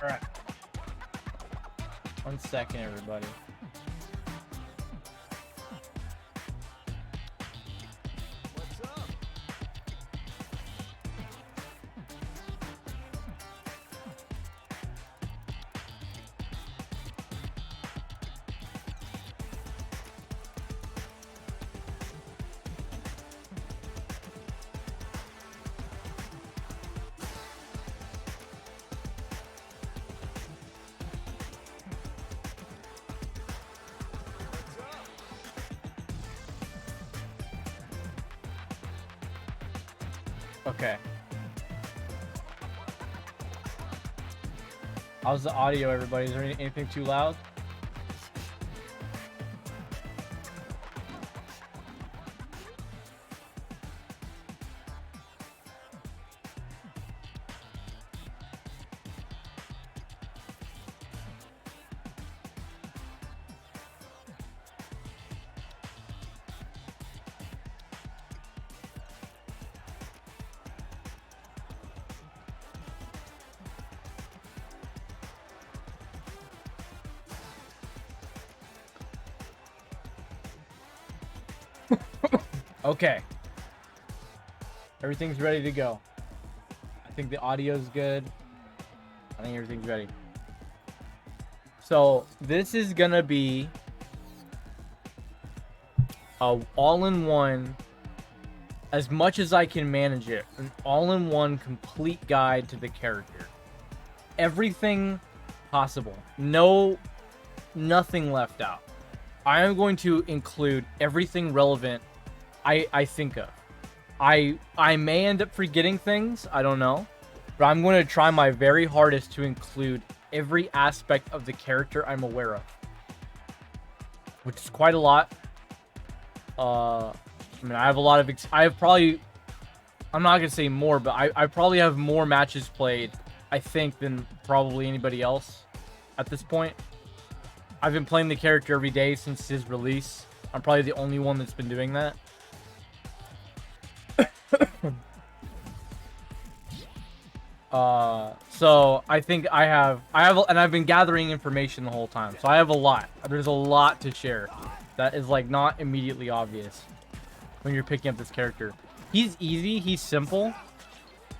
Alright. 1 second, everybody. What's up? Okay. How's the audio, everybody? Is there anything too loud? Okay. Everything's ready to go. I think the audio's good. I think everything's ready. So this is gonna be a all-in-one, as much as I can manage it, an all-in-one complete guide to the character. Everything possible. Nothing left out. I am going to include everything relevant I think of. I may end up forgetting things, I don't know, but I'm going to try my very hardest to include every aspect of the character I'm aware of, which is quite a lot. I mean, I have a lot of I'm not gonna say more, but I probably have more matches played, I think, than probably anybody else at this point. I've been playing the character every day since his release. I'm probably the only one that's been doing that. So I think I have, and I've been gathering information the whole time. So I have a lot. There's a lot to share that is like not immediately obvious when you're picking up this character. He's easy, he's simple,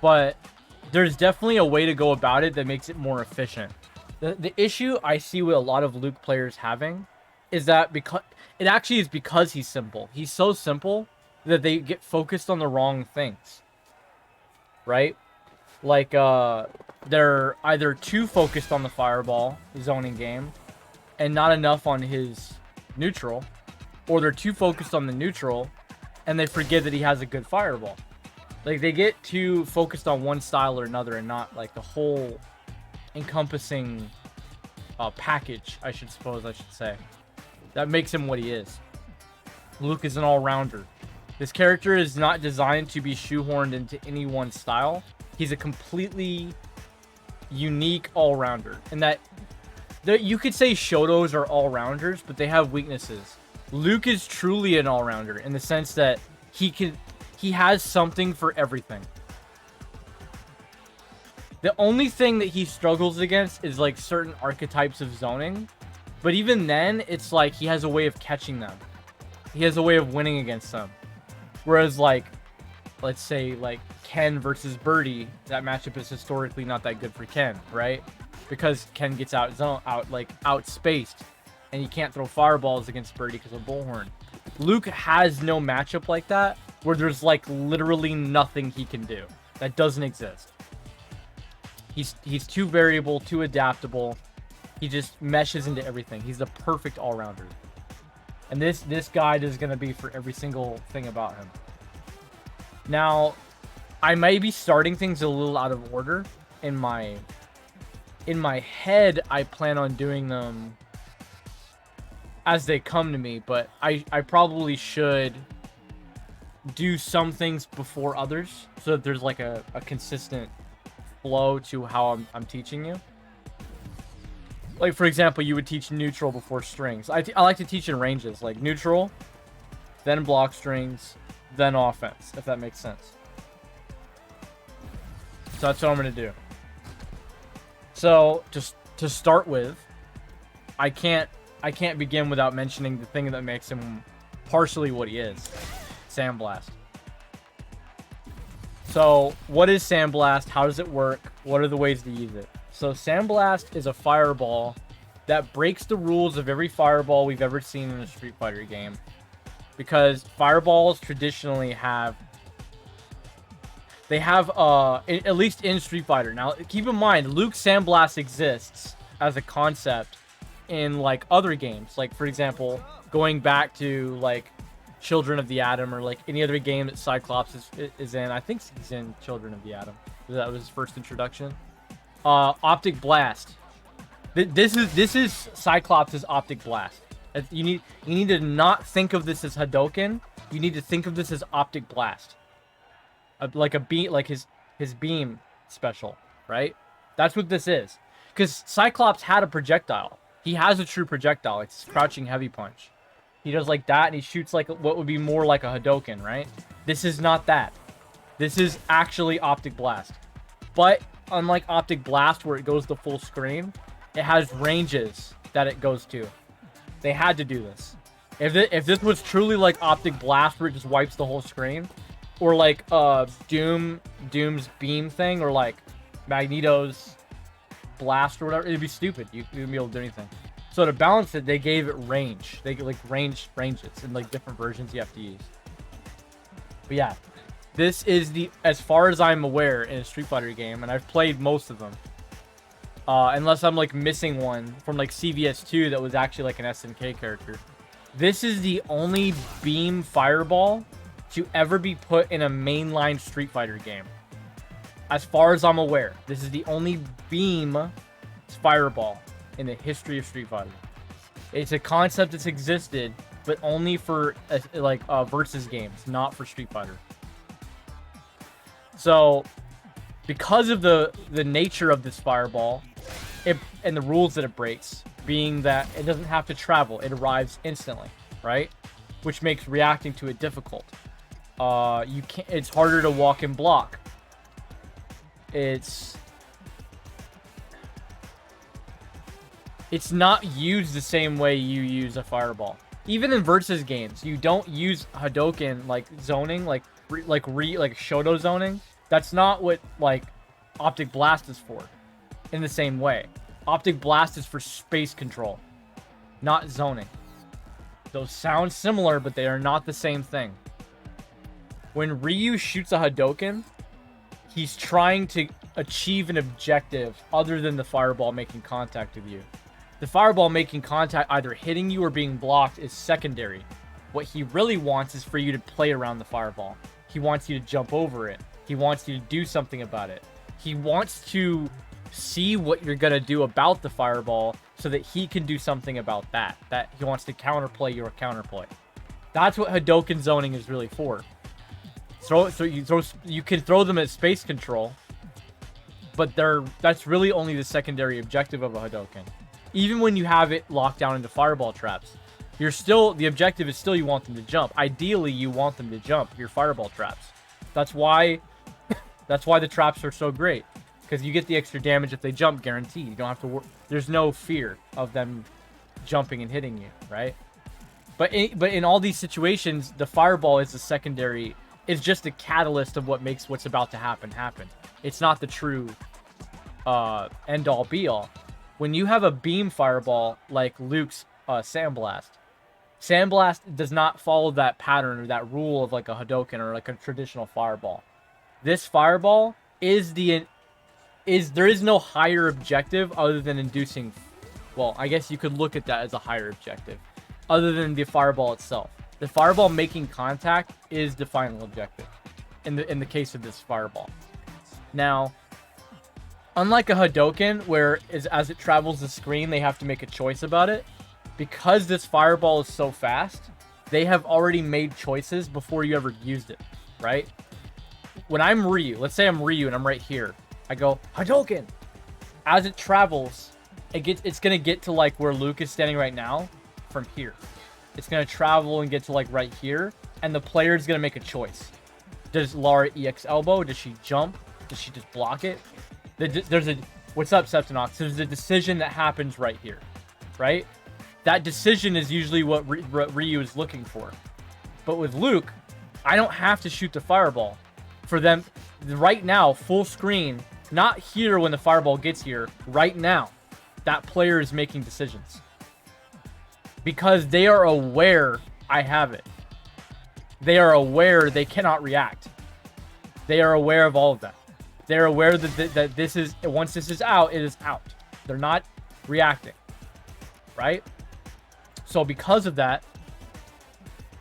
but there's definitely a way to go about it that makes it more efficient. The issue I see with a lot of Luke players having is that because he's simple. He's so simple that they get focused on the wrong things, right? Like, they're either too focused on the fireball zoning game and not enough on his neutral, or they're too focused on the neutral and they forget that he has a good fireball. Like, they get too focused on one style or another and not, like, the whole encompassing package, I should say. That makes him what he is. Luke is an all-rounder. This character is not designed to be shoehorned into any one style. He's a completely unique all-rounder. And that you could say Shotos are all-rounders, but they have weaknesses. Luke is truly an all-rounder in the sense that he has something for everything. The only thing that he struggles against is like certain archetypes of zoning. But even then, it's like he has a way of catching them. He has a way of winning against them. Whereas, like, let's say, like, Ken versus Birdie, that matchup is historically not that good for Ken, right? Because Ken gets outspaced, and you can't throw fireballs against Birdie because of Bullhorn. Luke has no matchup like that, where there's, like, literally nothing he can do. That doesn't exist. He's too variable, too adaptable. He just meshes into everything. He's the perfect all-rounder. And this guide is going to be for every single thing about him. Now, I may be starting things a little out of order. In my head, I plan on doing them as they come to me, but I probably should do some things before others so that there's like a consistent flow to how I'm teaching you. Like, for example, you would teach neutral before strings. I like to teach in ranges, like neutral, then block strings, then offense, if that makes sense. So that's what I'm going to do. So just to start with, I can't begin without mentioning the thing that makes him partially what he is, Sandblast. So what is Sandblast? How does it work? What are the ways to use it? So Sandblast is a fireball that breaks the rules of every fireball we've ever seen in a Street Fighter game. Because fireballs traditionally have... They have, at least in Street Fighter. Now, keep in mind, Luke Sandblast exists as a concept in, like, other games. Like, for example, going back to, like, Children of the Atom, or, like, any other game that Cyclops is in. I think he's in Children of the Atom. That was his first introduction. Optic Blast. This is Cyclops' Optic Blast. You need to not think of this as Hadouken. You need to think of this as Optic Blast. Like a beam, like his beam special, right? That's what this is. Because Cyclops had a projectile. He has a true projectile. It's crouching heavy punch. He does like that, and he shoots like what would be more like a Hadouken, right? This is not that. This is actually Optic Blast. But unlike Optic Blast, where it goes to full screen, it has ranges that it goes to. They had to do this. If this was truly like Optic Blast, where it just wipes the whole screen, or like Doom's beam thing, or like Magneto's blast or whatever, it'd be stupid. You wouldn't be able to do anything. So to balance it, they gave it range. They like ranges and like different versions you have to use. But yeah, this is as far as I'm aware, in a Street Fighter game, and I've played most of them. Unless I'm like missing one from like CVS2 that was actually like an SNK character. This is the only beam fireball to ever be put in a mainline Street Fighter game. As far as I'm aware, this is the only beam fireball in the history of Street Fighter. It's a concept that's existed, but only for versus games, not for Street Fighter. So, because of the nature of this fireball, and the rules that it breaks, being that it doesn't have to travel, it arrives instantly, right? Which makes reacting to it difficult. It's harder to walk and block. It's not used the same way you use a fireball. Even in versus games, you don't use Hadouken like zoning, like Shoto zoning. That's not what like Optic Blast is for. In the same way, Optic Blast is for space control, not zoning. Those sound similar, but they are not the same thing. When Ryu shoots a Hadouken, he's trying to achieve an objective other than the fireball making contact with you. The fireball making contact, either hitting you or being blocked, is secondary. What he really wants is for you to play around the fireball. He wants you to jump over it. He wants you to do something about it. He wants to see what you're going to do about the fireball so that he can do something about that. That he wants to counterplay your counterplay. That's what Hadouken zoning is really for. You can throw them at space control, but that's really only the secondary objective of a Hadouken. Even when you have it locked down into fireball traps, the objective is still you want them to jump. Ideally, you want them to jump your fireball traps. That's why the traps are so great, because you get the extra damage if they jump, guaranteed. You don't have to there's no fear of them jumping and hitting you, right? But in all these situations, the fireball is the secondary. It's just a catalyst of what makes what's about to happen. It's not the true end all be all. When you have a beam fireball like Luke's Sandblast does not follow that pattern or that rule of like a Hadouken or like a traditional fireball. This fireball there is no higher objective other than inducing. Well, I guess you could look at that as a higher objective, other than the fireball itself. The fireball making contact is the final objective in the case of this fireball. Now, unlike a Hadouken, where as it travels the screen, they have to make a choice about it. Because this fireball is so fast, they have already made choices before you ever used it, right? When I'm Ryu, let's say I'm Ryu and I'm right here. I go, Hadouken! As it travels, it's going to get to like where Luke is standing right now from here. It's going to travel and get to like right here, and the player is going to make a choice. Does Lara EX elbow? Does she jump? Does she just block it? What's up, Septinox? There's a decision that happens right here, right? That decision is usually what Ryu is looking for. But with Luke, I don't have to shoot the fireball. For them, right now, full screen, not here when the fireball gets here, right now, that player is making decisions. Because they are aware I have it. They are aware they cannot react. They are aware of all of that. They're aware that this is, once this is out, it is out. They're not reacting, right? So because of that,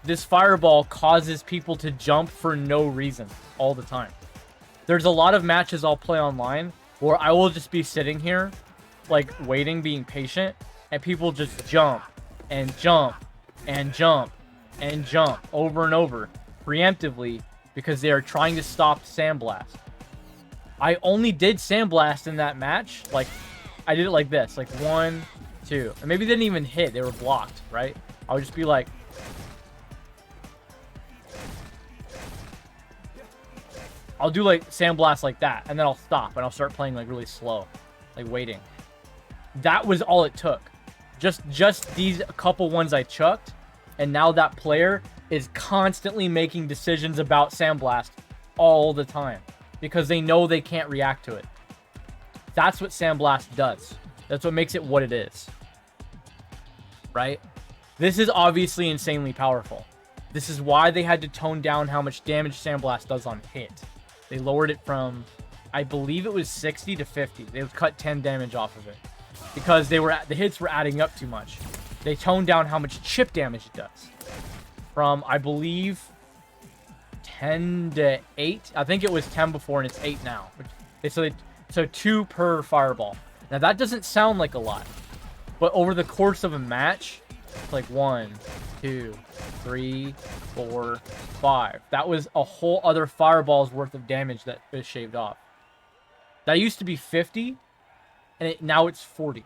this fireball causes people to jump for no reason all the time. There's a lot of matches I'll play online where I will just be sitting here, like waiting, being patient, and people just jump and jump and jump and jump over and over preemptively because they are trying to stop Sandblast. I only did Sandblast in that match. Like, I did it like this. Like, 1, 2. And maybe they didn't even hit. They were blocked, right? I would just be like... I'll do, like, Sandblast like that. And then I'll stop. And I'll start playing, like, really slow. Like, waiting. That was all it took. Just these couple ones I chucked. And now that player is constantly making decisions about Sandblast all the time. Because they know they can't react to it. That's what Sandblast does. That's what makes it what it is. Right? This is obviously insanely powerful. This is why they had to tone down how much damage Sandblast does on hit. They lowered it from, I believe it was 60 to 50. They would cut 10 damage off of it. Because the hits were adding up too much. They toned down how much chip damage it does. From, I believe... 10 to 8. I think it was 10 before and it's 8 now. So 2 per fireball. Now that doesn't sound like a lot, but over the course of a match, it's like 1, 2, 3, 4, 5. That was a whole other fireball's worth of damage that is shaved off. That used to be 50, and now it's 40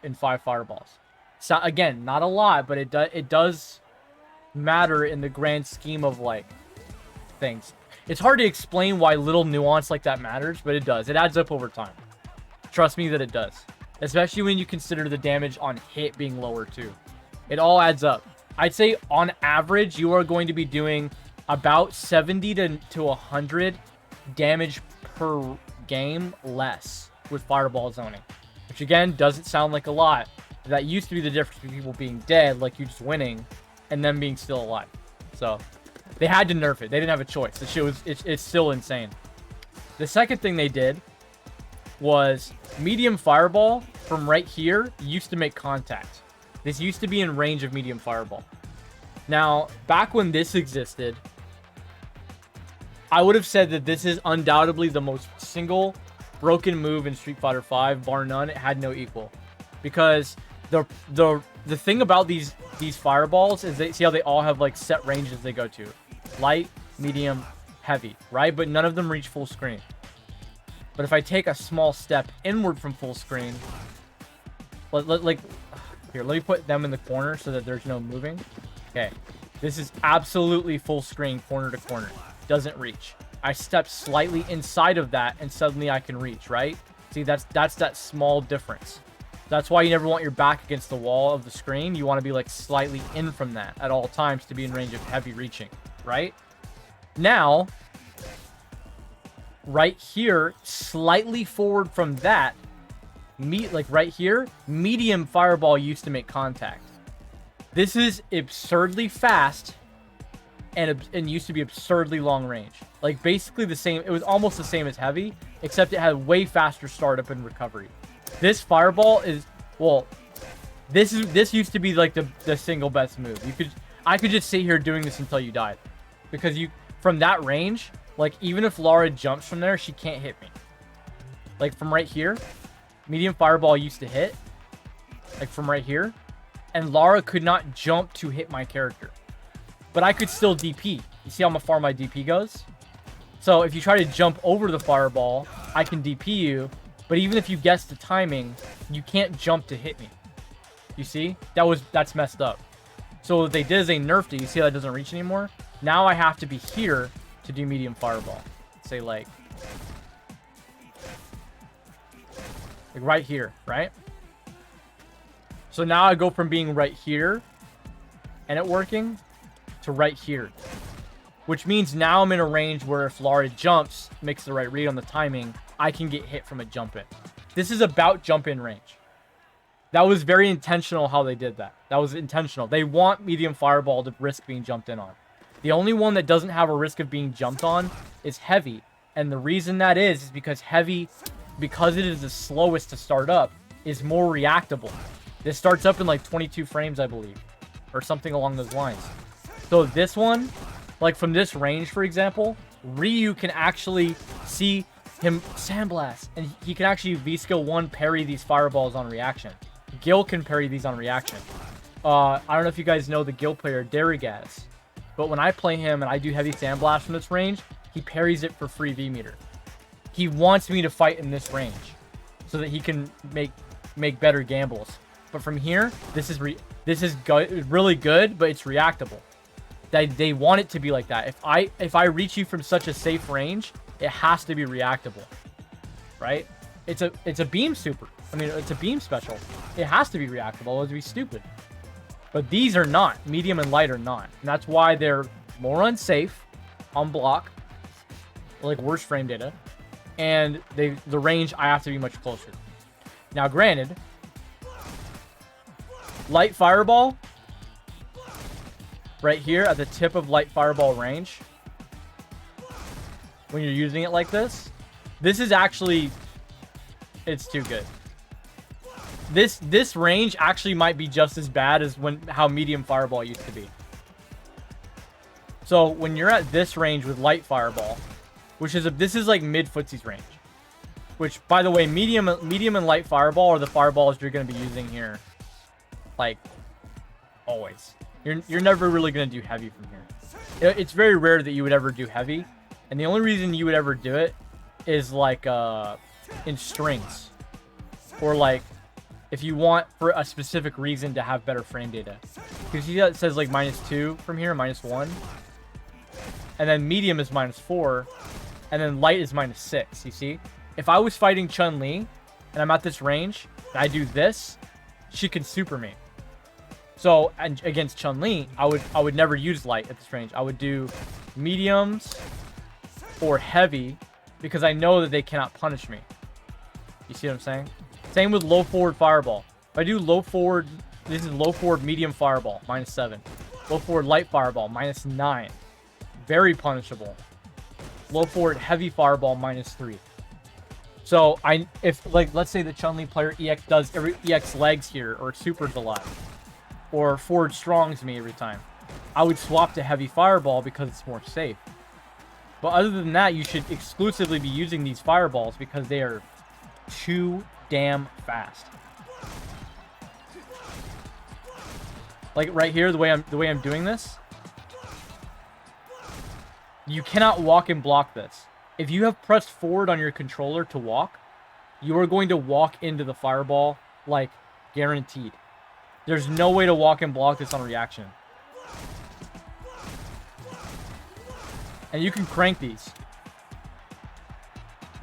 in 5 fireballs. So again, not a lot, but it does matter in the grand scheme of like things. It's hard to explain why little nuance like that matters, but it does. It adds up over time. Trust me that it does. Especially when you consider the damage on hit being lower too. It all adds up. I'd say on average, you are going to be doing about 70 to 100 damage per game less with fireball zoning. Which again, doesn't sound like a lot. That used to be the difference between people being dead, like you just winning, and them being still alive. So they had to nerf it. They didn't have a choice. The shit was it's still insane. The second thing they did was medium fireball from right here used to make contact. This used to be in range of medium fireball. Now, back when this existed, I would have said that this is undoubtedly the most single broken move in Street Fighter V, bar none. It had no equal. Because the thing about these fireballs is they see how they all have like set ranges they go to. Light, medium, heavy, right? But none of them reach full screen. But if I take a small step inward from full screen, here, let me put them in the corner so that there's no moving. Okay, this is absolutely full screen, corner to corner. Doesn't reach. I step slightly inside of that and suddenly I can reach, right? See, that's that small difference. That's why you never want your back against the wall of the screen. You want to be like slightly in from that at all times to be in range of heavy reaching, right? Now, right here, slightly forward from that, like right here, medium fireball used to make contact. This is absurdly fast and used to be absurdly long range. Like basically the same, it was almost the same as heavy, except it had way faster startup and recovery. This fireball is, well, this used to be like the single best move. I could just sit here doing this until you died. Because from that range, like even if Lara jumps from there, she can't hit me. Like from right here, medium fireball used to hit, like from right here, and Lara could not jump to hit my character. But I could still DP. You see how far my DP goes? So if you try to jump over the fireball, I can DP you. But even if you guess the timing, you can't jump to hit me. You see? That's messed up. So what they did is they nerfed it. You see how that doesn't reach anymore? Now I have to be here to do medium fireball. Say like... Like right here, right? So now I go from being right here and it working to right here. Which means now I'm in a range where if Lara jumps, makes the right read on the timing, I can get hit from a jump in. This is about jump in range. That was very intentional how they did that. That was intentional. They want medium fireball to risk being jumped in on. The only one that doesn't have a risk of being jumped on is heavy. And the reason that is because heavy, because it is the slowest to start up, is more reactable. This starts up in like 22 frames, I believe. Or something along those lines. So this one, like from this range, for example, Ryu can actually see him Sandblast. And he can actually V-Skill 1 parry these fireballs on reaction. Gil can parry these on reaction. I don't know if you guys know the Gil player, Darigaz. But when I play him and I do heavy Sandblast from this range, he parries it for free V-meter. He wants me to fight in this range so that he can make better gambles. But from here, this is really good, but it's reactable. They want it to be like that. If I reach you from such a safe range, it has to be reactable, right? It's a beam super. I mean, it's a beam special. It has to be reactable. It would be stupid. But these are not. Medium and light are not. And that's why they're more unsafe on block, like worse frame data, and the range I have to be much closer. Now, granted, light fireball right here at the tip of light fireball range, when you're using it like this is actually, it's too good. This range actually might be just as bad as how medium fireball used to be. So when you're at this range with light fireball, this is like mid footsies range. Which, by the way, medium and light fireball are the fireballs you're going to be using here. Like, always. You're never really going to do heavy from here. It's very rare that you would ever do heavy. And the only reason you would ever do it is like in strings. Or like, if you want for a specific reason to have better frame data. Because you see that it says like -2 from here, -1. And then medium is -4. And then light is -6, you see? If I was fighting Chun-Li, and I'm at this range, and I do this, she can super me. So, and against Chun-Li, I would never use light at this range. I would do mediums or heavy, because I know that they cannot punish me. You see what I'm saying? Same with low forward fireball. If I do low forward, this is low forward medium fireball, -7. Low forward light fireball, -9. Very punishable. Low forward heavy fireball, -3. So if like, let's say the Chun-Li player EX does every EX legs here, or supers a lot, or forward strongs me every time, I would swap to heavy fireball because it's more safe. But other than that, you should exclusively be using these fireballs because they are too damn fast. Like right here, the way I'm doing this, you cannot walk and block this. If you have pressed forward on your controller to walk, you are going to walk into the fireball, like, guaranteed. There's no way to walk and block this on reaction. And you can crank these.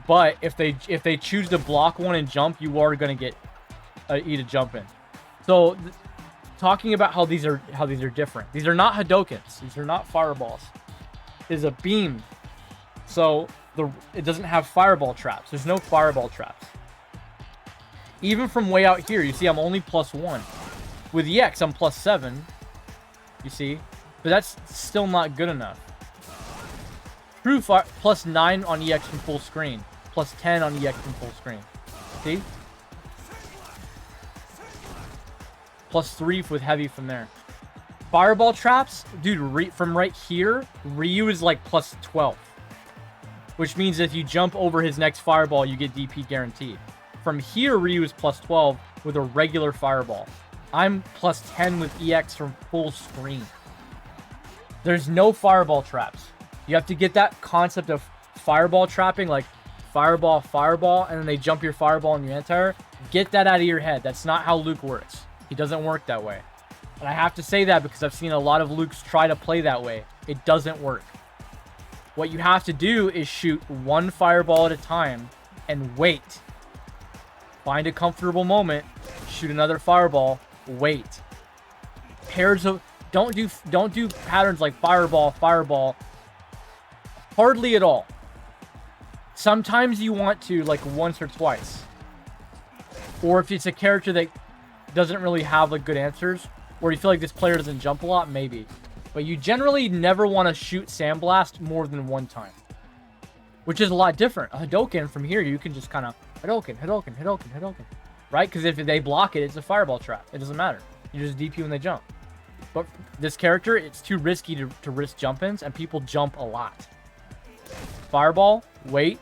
But if they choose to block one and jump, you are going to get eat a jump in. So talking about how these are different. These are not Hadokens. These are not fireballs. It is a beam. So it doesn't have fireball traps. There's no fireball traps. Even from way out here, you see I'm only +1. With EX, I'm +7. You see? But that's still not good enough. True +9 on EX from full screen. +10 on EX from full screen. See? +3 with heavy from there. Fireball traps, dude, from right here, Ryu is like +12. Which means if you jump over his next fireball, you get DP guaranteed. From here, Ryu is +12 with a regular fireball. I'm +10 with EX from full screen. There's no fireball traps. You have to get that concept of fireball trapping, like fireball, and then they jump your fireball and your anti-air. Get that out of your head. That's not how Luke works. He doesn't work that way. And I have to say that because I've seen a lot of Lukes try to play that way. It doesn't work. What you have to do is shoot one fireball at a time and wait Find a comfortable moment. Shoot another fireball. Wait. Pairs of... Don't do patterns like fireball, fireball. Hardly at all. Sometimes you want to, like, once or twice. Or if it's a character that doesn't really have, like, good answers, or you feel like this player doesn't jump a lot, maybe. But you generally never want to shoot Sandblast more than one time. Which is a lot different. A Hadouken from here, you can just kind of Hadouken, Hadouken, Hadouken, Hadouken. Right? Because if they block it, it's a fireball trap. It doesn't matter. You just DP when they jump. But this character, it's too risky to risk jump-ins, and people jump a lot. Fireball, wait.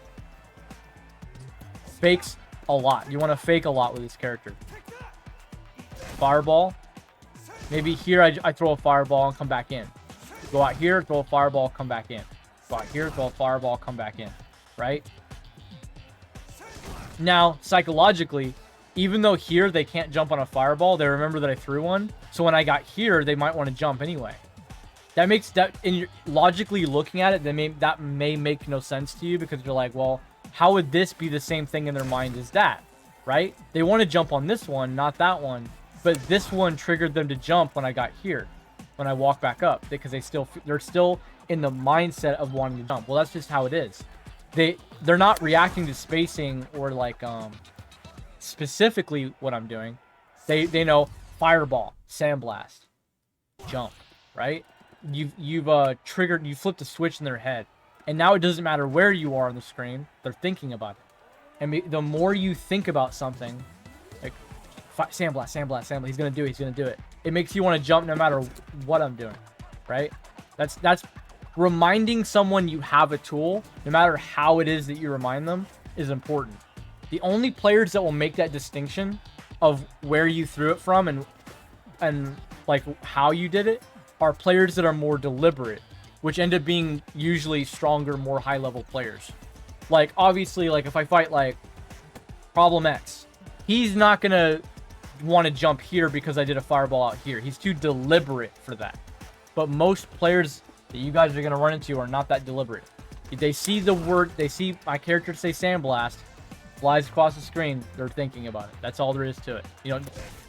Fakes a lot. You want to fake a lot with this character. Fireball. Maybe here I throw a fireball and come back in. Go out here, throw a fireball, come back in. Go out here, throw a fireball, come back in. Right? Now, psychologically, even though here they can't jump on a fireball, they remember that I threw one. So when I got here, they might want to jump anyway. That makes that, logically looking at it, that may make no sense to you, because you're like, well, how would this be the same thing in their mind as that? Right? They want to jump on this one, not that one. But this one triggered them to jump when I got here, when I walk back up, because they're still in the mindset of wanting to jump. Well, that's just how it is. They're not reacting to spacing or like specifically what I'm doing. They know fireball, sandblast, jump, right? You've triggered, you flipped a switch in their head, and now it doesn't matter where you are on the screen. They're thinking about it, and the more you think about something, like sandblast, sandblast, sandblast, he's gonna do it, he's gonna do it. It makes you want to jump no matter what I'm doing, right? That's reminding someone you have a tool, no matter how it is that you remind them, is important. The only players that will make that distinction of where you threw it from and like how you did it are players that are more deliberate, which end up being usually stronger, more high-level players. Like, obviously, like, if I fight, like, Problem X, he's not gonna want to jump here because I did a fireball out here. He's too deliberate for that. But most players that you guys are gonna run into are not that deliberate. If they see the word, they see my character say sandblast, flies across the screen, they're thinking about it. That's all there is to it. You know,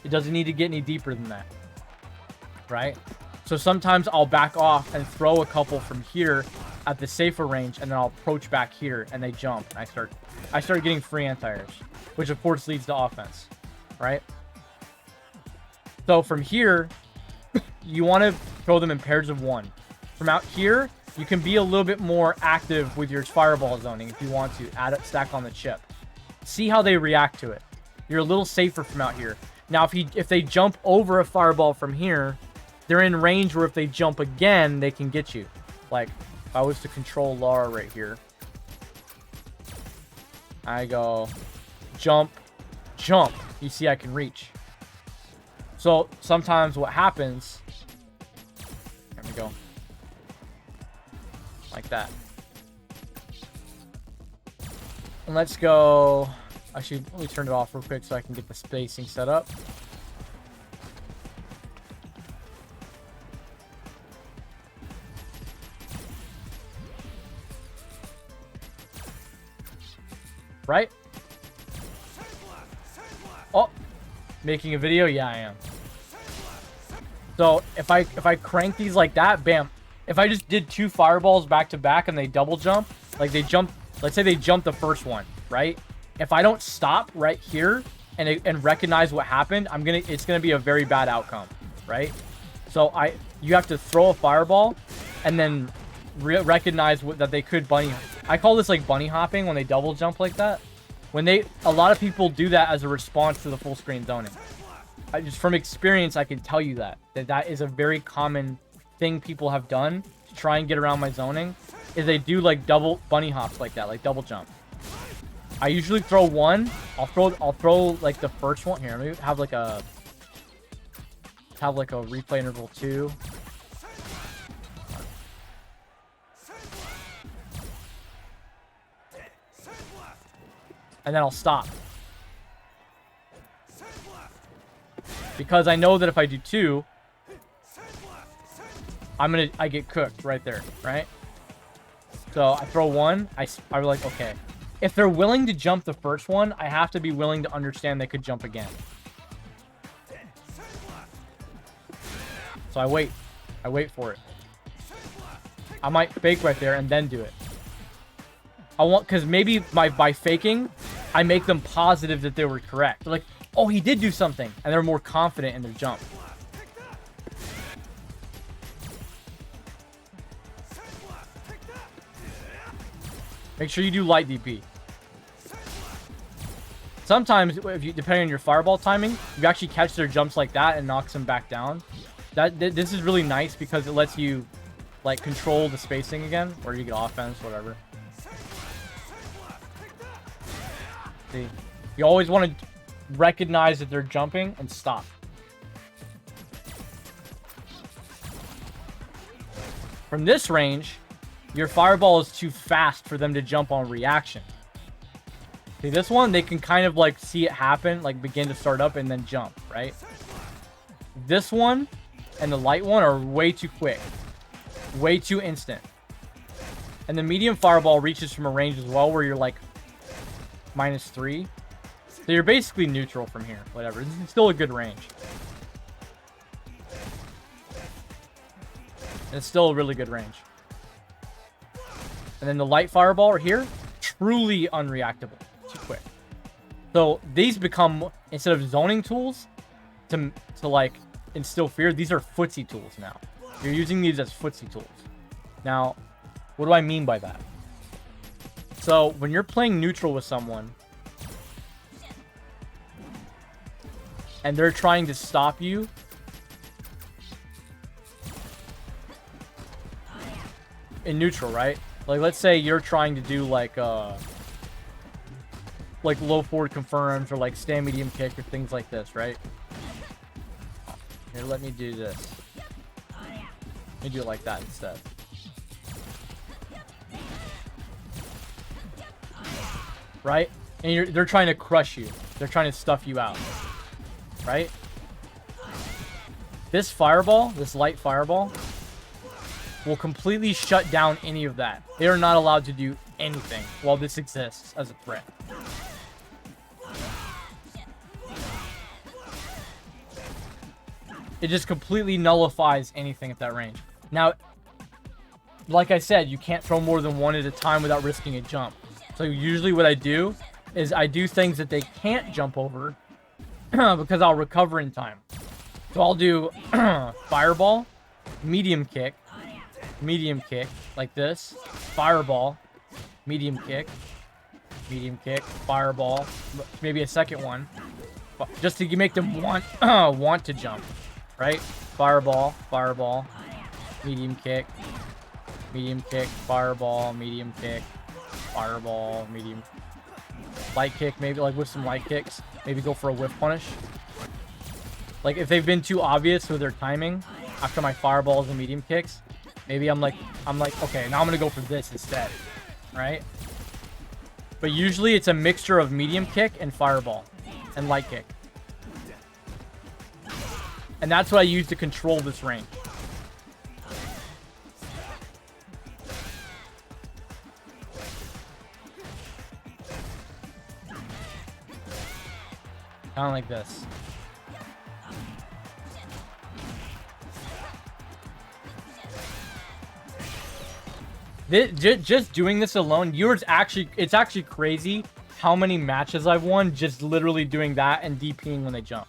it doesn't need to get any deeper than that. Right? So sometimes I'll back off and throw a couple from here at the safer range, and then I'll approach back here, and they jump. And I start getting free anti-airs, which of course leads to offense, right? So from here, you want to throw them in pairs of one. From out here, you can be a little bit more active with your fireball zoning if you want to. Add it, stack on the chip. See how they react to it. You're a little safer from out here. Now, if they jump over a fireball from here, they're in range where if they jump again, they can get you. Like, if I was to control Lara right here, I go jump, jump. You see I can reach. So sometimes what happens, there we go, like that. And let's go, actually, let me turn it off real quick so I can get the spacing set up. Right? Oh, making a video? Yeah, I am. So if I crank these like that, bam. If I just did 2 fireballs back to back and they double jump, like they jump, let's say they jump the first one, right? If I don't stop right here and recognize what happened, it's gonna be a very bad outcome, right? So you have to throw a fireball and then recognize that they could bunny. I call this like bunny hopping when they double jump like that. A lot of people do that as a response to the full screen zoning. Just from experience, I can tell you that is a very common thing people have done to try and get around my zoning. Is they do like double bunny hops like that, like double jump. I usually throw one. I'll throw like the first one here. Maybe have like a replay interval 2. And then I'll stop. Because I know that if I do 2, I get cooked right there, right? So I throw 1, I'm like, okay. if they're willing to jump the first one, I have to be willing to understand they could jump again. So I wait. I wait for it. I might fake right there and then do it. I want, because maybe by faking, I make them positive that they were correct. They're like, oh, he did do something. And they're more confident in their jump. Make sure you do light DP. Sometimes, if you, depending on your fireball timing, you actually catch their jumps like that and knocks them back down. This is really nice because it lets you, like, control the spacing again, or you get offense, whatever. See, you always want to recognize that they're jumping and stop. From this range, your fireball is too fast for them to jump on reaction. See, this one, they can kind of like see it happen, like begin to start up and then jump, right? This one and the light one are way too quick. Way too instant. And the medium fireball reaches from a range as well where you're like -3. So you're basically neutral from here, whatever. It's still a good range. It's still a really good range. And then the light fireball right here, truly unreactable. Too quick. So these become, instead of zoning tools to like instill fear, these are footsie tools now. You're using these as footsie tools. Now, what do I mean by that? So when you're playing neutral with someone and they're trying to stop you, in neutral, right? Like, let's say you're trying to do like low forward confirms or like stand medium kick or things like this, right? Here, let me do this. Let me do it like that instead. Right? And they're trying to crush you. They're trying to stuff you out. Right? This fireball, this light fireball, will completely shut down any of that. They are not allowed to do anything while this exists as a threat. It just completely nullifies anything at that range. Now, like I said, you can't throw more than one at a time without risking a jump. So usually what I do is I do things that they can't jump over because I'll recover in time. So I'll do fireball, medium kick, like this, fireball, medium kick, fireball, maybe a second one, just to make them want to jump, right? Fireball, medium kick, fireball, medium kick, fireball, medium, light kick, maybe like with some light kicks, maybe go for a whiff punish. Like if they've been too obvious with their timing after my fireballs and medium kicks, maybe I'm like, okay, now I'm gonna go for this instead, right? But usually it's a mixture of medium kick and fireball and light kick. And that's what I use to control this range. Kind of like this. Just doing this alone, it's actually crazy how many matches I've won just literally doing that and DPing when they jump.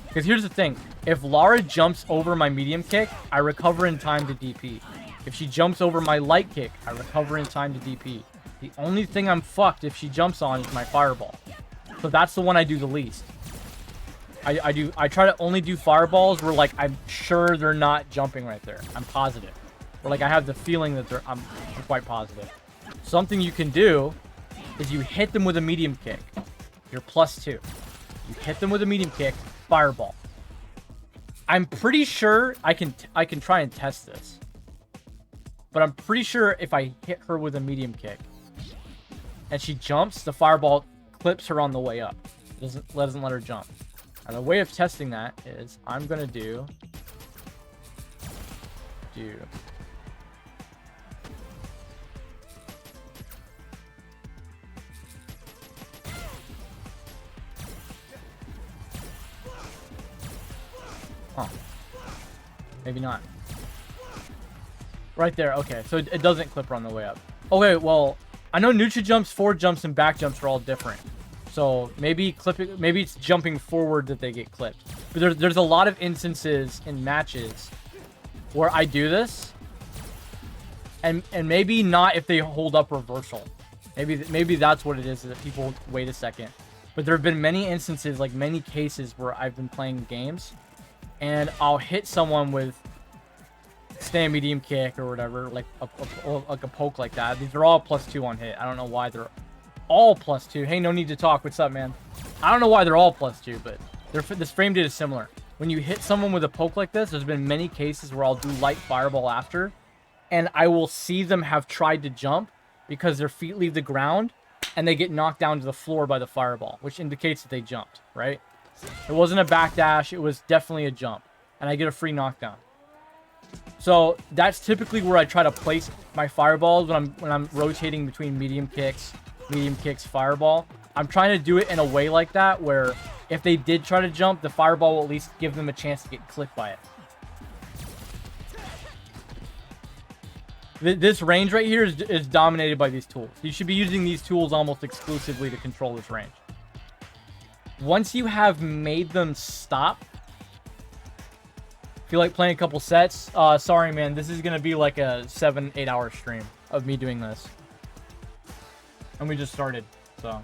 Because here's the thing, if Lara jumps over my medium kick, I recover in time to DP. If she jumps over my light kick, I recover in time to DP. The only thing I'm fucked if she jumps on is my fireball. So that's the one I do the least. I try to only do fireballs where like I'm sure they're not jumping right there. I'm positive. Or like I have the feeling that I'm quite positive. Something you can do is you hit them with a medium kick. You're +2. You hit them with a medium kick, fireball. I'm pretty sure I can try and test this. But I'm pretty sure if I hit her with a medium kick and she jumps, the fireball clips her on the way up. Doesn't let her jump. And the way of testing that is I'm gonna do Huh. Maybe not. Right there. Okay, so it doesn't clip on the way up. Okay, well, I know neutral jumps, forward jumps, and back jumps are all different. So maybe clipping, maybe it's jumping forward that they get clipped. But there's a lot of instances in matches where I do this, and maybe not if they hold up reversal. Maybe that's what it is, that people wait a second. But there have been many instances, like many cases, where I've been playing games, and I'll hit someone with stand medium kick or whatever, like a poke like that. These are all +2 on hit. I don't know why they're all +2. Hey, no need to talk. What's up, man? I don't know why they're all +2, but this frame data is similar. When you hit someone with a poke like this, there's been many cases where I'll do light fireball after, and I will see them have tried to jump because their feet leave the ground and they get knocked down to the floor by the fireball, which indicates that they jumped, right? It wasn't a backdash, it was definitely a jump, and I get a free knockdown. So that's typically where I try to place my fireballs when I'm rotating between medium kicks, fireball. I'm trying to do it in a way like that where if they did try to jump, the fireball will at least give them a chance to get clipped by it. This range right here is dominated by these tools. You should be using these tools almost exclusively to control this range. Once you have made them stop, if you like playing a couple sets, sorry man, this is gonna be like a 7-8 hour stream of me doing this. And we just started, so.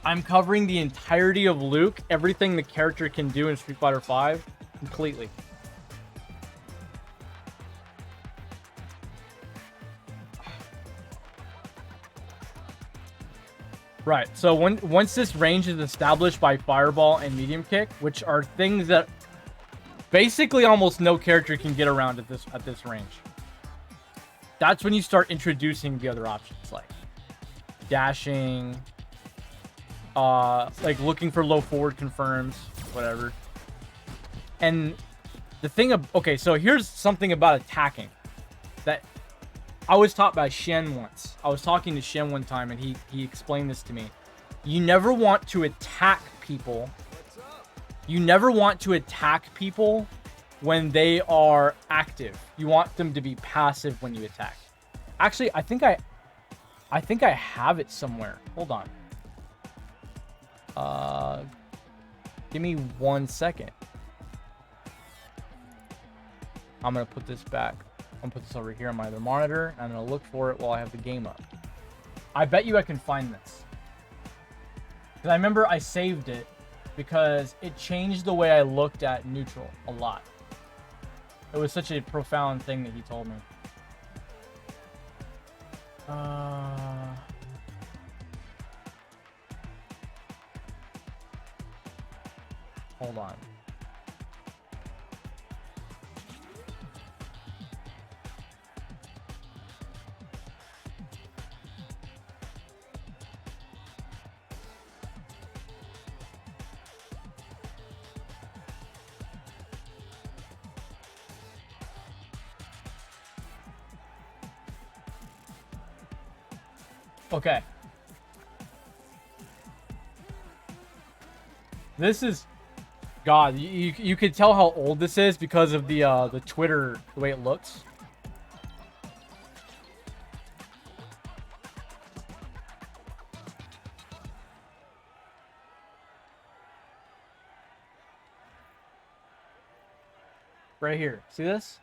I'm covering the entirety of Luke, everything the character can do in Street Fighter V, completely. Right, so once this range is established by Fireball and Medium Kick, which are things that basically almost no character can get around at this range, that's when you start introducing the other options, like dashing, like looking for low forward confirms, whatever. And the thing of, okay, so here's something about attacking that I was taught by Shen once. I was talking to Shen one time, and he explained this to me. You never want to attack people. You never want to attack people when they are active. You want them to be passive when you attack. Actually, I think I have it somewhere. Hold on. Give me 1 second. I'm gonna put this back. I'm gonna put this over here on my other monitor, and I'm gonna look for it while I have the game up. I bet you I can find this. Because I remember I saved it because it changed the way I looked at neutral a lot. It was such a profound thing that he told me. Hold on. Okay. This is, God, you could tell how old this is because of the Twitter, the way it looks. Right here. See this?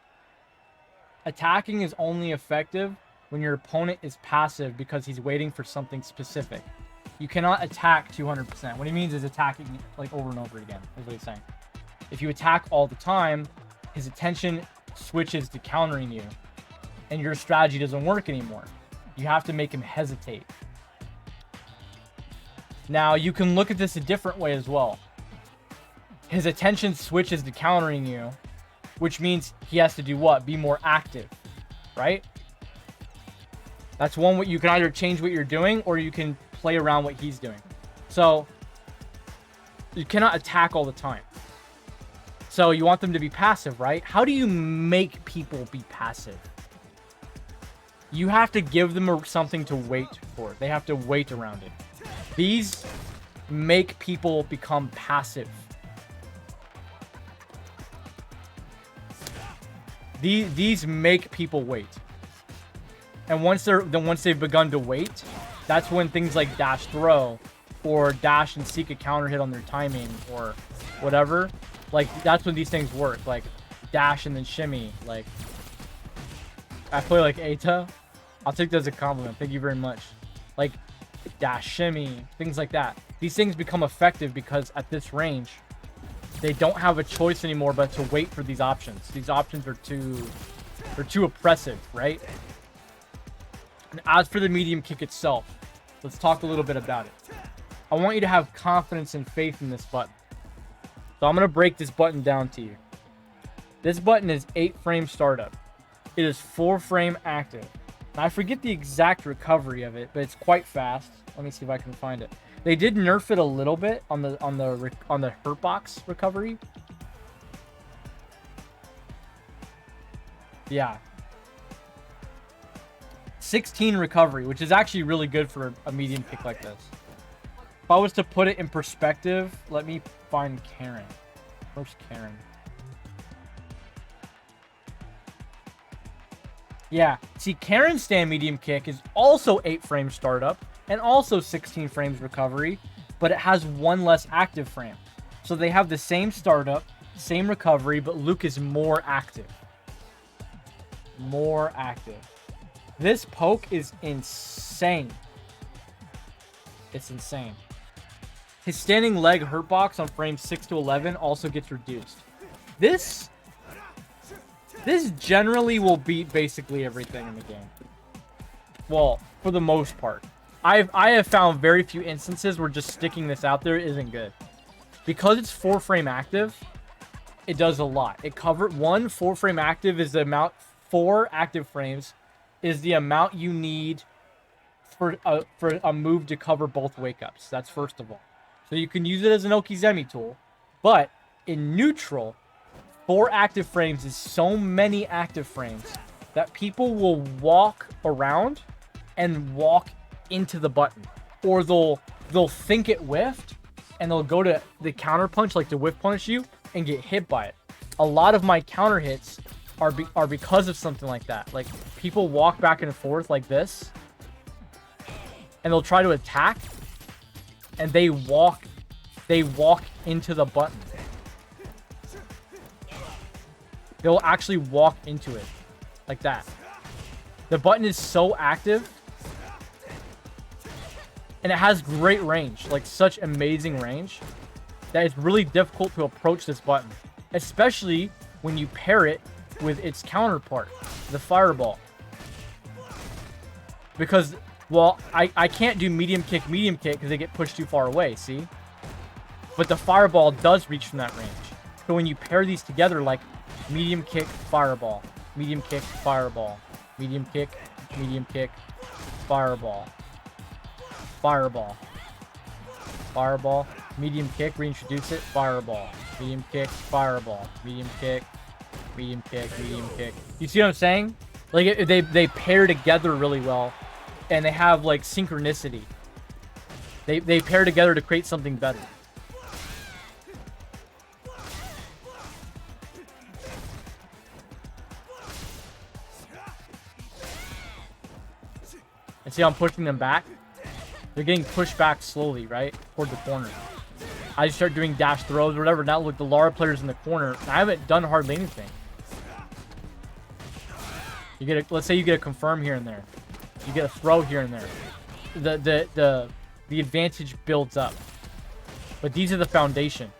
Attacking is only effective when your opponent is passive because he's waiting for something specific. You cannot attack 200%. What he means is attacking like over and over again, is what he's saying. If you attack all the time, his attention switches to countering you, and your strategy doesn't work anymore. You have to make him hesitate. Now, you can look at this a different way as well. His attention switches to countering you, which means he has to do what? Be more active, right? That's one way. You can either change what you're doing or you can play around what he's doing. So you cannot attack all the time. So you want them to be passive, right? How do you make people be passive? You have to give them something to wait for. They have to wait around it. These make people become passive. these make people wait. And once they've begun to wait, that's when things like dash throw or dash and seek a counter hit on their timing or whatever, like that's when these things work. Like dash and then shimmy. Like I play like Ata. I'll take that as a compliment. Thank you very much. Like dash, shimmy, things like that. These things become effective because at this range, they don't have a choice anymore but to wait for these options. These options are too oppressive, right? And as for the medium kick itself, let's talk a little bit about it. I want you to have confidence and faith in this button. So I'm going to break this button down to you. This button is 8-frame startup. It is 4-frame active. And I forget the exact recovery of it, but it's quite fast. Let me see if I can find it. They did nerf it a little bit on the hurt box recovery. Yeah. 16 recovery, which is actually really good for a medium kick like this. If I was to put it in perspective, let me find Karen. Where's Karen? Yeah, see, Karen's stand medium kick is also 8-frame startup and also 16 frames recovery, but it has 1 less active frame. So they have the same startup, same recovery, but Luke is more active. More active. This poke is insane. It's insane. His standing leg hurt box on frames 6 to 11 also gets reduced. This generally will beat basically everything in the game. Well, for the most part. I have found very few instances where just sticking this out there isn't good. Because it's 4-frame active, it does a lot. It covered 4-frame active is the amount, 4 active frames is the amount you need for a move to cover both wake-ups. That's first of all. So you can use it as an Okizeme tool. But in neutral, 4 active frames is so many active frames that people will walk around and walk into the button. Or they'll think it whiffed and they'll go to the counter punch, like to whiff punish you, and get hit by it. A lot of my counter hits are because of something like that. Like people walk back and forth like this and they'll try to attack and they walk into the button. They'll actually walk into it like that. The button is so active and it has great range, like such amazing range, that it's really difficult to approach this button, especially when you pair it with its counterpart, the fireball. Because, well, I can't do medium kick because they get pushed too far away, see? But the fireball does reach from that range. So when you pair these together, like medium kick, fireball, medium kick, fireball, medium kick, fireball, fireball, fireball, medium kick, reintroduce it, fireball, medium kick, fireball, medium kick, medium kick, medium kick. You see what I'm saying? Like they pair together really well, and they have like synchronicity. They pair together to create something better. And see how I'm pushing them back? They're getting pushed back slowly, right? Toward the corner. I just start doing dash throws or whatever. Now look, the Lara player's in the corner. I haven't done hardly anything. You get a, let's say you get a confirm here and there. You get a throw here and there. The advantage builds up. But these are the foundation.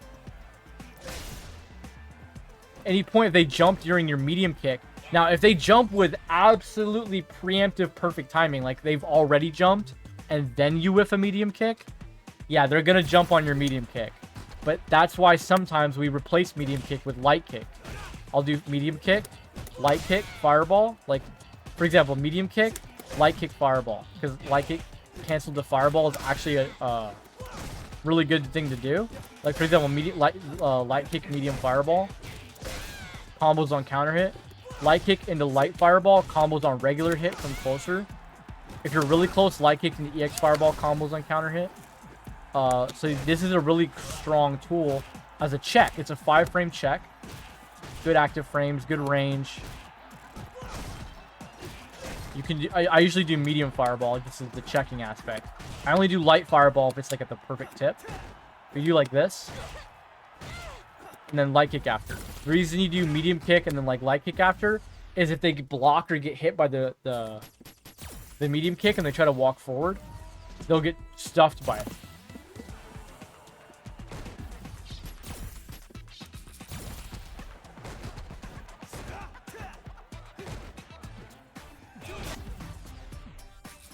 Any point if they jump during your medium kick. Now, if they jump with absolutely preemptive perfect timing, like they've already jumped, and then you whiff a medium kick, yeah, they're going to jump on your medium kick. But that's why sometimes we replace medium kick with light kick. I'll do medium kick, light kick, fireball. Like, for example, medium kick, light kick, fireball. Because light kick canceled the fireball is actually a really good thing to do. Like, for example, light kick, medium fireball. Combos on counter hit. Light kick into light fireball. Combos on regular hit from closer. If you're really close, light kick into EX fireball. Combos on counter hit. So this is a really strong tool as a check. It's a 5-frame check. Good active frames, good range. You can do, I usually do medium fireball. This is the checking aspect. I only do light fireball if it's like at the perfect tip. You do like this, and then light kick after. The reason you do medium kick and then like light kick after is if they get blocked or get hit by the medium kick and they try to walk forward, they'll get stuffed by it.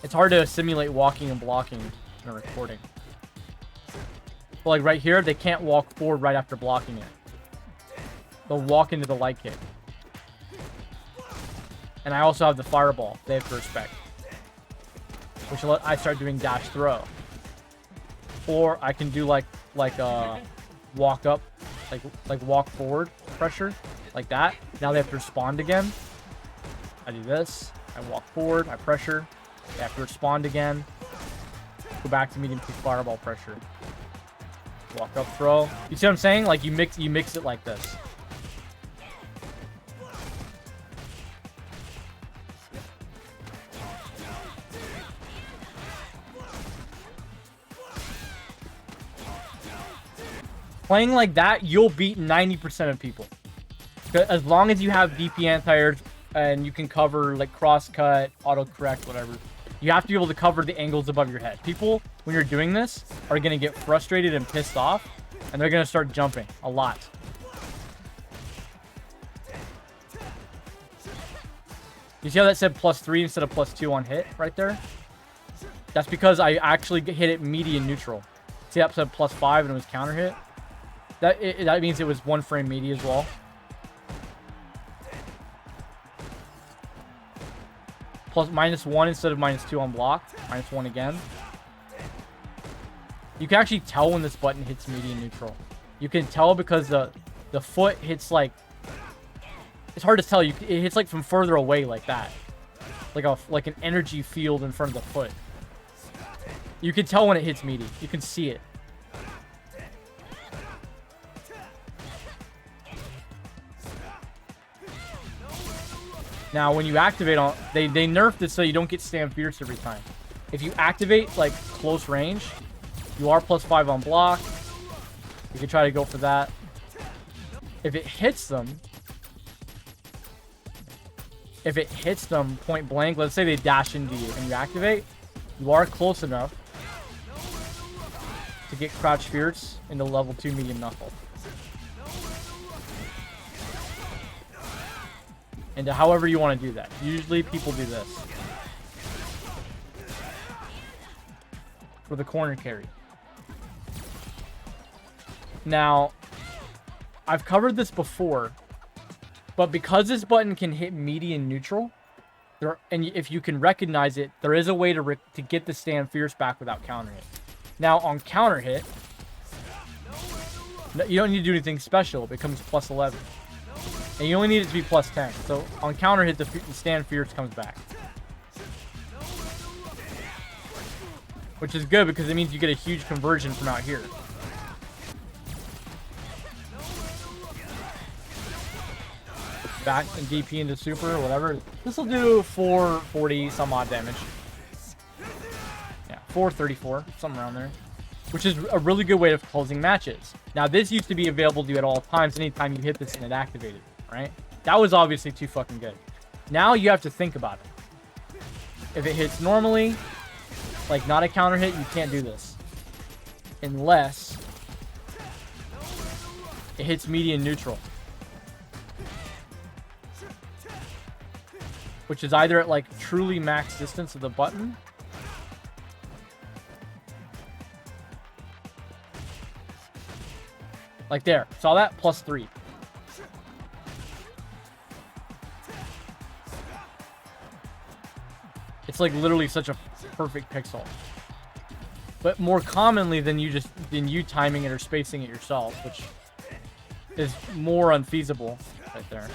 It's hard to simulate walking and blocking in a recording. But like right here, they can't walk forward right after blocking it. They'll walk into the light kick. And I also have the fireball they have to respect, which will let I start doing dash throw. Or I can do like walk up, like walk forward pressure, like that. Now they have to respond again. I do this. I walk forward. I pressure. They have to respond again. Go back to medium kick fireball pressure. Walk up throw. You see what I'm saying? Like you mix it like this. Playing like that, you'll beat 90% of people. As long as you have DP anti-airs and you can cover like cross cut, auto correct, whatever. You have to be able to cover the angles above your head. People, when you're doing this, are going to get frustrated and pissed off, and they're going to start jumping a lot. You see how that said +3 instead of +2 on hit right there? That's because I actually hit it median neutral. See that said +5 and it was counter hit? That means it was 1 frame media as well. -1 instead of -2 on block. -1 again. You can actually tell when this button hits median neutral. You can tell because the foot hits like... It's hard to tell. It hits like from further away like that. Like an energy field in front of the foot. You can tell when it hits median. You can see it. Now, when you activate on... They nerfed it so you don't get stand fierce every time. If you activate, like, close range, you are +5 on block. You can try to go for that. If it hits them point blank, let's say they dash into you and you activate, you are close enough to get crouch fierce into level 2 medium knuckle. And however you want to do that. Usually people do this. For the corner carry. Now, I've covered this before, but because this button can hit median neutral, and if you can recognize it, there is a way to get the stand fierce back without counter hit. Now, on counter hit, you don't need to do anything special. It becomes +11. And you only need it to be +10. So on counter hit, the stand fierce comes back. Which is good because it means you get a huge conversion from out here. Back and DP into super or whatever. This will do 440 some odd damage. Yeah, 434, something around there. Which is a really good way of closing matches. Now this used to be available to you at all times anytime you hit this and it activated. Right? That was obviously too fucking good. Now you have to think about it. If it hits normally, like not a counter hit, you can't do this. Unless it hits median neutral. Which is either at like truly max distance of the button. Like there. Saw that? +3. It's like literally such a perfect pixel. But more commonly than you timing it or spacing it yourself, which is more unfeasible right there.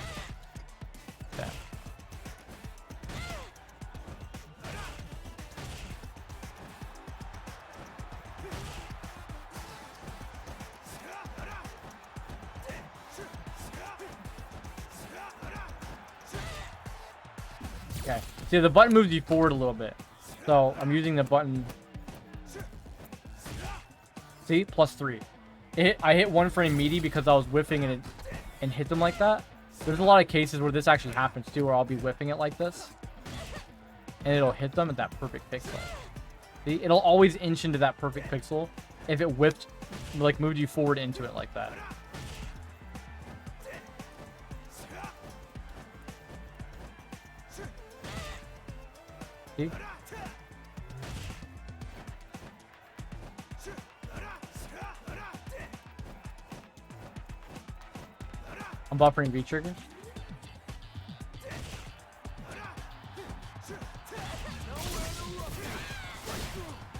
Okay. Okay. See, the button moves you forward a little bit. So I'm using the button. See, +3. I hit one frame meaty because I was whiffing and hit them like that. There's a lot of cases where this actually happens too, where I'll be whiffing it like this, and it'll hit them at that perfect pixel. See, it'll always inch into that perfect pixel if it whipped, like moved you forward into it like that. See? I'm buffering V trigger.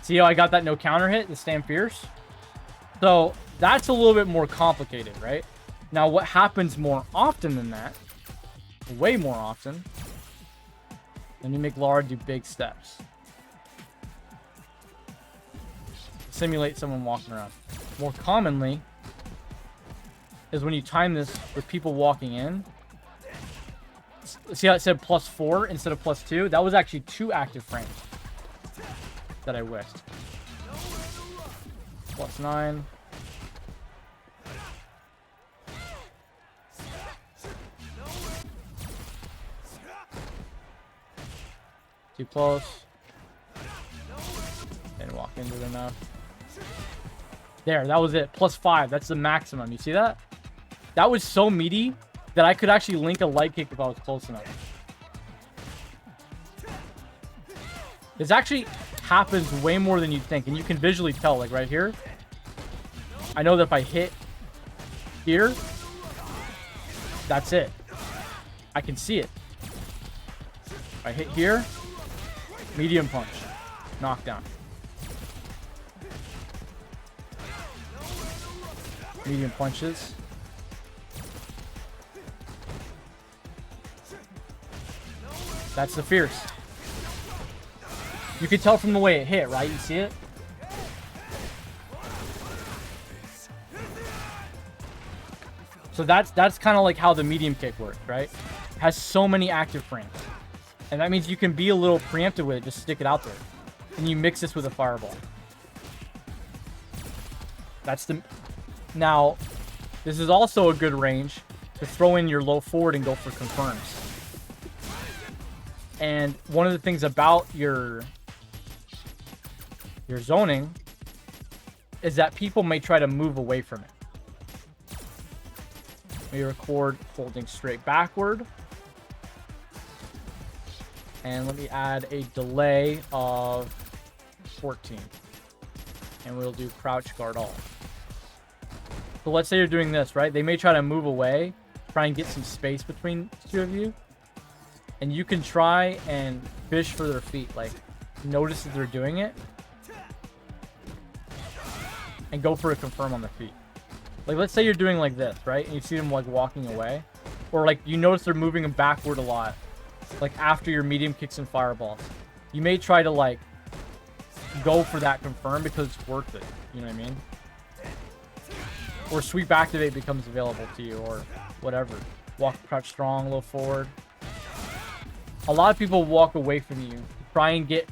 See how I got that no counter hit, the stand fierce? So that's a little bit more complicated, right? Now what happens more often than that, way more often, when you make Lara do big steps. Simulate someone walking around. More commonly is when you time this with people walking in. See how it said +4 instead of +2? That was actually 2 active frames that I whiffed. +9. Too close. Didn't walk into it enough. There, that was it. +5. That's the maximum. You see that? That was so meaty that I could actually link a light kick if I was close enough. This actually happens way more than you'd think, and you can visually tell, like right here. I know that if I hit here, that's it. I can see it. If I hit here, medium punch, knockdown. Medium punches. That's the fierce. You can tell from the way it hit, right? You see it? So that's kind of like how the medium kick works, right? It has so many active frames. And that means you can be a little preemptive with it, just stick it out there. And you mix this with a fireball. That's the... Now, this is also a good range to throw in your low forward and go for confirms. And one of the things about your zoning is that people may try to move away from it. We record holding straight backward. And let me add a delay of 14. And we'll do crouch guard all. So let's say you're doing this, right? They may try to move away, try and get some space between the two of you. And you can try and fish for their feet. Like, notice that they're doing it. And go for a confirm on the feet. Like, let's say you're doing like this, right? And you see them, like, walking away. Or, like, you notice they're moving them backward a lot. Like, after your medium kicks and fireballs. You may try to, like, go for that confirm because it's worth it. You know what I mean? Or sweep activate becomes available to you, or whatever. Walk, crouch strong, low forward. A lot of people walk away from you, try and get...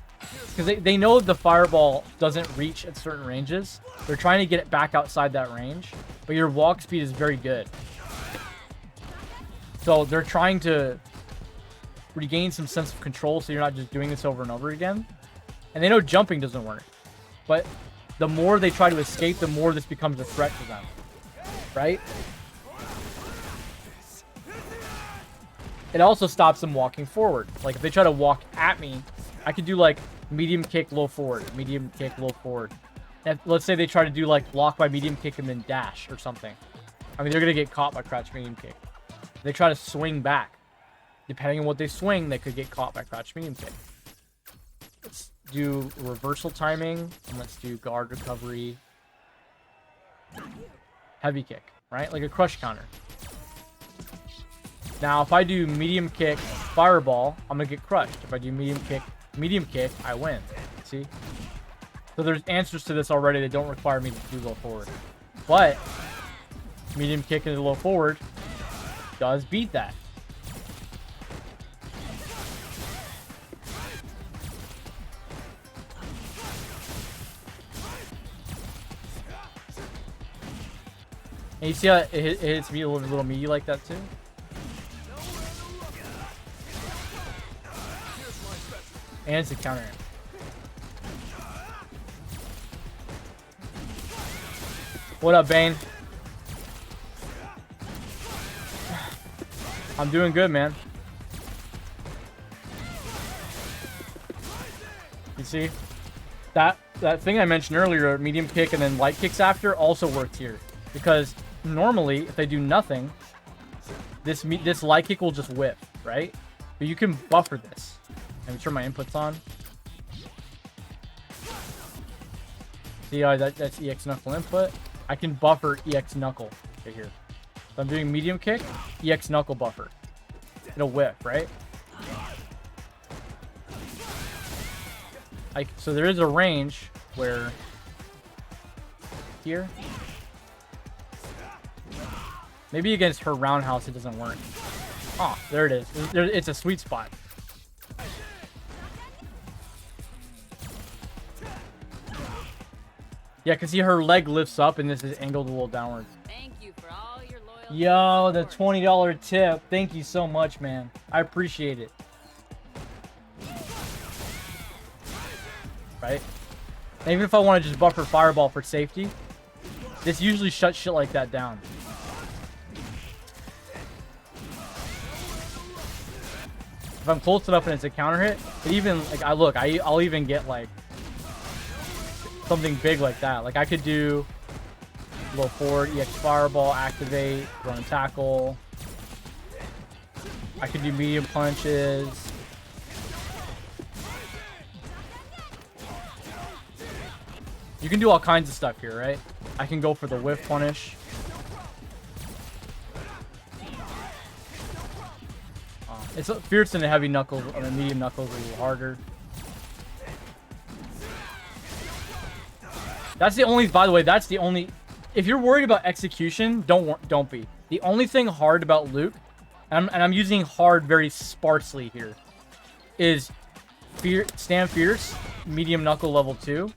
Because they know the fireball doesn't reach at certain ranges. They're trying to get it back outside that range. But your walk speed is very good. So they're trying to regain some sense of control so you're not just doing this over and over again. And they know jumping doesn't work. But the more they try to escape, the more this becomes a threat to them. Right? It also stops them walking forward. Like, if they try to walk at me, I could do, like, medium kick, low forward. Medium kick, low forward. And let's say they try to do, like, block by medium kick and then dash or something. I mean, they're going to get caught by crouch medium kick. If they try to swing back. Depending on what they swing, they could get caught by crouch medium kick. Let's do reversal timing. And let's do guard recovery. Heavy kick, right? Like a crush counter. Now, if I do medium kick, fireball, I'm going to get crushed. If I do medium kick, I win. See? So there's answers to this already that don't require me to do low forward. But, medium kick into low forward does beat that. And you see how it hits me a little meaty like that too? And it's a counter hit. What up, Bane? I'm doing good, man. You see? That thing I mentioned earlier, medium kick and then light kicks after, also worked here. Because normally, if they do nothing, this light kick will just whiff, right? But you can buffer this. Let me turn my inputs on. See how that's EX Knuckle input? I can buffer EX Knuckle right here. So I'm doing medium kick, EX Knuckle buffer. It'll whiff, right? So there is a range where here. Maybe against her roundhouse it doesn't work. Oh, there it is. It's a sweet spot. Yeah, because see her leg lifts up and this is angled a little downward. Thank you for all your loyalty. Yo, the $20 tip. Thank you so much, man. I appreciate it. Right? And even if I want to just buffer fireball for safety, this usually shuts shit like that down. If I'm close enough and it's a counter hit, it even like I'll even get like something big like that. Like I could do a little forward EX fireball, activate, run and tackle. I could do medium punches. You can do all kinds of stuff here, right? I can go for the whiff punish. It's fierce and a heavy knuckles, or a medium knuckles a little harder. That's the only, by the way, that's the only, if you're worried about execution, don't be. The only thing hard about Luke, and I'm using hard very sparsely here, is stand fierce, medium knuckle level 2.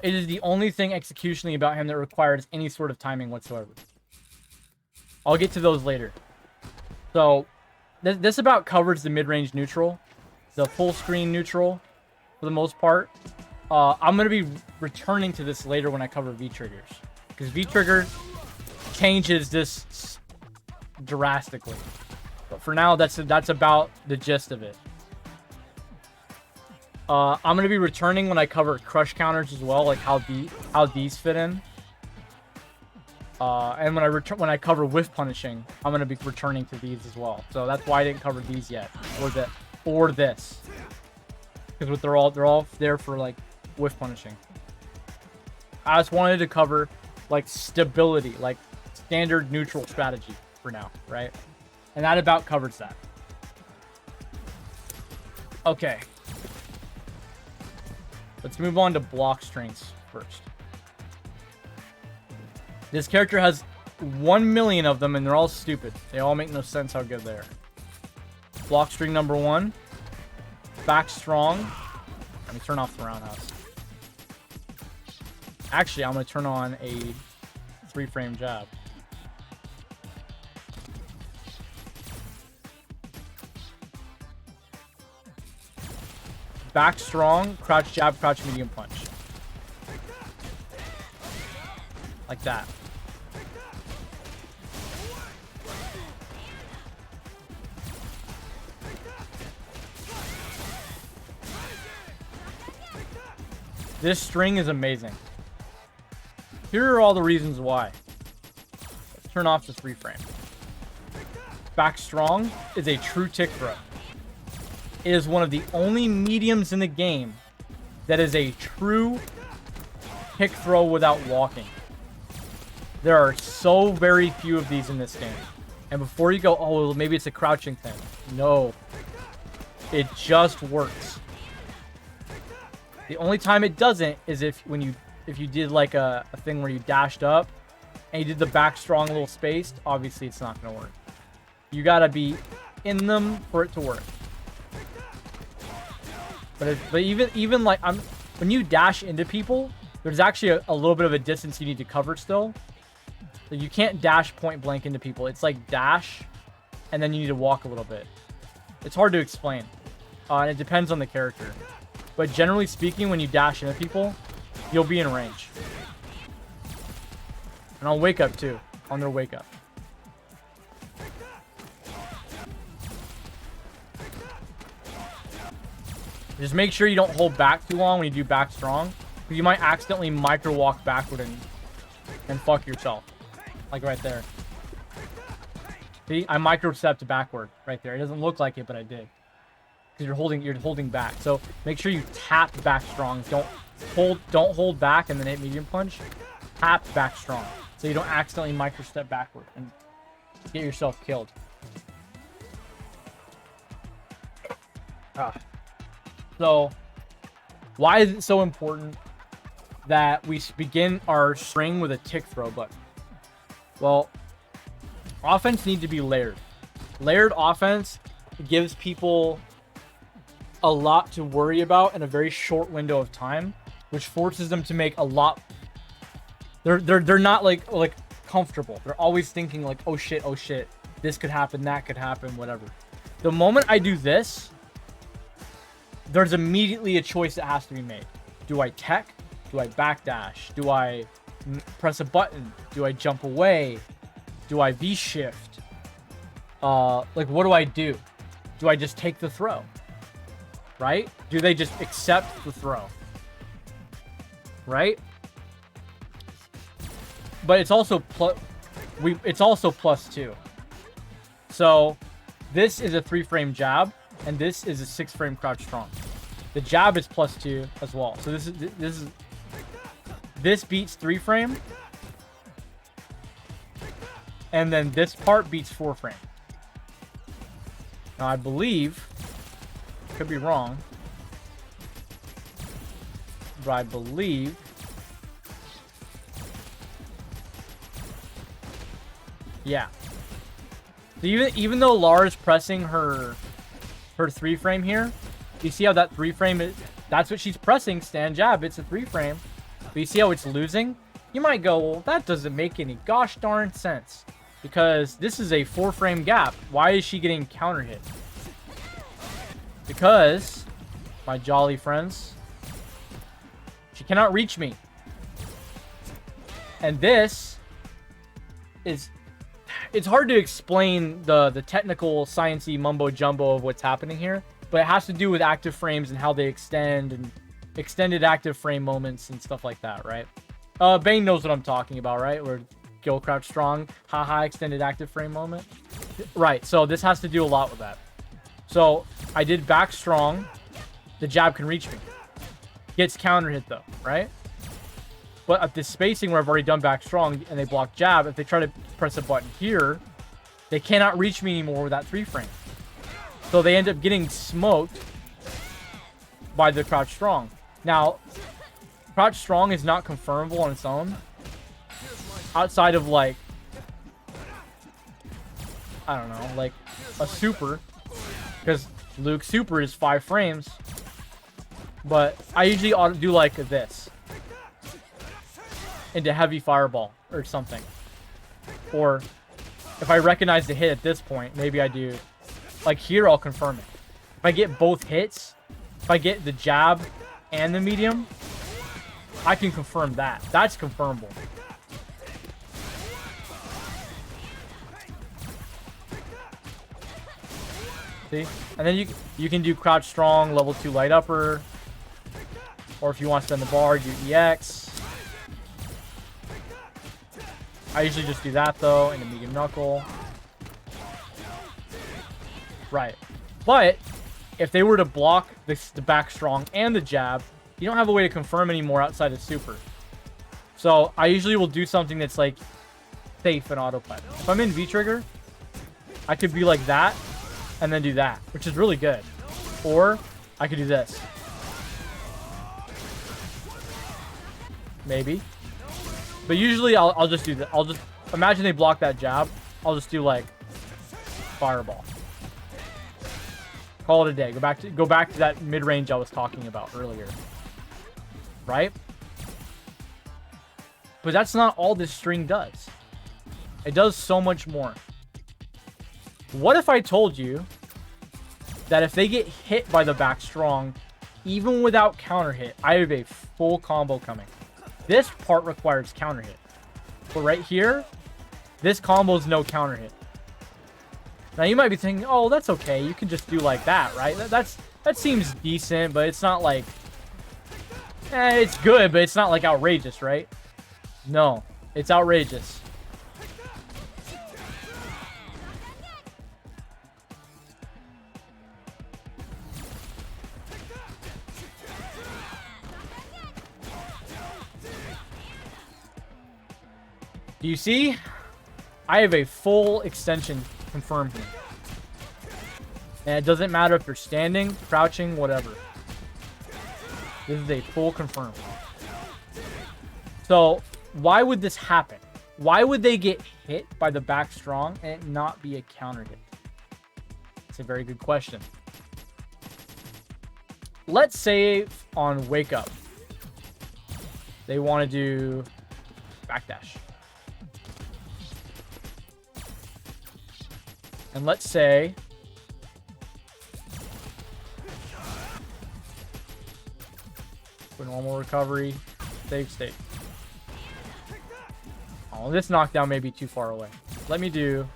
It is the only thing executionally about him that requires any sort of timing whatsoever. I'll get to those later. So, this about covers the mid-range neutral, the full screen neutral, for the most part. I'm going to be returning to this later when I cover V-triggers, because V-trigger changes this drastically. But for now, that's about the gist of it. I'm going to be returning when I cover crush counters as well, like how these fit in. And when I cover whiff punishing, I'm going to be returning to these as well. So that's why I didn't cover these yet, or this, because they're all there for like whiff punishing. I just wanted to cover like stability, like standard neutral strategy for now, right? And that about covers that. Okay. Let's move on to block strengths first. This character has 1 million of them, and they're all stupid. They all make no sense how good they are. Block string number 1. Back strong. Let me turn off the roundhouse. Actually, I'm going to turn on a 3-frame jab. Back strong, crouch jab, crouch medium punch. Like that. This string is amazing. Here are all the reasons why. Let's turn off the 3-frame. Back strong is a true tick throw. It is one of the only mediums in the game that is a true kick throw without walking. There are so very few of these in this game. And before you go, oh, maybe it's a crouching thing. No. It just works. The only time it doesn't is if you did like a thing where you dashed up and you did the back strong a little spaced, obviously it's not going to work. You got to be in them for it to work. But even like when you dash into people, there's actually a little bit of a distance you need to cover still. So you can't dash point blank into people. It's like dash, and then you need to walk a little bit. It's hard to explain. And it depends on the character. But generally speaking, when you dash into people, you'll be in range. And on wake up too. On their wake up. Just make sure you don't hold back too long when you do back strong. Because you might accidentally micro walk backward and fuck yourself. Like right there. See, I micro stepped backward right there. It doesn't look like it, but I did. Because you're holding back. So make sure you tap back strong. Don't hold back and then hit medium punch. Tap back strong. So you don't accidentally micro step backward and get yourself killed. So why is it so important that we begin our string with a tick throw button? Well, offense needs to be layered. Layered offense gives people a lot to worry about in a very short window of time, which forces them to make a lot. They're not like comfortable. They're always thinking like, oh shit, this could happen, that could happen, whatever. The moment I do this, there's immediately a choice that has to be made. Do I tech? Do I backdash? Do I press a button? Do I jump away? Do I V-shift? Like, what do I do? Do I just take the throw? Right? Do they just accept the throw? Right? But it's also +2. So this is a 3-frame jab, and this is a 6-frame crouch strong. The jab is +2 as well. So this beats 3-frame, and then this part beats 4-frame. Now I believe, could be wrong, but I believe yeah. So even though Lara's pressing her 3-frame here, you see how that 3-frame is, that's what she's pressing, stand jab, it's a 3-frame. But you see how it's losing? You might go, well, that doesn't make any gosh darn sense. Because this is a 4-frame gap. Why is she getting counter hit? Because, my jolly friends, she cannot reach me. And this is, it's hard to explain the technical sciencey mumbo jumbo of what's happening here, but it has to do with active frames and how they extend and extended active frame moments and stuff like that, right? Bane knows what I'm talking about, right? Where Gil crouch strong, haha, extended active frame moment. Right, so this has to do a lot with that. So I did back strong, the jab can reach me. Gets counter hit though, right? But at this spacing where I've already done back strong and they block jab, if they try to press a button here, they cannot reach me anymore with that 3-frame. So they end up getting smoked by the crouch strong. Now, crouch strong is not confirmable on its own. Outside of like, I don't know, like a super. Because Luke's super is 5 frames. But I usually ought to do like this. Into heavy fireball or something. Or if I recognize the hit at this point, maybe I do. Like here, I'll confirm it. If I get both hits, if I get the jab and the medium, I can confirm that. That's confirmable. See? And then you can do crouch strong, level 2 light upper. Or if you want to spend the bar, do EX. I usually just do that though, in a medium knuckle. Right. But if they were to block the back strong and the jab, you don't have a way to confirm anymore outside of super. So I usually will do something that's like safe and autopilot. If I'm in V-trigger, I could be like that and then do that, which is really good. Or I could do this. Maybe. But usually I'll just do that. I'll just imagine they block that jab. I'll just do like fireball. Call it a day. Go back to that mid-range I was talking about earlier. Right? But that's not all this string does. It does so much more. What if I told you that if they get hit by the back strong, even without counter hit, I have a full combo coming. This part requires counter hit. But right here, this combo is no counter hit. Now you might be thinking, oh, that's okay. You can just do like that, right? That seems decent, but it's not like... it's good, but it's not like outrageous, right? No, it's outrageous. Do you see? I have a full extension confirmed here. And it doesn't matter if you're standing, crouching, whatever. This is a full confirm. So, why would this happen? Why would they get hit by the back strong and it not be a counter hit? It's a very good question. Let's say on Wake Up, they want to do backdash. And let's say for normal recovery, save state. Oh, this knockdown may be too far away. Let me do...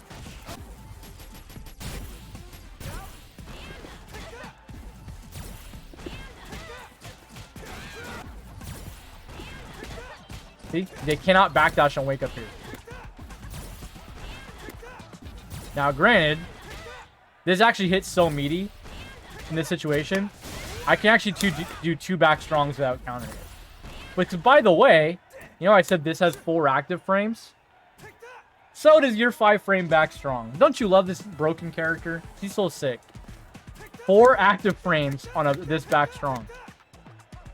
See? They cannot backdash on Wake Up here. Now, granted, this actually hits so meaty in this situation. I can actually do two back strongs without countering it. Which, by the way, you know I said this has 4 active frames? So does your 5-frame back strong. Don't you love this broken character? He's so sick. 4 active frames on this back strong.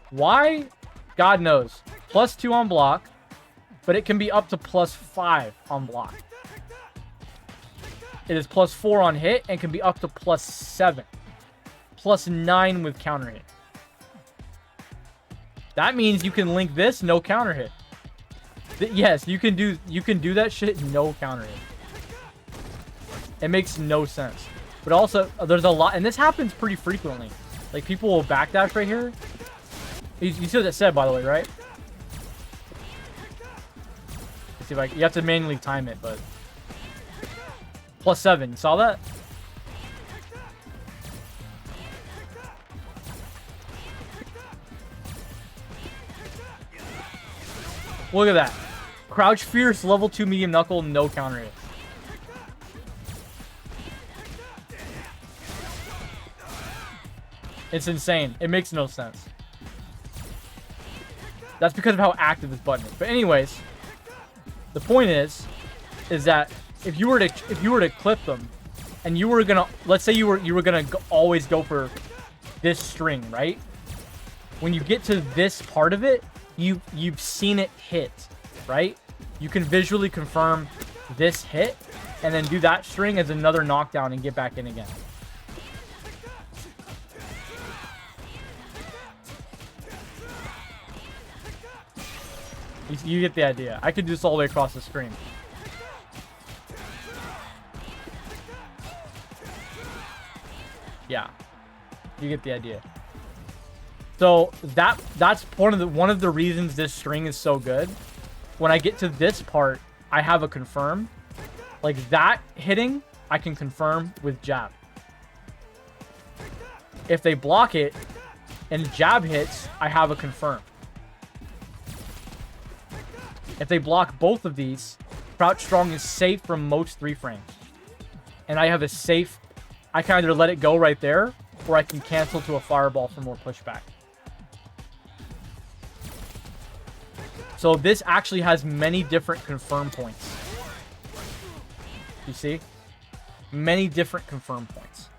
Why? God knows. +2 on block, but it can be up to +5 on block. It is +4 on hit and can be up to +7. +9 with counter hit. That means you can link this, no counter hit. Yes, you can do that shit, no counter hit. It makes no sense. But also, there's a lot, and this happens pretty frequently. Like, people will backdash right here. You see what it said, by the way, right? Let's see if you have to manually time it, but... +7, you saw that? Look at that. Crouch Fierce, level 2 medium knuckle, no counter hit. It's insane. It makes no sense. That's because of how active this button is. But anyways, the point is that if you were to clip them, and you were gonna, let's say you were gonna always go for this string, right? When you get to this part of it, you've seen it hit, right? You can visually confirm this hit, and then do that string as another knockdown and get back in again. You get the idea. I could do this all the way across the screen. Yeah, you get the idea. So that's one of the reasons this string is so good. When I get to this part, I have a confirm. Like that hitting, I can confirm with jab. If they block it and jab hits, I have a confirm. If they block both of these, crouch strong is safe from most 3 frames. And I have a safe... I can either let it go right there, or I can cancel to a fireball for more pushback. So this actually has many different confirm points. You see? Many different confirm points.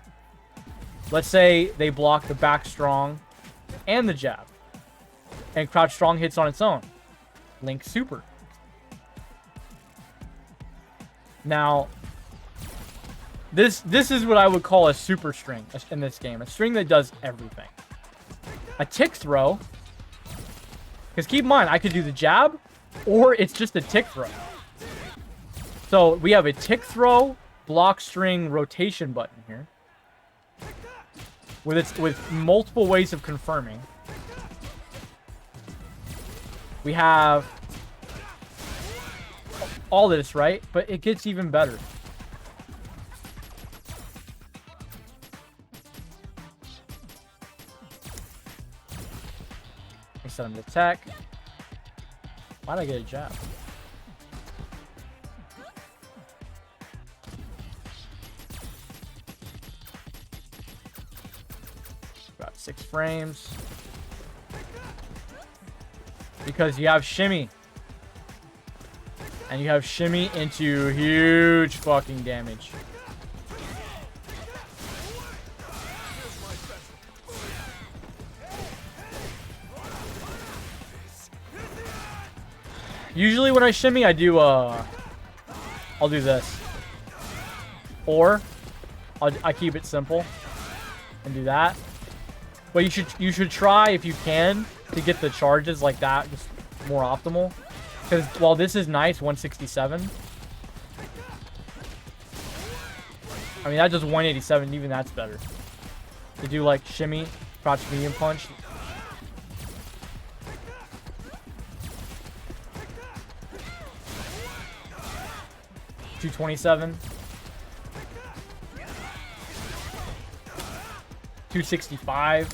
Let's say they block the back strong and the jab. And crouch strong hits on its own. Link super. Now... This is what I would call a super string in this game. A string that does everything. A tick throw. Because keep in mind, I could do the jab, or it's just a tick throw. So we have a tick throw, block string, rotation button here. With multiple ways of confirming. We have all this, right? But it gets even better. We set him to tech. Why'd I get a jab? About 6 frames. Because you have shimmy. And you have shimmy into huge fucking damage. Usually when I shimmy, I do, I'll do this. Or, I keep it simple and do that. But you should try, if you can, to get the charges like that, just more optimal. Because while this is nice, 167. I mean, that does 187, even that's better. To do like shimmy, crouch medium punch. $227. 265.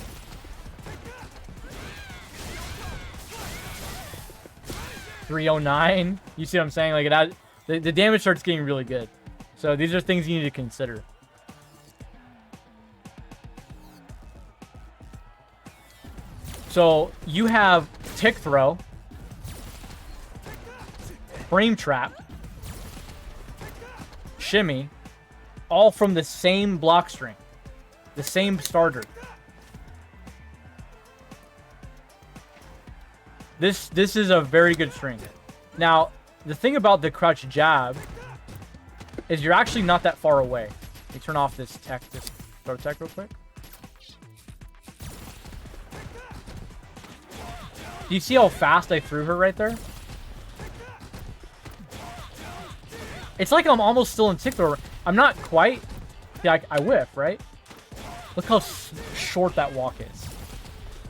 $309. You see what I'm saying? Like that, the damage starts getting really good. So these are things you need to consider. So you have tick throw, frame trap, shimmy, all from the same block string, the same starter. This is a very good string. Now, the thing about the crouch jab is you're actually not that far away. Let me turn off this throw tech real quick. Do you see how fast I threw her right there? It's like I'm almost still in tick throw. I'm not quite. Yeah, I whiff, right? Look how short that walk is.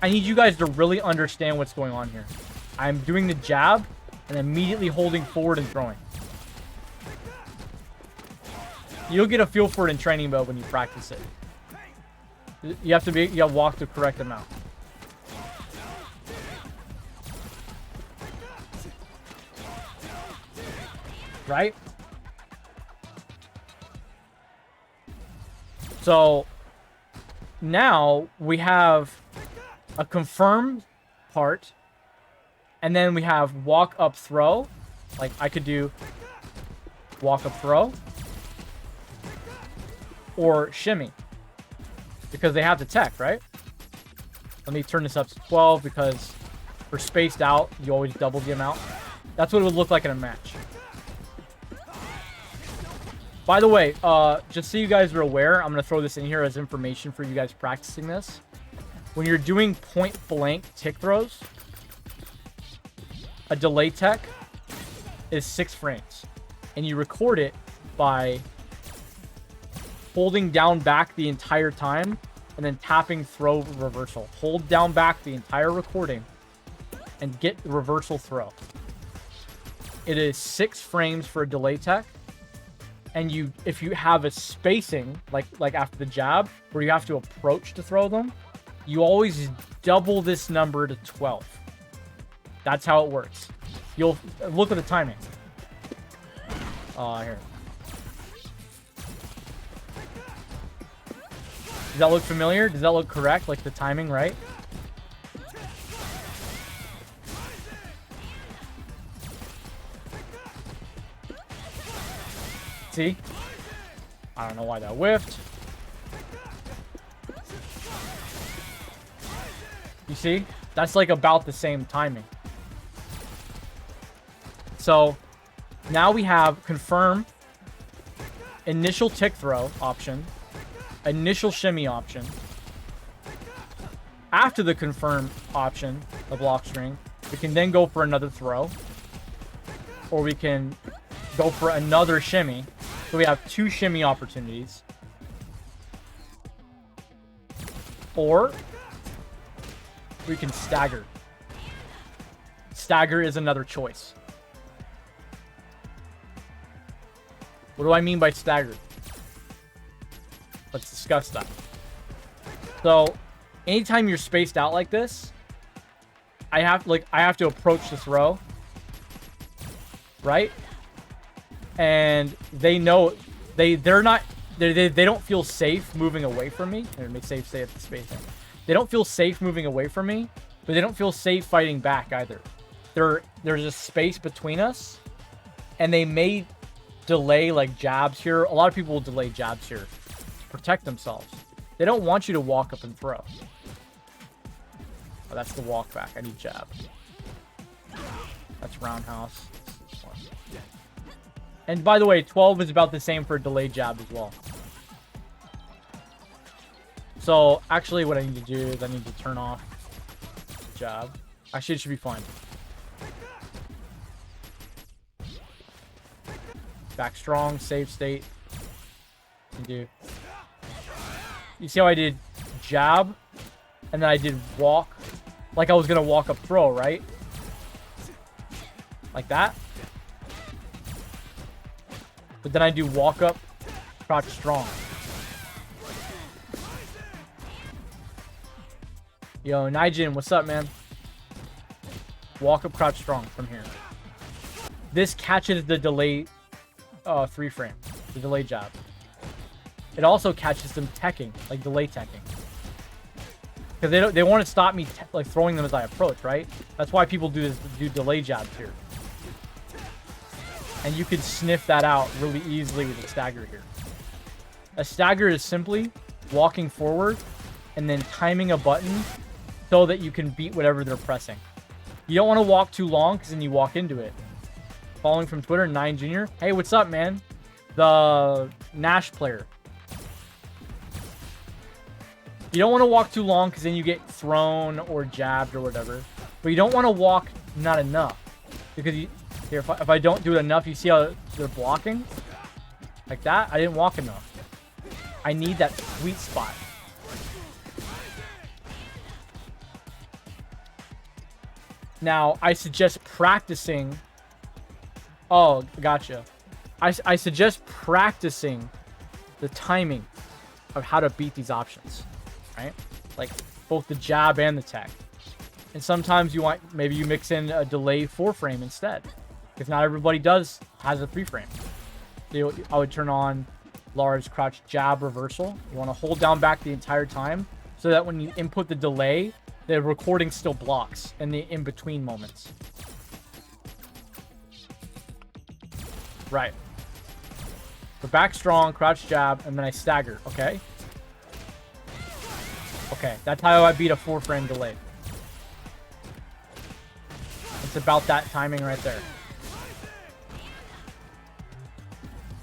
I need you guys to really understand what's going on here. I'm doing the jab and immediately holding forward and throwing. You'll get a feel for it in training mode when you practice it. You have to walk the correct amount. Right? So now we have a confirmed part, and then we have walk up throw. Like I could do walk up throw or shimmy because they have the tech, right? Let me turn this up to 12 because for spaced out, you always double the amount. That's what it would look like in a match. By the way, just so you guys are aware, I'm going to throw this in here as information for you guys practicing this. When you're doing point blank tick throws, a delay tech is 6 frames. And you record it by holding down back the entire time and then tapping throw reversal. Hold down back the entire recording and get the reversal throw. It is 6 frames for a delay tech. And if you have a spacing, like after the jab, where you have to approach to throw them, you always double this number to 12. That's how it works. You'll look at the timing. Here. Does that look familiar? Does that look correct? Like the timing, right? See? I don't know why that whiffed. You see? That's like about the same timing. So now we have confirm, initial tick throw option, initial shimmy option. After the confirm option, the block string, we can then go for another throw. Or we can go for another shimmy. So we have 2 shimmy opportunities. Or we can stagger. Stagger is another choice. What do I mean by stagger? Let's discuss that. So, anytime you're spaced out like this, I have to approach this row, right? And they know they don't feel safe moving away from me. Let me say at the spacing. They don't feel safe moving away from me, but they don't feel safe fighting back either. There's a space between us, and they may delay like jabs here. A lot of people will delay jabs here to protect themselves. They don't want you to walk up and throw. Oh, that's the walk back. I need jab. That's roundhouse. And by the way, 12 is about the same for delayed jab as well. So actually what I need to do is I need to turn off jab. Actually, it should be fine. Back strong, save state. Can do. You see how I did jab, and then I did walk, like I was gonna walk up throw, right? Like that. But then I do walk up, crouch strong. Yo, Nijin, what's up, man? Walk up, crouch strong from here. This catches the delay 3 frame, the delay jab. It also catches them teching, like delay teching. Because they want to stop me like throwing them as I approach, right? That's why people do delay jabs here. And you can sniff that out really easily with a stagger here. A stagger is simply walking forward and then timing a button so that you can beat whatever they're pressing. You don't want to walk too long because then you walk into it. Following from Twitter, 9 Junior. Hey, what's up, man? The Nash player. You don't want to walk too long because then you get thrown or jabbed or whatever. But you don't want to walk not enough. Because if I don't do it enough, you see how they're blocking? Like that? I didn't walk enough. I need that sweet spot. Now, I suggest practicing... Oh, gotcha. I suggest practicing the timing of how to beat these options, right? Like both the jab and the tech. And sometimes maybe you mix in a delay 4 frame instead. If not everybody has a 3 frame. So I would turn on large crouch jab reversal. You want to hold down back the entire time so that when you input the delay, the recording still blocks in the in-between moments. Right. So back strong, crouch jab, and then I stagger, okay? Okay, that's how I beat a 4 frame delay. It's about that timing right there.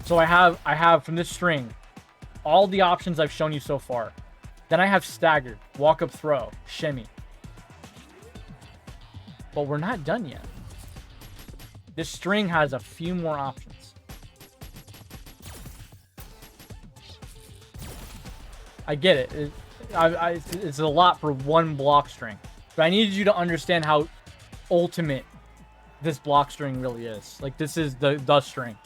So I have from this string all the options I've shown you so far. Then I have stagger, walk up throw, shimmy. But we're not done yet. This string has a few more options. I get it. It's a lot for one block string. But I needed you to understand how ultimate this block string really is. Like, this is the string.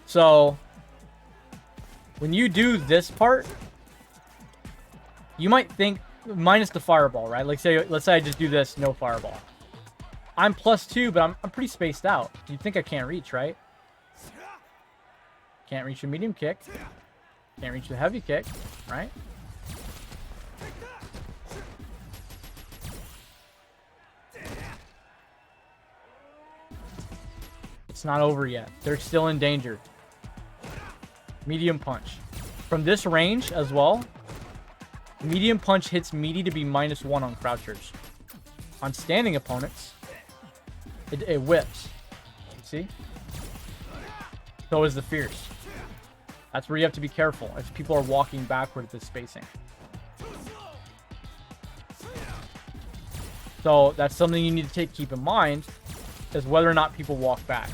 So, when you do this part, you might think, minus the fireball, right? Like, let's say I just do this, no fireball. I'm +2, but I'm pretty spaced out. You'd think I can't reach, right? Can't reach a medium kick. Can't reach the heavy kick, right? It's not over yet. They're still in danger. Medium punch. From this range as well, medium punch hits meaty to be -1 on crouchers. On standing opponents, it whips. You see? So is the fierce. That's where you have to be careful if people are walking backward at this spacing. So that's something you need to keep in mind is whether or not people walk back.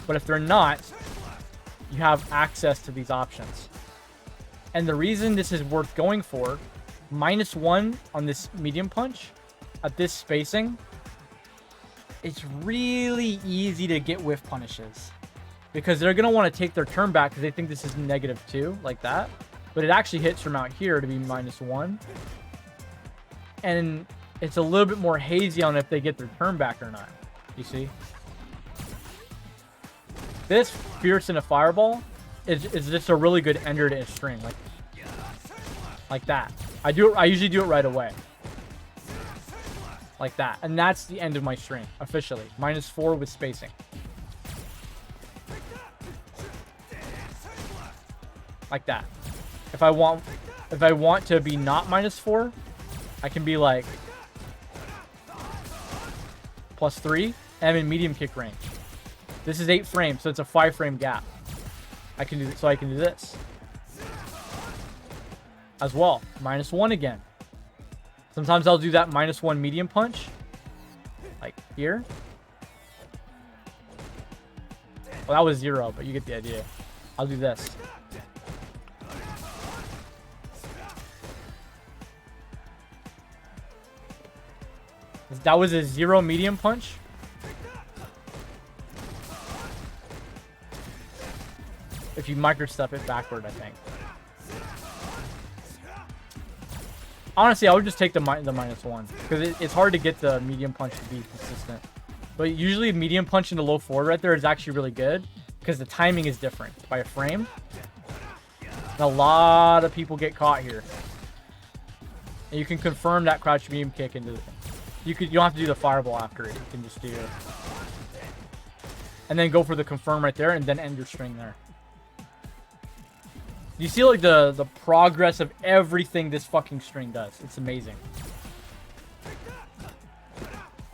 But if they're not, you have access to these options. And the reason this is worth going for, -1 on this medium punch at this spacing, it's really easy to get whiff punishes. Because they're going to want to take their turn back because they think this is -2, like that. But it actually hits from out here to be -1. And it's a little bit more hazy on if they get their turn back or not. You see? This Fierce in a Fireball is just a really good ender to a string. Like that. I usually do it right away. Like that. And that's the end of my string, officially. -4 with spacing. Like that. If I want to be not -4, I can be like +3, and I'm in medium kick range. This is 8 frames, so it's a 5-frame gap. I can do this as well. -1 again. Sometimes I'll do that -1 medium punch, like here. Well, that was 0, but you get the idea. I'll do this. That was a 0 medium punch. If you microstep it backward, I think. Honestly, I would just take the -1 because it's hard to get the medium punch to be consistent. But usually, medium punch into low forward right there is actually really good because the timing is different by a frame. And a lot of people get caught here. And you can confirm that crouch medium kick into the... You don't have to do the fireball after it. You can just do it. And then go for the confirm right there and then end your string there. You see like the progress of everything this fucking string does. It's amazing.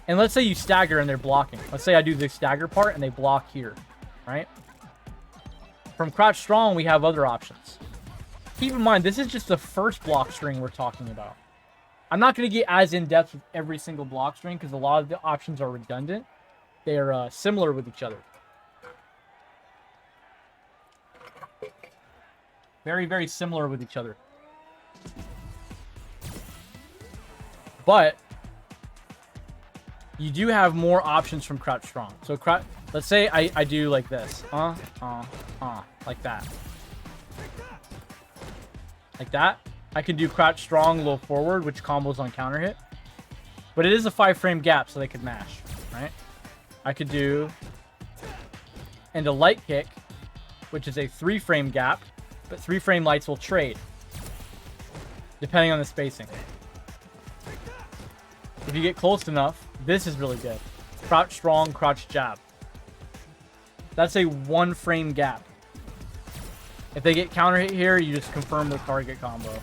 And let's say you stagger and they're blocking. Let's say I do the stagger part and they block here, right? From crouch strong, we have other options. Keep in mind, this is just the first block string we're talking about. I'm not going to get as in-depth with every single block string because a lot of the options are redundant. They are similar with each other. Very, very similar with each other. But you do have more options from crouch strong. So let's say I do like this. Like that. Like that. I can do crouch strong, low forward, which combos on counter hit. But it is a 5-frame gap, so they could mash, right? I could do and a light kick, which is a 3-frame gap, but 3-frame lights will trade, depending on the spacing. If you get close enough, this is really good. Crouch strong, crouch jab. That's a 1-frame gap. If they get counter hit here, you just confirm the target combo.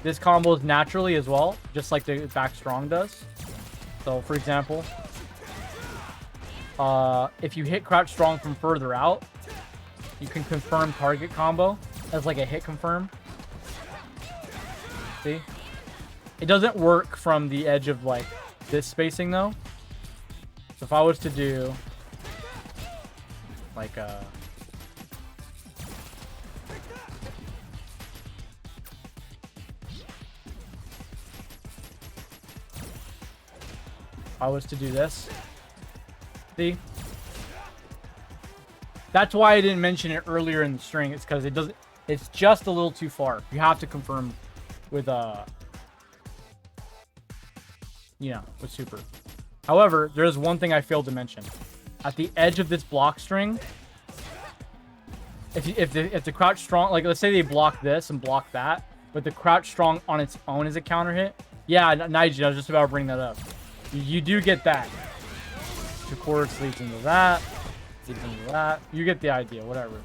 This combo is naturally as well, just like the back strong does. So, for example, if you hit crouch strong from further out, you can confirm target combo as like a hit confirm. See? It doesn't work from the edge of like this spacing though. So if I was to do like this. See? That's why I didn't mention it earlier in the string. It's because it's just a little too far. You have to confirm with with super. However, there is one thing I failed to mention. At the edge of this block string, if the crouch strong, like let's say they block this and block that, but the crouch strong on its own is a counter hit. Yeah, Nigel, I was just about to bring that up. You do get that. The quartz leads into that. Leads into that. You get the idea, whatever.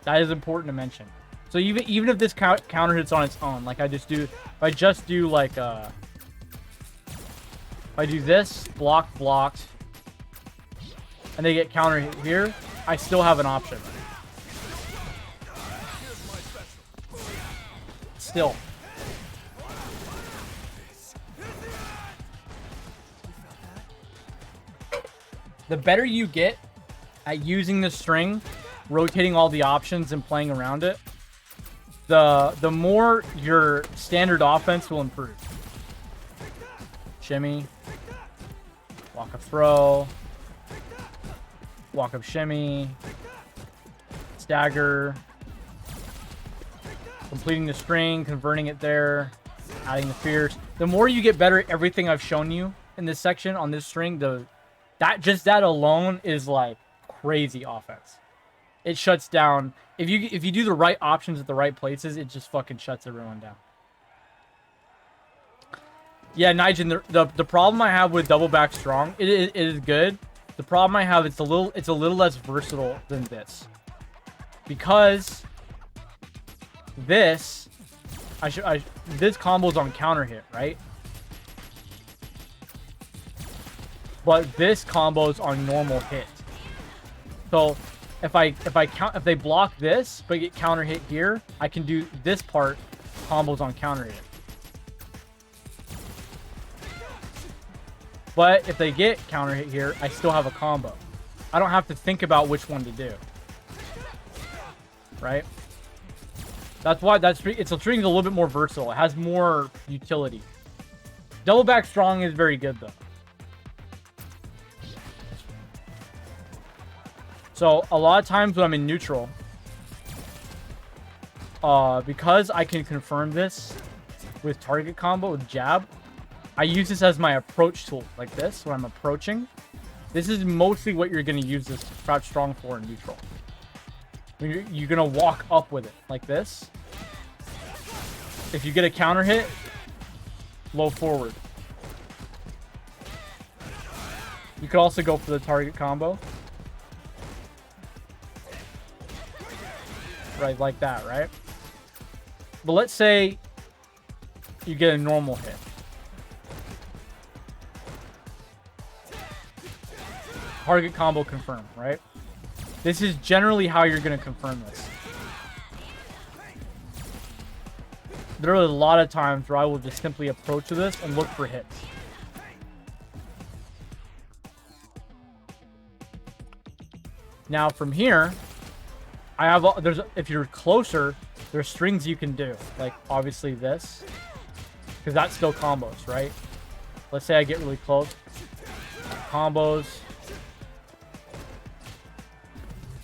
That is important to mention. So even if this counter hits on its own, like if I do this, blocked, and they get counter hit here, I still have an option. Still. the better you get at using the string, rotating all the options and playing around it, the more your standard offense will improve. Shimmy, walk up throw, walk up shimmy, stagger, completing the string, converting it there, adding the fears. The more you get better at everything I've shown you in this section on this string, that alone is like crazy offense. It shuts down. If you do the right options at the right places, it just fucking shuts everyone down. Yeah, Nigel, the problem I have with double back strong, it is good. The problem I have, it's a little less versatile than this. Because this this combo's on counter hit, right? But this combo's on normal hit. So if they block this but get counter hit here, I can do this part combos on counter hit. But if they get counter hit here, I still have a combo. I don't have to think about which one to do. Right? That's why it's a string is a little bit more versatile. It has more utility. Double back strong is very good though. So a lot of times when I'm in neutral, because I can confirm this with target combo with jab, I use this as my approach tool, like this, when I'm approaching. This is mostly what you're going to use this crouch strong for in neutral. You're going to walk up with it, like this. If you get a counter hit, low forward. You could also go for the target combo. Right, like that, right? But let's say you get a normal hit. Target combo confirmed, right? This is generally how you're going to confirm this. There are a lot of times where I will just simply approach to this and look for hits. Now from here, I have if you're closer, there's strings you can do, like obviously this, because that's still combos, right? Let's say I get really close, combos,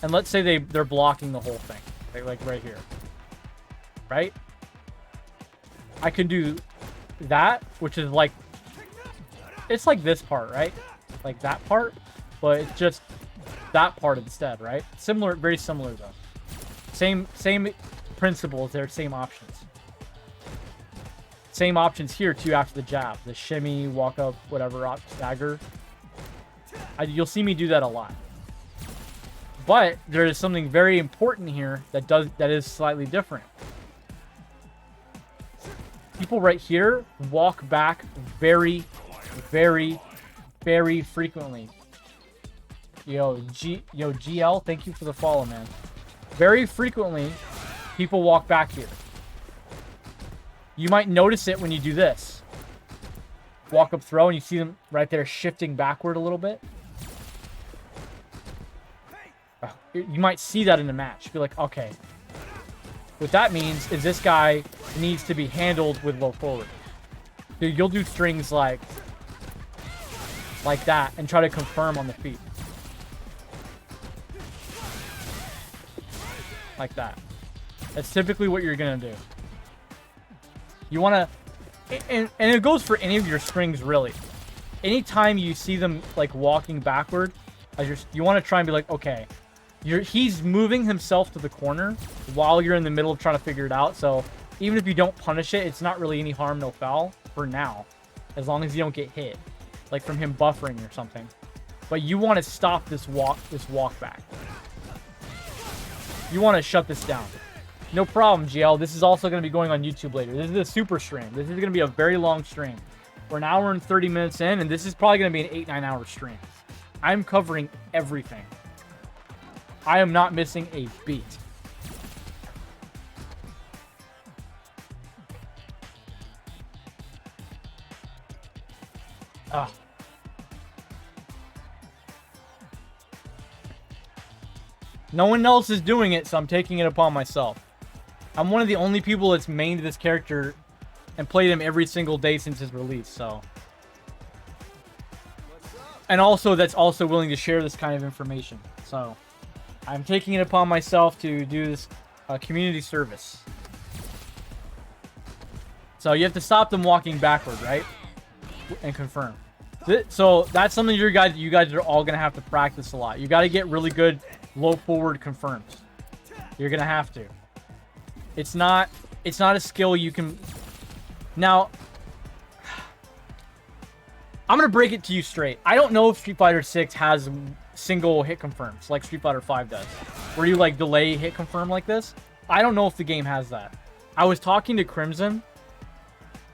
and let's say they're blocking the whole thing, like right here, right? I can do that, which is like, it's like this part, right? Like that part, but it's just that part instead, right? Similar, very similar though. Same principles there, same options. Same options here too after the jab, the shimmy, walk up, whatever, stagger. You'll see me do that a lot. But there is something very important here that is slightly different. People right here walk back very, very, very frequently. Yo, GL, thank you for the follow, man. Very frequently, people walk back here. You might notice it when you do this. Walk up throw, and you see them right there shifting backward a little bit. You might see that in the match. Be like, okay. What that means is this guy needs to be handled with low forward. Dude, you'll do strings like that and try to confirm on the feet. Like that. That's typically what you're gonna do. You wanna, and it goes for any of your strings really. Anytime you see them like walking backward, you want to try and be like, okay, he's moving himself to the corner while you're in the middle of trying to figure it out. So even if you don't punish it, it's not really any harm, no foul for now, as long as you don't get hit, like from him buffering or something. But you want to stop this walk back. You want to shut this down. No problem, GL. This is also going to be going on YouTube later. This is a super stream. This is going to be a very long stream. We're an hour and 30 minutes in, and this is probably going to be an 8-9 hour stream. I'm covering everything. I am not missing a beat. No one else is doing it, so I'm taking it upon myself. I'm one of the only people that's mained this character and played him every single day since his release, so. And also, that's also willing to share this kind of information. So, I'm taking it upon myself to do this community service. So, you have to stop them walking backward, right? And confirm. So, that's something you guys are all going to have to practice a lot. You got to get really good low forward confirms. You're going to have to. It's not a skill you can... Now, I'm going to break it to you straight. I don't know if Street Fighter 6 has single hit confirms like Street Fighter 5 does. Where you like delay hit confirm like this. I don't know if the game has that. I was talking to Crimson.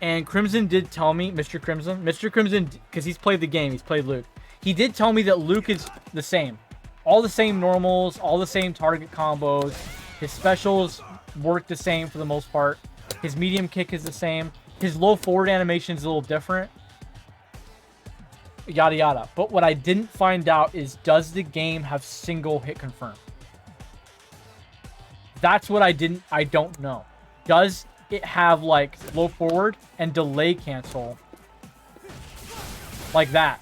And Crimson did tell me, Mr. Crimson, because he's played the game, he's played Luke. He did tell me that Luke is the same. All the same normals, all the same target combos. His specials work the same for the most part. His medium kick is the same. His low forward animation is a little different. Yada yada. But what I didn't find out is, does the game have single hit confirm? That's what I don't know. Does it have like low forward and delay cancel like that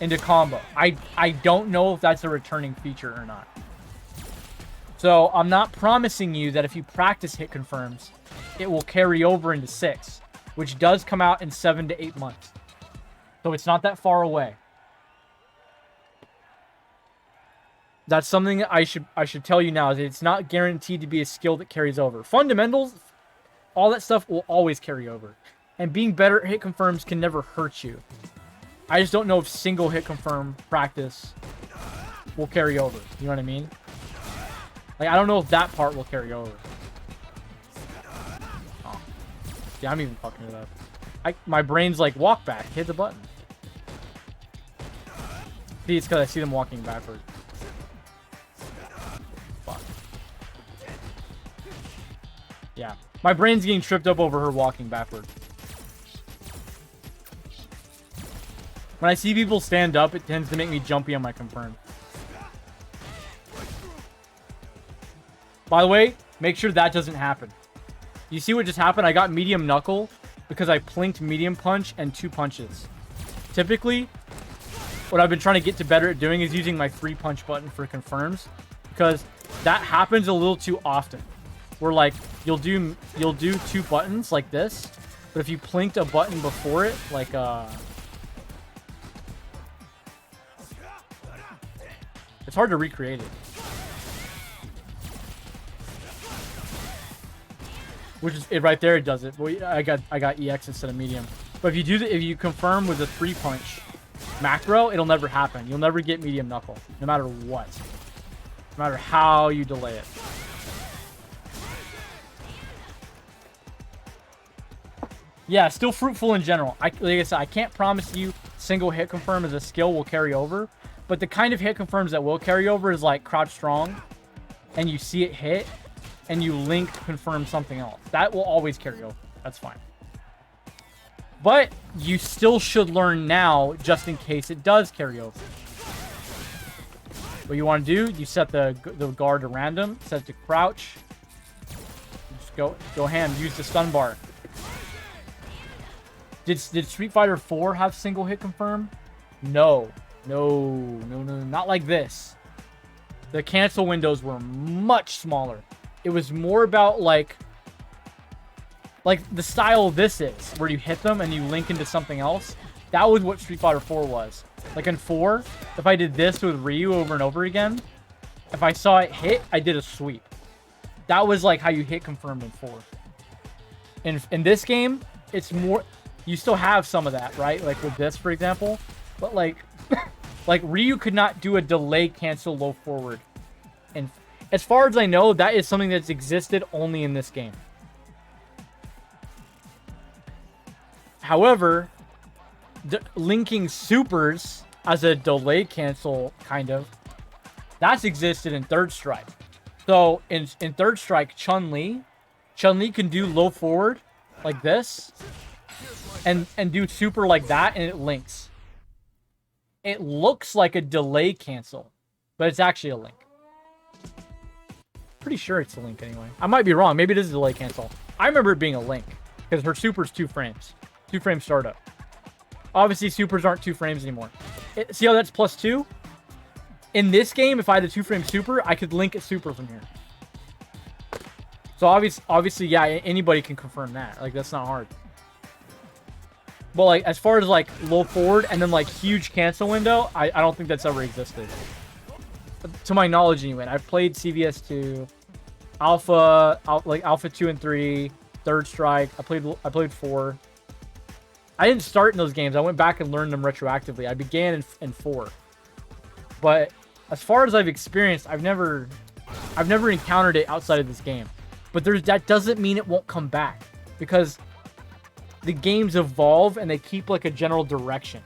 into combo? I don't know if that's a returning feature or not. So I'm not promising you that if you practice hit confirms, it will carry over into 6, which does come out in 7 to 8 months. So it's not that far away. That's something that I should tell you now, is it's not guaranteed to be a skill that carries over. Fundamentals, all that stuff will always carry over. And being better at hit confirms can never hurt you. I just don't know if single hit confirm practice will carry over. You know what I mean? Like, I don't know if that part will carry over. Oh. Yeah, I'm even fucking it up. My brain's like, walk back, hit the button. See, it's because I see them walking backward. Fuck. Yeah. My brain's getting tripped up over her walking backward. When I see people stand up, it tends to make me jumpy on my confirm. By the way, make sure that doesn't happen. You see what just happened? I got medium knuckle because I plinked medium punch and 2 punches. Typically, what I've been trying to get to better at doing is using my free punch button for confirms, because that happens a little too often. Where like you'll do 2 buttons like this, but if you plinked a button before it, like it's hard to recreate it. Which is it right there. It does it. Well, I got EX instead of medium. But if you confirm with a 3 punch macro, it'll never happen. You'll never get medium knuckle, no matter what, no matter how you delay it. Yeah, still fruitful in general. Like I said, I can't promise you single hit confirm as a skill will carry over, but the kind of hit confirms that will carry over is like crouch strong, and you see it hit, and you link confirm something else. That will always carry over. That's fine. But you still should learn now, just in case it does carry over. What you want to do, you set the guard to random, set it to crouch. Just go ham, use the stun bar. Did Street Fighter 4 have single hit confirm? No, not like this. The cancel windows were much smaller. It was more about like the style this is, where you hit them and you link into something else. That was what Street Fighter 4 was. Like in 4, if I did this with Ryu over and over again, if I saw it hit, I did a sweep. That was like how you hit confirmed in 4. In this game, it's more... You still have some of that, right? Like with this, for example. But like... like Ryu could not do a delay cancel low forward. And as far as I know, that is something that's existed only in this game. However, linking supers as a delay cancel, kind of, that's existed in Third Strike. So in Third Strike, Chun-Li can do low forward like this and do super like that, and it links. It looks like a delay cancel, but it's actually a link. Pretty sure it's a Link anyway. I might be wrong. Maybe it is a delay cancel. I remember it being a Link because her super's 2 frames. 2 frame startup. Obviously, supers aren't 2 frames anymore. See how that's +2? In this game, if I had a 2 frame super, I could link a super from here. So obviously, yeah, anybody can confirm that. Like, that's not hard. But like, as far as like low forward and then like huge cancel window, I don't think that's ever existed. To my knowledge, anyway. I've played CVS2, Alpha, like Alpha 2 and 3, Third Strike. I played 4. I didn't start in those games. I went back and learned them retroactively. I began in 4. But as far as I've experienced, I've never encountered it outside of this game. But that doesn't mean it won't come back, because the games evolve and they keep like a general direction.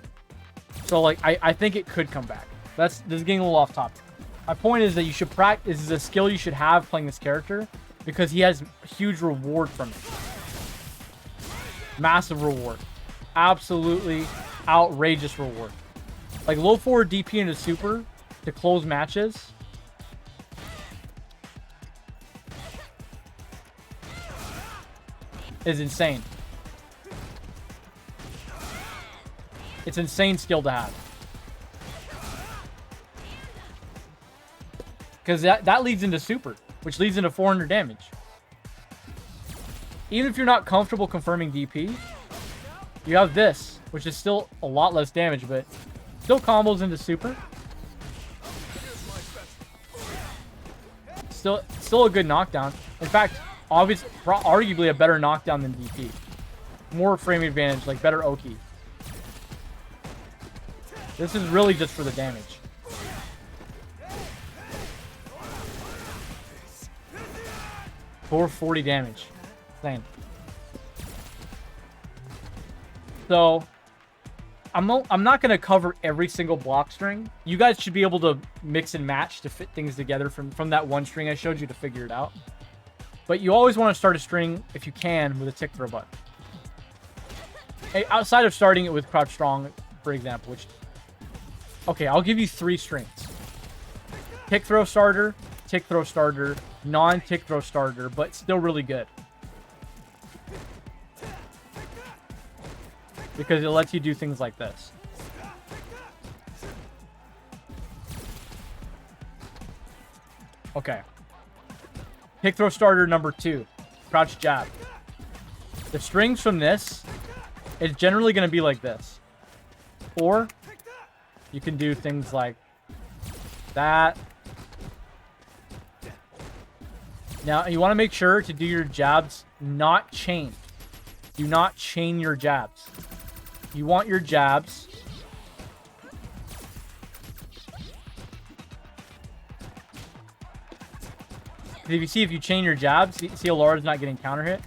So like I think it could come back. This is getting a little off topic. My point is that you should practice. This is a skill you should have playing this character, because he has huge reward from it. Massive reward. Absolutely outrageous reward. Like low forward DP into super to close matches. Is insane. It's insane skill to have. Because that leads into super, which leads into 400 damage. Even if you're not comfortable confirming DP, you have this, which is still a lot less damage, but still combos into super. Still a good knockdown. In fact, arguably a better knockdown than DP. More frame advantage, like better Oki. This is really just for the damage. For 40 damage. Same. So, I'm not going to cover every single block string. You guys should be able to mix and match to fit things together from that one string I showed you to figure it out. But you always want to start a string, if you can, with a tick throw button. Outside of starting it with crouch strong, for example, which... Okay, I'll give you 3 strings. Tick throw starter, non-tick throw starter, but still really good. Because it lets you do things like this. Okay. Tick throw starter number 2. Crouch jab. The strings from this is generally going to be like this. Or you can do things like that. Now, you want to make sure to do your jabs not chained. Do not chain your jabs. You want your jabs if you chain your jabs, see Laura's not getting counter hit?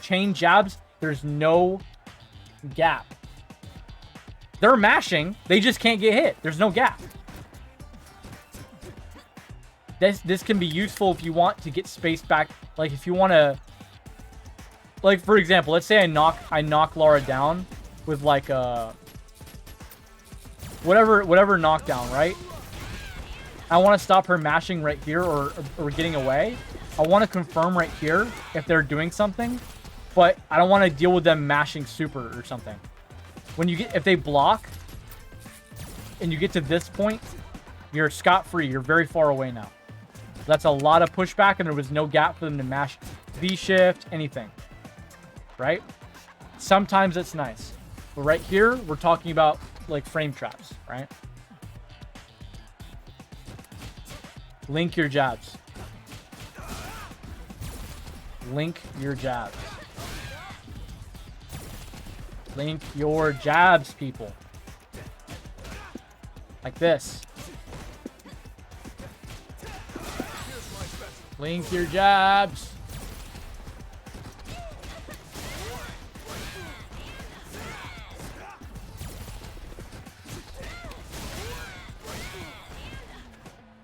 Chain jabs, there's no gap. They're mashing, they just can't get hit. There's no gap. This can be useful if you want to get space back. Like if you want to, like for example, let's say I knock Laura down with like a whatever knockdown, right? I want to stop her mashing right here or getting away. I want to confirm right here if they're doing something, but I don't want to deal with them mashing super or something. If they block and you get to this point, you're scot-free. You're very far away now. That's a lot of pushback, and there was no gap for them to mash V-shift, anything. Right? Sometimes it's nice. But right here, we're talking about, like, frame traps, right? Link your jabs. Link your jabs. Link your jabs, people. Like this. Link your jabs.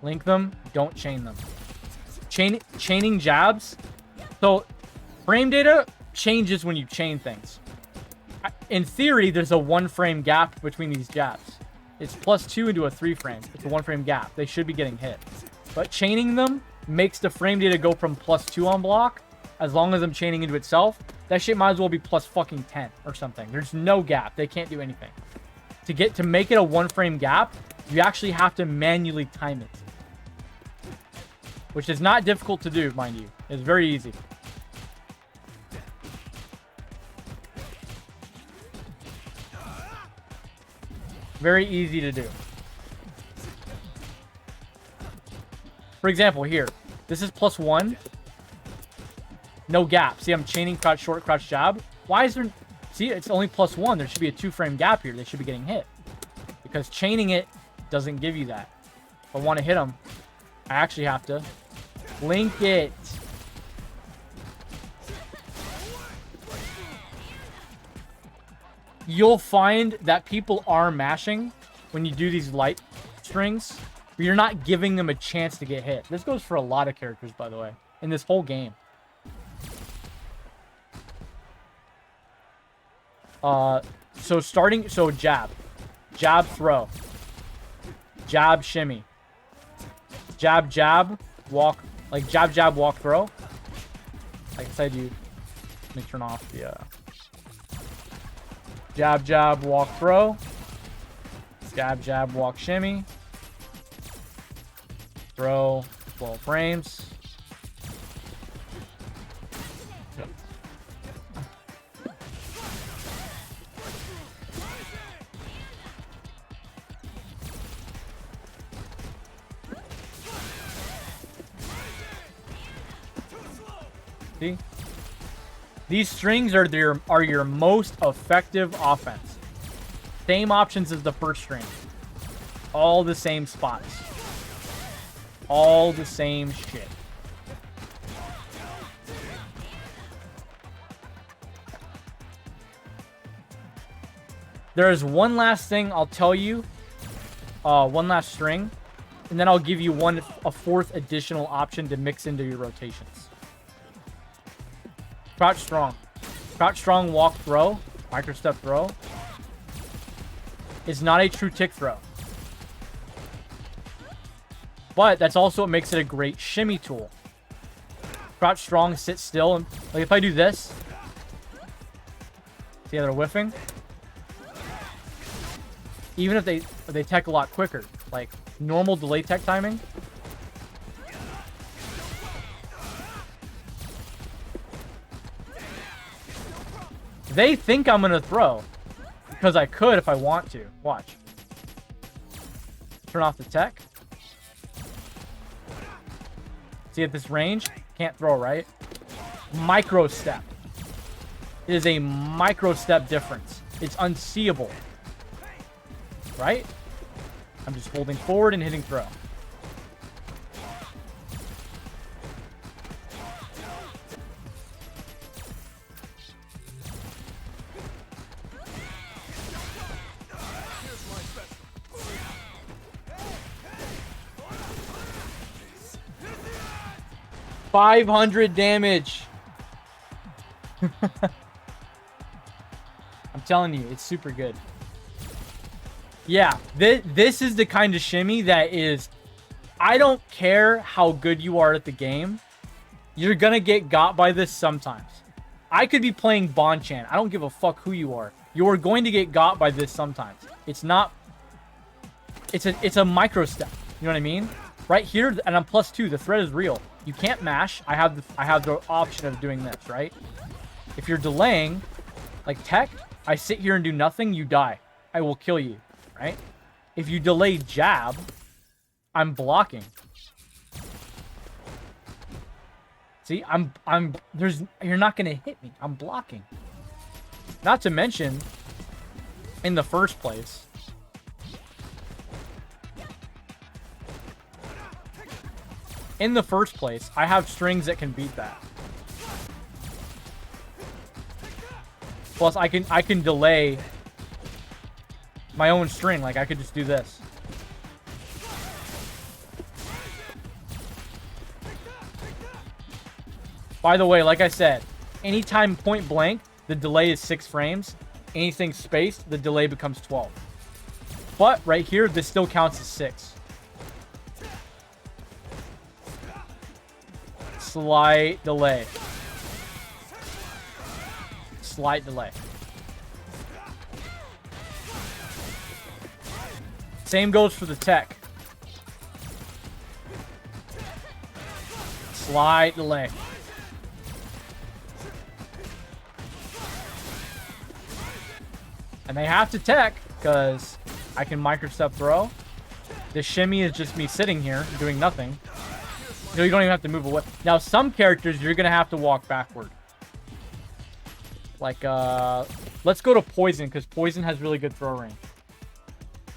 Link them, don't chain them. Chaining jabs. So, frame data changes when you chain things. In theory, there's a 1 frame gap between these jabs. It's +2 into a 3 frame. It's a 1 frame gap. They should be getting hit. But chaining them makes the frame data go from +2 on block. As long as I'm chaining into itself, that shit might as well be plus fucking 10 or something. There's no gap. They can't do anything. To make it a 1 frame gap, you actually have to manually time it. Which is not difficult to do, mind you. It's very easy. Very easy to do. For example, here. This is +1. No gap. See, I'm chaining crouch, short, crouch, jab. Why is there... See, it's only +1. There should be a 2-frame gap here. They should be getting hit. Because chaining it doesn't give you that. If I want to hit them, I actually have to link it. You'll find that people are mashing when you do these light strings, but you're not giving them a chance to get hit. This goes for a lot of characters, by the way, in this whole game. So jab, throw, jab, shimmy, jab, walk, like jab, walk, throw. Like I said, let me turn off the, jab, walk, throw, jab, walk, shimmy, throw, 12 frames. See? These strings are your most effective offense. Same options as the first string. All the same spots. All the same shit. There is one last thing I'll tell you. One last string. And then I'll give you a fourth additional option to mix into your rotations. Crouch strong. Crouch strong, walk, throw. Micro step throw. Is not a true tick throw. But that's also what makes it a great shimmy tool. Crouch strong, sit still. And, like if I do this. See how they're whiffing? Even if they tech a lot quicker. Like normal delay tech timing. They think I'm gonna throw. Because I could if I want to. Watch. Turn off the tech. See at this range? Can't throw, right? Micro step. It is a micro step difference. It's unseeable. Right? I'm just holding forward and hitting throw. $500 damage. I'm telling you, it's super good. Yeah, this is the kind of shimmy that is... I don't care how good you are at the game. You're gonna get got by this sometimes. I could be playing Bonchan. I don't give a fuck who you are. You are going to get got by this sometimes. It's not... It's a micro step. You know what I mean? Right here, and I'm +2. The threat is real. You can't mash. I have the option of doing this, right? If you're delaying, like tech, I sit here and do nothing, you die. I will kill you, right? If you delay jab, I'm blocking. See, you're not gonna hit me. I'm blocking. Not to mention, in the first place, I have strings that can beat that. Plus, I can delay my own string. Like, I could just do this. By the way, like I said, anytime point blank, the delay is 6 frames. Anything spaced, the delay becomes 12. But right here, this still counts as 6. Slight delay. Slight delay. Same goes for the tech. Slight delay. And they have to tech, because I can microstep throw. The shimmy is just me sitting here, doing nothing. You know, you don't even have to move away. Now, some characters, you're going to have to walk backward. Like, let's go to Poison, because Poison has really good throw range.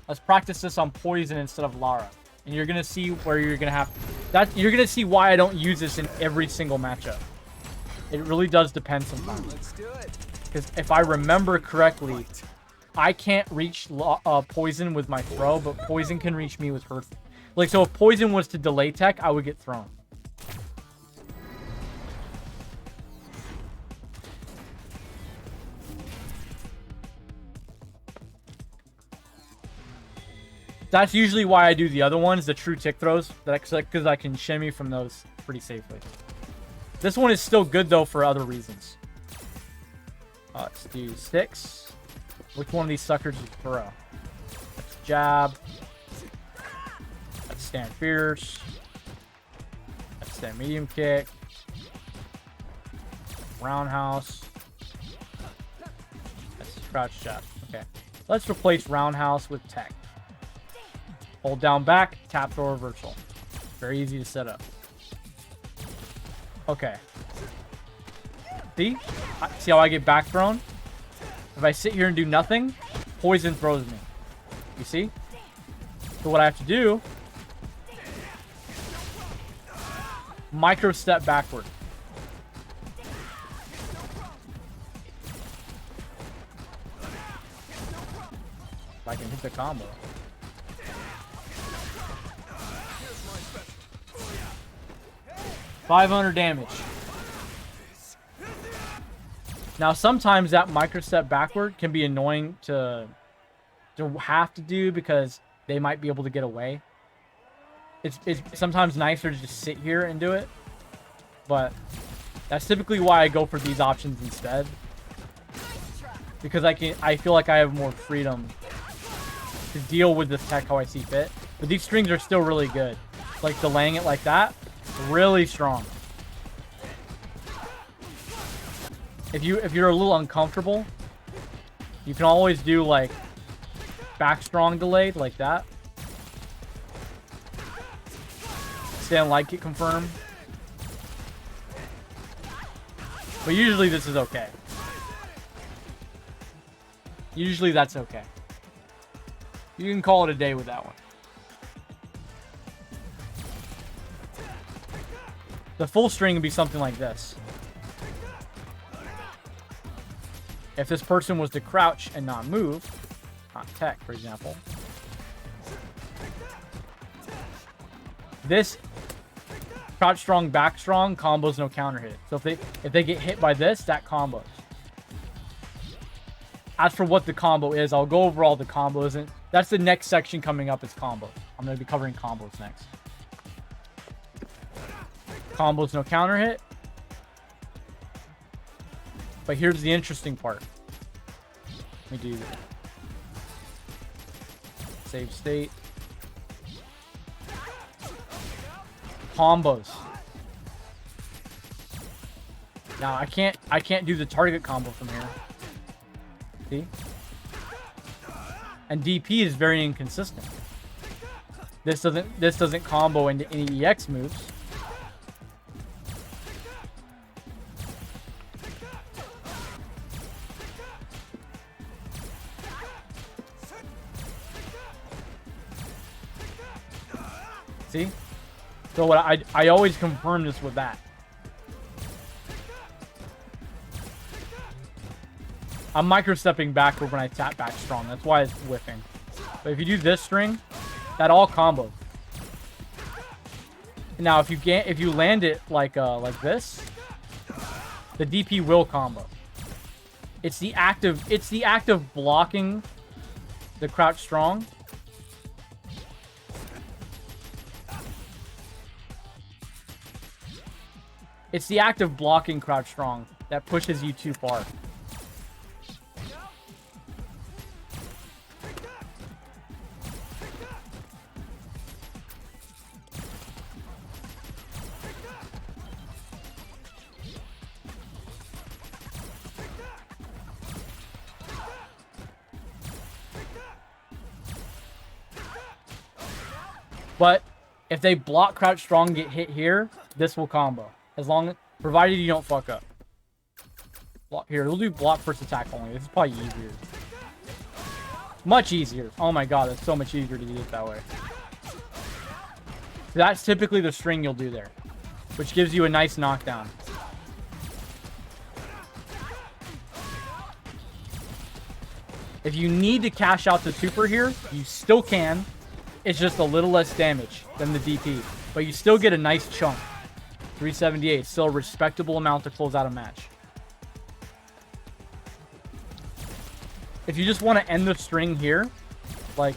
Let's practice this on Poison instead of Lara. And you're going to see where you're going to have... You're going to see why I don't use this in every single matchup. It really does depend sometimes. Let's do it. Because if I remember correctly, I can't reach Poison with my throw, but Poison can reach me with her. Like, so if Poison was to delay tech, I would get thrown. That's usually why I do the other ones, the true tick throws, because I can shimmy from those pretty safely. This one is still good, though, for other reasons. Let's do sticks. Which one of these suckers is throw? That's jab. That's stand fierce. That's stand medium kick. Roundhouse. That's crouch jab. Okay. Let's replace roundhouse with tech. Hold down back, tap throw reversal. Very easy to set up. Okay. See how I get back thrown? If I sit here and do nothing, Poison throws me. You see? So what I have to do... micro step backward. If I can hit the combo. $500 damage. Now, sometimes that micro step backward can be annoying to have to do because they might be able to get away. It's sometimes nicer to just sit here and do it, but that's typically why I go for these options instead, because I feel like I have more freedom to deal with this tech how I see fit. But these strings are still really good. Like delaying it like that, really strong. If you're a little uncomfortable, you can always do like back strong delayed like that. Stand light kick confirm. But usually this is okay. Usually that's okay. You can call it a day with that one. The full string would be something like this. If this person was to crouch and not move, not tech, for example, this crouch strong, back strong combos no counter hit. So if they get hit by this, that combos. As for what the combo is, I'll go over all the combos, and that's the next section coming up is combos. I'm going to be covering combos next. Combos no counter hit. But here's the interesting part. Let me do save state. Combos. Now I can't do the target combo from here. See? And DP is very inconsistent. This doesn't combo into any EX moves. See? So what I always confirm this with that. I'm micro-stepping backward when I tap back strong. That's why it's whiffing. But if you do this string, that all combos. Now if you land it like this, the DP will combo. It's the act of blocking the crouch strong. It's the act of blocking crouch strong that pushes you too far. But if they block crouch strong and get hit here, this will combo. Provided you don't fuck up. Here, we'll do block first attack only. This is probably easier. Much easier. Oh my god, it's so much easier to do it that way. That's typically the string you'll do there, which gives you a nice knockdown. If you need to cash out the super here, you still can. It's just a little less damage than the DP. But you still get a nice chunk. 378. Still a respectable amount to close out a match. If you just want to end the string here, combo,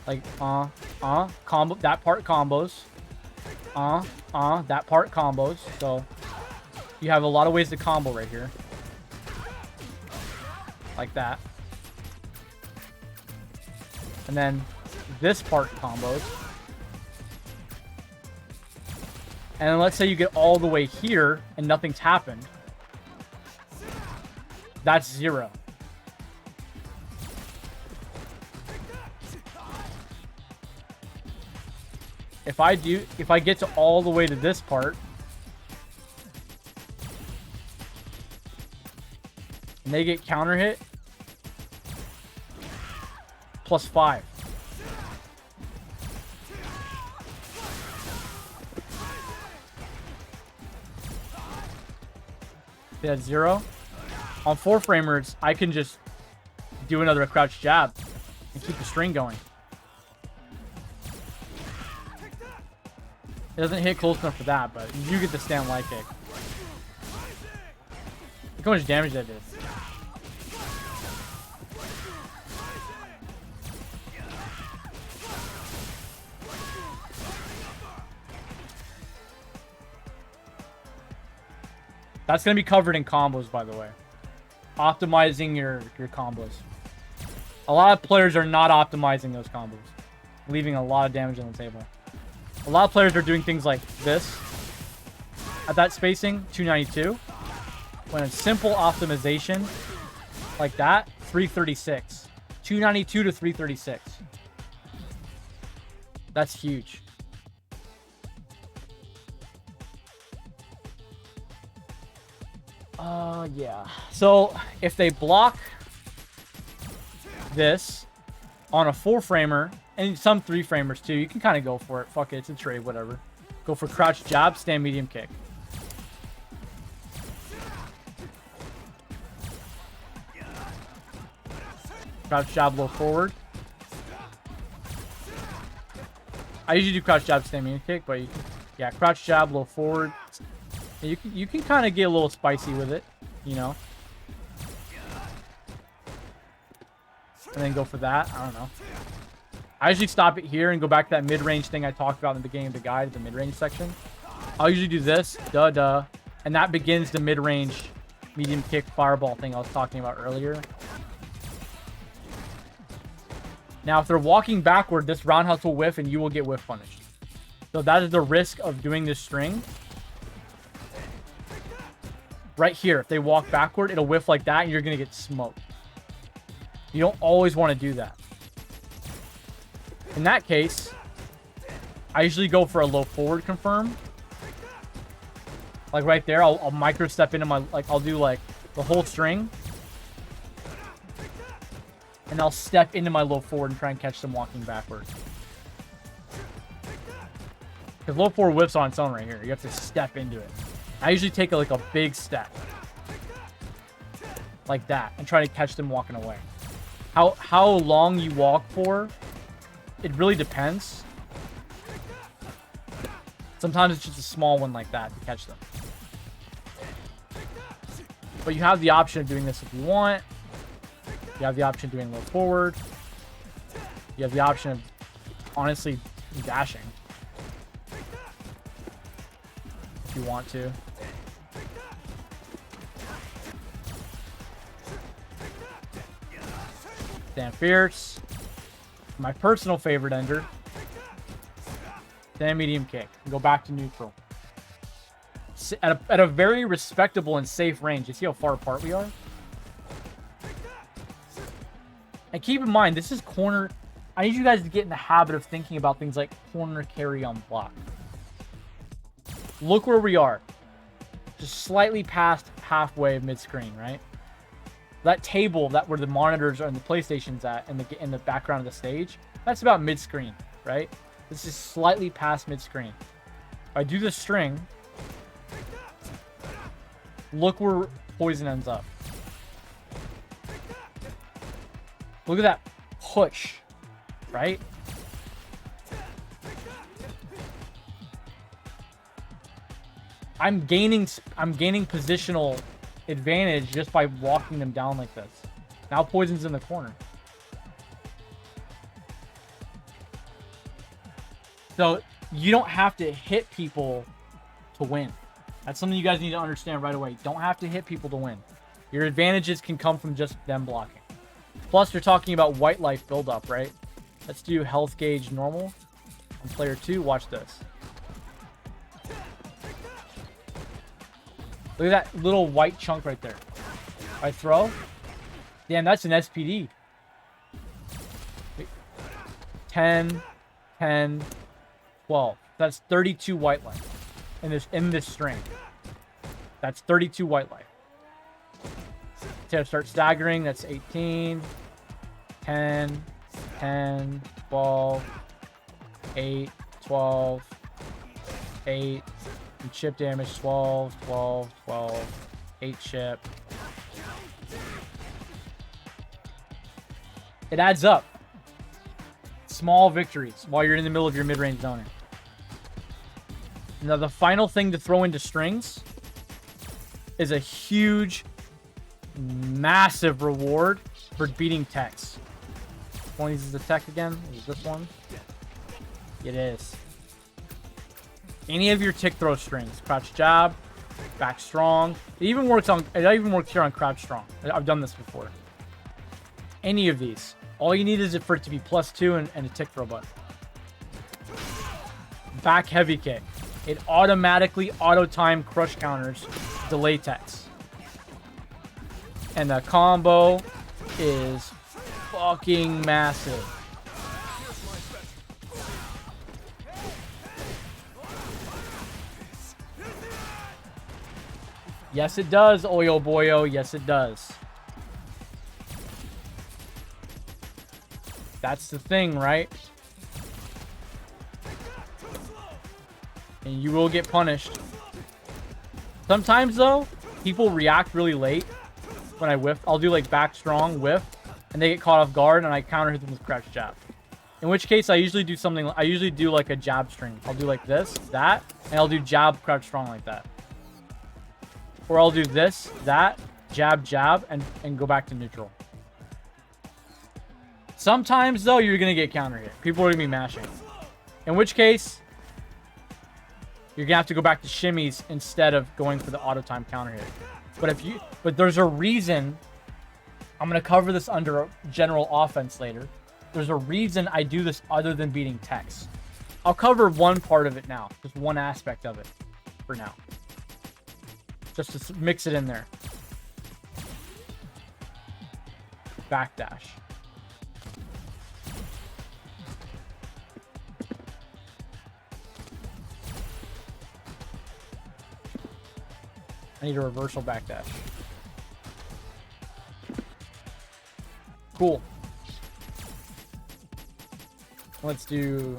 that part combos. That part combos. So you have a lot of ways to combo right here. Like that. And then this part combos. And then let's say you get all the way here and nothing's happened. That's 0. If I get to all the way to this part, and they get counter hit, +5. They had 0. On 4-framers, I can just do another crouch jab and keep the string going. It doesn't hit close enough for that, but you do get the stand light kick. Look how much damage that did. That's going to be covered in combos, by the way. Optimizing your combos. A lot of players are not optimizing those combos, leaving a lot of damage on the table. A lot of players are doing things like this. At that spacing, 292. When it's simple optimization, like that, 336. 292 to 336. That's huge. Yeah. So, if they block this on a 4-framer, and some 3-framers too, you can kind of go for it. Fuck it, it's a trade, whatever. Go for crouch jab, stand medium kick. Crouch jab, low forward. I usually do crouch jab, stand medium kick, but yeah, crouch jab, low forward. You can kind of get a little spicy with it, you know. And then go for that. I don't know. I usually stop it here and go back to that mid-range thing I talked about in the beginning of the guide, the mid-range section. I'll usually do this, and that begins the mid-range medium kick fireball thing I was talking about earlier. Now, if they're walking backward, this roundhouse will whiff and you will get whiff punished. So that is the risk of doing this string. Right here, if they walk backward, it'll whiff like that and you're going to get smoked. You don't always want to do that. In that case, I usually go for a low forward confirm. Like right there, I'll micro step into my, I'll do like the whole string. And I'll step into my low forward and try and catch them walking backwards. Because low forward whips on its own right here. You have to step into it. I usually take a big step. Like that. And try to catch them walking away. How long you walk for, it really depends. Sometimes it's just a small one like that to catch them. But you have the option of doing this if you want. You have the option of doing low forward. You have the option of, honestly, dashing. if you want to. Stand fierce. My personal favorite ender. Stand medium kick. Go back to neutral. At a very respectable and safe range. You see how far apart we are? And keep in mind, this is corner. I need you guys to get in the habit of thinking about things like corner carry on block. Look where we are. Just slightly past halfway of mid-screen, right? That table that where the monitors are and the PlayStation's at in the background of the stage, that's about mid-screen, right? This is slightly past mid-screen. If I do the string, look where poison ends up. Look at that push, right? I'm gaining positional advantage just by walking them down like this. Now poison's in the corner. So you don't have to hit people to win. That's something you guys need to understand right away. Don't have to hit people to win. Your advantages can come from just them blocking. Plus, you're talking about white life buildup, right? Let's do health gauge normal. On player 2, watch this. Look at that little white chunk right there. I throw. Damn, that's an SPD. 10, 10, 12. That's 32 white life in this string. That's 32 white life. So start staggering. That's 18, 10, 10, 12, 8, 12, 8. And chip damage 12, 12, 12, 8 chip. It adds up. Small victories while you're in the middle of your mid-range zoning. Now the final thing to throw into strings is a huge, massive reward for beating techs. Which one uses the tech again? Is this one? It is. Any of your tick throw strings, crouch jab, back strong. It even works here on crouch strong. I've done this before. Any of these. All you need is for it to be +2 and a tick throw button. Back heavy kick. It automatically auto-time crush counters delay techs. And the combo is fucking massive. Yes, it does, Oyo Boyo. Yes, it does. That's the thing, right? And you will get punished. Sometimes, though, people react really late when I whiff. I'll do, like, back strong, whiff, and they get caught off guard, and I counter hit them with crouch jab. In which case, I usually do something... I usually do, like, a jab string. I'll do, like, this, that, and I'll do jab, crouch strong like that. Or I'll do this, that, jab, jab, and go back to neutral. Sometimes, though, you're going to get counter hit. People are going to be mashing. In which case, you're going to have to go back to shimmies instead of going for the auto time counter hit. But there's a reason. I'm going to cover this under general offense later. There's a reason I do this other than beating techs. I'll cover one part of it now. Just one aspect of it for now. Just to mix it in there. Backdash. I need a reversal backdash. Cool. Let's do...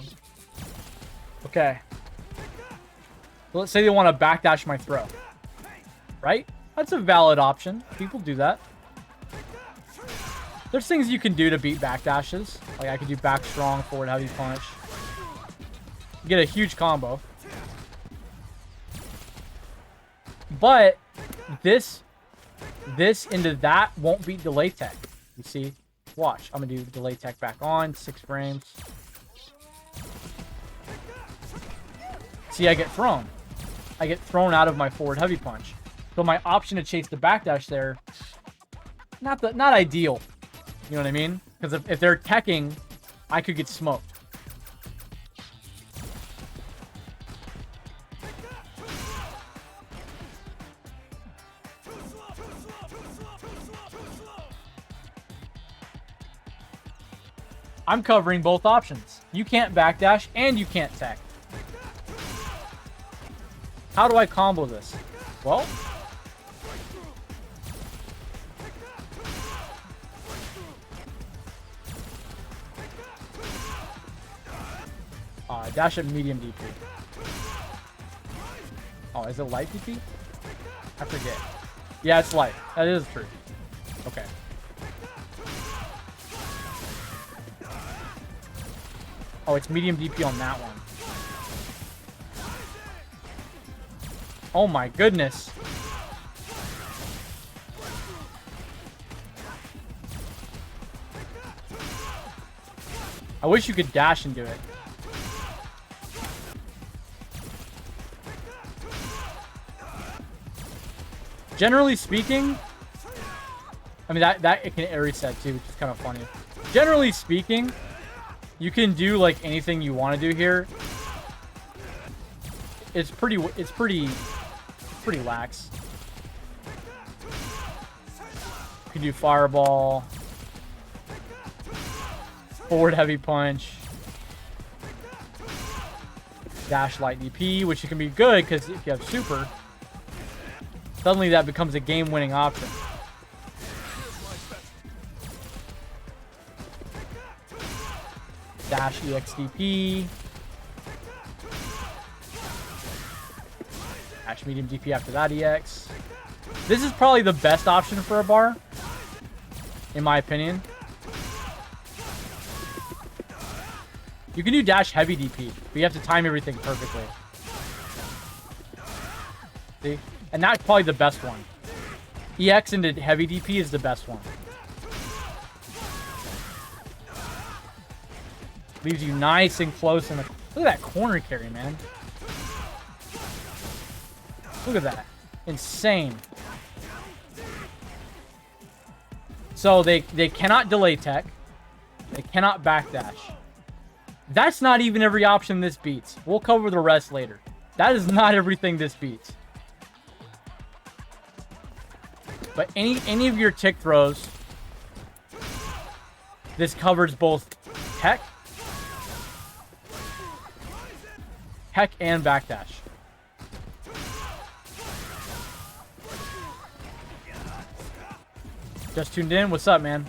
Okay. So let's say they want to backdash my throw. Right? That's a valid option. People do that. There's things you can do to beat backdashes. Like I could do back strong, forward heavy punch. You get a huge combo. But this into that won't beat delay tech. You see? Watch. I'm gonna do delay tech back on, 6 frames. See, I get thrown. I get thrown out of my forward heavy punch. So my option to chase the backdash there, not ideal. You know what I mean? Because if they're teching, I could get smoked. I'm covering both options. You can't backdash and you can't tech. How do I combo this? Well, dash at medium DP. Oh, is it light DP? I forget. Yeah, it's light. That is true. Okay. Oh, it's medium DP on that one. Oh my goodness. I wish you could dash into it. Generally speaking, I mean that it can air reset too, which is kind of funny. Generally speaking, you can do like anything you want to do here. It's pretty lax. You can do fireball, forward heavy punch, dash light DP, which can be good because if you have super, suddenly that becomes a game-winning option. Dash EXDP. Dash medium DP after that EX. This is probably the best option for a bar, in my opinion. You can do dash heavy DP, but you have to time everything perfectly. See? And that's probably the best one. EX into heavy DP is the best one. Leaves you nice and close in the... Look at that corner carry, man. Look at that. Insane. So they cannot delay tech. They cannot backdash. That's not even every option this beats. We'll cover the rest later. That is not everything this beats. But any of your tick throws, this covers both tech and backdash. Just tuned in? What's up, man?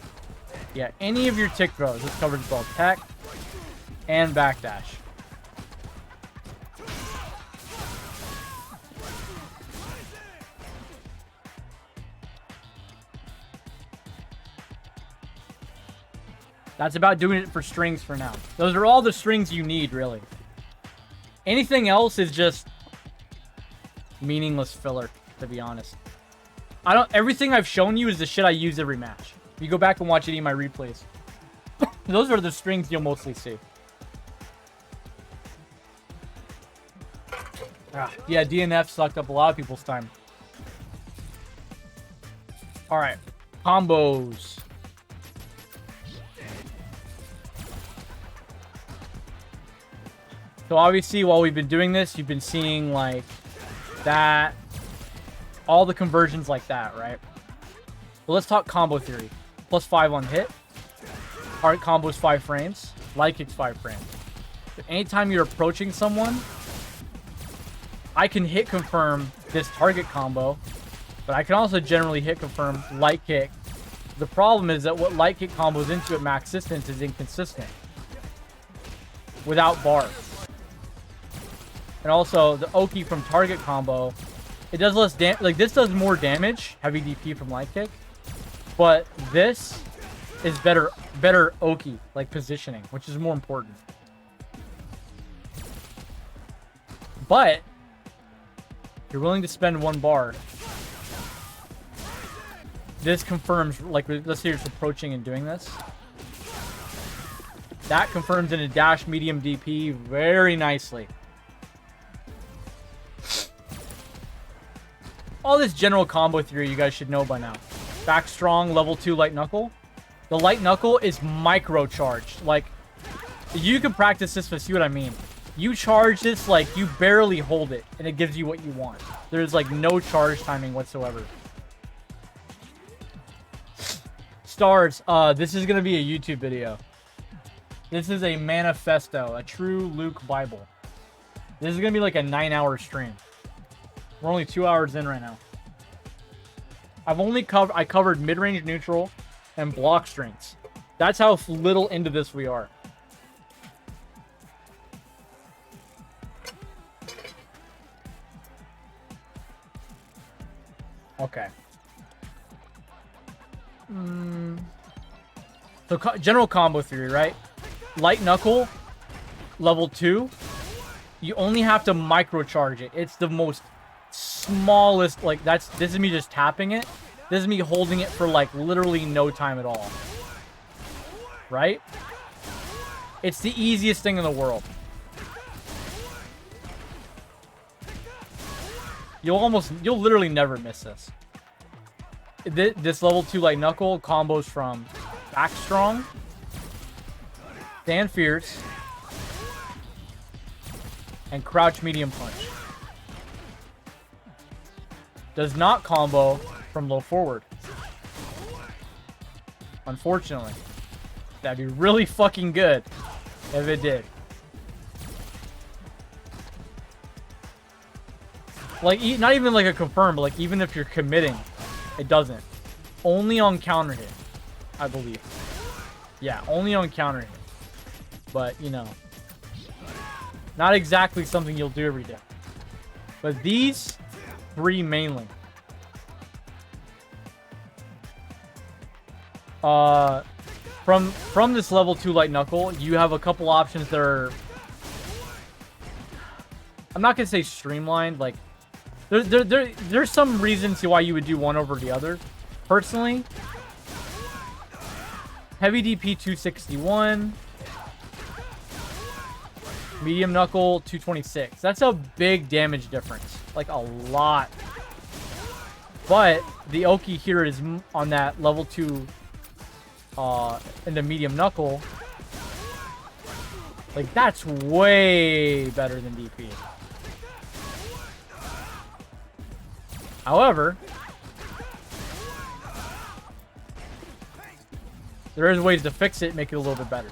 Yeah, any of your tick throws, this covers both tech and backdash. That's about doing it for strings for now. Those are all the strings you need, really. Anything else is just meaningless filler, to be honest. Everything I've shown you is the shit I use every match. If you go back and watch any of my replays, those are the strings you'll mostly see. Yeah, DNF sucked up a lot of people's time. Alright. Combos. So obviously, while we've been doing this, you've been seeing like that, all the conversions like that, right? But let's talk combo theory. +5 on hit. Hard combos 5 frames. Light kicks 5 frames. So anytime you're approaching someone, I can hit confirm this target combo, but I can also generally hit confirm light kick. The problem is that what light kick combos into at max distance is inconsistent without bar. And also the Oki from target combo, it does less damage. Like this does more damage, heavy DP from light kick, but this is better Oki, like positioning, which is more important. But if you're willing to spend 1 bar, this confirms, like let's say you're just approaching and doing this. That confirms in a dash medium DP very nicely. all this general combo theory you guys should know by now. Back strong, level 2 light knuckle. The light knuckle is micro-charged. Like, you can practice this to see what I mean. You charge this, like, you barely hold it, and it gives you what you want. There's, like, no charge timing whatsoever. Stars, this is gonna be a YouTube video. This is a manifesto, a true Luke Bible. This is gonna be like a 9-hour stream. We're only 2 hours in right now. I covered mid-range neutral and block strengths. That's how little into this we are. Okay. So general combo theory, right? Light knuckle, level 2. You only have to microcharge it. It's the most smallest, like, this is me just tapping it. This is me holding it for, like, literally no time at all. Right? It's the easiest thing in the world. You'll literally never miss this. This level 2 light knuckle combos from back strong, stand fierce, and crouch medium punch. Does not combo from low forward. Unfortunately. That'd be really fucking good if it did. Like, not even like a confirm, but like even if you're committing, it doesn't. Only on counter hit, I believe. Yeah, only on counter hit. But, you know, not exactly something you'll do every day. But these 3 mainly. From this level 2 light knuckle, you have a couple options that are, I'm not gonna say streamlined. Like, there's some reasons why you would do one over the other. Personally, heavy DP 261, medium knuckle 226. That's a big damage difference, like a lot. But the Oki here is on that level 2 in the medium knuckle. Like, that's way better than DP. However, there is ways to fix it, make it a little bit better.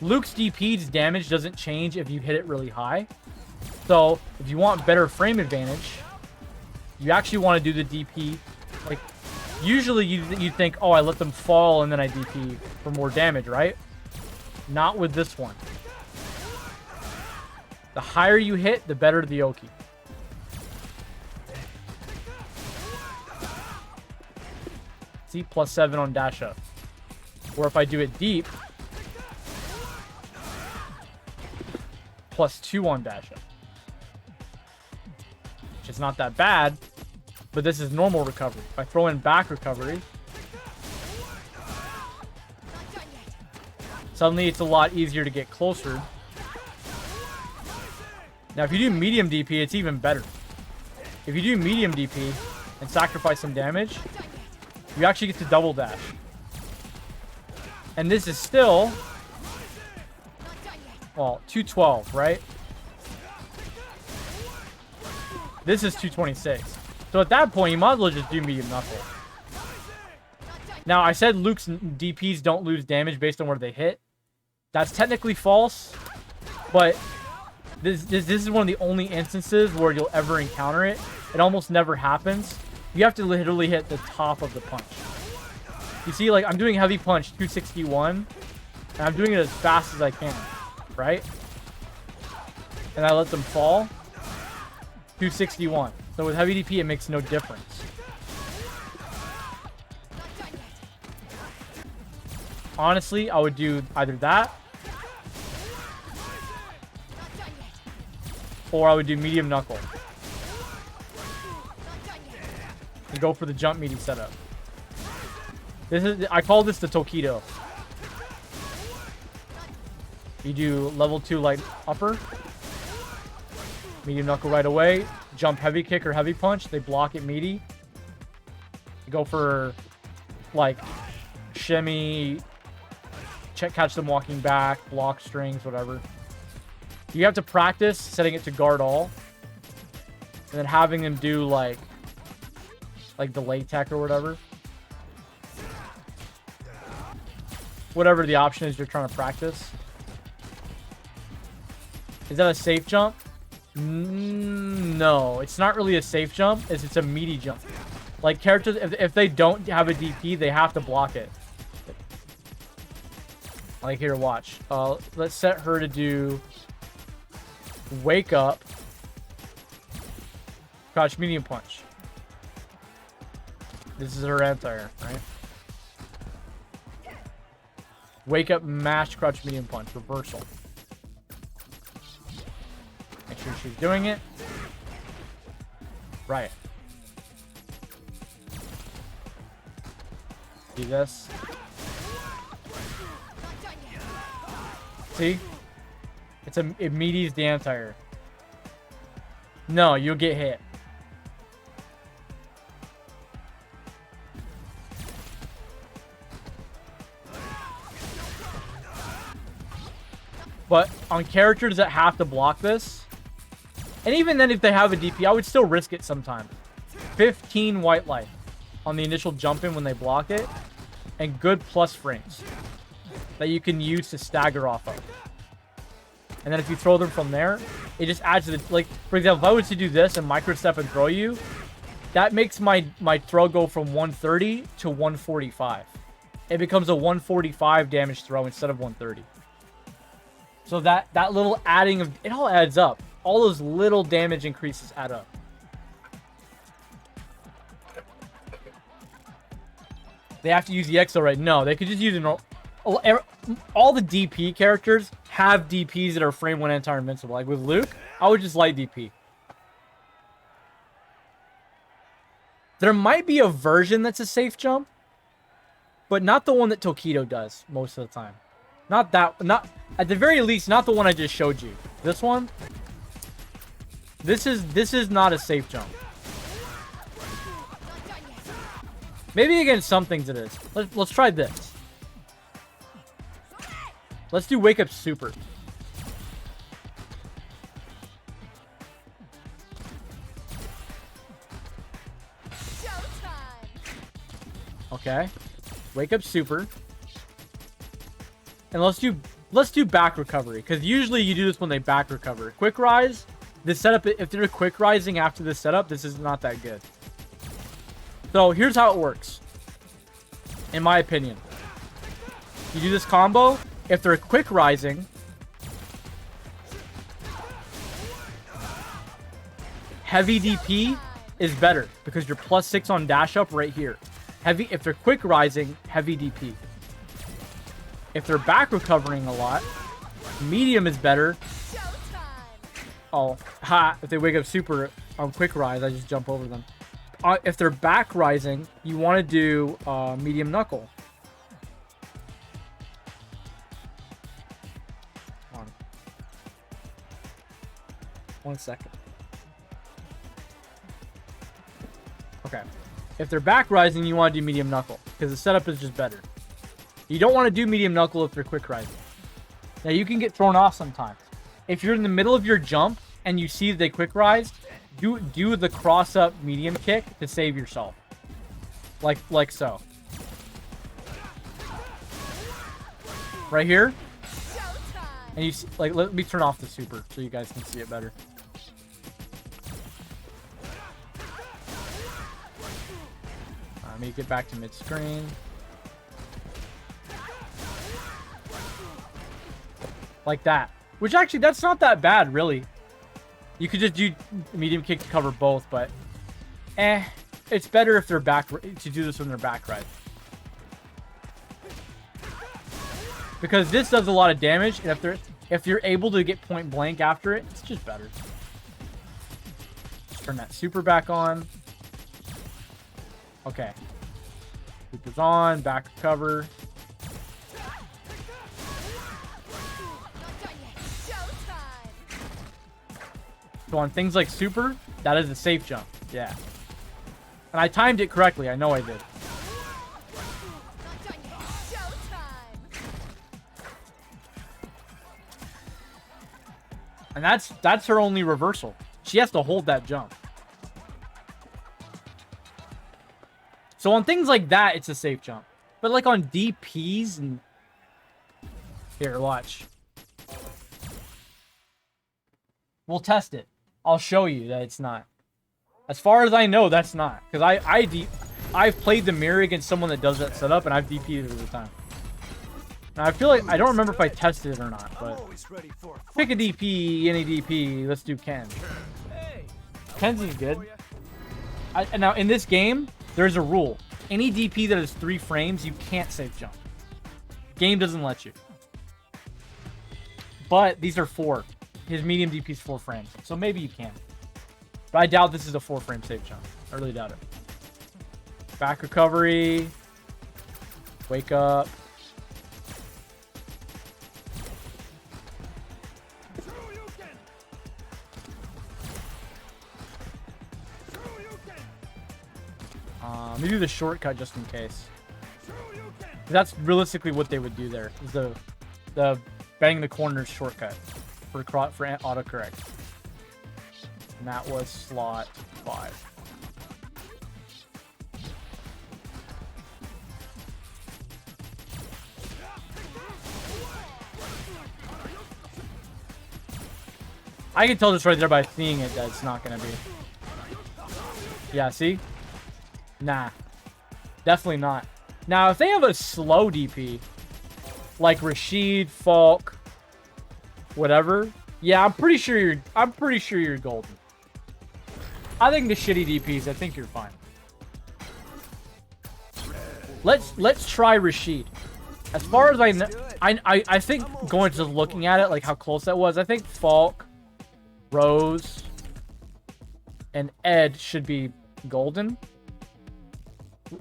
Luke's DP's damage doesn't change if you hit it really high. So, if you want better frame advantage, you actually want to do the DP. Like, usually you think, oh, I let them fall and then I DP for more damage, right? Not with this one. The higher you hit, the better the Oki. See, +7 on dash up. Or if I do it deep, +2 on dash up. Which is not that bad, but this is normal recovery. If I throw in back recovery, suddenly it's a lot easier to get closer. Now, if you do medium DP, it's even better. If you do medium DP and sacrifice some damage, you actually get to double dash. And this is still, well, 212, right? This is 226. So at that point, you might as well just do medium knuckle. Now, I said Luke's DPs don't lose damage based on where they hit. That's technically false, but this is one of the only instances where you'll ever encounter it. It almost never happens. You have to literally hit the top of the punch. You see, like, I'm doing heavy punch 261, and I'm doing it as fast as I can, right? And I let them fall 261. So with heavy DP, it makes no difference. Honestly, I would do either that, or I would do medium knuckle and go for the jump meaty setup. This is, I call this the Tokido. You do level 2 light upper, medium knuckle right away, jump heavy kick or heavy punch, they block it meaty. You go for like shimmy, catch them walking back, block strings, whatever. You have to practice setting it to guard all, and then having them do like delay tech or whatever the option is you're trying to practice. Is that a safe jump? No, it's not really a safe jump. It's a meaty jump. Like characters, if they don't have a DP, they have to block it. Like here, watch. Let's set her to do wake up, crouch medium punch. This is her anti-air, right? Wake up, mash, crouch medium punch, reversal. Make sure she's doing it. Right. Do this. See? It meaties the anti-air. No, you'll get hit. But on characters that have to block this, and even then if they have a DP, I would still risk it sometimes. 15 white life on the initial jump in when they block it, and good plus frames that you can use to stagger off of. And then if you throw them from there, it just adds to the, like, for example, if I was to do this and micro step and throw you, that makes my throw go from 130 to 145. It becomes a 145 damage throw instead of 130. So that little adding of, it all adds up. All those little damage increases add up. They have to use the EXO, right? No, they could just use an... All the DP characters have DPs that are frame 1 anti invincible. Like with Luke, I would just light DP. There might be a version that's a safe jump, but not the one that Tokido does most of the time. Not at the very least, not the one I just showed you. This one, this is not a safe jump. Maybe against some things it is. Let's try this. Let's do wake up super. Okay. Wake up super. And let's do back recovery, because usually you do this when they back recover. Quick rise, this setup, if they're quick rising after this setup, this is not that good. So here's how it works, in my opinion. You do this combo. If they're quick rising, heavy DP is better because you're +6 on dash up right here. If they're quick rising, heavy DP. If they're back recovering a lot, medium is better. Oh, ha! If they wake up super on quick rise, I just jump over them. If they're back rising, you want to do medium knuckle. Hold on. 1 second. Okay. If they're back rising, you want to do medium knuckle because the setup is just better. You don't want to do medium knuckle if they're quick rising. Now you can get thrown off sometimes. If you're in the middle of your jump and you see they quick rise, do the cross up medium kick to save yourself. Like so. Right here. And you see, like, let me turn off the super so you guys can see it better. Let me get back to mid screen. Like that. Which actually, that's not that bad, really. You could just do medium kick to cover both, but it's better if they're back to do this when they're back right. Because this does a lot of damage, and if you're able to get point blank after it, it's just better. Just turn that super back on. Okay. Super's on, back recover. So on things like super, That is a safe jump. Yeah. And I timed it correctly. I know I did. Not done yet. Showtime. And that's her only reversal. She has to hold that jump. So on things like that, it's a safe jump. But like on DPs and... Here, watch. We'll test it. I'll show you that it's not. As far as I know, that's not. Because I've played the mirror against someone that does that setup, and I've DP'd it every time. Now, I feel like... I don't remember if I tested it or not, but... Pick a DP, any DP. Let's do Ken. Ken's is good. Now, in this game, there's a rule. Any DP that is 3 frames, you can't safe jump. Game doesn't let you. But these are 4. His medium DP is 4 frames. So maybe you can. But I doubt this is a 4-frame safe jump. I really doubt it. Back recovery. Wake up. Let me do the shortcut just in case. That's realistically what they would do there. Is the bang the corners shortcut for autocorrect. And that was slot 5. I can tell just right there by seeing it that it's not gonna be. Yeah, see? Nah. Definitely not. Now, if they have a slow DP, like Rashid, Falk, whatever, yeah, I'm pretty sure you're golden. I think the shitty DPs, I think you're fine. Let's try Rashid. As far as I know, I think going just looking at it, like how close that was, I think Falk, Rose, and Ed should be golden.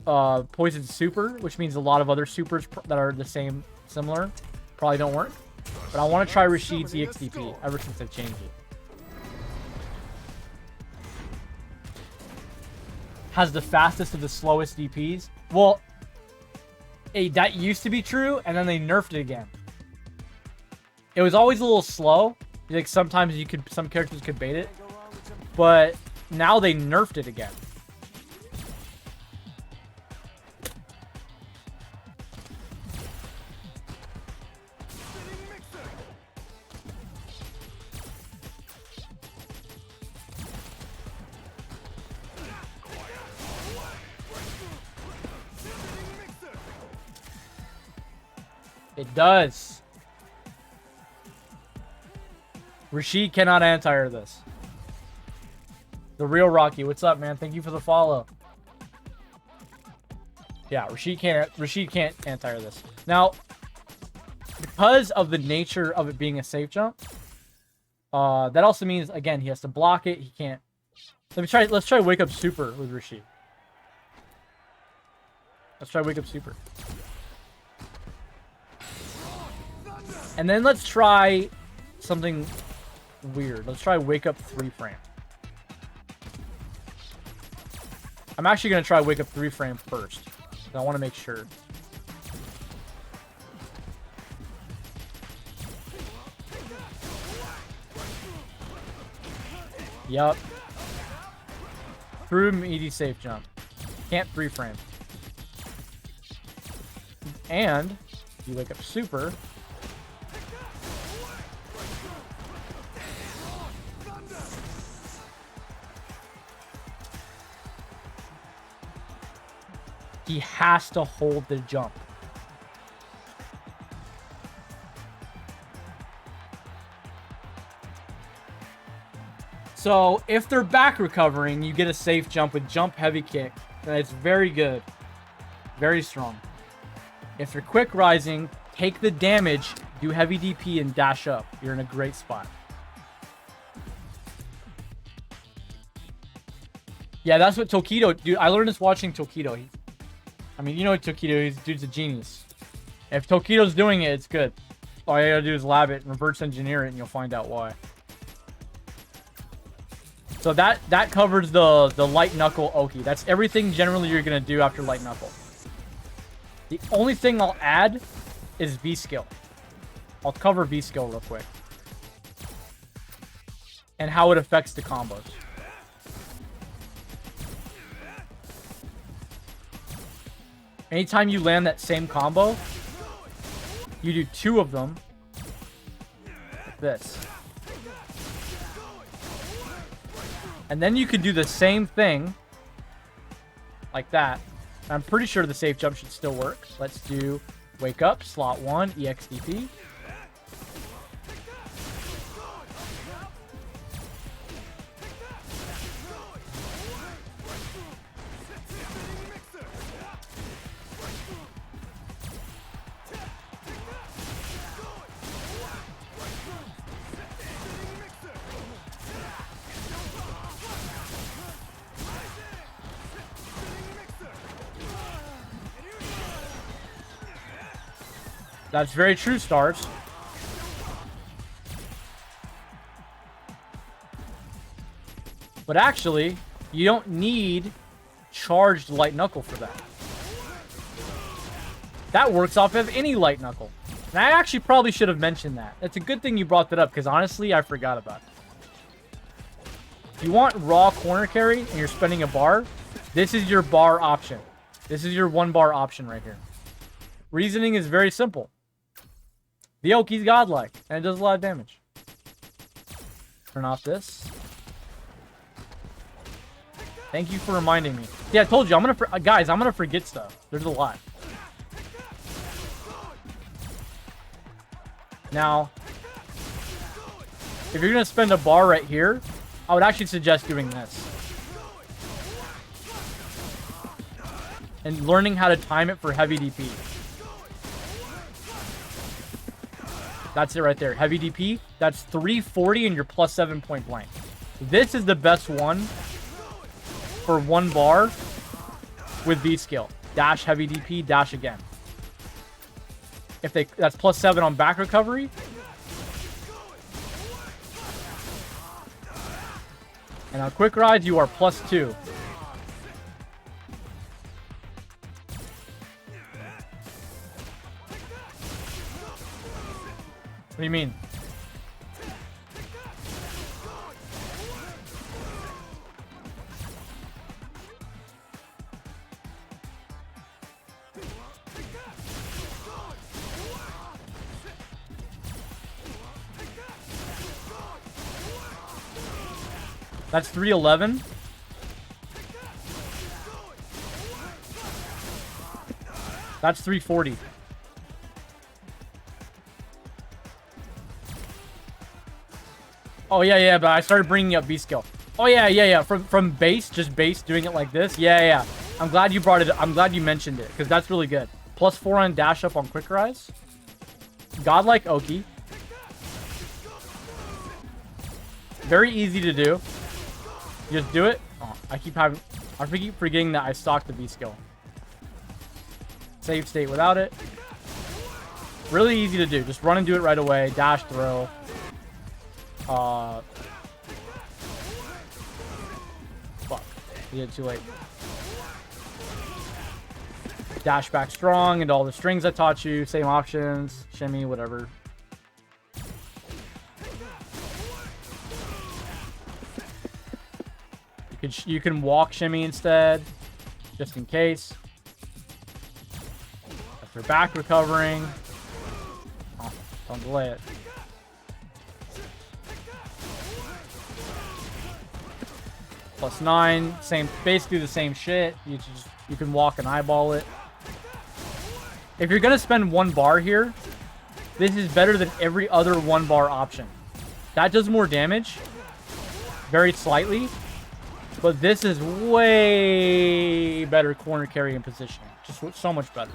Poison super, which means a lot of other supers that are the same, similar, probably don't work. But I want to try Rashid's EXDP ever since they've changed it. Has the fastest of the slowest DPs. Well, that used to be true, and then they nerfed it again. It was always a little slow. Like sometimes some characters could bait it, but now they nerfed it again. It does. Rashid cannot anti-air this. The real Rocky, what's up, man? Thank you for the follow. Yeah, Rashid can't anti-air this. Now, because of the nature of it being a safe jump, that also means again he has to block it. He can't. Let's try wake up super with Rashid. Let's try wake up super. And then let's try something weird. Let's try wake up 3 frame. I'm actually going to try wake up 3 frame first. I want to make sure. Yup. Through meaty safe jump. Can't 3 frame. And you wake up super. He has to hold the jump. So if they're back recovering, you get a safe jump with jump heavy kick. And it's very good. Very strong. If you're quick rising, take the damage, do heavy DP, and dash up. You're in a great spot. Yeah, that's what Tokido... Dude, I learned this watching Tokido. I mean, you know Tokido, dude's a genius. If Tokido's doing it, it's good. All you gotta do is lab it and reverse engineer it, and you'll find out why. So that covers the light knuckle Oki. That's everything generally you're gonna do after light knuckle. The only thing I'll add is V skill. I'll cover V skill real quick. And how it affects the combos. Anytime you land that same combo, you do 2 of them. Like this. And then you can do the same thing. Like that. I'm pretty sure the safe jump should still work. Let's do wake up, slot 1, EXDP. That's very true, Stars. But actually, you don't need charged light knuckle for that. That works off of any light knuckle. And I actually probably should have mentioned that. It's a good thing you brought that up, because honestly, I forgot about it. If you want raw corner carry and you're spending a bar, this is your bar option. This is your 1 bar option right here. Reasoning is very simple. The Oki's godlike, and it does a lot of damage. Turn off this. Thank you for reminding me. Yeah, I told you, I'm gonna forget stuff. There's a lot. Now, if you're gonna spend a bar right here, I would actually suggest doing this. And learning how to time it for heavy DP. That's it right there. Heavy DP. That's 340 and you're plus 7 point blank. This is the best one for 1 bar with V skill. Dash heavy DP, dash again. That's plus 7 on back recovery. And on quick rides, you are plus 2. What do you mean? That's 311. That's 340. Oh, yeah, but I started bringing up B skill. Oh, yeah. From base, just base, doing it like this. Yeah. I'm glad you brought it. I'm glad you mentioned it, because that's really good. Plus 4 on dash up on quick rise. Godlike Oki. Very easy to do. You just do it. Oh, I keep forgetting that I stocked the B skill. Save state without it. Really easy to do. Just run and do it right away. Dash throw. Fuck. You did it too late. Dash back strong into all the strings I taught you. Same options. Shimmy, whatever. You can walk shimmy instead, just in case. After back recovering. Oh, don't delay it. Plus 9, basically the same shit. You can walk and eyeball it. If you're gonna spend 1 bar here, this is better than every other 1 bar option. That does more damage, very slightly, but this is way better corner carry and positioning. Just so much better.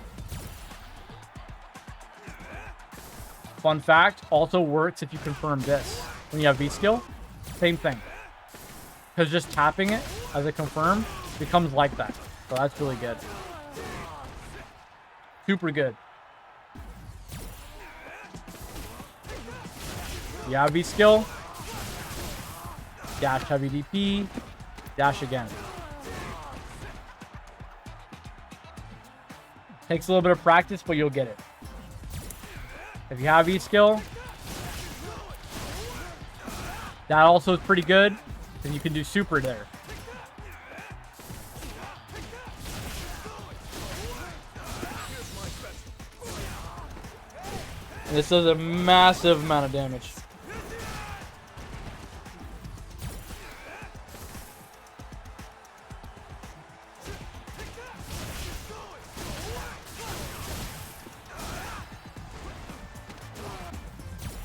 Fun fact, also works if you confirm this. When you have V skill, same thing. Because just tapping it as a confirm becomes like that. So that's really good. Super good. Yeah, V skill. dash heavy DP, dash again. Takes a little bit of practice, but you'll get it. If you have E-skill, that also is pretty good, and you can do super there. And this does a massive amount of damage.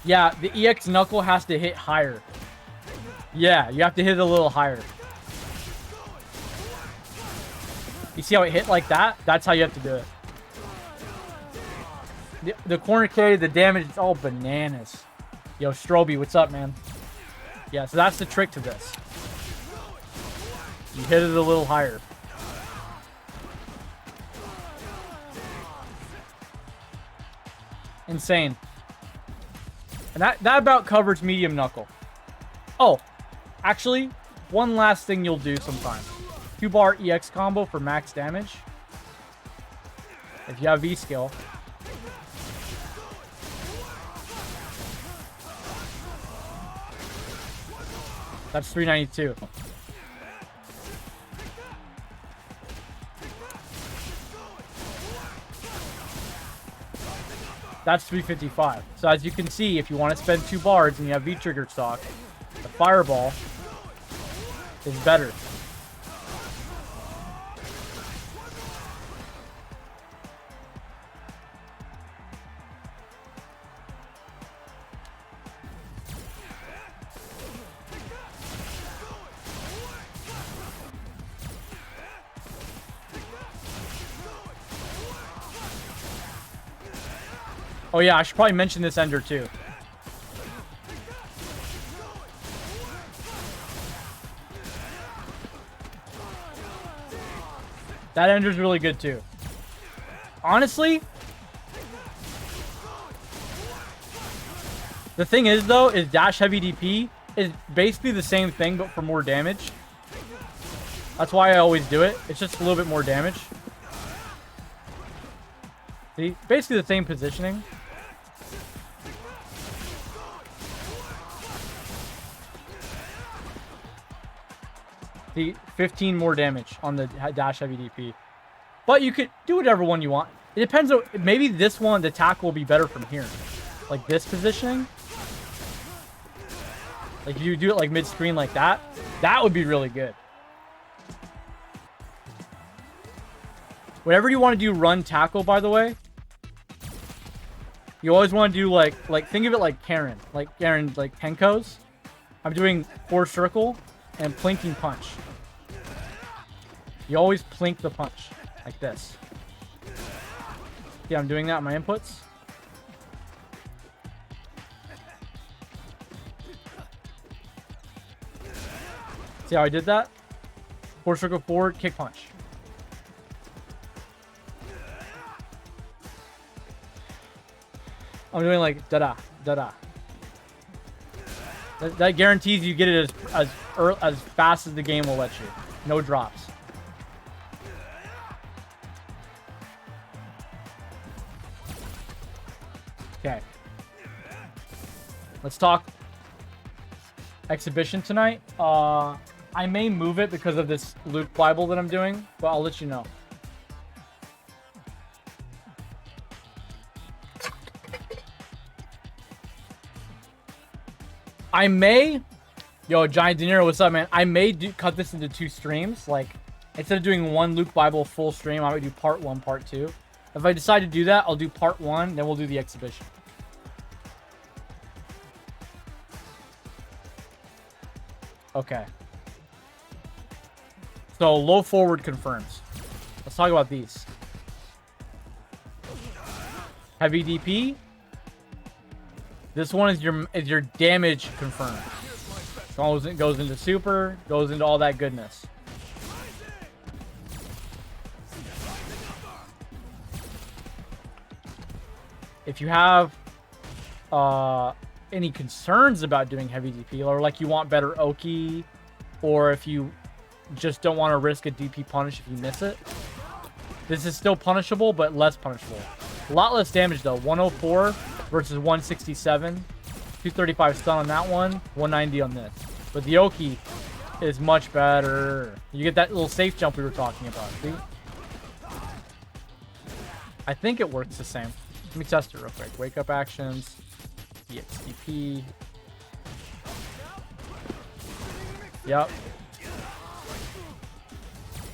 Yeah, the EX knuckle has to hit higher. Yeah, you have to hit it a little higher. You see how it hit like that? That's how you have to do it. The corner carry, the damage, it's all bananas. Yo, Stroby, what's up, man? Yeah, so that's the trick to this. You hit it a little higher. Insane. And that about covers medium knuckle. Oh, actually, one last thing you'll do sometime. 2-bar EX combo for max damage. If you have V-skill. That's 392. That's 355. So as you can see, if you want to spend 2 bars and you have V-trigger stock, the fireball is better. Oh yeah, I should probably mention this ender too. That ender's really good too. Honestly, the thing is though, is dash heavy DP is basically the same thing but for more damage. That's why I always do it. It's just a little bit more damage. See, basically the same positioning. See, 15 more damage on the dash heavy DP. But you could do whatever one you want. It depends on, maybe this one, the attack will be better from here. Like this positioning. Like if you do it like mid-screen like that, that would be really good. Whatever you want to do run tackle, by the way. You always want to do like think of it like Karen. Like Karen, like Tenko's. I'm doing 4 circle and plinking punch. You always plink the punch like this. Yeah, I'm doing that in my inputs. See how I did that? 4 circle forward, kick punch. I'm doing like da-da, da-da. That guarantees you get it as fast as the game will let you. No drops. Okay. Let's talk exhibition tonight. I may move it because of this Luke Bible that I'm doing, but I'll let you know. I may, yo, Giant De Niro, what's up, man? I may cut this into 2 streams. Like, instead of doing 1 Luke Bible full stream, I might do part 1, part 2. If I decide to do that, I'll do part 1, then we'll do the exhibition. Okay. So, low forward confirms. Let's talk about these. Heavy DP. This one is your damage confirmed. Goes into super, goes into all that goodness. If you have any concerns about doing heavy DP, or like you want better Oki, or if you just don't want to risk a DP punish if you miss it, this is still punishable, but less punishable. A lot less damage though. 104 versus 167. 235 stun on that one, 190 on this. But the Oki is much better. You get that little safe jump we were talking about, see? I think it works the same. Let me test it real quick. Wake up actions, EXDP. Yep.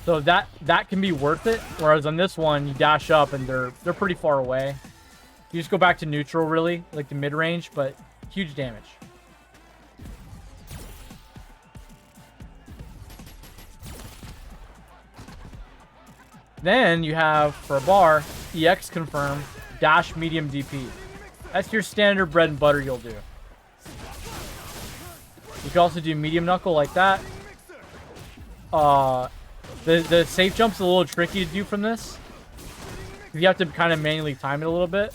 So that can be worth it. Whereas on this one, you dash up and they're pretty far away. You just go back to neutral, really, like the mid range, but huge damage. Then you have, for a bar, EX confirm, dash medium DP. That's your standard bread and butter you'll do. You can also do medium knuckle like that. The safe jump's a little tricky to do from this. You have to kind of manually time it a little bit.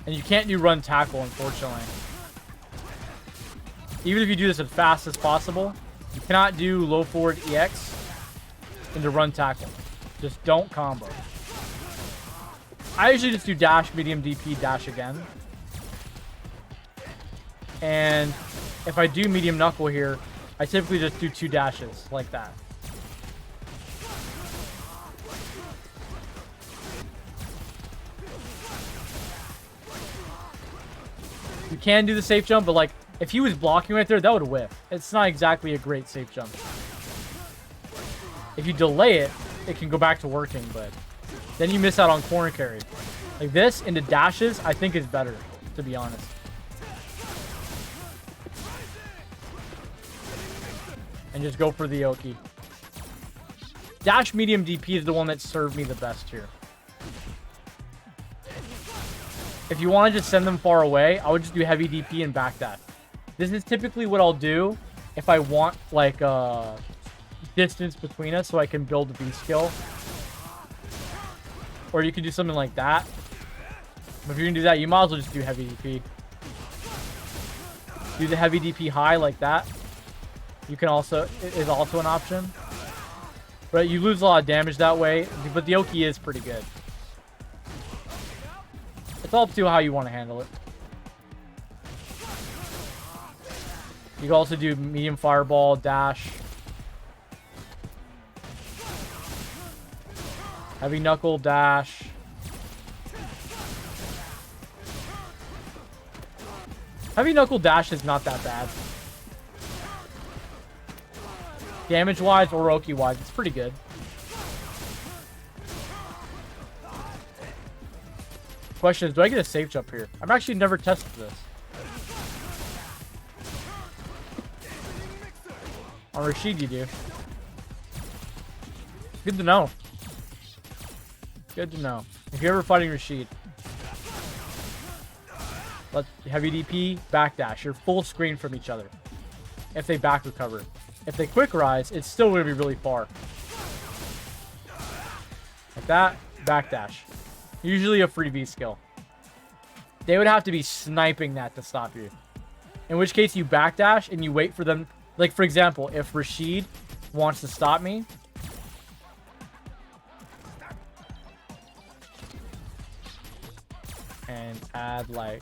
And you can't do run tackle, unfortunately. Even if you do this as fast as possible, you cannot do low forward EX into run tackle. Just don't combo. I usually just do dash, medium DP, dash again. And if I do medium knuckle here, I typically just do 2 dashes like that. You can do the safe jump, but like if he was blocking right there, that would whiff. It's not exactly a great safe jump. If you delay it, it can go back to working, but then you miss out on corner carry. Like this into dashes, I think is better, to be honest. And just go for the Oki. Dash medium DP is the one that served me the best here. If you want to just send them far away, I would just do heavy DP and backdash. This is typically what I'll do if I want like distance between us so I can build a V skill. Or you can do something like that. But if you're gonna do that, you might as well just do heavy DP. Do the heavy DP high like that. You can also, it is also an option. But you lose a lot of damage that way. But the Oki is pretty good. It's all up to how you want to handle it. You can also do medium fireball, dash. Heavy knuckle, dash. Heavy knuckle dash is not that bad. Damage-wise or Oki-wise, it's pretty good. Question is, do I get a safe jump here? I've actually never tested this. On Rashid, you do. Good to know. Good to know. If you're ever fighting Rashid, let's heavy DP, backdash. You're full screen from each other. If they back recover. If they quick rise, it's still going to be really far. Like that, backdash. Usually a free V skill. They would have to be sniping that to stop you. In which case you backdash and you wait for them. Like, for example, if Rashid wants to stop me, and add like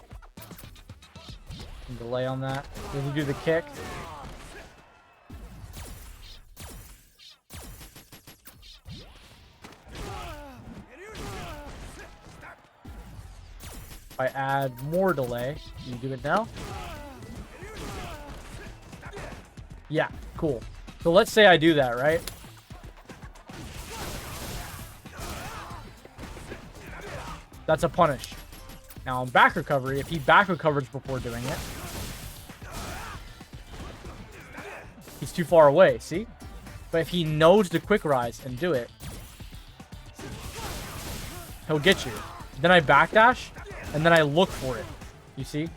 some delay on that. Then you do the kick. If I add more delay, you do it now. Yeah, cool. So let's say I do that, right? That's a punish. Now on back recovery, if he back recovers before doing it, he's too far away, see? But if he knows to quick rise and do it, he'll get you. Then I backdash, and then I look for it. You see?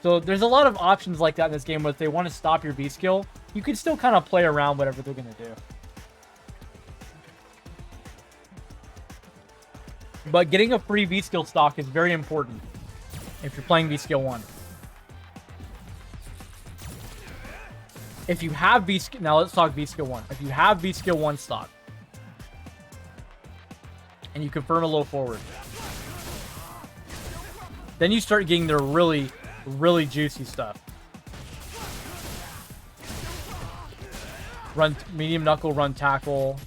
So there's a lot of options like that in this game, but if they want to stop your B skill, you can still kind of play around whatever they're going to do. But getting a free V skill stock is very important if you're playing V skill 1. If you have V skill, now let's talk V skill 1. If you have V skill 1 stock and you confirm a low forward, then you start getting their really, really juicy stuff. Run medium knuckle, run tackle.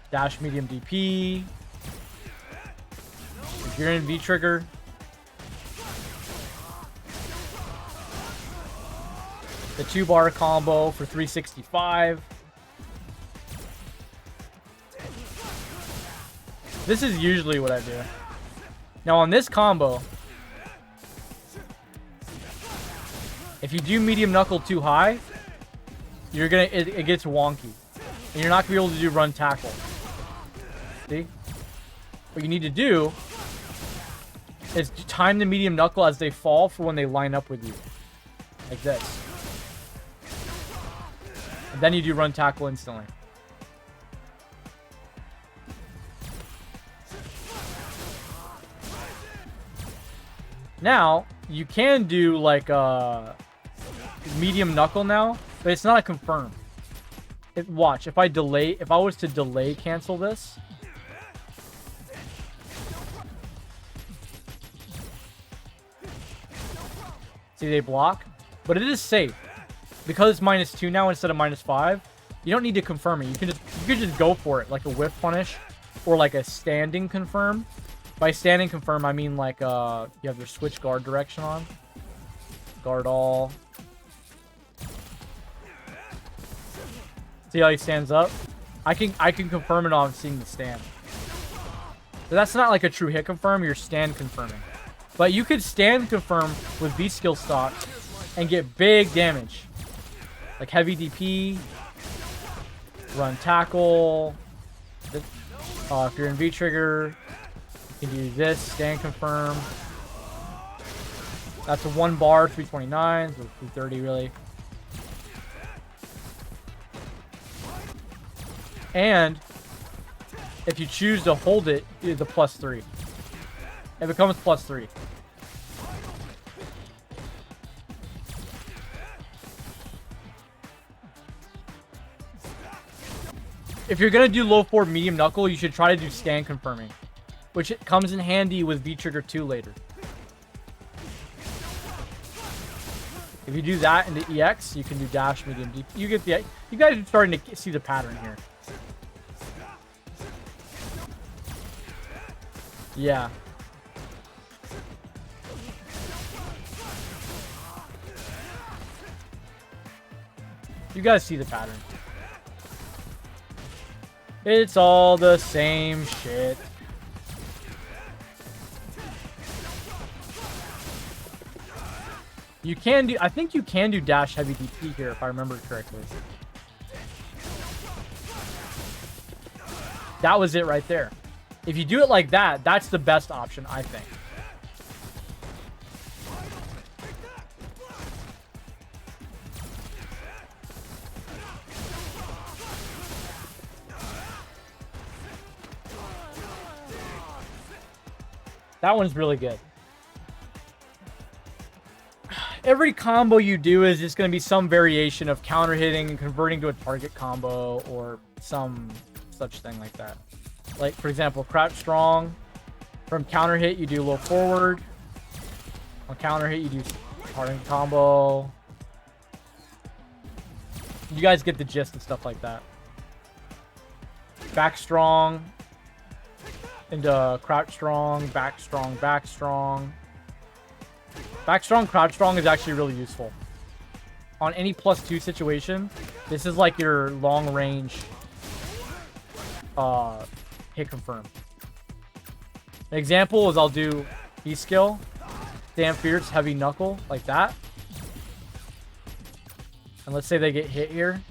Dash medium DP. If you're in V trigger. The 2-bar combo for 365. This is usually what I do. Now on this combo, if you do medium knuckle too high, you're gonna it gets wonky. And you're not gonna be able to do run tackle. See? What you need to do is time the medium knuckle as they fall for when they line up with you. Like this. And then you do run tackle instantly. Now, you can do like a medium knuckle now, but it's not a confirm. Watch, if I was to delay cancel this. See, they block, but it is safe. Because it's -2 now instead of -5, you don't need to confirm it. You can just go for it, like a whiff punish or like a standing confirm. By standing confirm, I mean like you have your switch guard direction on. Guard all. See how he stands up? I can confirm it on seeing the stand. But that's not like a true hit confirm, you're stand confirming. But you could stand confirm with V skill stock and get big damage. Like heavy DP, run tackle. If you're in V trigger, you can do this, stand confirm. That's a 1-bar, 329, so 330 really. And if you choose to hold it, it's a +3. It becomes +3. If you're gonna do low forward medium knuckle, you should try to do stand confirming, which it comes in handy with V trigger 2 later. If you do that into EX, you can do dash medium deep. You get the. You guys are starting to see the pattern here. Yeah. You guys see the pattern. It's all the same shit. You can do, I think you can do dash heavy DP here if I remember correctly. That was it right there. If you do it like that, that's the best option, I think. That one's really good. Every combo you do is just going to be some variation of counter hitting and converting to a target combo or some such thing like that. Like, for example, crouch strong. From counter hit, you do low forward. On counter hit, you do target combo. You guys get the gist of stuff like that. Back strong. Into crouch strong, back strong, back strong. Back strong, crouch strong is actually really useful. On any +2 situation, this is like your long range hit confirm. An example is I'll do E skill, damn fierce, heavy knuckle, like that. And let's say they get hit here.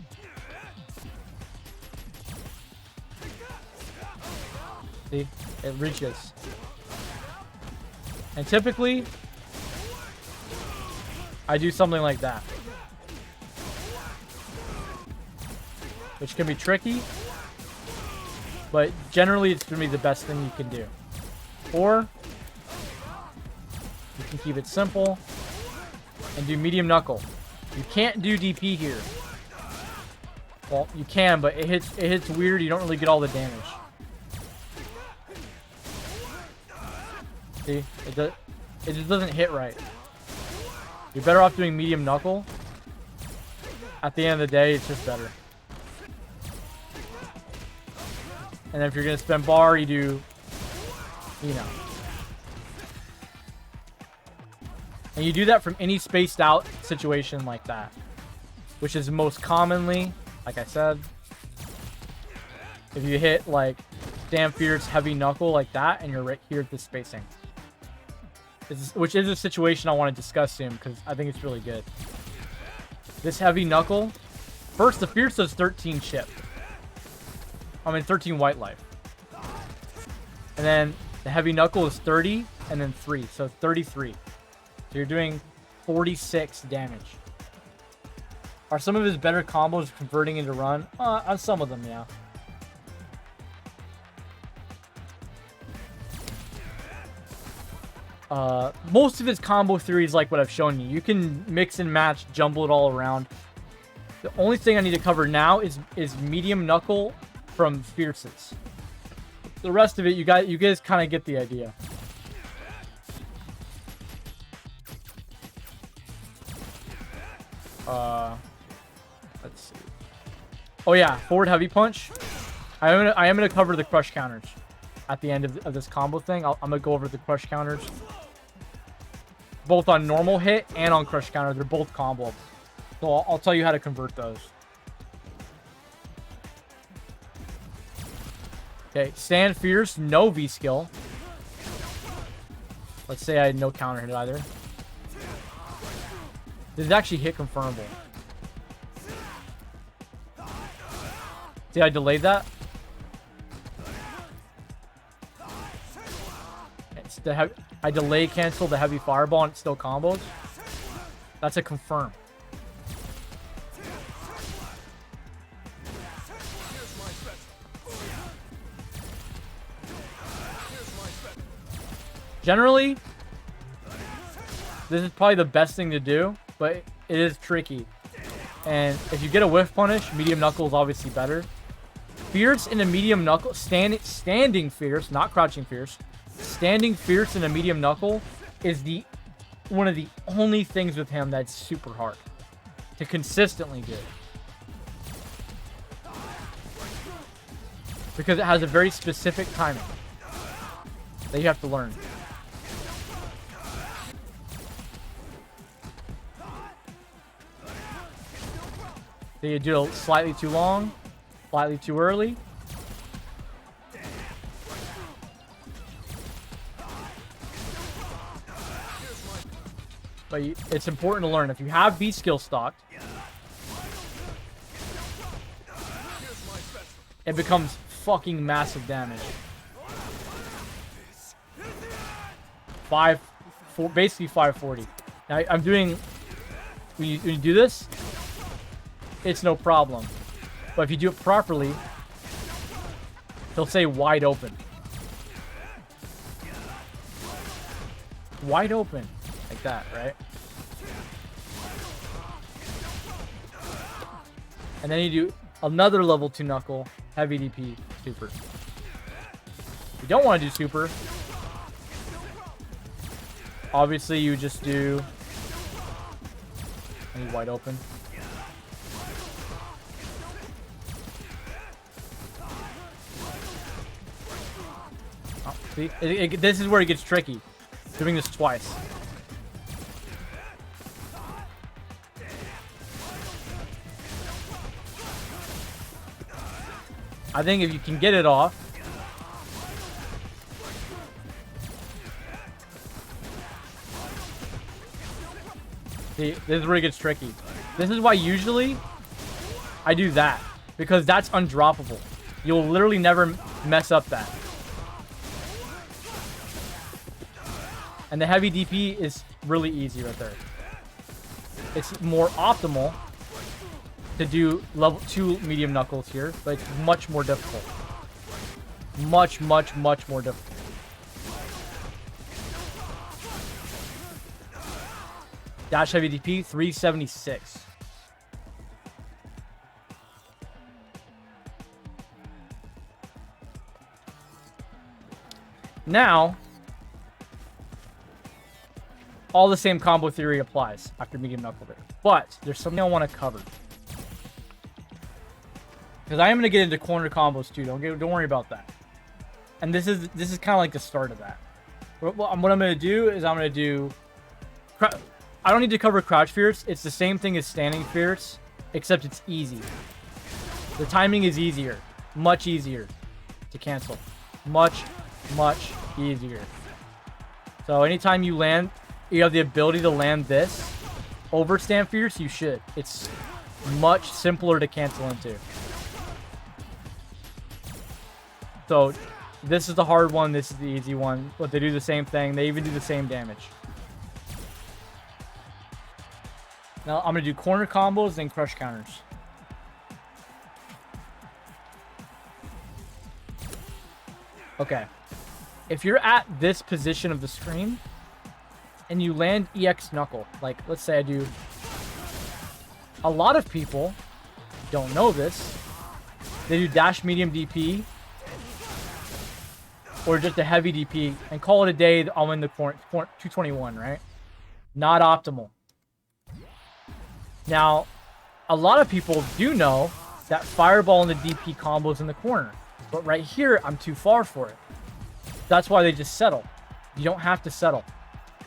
See? It reaches. And typically, I do something like that. which can be tricky, but generally it's going to be the best thing you can do. Or you can keep it simple and do medium knuckle. You can't do DP here. Well, you can, but it hits weird. You don't really get all the damage. See, it just doesn't hit right. You're better off doing medium knuckle. At the end of the day, it's just better. And then if you're gonna spend bar, you do, you know. And you do that from any spaced out situation like that, which is most commonly, like I said, if you hit like Damn Fierce heavy knuckle like that, and you're right here at this spacing. Which is a situation I want to discuss soon because I think it's really good. This heavy knuckle, first the Fierce does 13 chip. 13 white life. And then the heavy knuckle is 30 and then 3, so 33. So you're doing 46 damage. Are some of his better combos converting into run? On some of them, yeah. Most of his combo theory is like what I've shown you. You can mix and match, jumble it all around. The only thing I need to cover now is medium knuckle from Fierces. The rest of it, you guys kind of get the idea. Let's see. Oh yeah, forward heavy punch. I am gonna cover the crush counters at the end of this combo thing. I'm gonna go over the crush counters, both on normal hit and on crush counter. They're both combo. So I'll tell you how to convert those. Okay, stand fierce, no V skill. Let's say I had no counter hit either. This is actually hit confirmable. See, I delayed that. It's I delay cancel the heavy fireball and it still combos. That's a confirm. Generally, this is probably the best thing to do, but it is tricky. And if you get a whiff punish, medium knuckle is obviously better. Fierce in a medium knuckle, standing fierce, not crouching fierce. Standing fierce in a medium knuckle is one of the only things with him that's super hard to consistently do. Because it has a very specific timing that you have to learn. So you do it slightly too long, slightly too early. But it's important to learn. If you have B skill stocked, it becomes fucking massive damage. Basically 540. Now I'm doing, when you do this, it's no problem. But if you do it properly, he'll say wide open. Wide open. Like that, right? And then you do another level 2 knuckle, heavy DP, super. If you don't want to do super, obviously you just do any wide open. Oh, see? This is where it gets tricky. Doing this twice. I think if you can get it off. See, this is where it gets tricky. This is why usually I do that. Because that's undroppable. You'll literally never mess up that. And the heavy DP is really easy right there. It's more optimal to do level 2 medium knuckles here, but it's much more difficult. Much more difficult. Dash heavy DP 376. Now, all the same combo theory applies after medium knuckle there. But there's something I want to cover. Because I am going to get into corner combos too. Don't worry about that. And this is kind of like the start of that. What I'm going to do is I'm going to do... I don't need to cover crouch fierce. It's the same thing as standing fierce, except it's easy. The timing is easier. Much easier to cancel. Much easier. So anytime you land, you have the ability to land this over stand fierce, you should. It's much simpler to cancel into. So this is the hard one, this is the easy one, but they do the same thing. They even do the same damage. Now I'm gonna do corner combos and crush counters. Okay. If you're at this position of the screen and you land EX knuckle, like let's say I do, a lot of people don't know this. They do dash medium DP or just a heavy DP and call it a day. I'll win the 221, right? Not optimal. Now, a lot of people do know that fireball and the DP combos in the corner, but right here, I'm too far for it. That's why they just settle. You don't have to settle.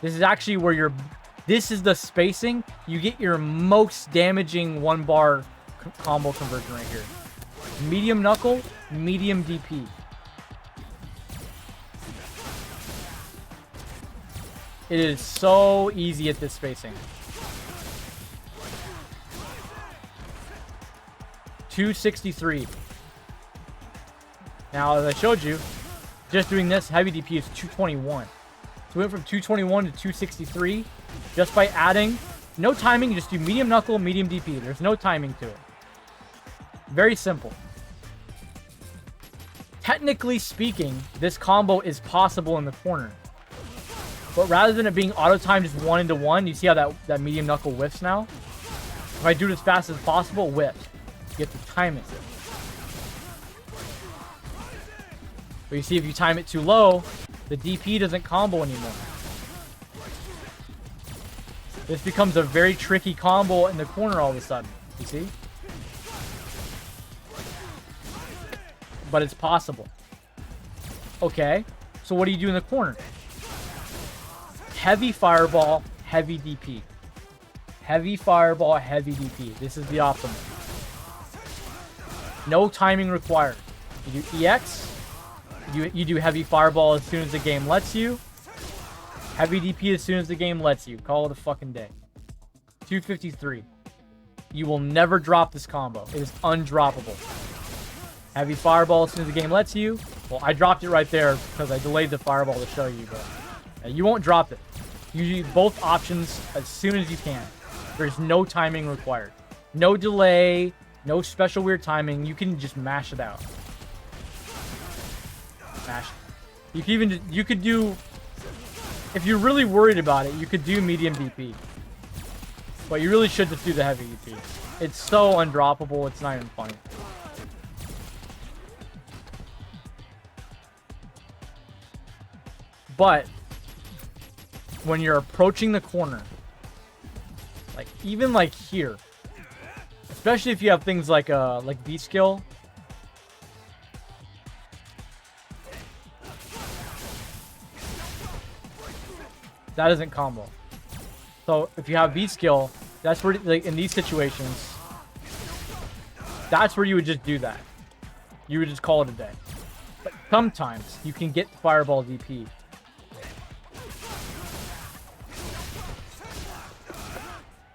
This is actually where this is the spacing. You get your most damaging 1-bar combo conversion right here. Medium knuckle, medium DP. It is so easy at this spacing. 263. Now, as I showed you, just doing this, heavy DP is 221. So we went from 221 to 263 just by adding, no timing, you just do medium knuckle, medium DP. There's no timing to it. Very simple. Technically speaking, this combo is possible in the corner. But rather than it being auto-timed just 1-into-1, you see how that medium knuckle whiffs now? If I do it as fast as possible, whiff. You have to time it. But you see, if you time it too low, the DP doesn't combo anymore. This becomes a very tricky combo in the corner all of a sudden. You see? But it's possible. Okay, so what do you do in the corner? Heavy fireball, heavy DP. Heavy fireball, heavy DP. This is the optimal. No timing required. You do EX. You do heavy fireball as soon as the game lets you. Heavy DP as soon as the game lets you. Call it a fucking day. 253. You will never drop this combo. It is undroppable. Heavy fireball as soon as the game lets you. Well, I dropped it right there because I delayed the fireball to show you, but you won't drop it. You use both options as soon as you can. There's no timing required. No delay, no special weird timing. You can just mash it out. Mash. You could do, if you're really worried about it, you could do medium DP. But you really should just do the heavy DP. It's so undroppable, it's not even funny. But when you're approaching the corner, like even like here, especially if you have things like B skill, that isn't combo. So if you have B skill, that's where, like in these situations, that's where you would just do that. You would just call it a day. But sometimes you can get fireball DP.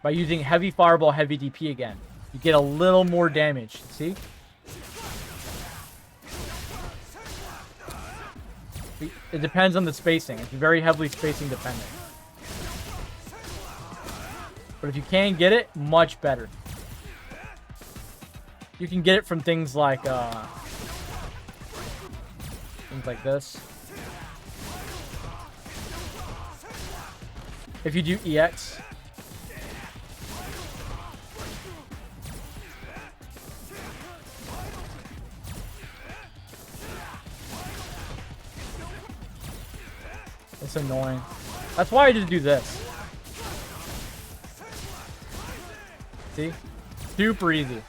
By using heavy fireball, heavy DP again. You get a little more damage, see? It depends on the spacing. It's very heavily spacing dependent. But if you can get it, much better. You can get it from things like this. If you do EX. It's annoying. That's why I just do this. See? Super easy.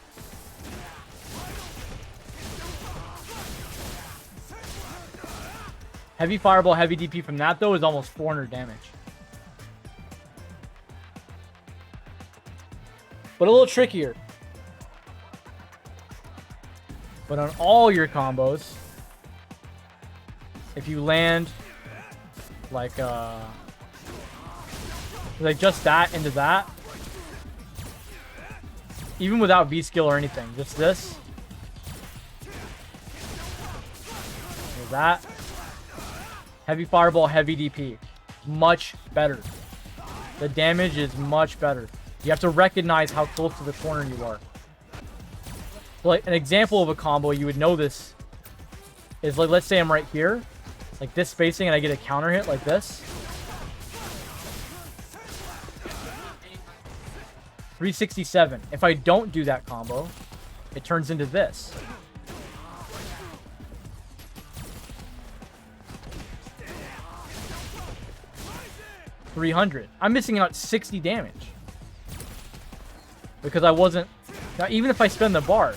Heavy fireball, heavy DP from that though is almost 400 damage. But a little trickier. But on all your combos, if you land like just that into that, even without V skill or anything, just this, like that, heavy fireball, heavy DP, much better. The damage is much better. You have to recognize how close to the corner you are. Like an example of a combo, you would know this is like, let's say I'm right here, like this spacing, and I get a counter hit like this. 367. If I don't do that combo, it turns into this. $300. I'm missing out 60 damage. Because I wasn't... Now, even if I spend the bar.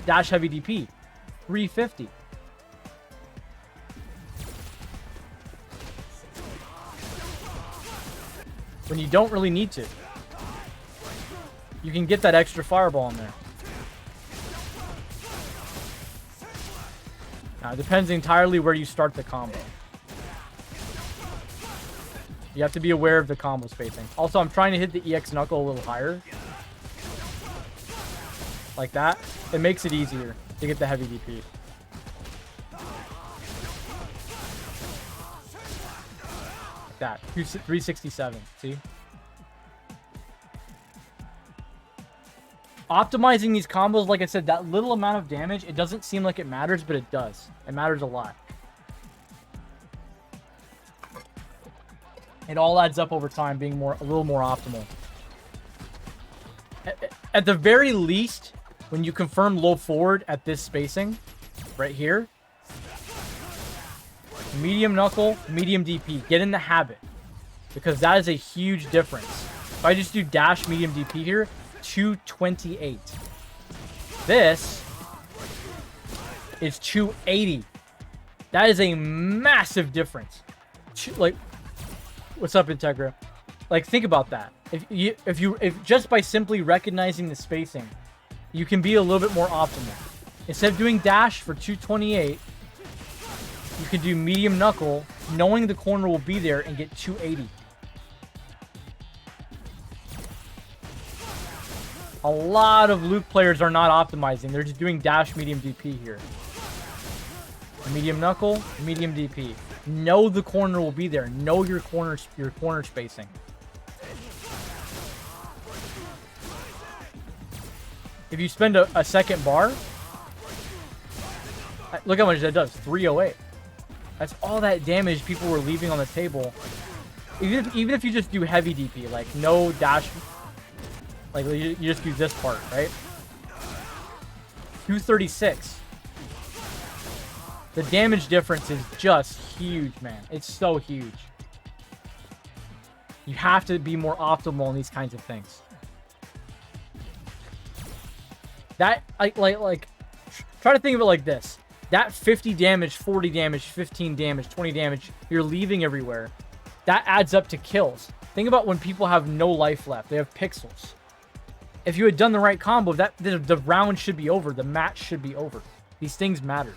Dash heavy DP. 350. When you don't really need to. You can get that extra fireball in there. Now, it depends entirely where you start the combo. You have to be aware of the combo spacing. Also, I'm trying to hit the EX knuckle a little higher. Like that. It makes it easier to get the heavy DP. Like that. 367. See? Optimizing these combos, like I said, that little amount of damage, it doesn't seem like it matters, but it does. It matters a lot. It all adds up over time, being a little more optimal. At the very least, when you confirm low forward at this spacing, right here, medium knuckle, medium DP, get in the habit, because that is a huge difference. If I just do dash medium DP here, 228. This is 280. That is a massive difference. Like, what's up, Integra? Like, think about that. If just by simply recognizing the spacing, you can be a little bit more optimal. Instead of doing dash for 228, you can do medium knuckle, knowing the corner will be there, and get 280. A lot of Luke players are not optimizing. They're just doing dash medium DP here. Medium knuckle, medium DP. Know the corner will be there. Know your corner spacing. If you spend a second bar, look how much that does. 308. That's all that damage people were leaving on the table. Even if you just do heavy DP, like no dash, like you just do this part, right? 236. The damage difference is just huge, man. It's so huge. You have to be more optimal in these kinds of things. That, like, try to think of it like this. That 50 damage, 40 damage, 15 damage, 20 damage you're leaving everywhere, that adds up to kills. Think about when people have no life left. They have pixels. If you had done the right combo, the round should be over. The match should be over. These things matter.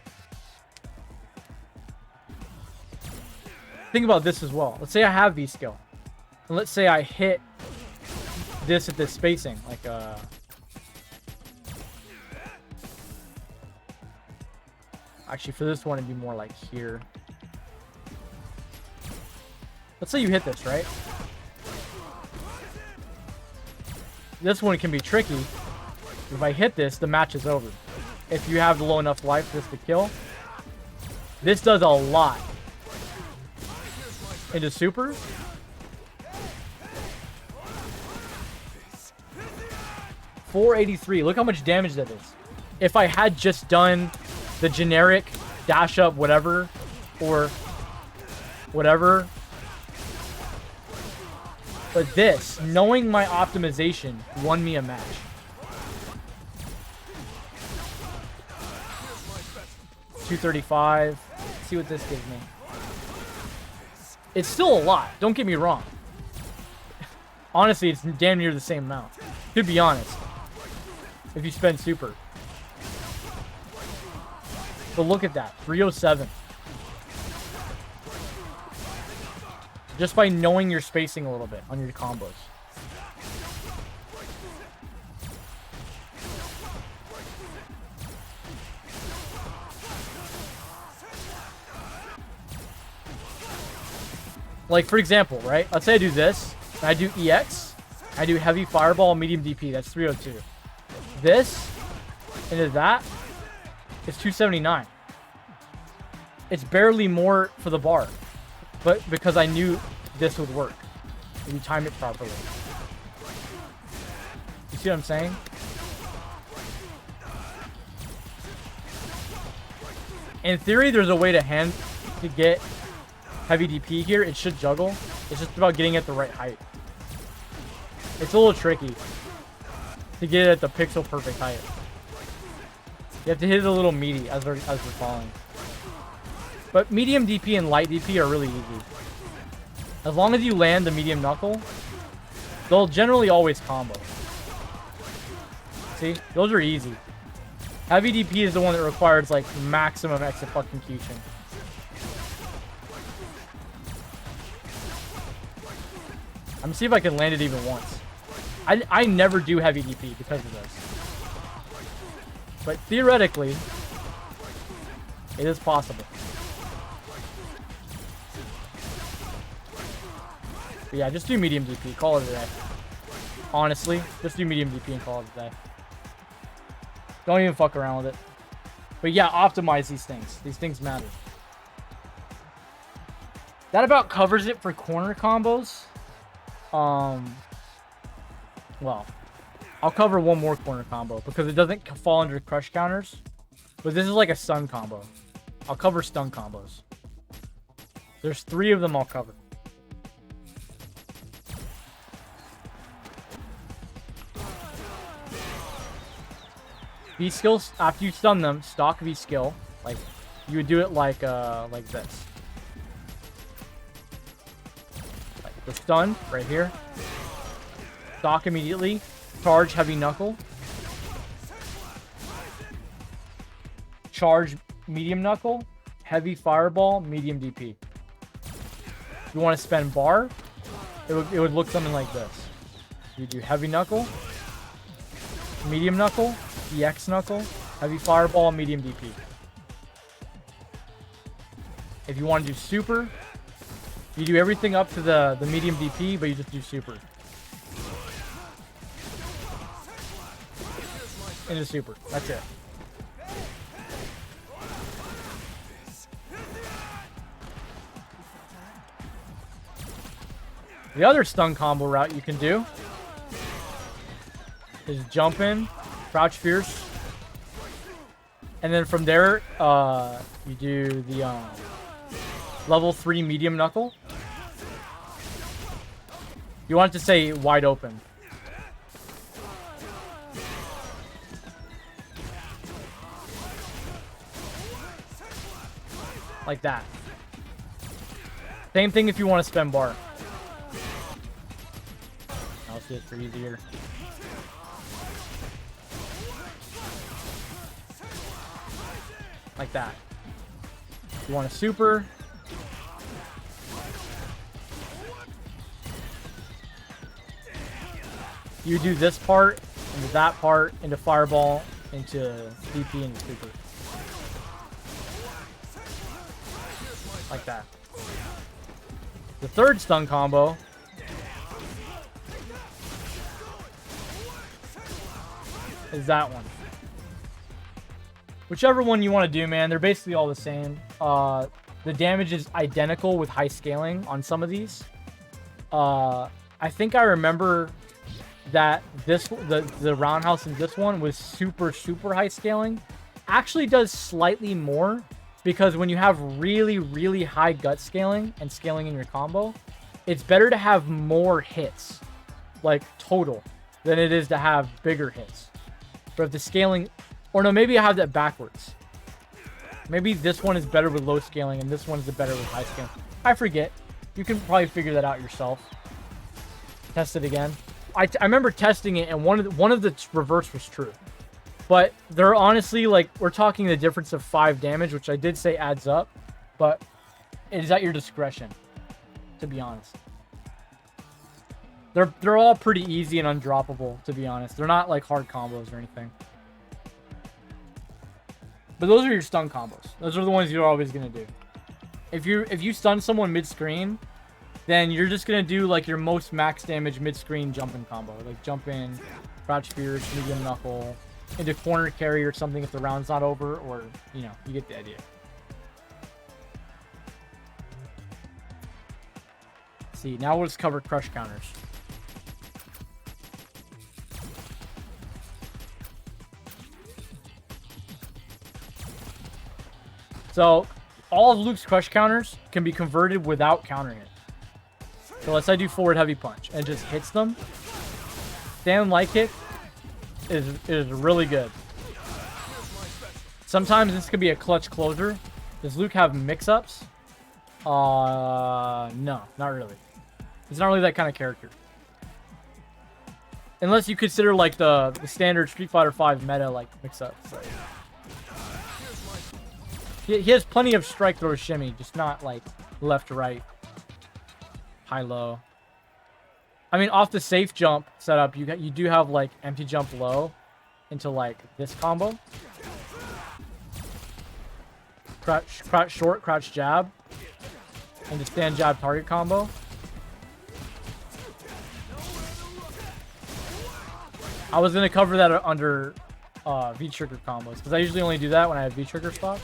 Think about this as well. Let's say I have V-skill. And let's say I hit this at this spacing. Like, actually, for this one, it'd be more like here. Let's say you hit this, right? This one can be tricky If I hit this, the match is over. If you have low enough life for this to kill. This does a lot. Into super. $483. Look how much damage that is. If I had just done the generic dash up whatever or whatever. But this, knowing my optimization, won me a match. $235. Let's see what this gives me. It's still a lot. Don't get me wrong. Honestly, it's damn near the same amount. To be honest. If you spend super. But look at that. 307. Just by knowing your spacing a little bit on your combos. Like, for example, right? Let's say I do this. And I do EX. I do heavy fireball, medium DP. That's 302. This into that is 279. It's barely more for the bar. But because I knew this would work. If you time it properly. You see what I'm saying? In theory, there's a way to get heavy DP here. It should juggle. It's just about getting it the right height. It's a little tricky to get it at the pixel perfect height. You have to hit it a little meaty as we're falling. But medium DP and light DP are really easy. As long as you land the medium knuckle, they'll generally always combo. See? Those are easy. Heavy DP is the one that requires like maximum execution. I'm gonna see if I can land it even once. I never do heavy DP because of this. But theoretically, it is possible. But yeah, just do medium DP. Call it a day. Honestly, just do medium DP and call it a day. Don't even fuck around with it. But yeah, optimize these things. These things matter. That about covers it for corner combos. Well, I'll cover one more corner combo because it doesn't fall under crush counters. But this is like a stun combo. I'll cover stun combos. There's 3 of them I'll cover. V skills, after you stun them, stock V skill. Like, you would do it like this. Like the stun, right here. Stock immediately. Charge heavy knuckle. Charge medium knuckle. Heavy fireball, medium DP. If you want to spend bar, it would look something like this. You do heavy knuckle, medium knuckle, EX knuckle, heavy fireball, medium DP. If you want to do super, you do everything up to the medium DP, but you just do super. Into super. That's it. The other stun combo route you can do is jump in, crouch fierce, and then from there, you do the level 3 medium knuckle. You want it to say wide open. Like that. Same thing if you want to spend bar. I'll see it for easier. Like that. If you want a super. You do this part, into that part, into fireball, into DP, and super. Like that. The third stun combo is that one. Whichever one you want to do, man. They're basically all the same. The damage is identical with high scaling on some of these. I think I remember that the roundhouse in this one was super high scaling. Actually does slightly more because when you have really high gut scaling and scaling in your combo, it's better to have more hits, like total, than it is to have bigger hits. But if the scaling, or no, maybe I have that backwards. Maybe this one is better with low scaling and this one is better with high scaling. I forget. You can probably figure that out yourself. Test it again. I remember testing it and one of the reverse was true. But they're honestly, like, we're talking the difference of 5 damage, which I did say adds up. But it is at your discretion, to be honest. They're all pretty easy and undroppable, to be honest. They're not like hard combos or anything. But those are your stun combos. Those are the ones you're always gonna do. If you stun someone mid-screen, then you're just gonna do like your most max damage mid-screen jumping combo. Like jump in, crouch fierce, medium knuckle, into corner carry or something if the round's not over, or you know, you get the idea. See, now let's cover crush counters. So, all of Luke's crush counters can be converted without countering it. So let's say I do forward heavy punch and it just hits them. Stand light kick is really good. Sometimes this could be a clutch closer. Does Luke have mix-ups? No, not really. He's not really that kind of character. Unless you consider like the standard Street Fighter 5 meta like mix-ups. Like, he has plenty of strike throw shimmy, just not like left to right, high low. I mean, off the safe jump setup, you do have like empty jump low into like this combo. Crouch short, crouch jab, and the stand jab target combo. I was gonna cover that under V trigger combos because I usually only do that when I have V trigger stock.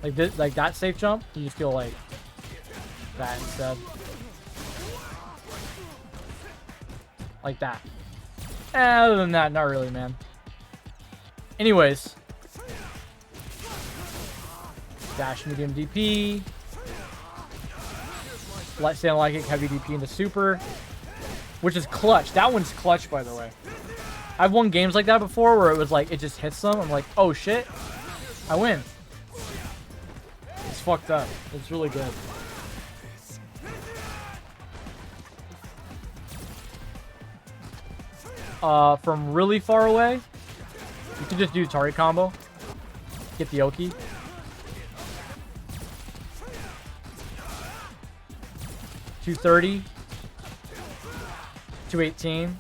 Like this, like that safe jump, you just feel like that instead. Like that. Other than that, not really, man. Anyways. Dash medium DP. Light stand light kick, heavy DP into super. Which is clutch. That one's clutch, by the way. I've won games like that before where it was like, it just hits them. I'm like, oh shit. I win. It's fucked up. It's really good. From really far away, you can just do target combo. Get the Oki. $230. $218.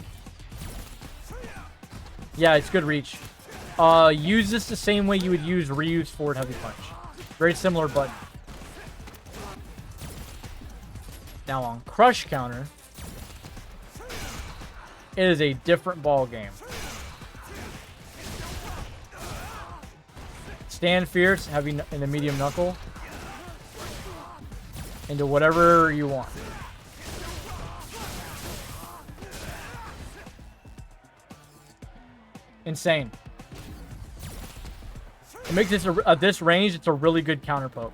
Yeah, it's good reach. Use this the same way you would use Ryu's forward heavy punch. Very similar button. Now on crush counter, it is a different ball game. Stand fierce, heavy in the medium knuckle, into whatever you want. Insane. It makes this at this range, it's a really good counter poke.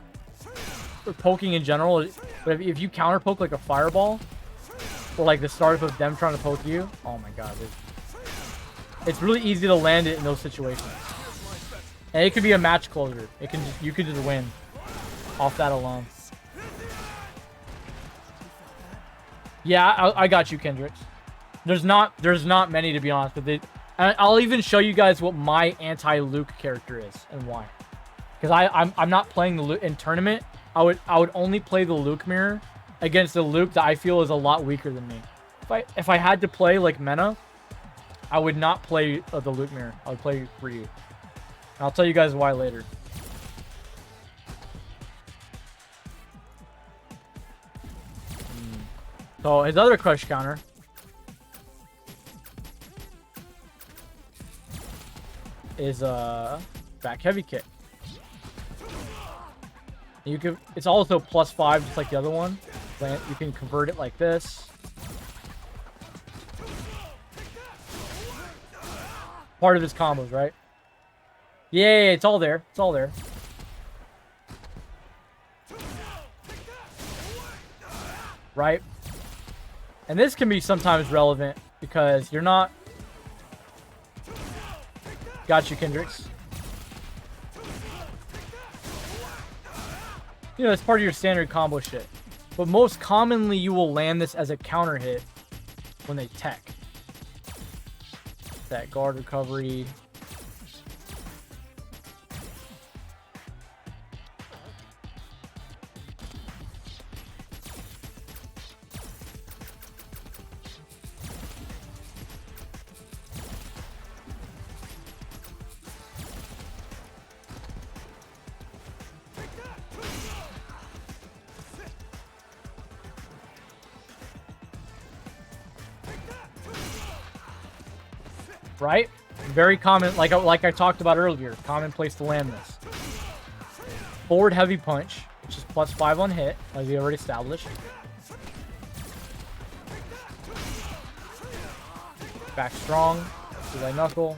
For poking in general, but if you counter poke like a fireball, or like the start of them trying to poke you, oh my god, dude. It's really easy to land it in those situations. And it could be a match closer. You could just win off that alone. Yeah, I got you, Kendricks. There's not many, to be honest, but I'll even show you guys what my anti-Luke character is and why. Because I'm not playing the Luke in tournament. I would only play the Luke mirror against the Luke that I feel is a lot weaker than me. If I had to play like Mena, I would not play the Luke mirror. I would play Ryu. And I'll tell you guys why later. So his other crush counter is back heavy kick. You can. It's also +5, just like the other one. You can convert it like this. Part of his combos, right? Yeah, it's all there. It's all there. Right? And this can be sometimes relevant because you're not... Got you, Kendricks. You know, it's part of your standard combo shit. But most commonly, you will land this as a counter hit when they tech. That guard recovery. Right? Very common, like I talked about earlier, common place to land this. Forward heavy punch, which is +5 on hit, as we already established. Back strong, delay knuckle.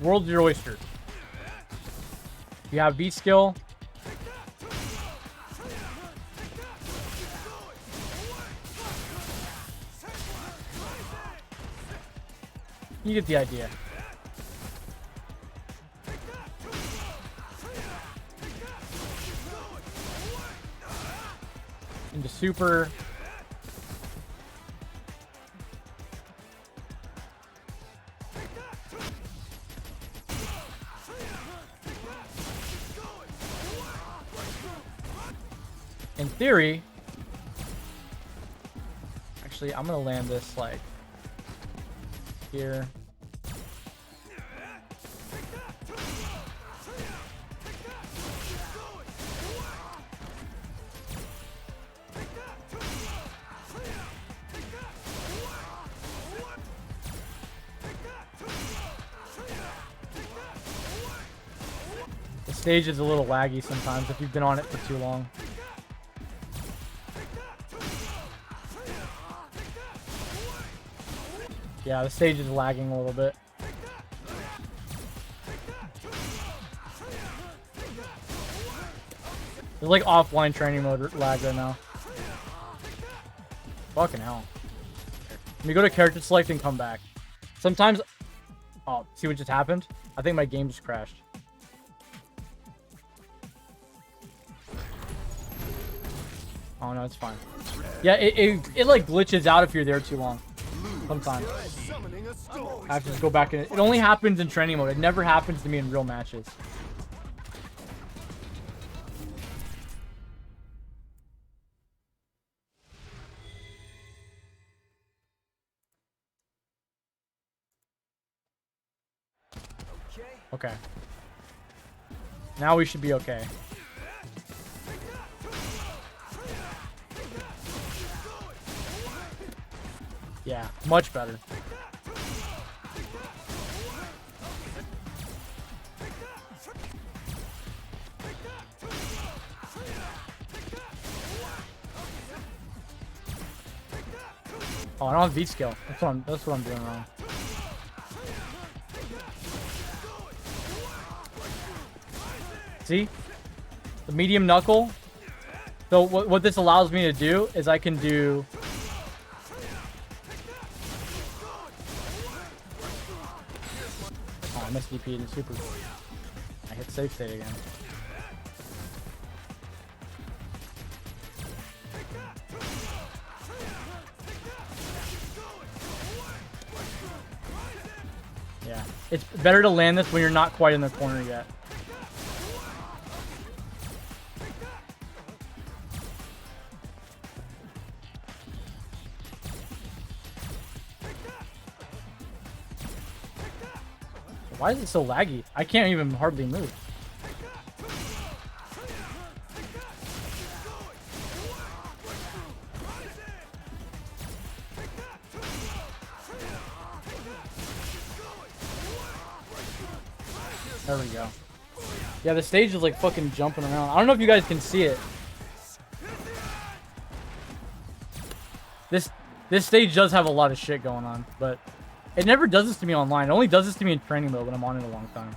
World's your oyster. You have beat skill. You get the idea. Into super. In theory, actually, I'm gonna land this like here. The stage is a little laggy sometimes if you've been on it for too long. Yeah, the stage is lagging a little bit. It's like offline training mode lag right now. Fucking hell. Let me go to character select and come back. Sometimes... Oh, see what just happened? I think my game just crashed. Oh no, it's fine. Yeah, it like glitches out if you're there too long. Sometimes. I have to just go back in. It only happens in training mode. It never happens to me in real matches. Okay. Now we should be okay. Yeah, much better. Oh, I don't have beat skill. That's what I'm doing wrong. See? The medium knuckle. So what this allows me to do is I can do... Oh, I missed DP and super. I hit safe state again. Yeah. It's better to land this when you're not quite in the corner yet. Why is it so laggy? I can't even hardly move. There we go. Yeah, the stage is like fucking jumping around. I don't know if you guys can see it. This stage does have a lot of shit going on, but it never does this to me online. It only does this to me in training mode when I'm on it a long time.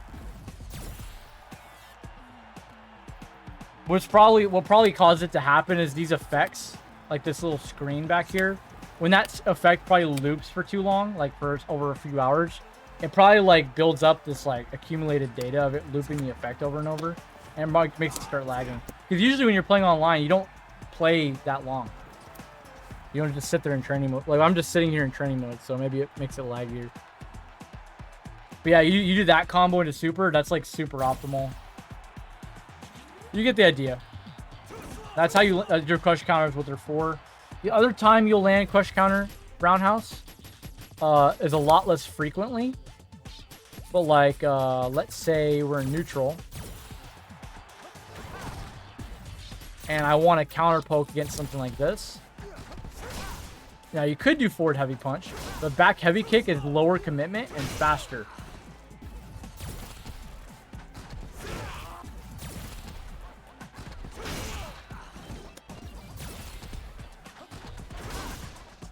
What probably caused it to happen is these effects, like this little screen back here. When that effect probably loops for too long, like for over a few hours, it probably like builds up this like accumulated data of it looping the effect over and over, and it makes it start lagging. Because usually when you're playing online, you don't play that long. You don't just sit there in training mode. Like I'm just sitting here in training mode, so maybe it makes it laggier. But yeah, you do that combo into super. That's like super optimal. You get the idea. That's how you your crush counters, what they're for. The other time you'll land crush counter roundhouse is a lot less frequently. But like, let's say we're in neutral. And I want to counter poke against something like this. Now you could do forward heavy punch, but back heavy kick is lower commitment and faster.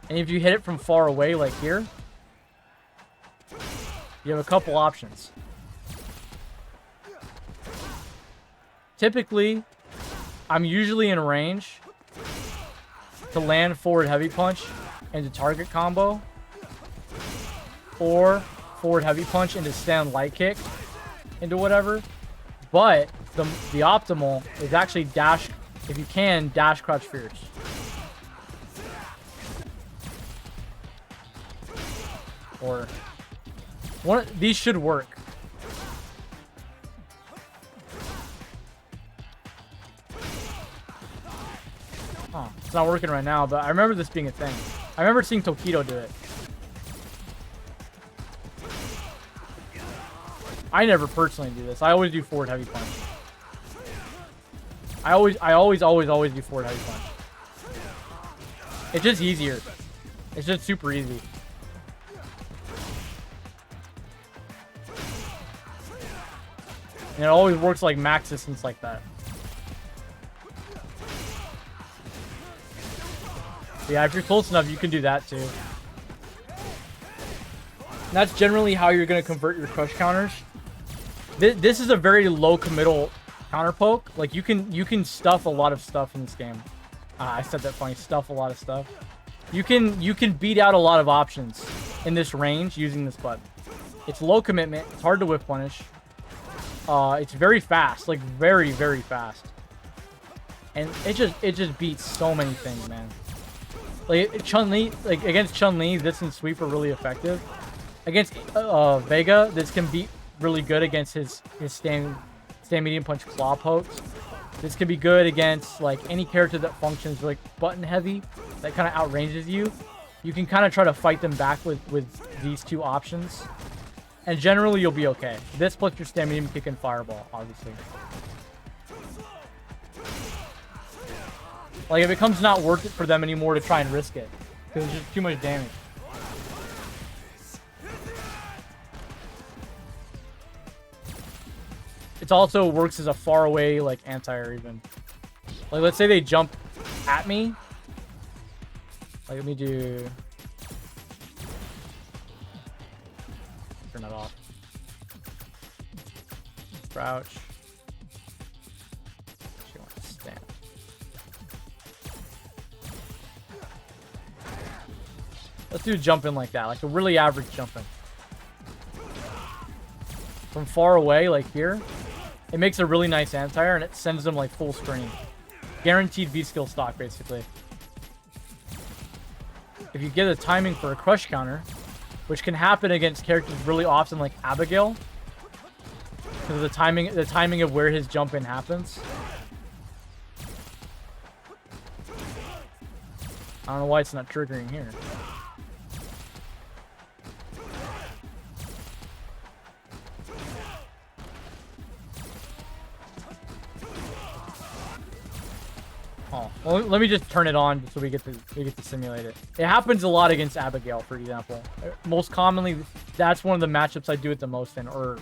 And if you hit it from far away, like here, you have a couple options. Typically, I'm usually in range to land forward heavy punch into target combo, or forward heavy punch into stand light kick into whatever. But the optimal is actually dash, if you can, dash crouch fierce. Or these should work. Oh, it's not working right now, but I remember this being a thing. I remember seeing Tokido do it. I never personally do this. I always do forward heavy punch. I always do forward heavy punch. It's just easier. It's just super easy. And it always works like max distance like that. Yeah, if you're close enough, you can do that too. And that's generally how you're going to convert your crush counters. This is a very low committal counter poke. Like you can stuff a lot of stuff in this game. I said that funny, stuff a lot of stuff. You can beat out a lot of options in this range using this button. It's low commitment. It's hard to whiff punish. It's very fast, like very, very fast. And it just beats so many things, man. Like Chun-Li, like against Chun-Li, this and sweep are really effective. Against Vega, this can be really good against his stand medium punch claw pokes. This can be good against like any character that functions like button heavy, that kind of outranges you. You can kind of try to fight them back with these two options. And generally, you'll be okay. This plus your stand medium kick and fireball, obviously. Like, it becomes not worth it for them anymore to try and risk it. Because it's just too much damage. It also works as a far away, like, anti-air even. Like, let's say they jump at me. Like, let me do... Turn that off. Crouch. She wants to stand. Let's do jump in like that, like a really average jump in. From far away, like here, it makes a really nice anti-air and it sends them like full screen. Guaranteed V-skill stock, basically. If you get a timing for a crush counter, which can happen against characters really often like Abigail, because of the timing of where his jump in happens. I don't know why it's not triggering here. Oh, well, let me just turn it on so we get to simulate it. It happens a lot against Abigail, for example. Most commonly, that's one of the matchups I do it the most in, or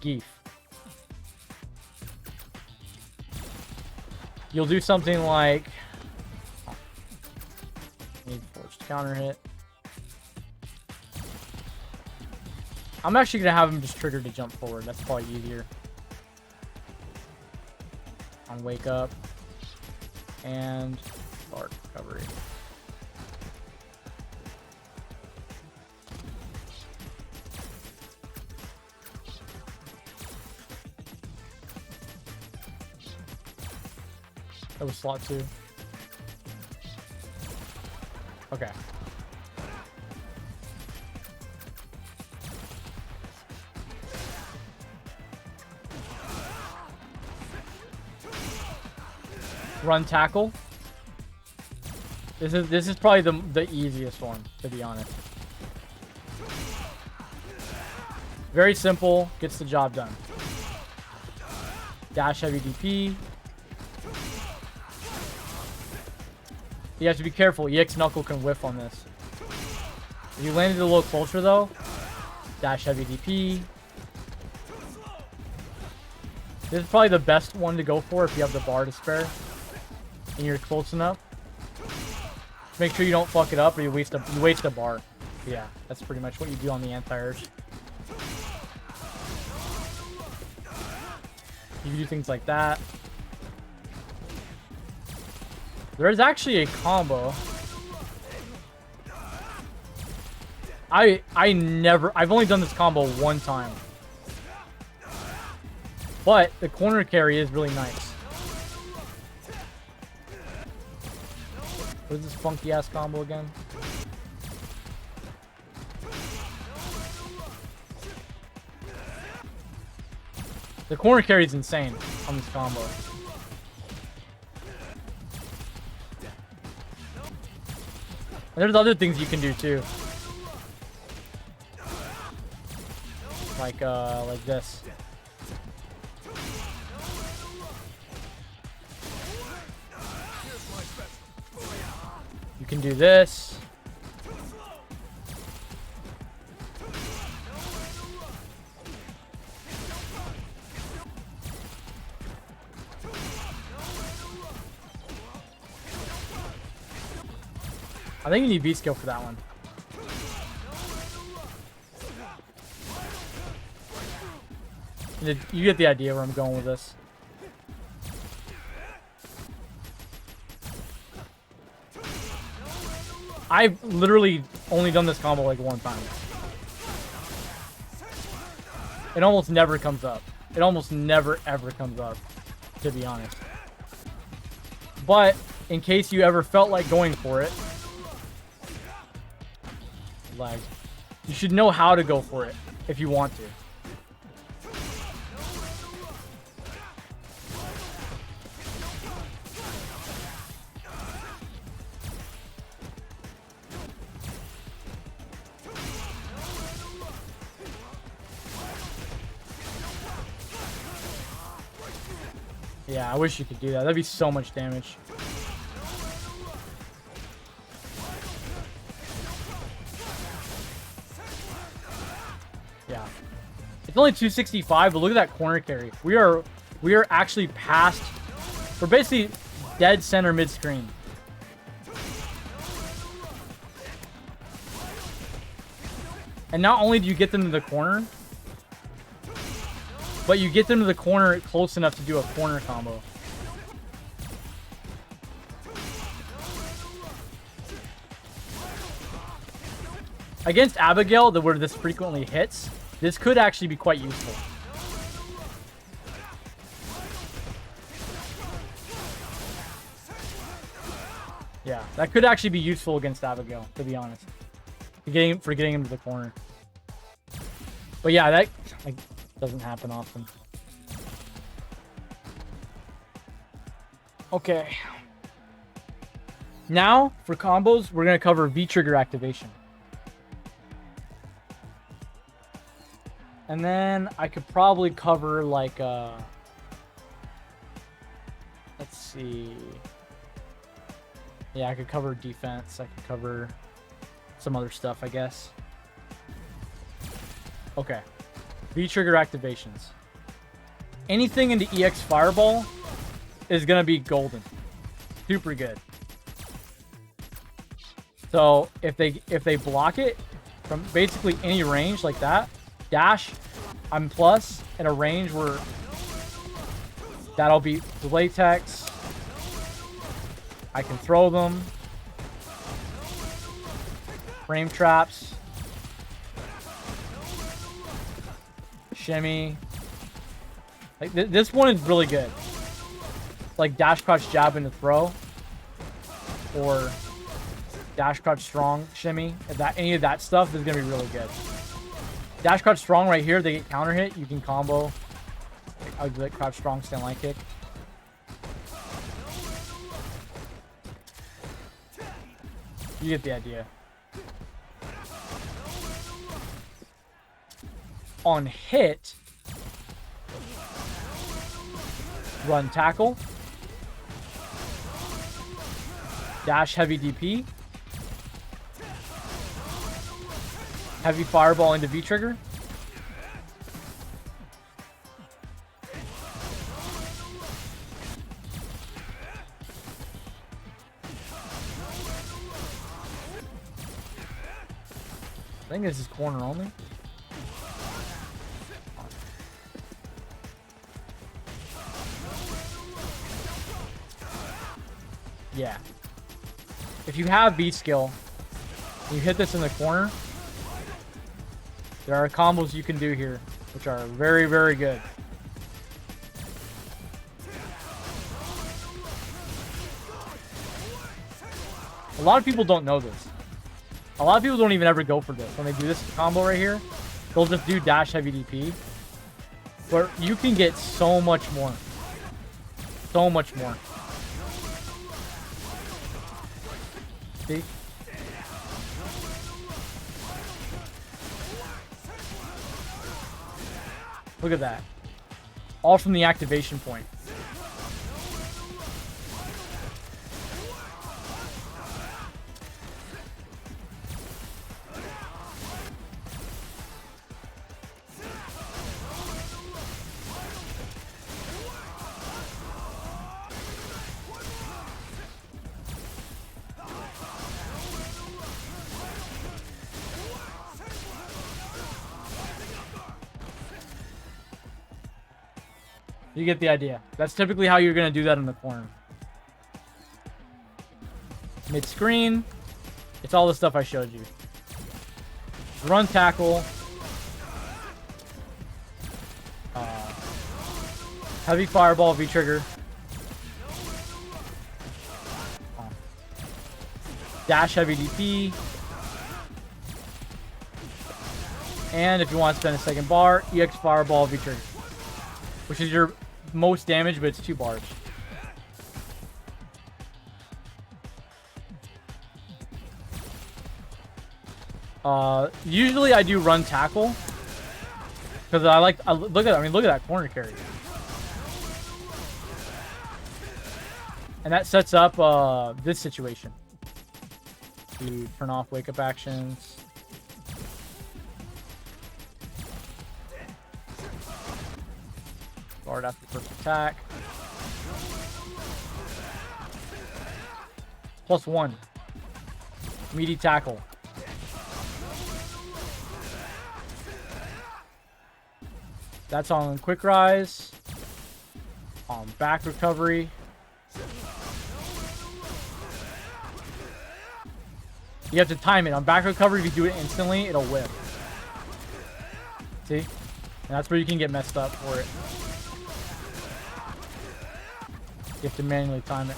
Geef. you'll do something like need forced counter hit. I'm actually gonna have him just trigger to jump forward. That's probably easier. On wake up and start recovery. That was slot 2. Okay. Run tackle. This is probably the easiest one, to be honest. Very simple, gets the job done. Dash heavy DP. You have to be careful. EX Knuckle can whiff on this. If you landed a little closer though, dash heavy DP. This is probably the best one to go for if you have the bar to spare and you're close enough. Make sure you don't fuck it up or you waste a bar. Yeah, that's pretty much what you do on the anti-airs. You do things like that. There's actually a combo. I've only done this combo one time. But the corner carry is really nice. What is this funky ass combo again? The corner carry is insane on this combo. And there's other things you can do too. Like this. You can do this. I think you need V-skill for that one. You get the idea where I'm going with this. I've literally only done this combo like one time. It almost never comes up. It almost never ever comes up, to be honest. But in case you ever felt like going for it, lag, you should know how to go for it if you want to. Yeah, I wish you could do that. That'd be so much damage. Yeah. It's only 265, but look at that corner carry. We are actually past. We're basically dead center mid screen. And not only do you get them to the corner, but you get them to the corner close enough to do a corner combo. Against Abigail, where this frequently hits, this could actually be quite useful. Yeah, that could actually be useful against Abigail, to be honest. For getting him to the corner. But yeah, that doesn't happen often. Okay. Now, for combos, we're going to cover V-trigger activation. And then I could probably cover like let's see. Yeah, I could cover defense. I could cover some other stuff, I guess. Okay. V-trigger activations. Anything into EX Fireball is gonna be golden. Super good. So if they block it from basically any range like that, dash, I'm plus in a range where that'll be the latex. I can throw them. Frame traps. Shimmy. Like this one is really good. Like dash, crouch, jab, into throw, or dash, crouch, strong, shimmy. If that any of that stuff is gonna be really good. Dash, crouch, strong right here. They get counter hit. You can combo. I do like crouch, strong, stand line kick. You get the idea. On hit, run tackle, dash heavy DP, heavy fireball into V trigger, I think this is corner only. Yeah. If you have beat skill, you hit this in the corner, there are combos you can do here, which are very, very good. A lot of people don't know this. A lot of people don't even ever go for this. When they do this combo right here, they'll just do dash heavy DP. But you can get so much more. So much more. See? Look at that. All from the activation point. You get the idea. That's typically how you're going to do that in the corner. Mid-screen. It's all the stuff I showed you. Run tackle. Heavy fireball V-trigger. Dash heavy DP. And if you want to spend a second bar, EX fireball V-trigger. Which is your most damage, but it's 2 bars. Usually I do run tackle because look at that corner carry, and that sets up this situation. To turn off wake up actions. Guard after first attack. +1. Meaty tackle. That's on quick rise. On back recovery. You have to time it. On back recovery, if you do it instantly, it'll whip. See? And that's where you can get messed up for it. You have to manually time it.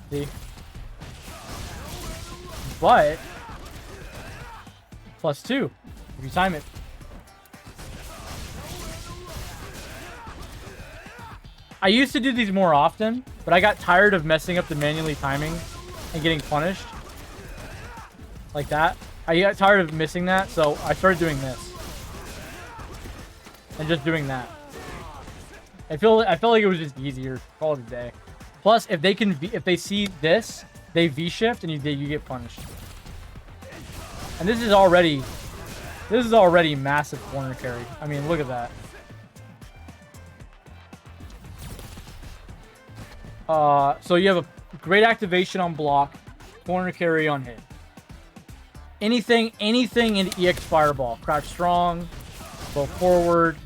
See? But +2 if you time it. I used to do these more often, but I got tired of messing up the manually timing and getting punished like that. I got tired of missing that, so I started doing this and just doing that. I felt like it was just easier. Call it a day. Plus, if they see this, they V shift and you get punished. And this is already massive corner carry. I mean, look at that. So you have a great activation on block, corner carry on hit. Anything in EX Fireball. Crouch strong, go forward,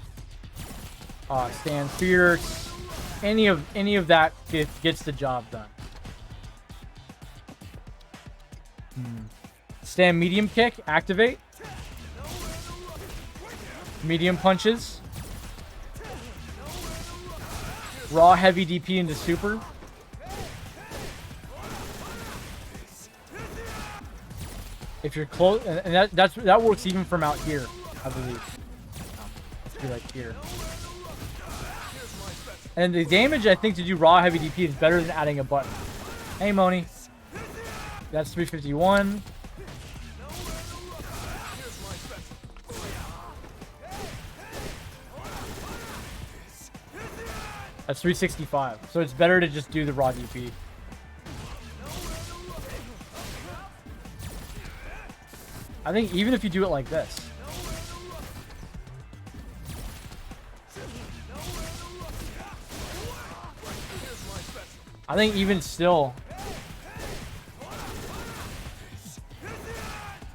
stand fierce. Any of that gets the job done. Stand medium kick, activate. Medium punches. Raw heavy DP into super. If you're close, and that works even from out here, I believe. Let's be like here. And the damage I think to do raw heavy DP is better than adding a button. Hey Moni. That's 351. That's 365. So it's better to just do the raw DP. I think even if you do it like this. I think even still.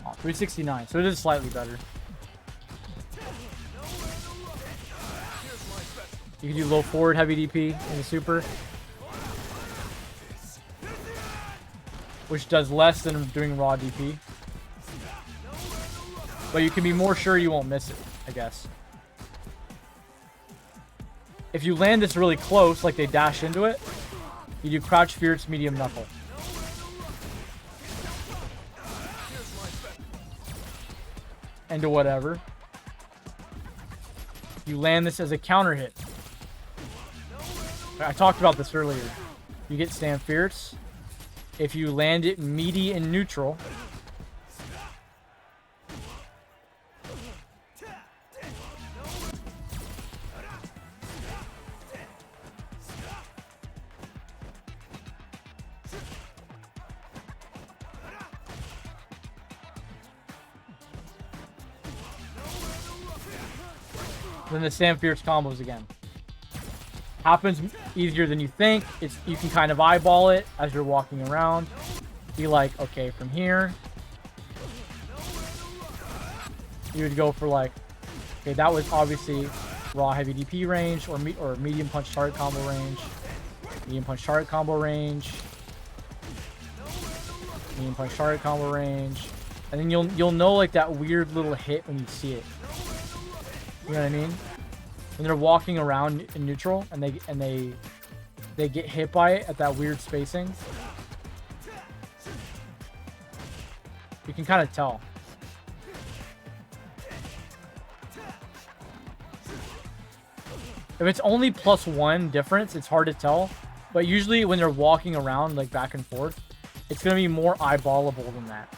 Oh, 369. So it is slightly better. You can do low forward heavy DP in the super. Which does less than doing raw DP. But you can be more sure you won't miss it, I guess. If you land this really close, like they dash into it, you do crouch fierce medium knuckle. Into whatever. You land this as a counter hit. I talked about this earlier. You get stand fierce. If you land it meaty and neutral, then the stand fierce combos again. Happens easier than you think. You can kind of eyeball it as you're walking around. Be like, okay, from here, you would go for like, okay, that was obviously raw heavy DP range or medium punch target combo range, medium punch target combo range, medium punch target combo range, and then you'll know like that weird little hit when you see it. You know what I mean? When they're walking around in neutral and they get hit by it at that weird spacing. You can kind of tell. If it's only +1 difference, it's hard to tell. But usually when they're walking around like back and forth, it's going to be more eyeballable than that.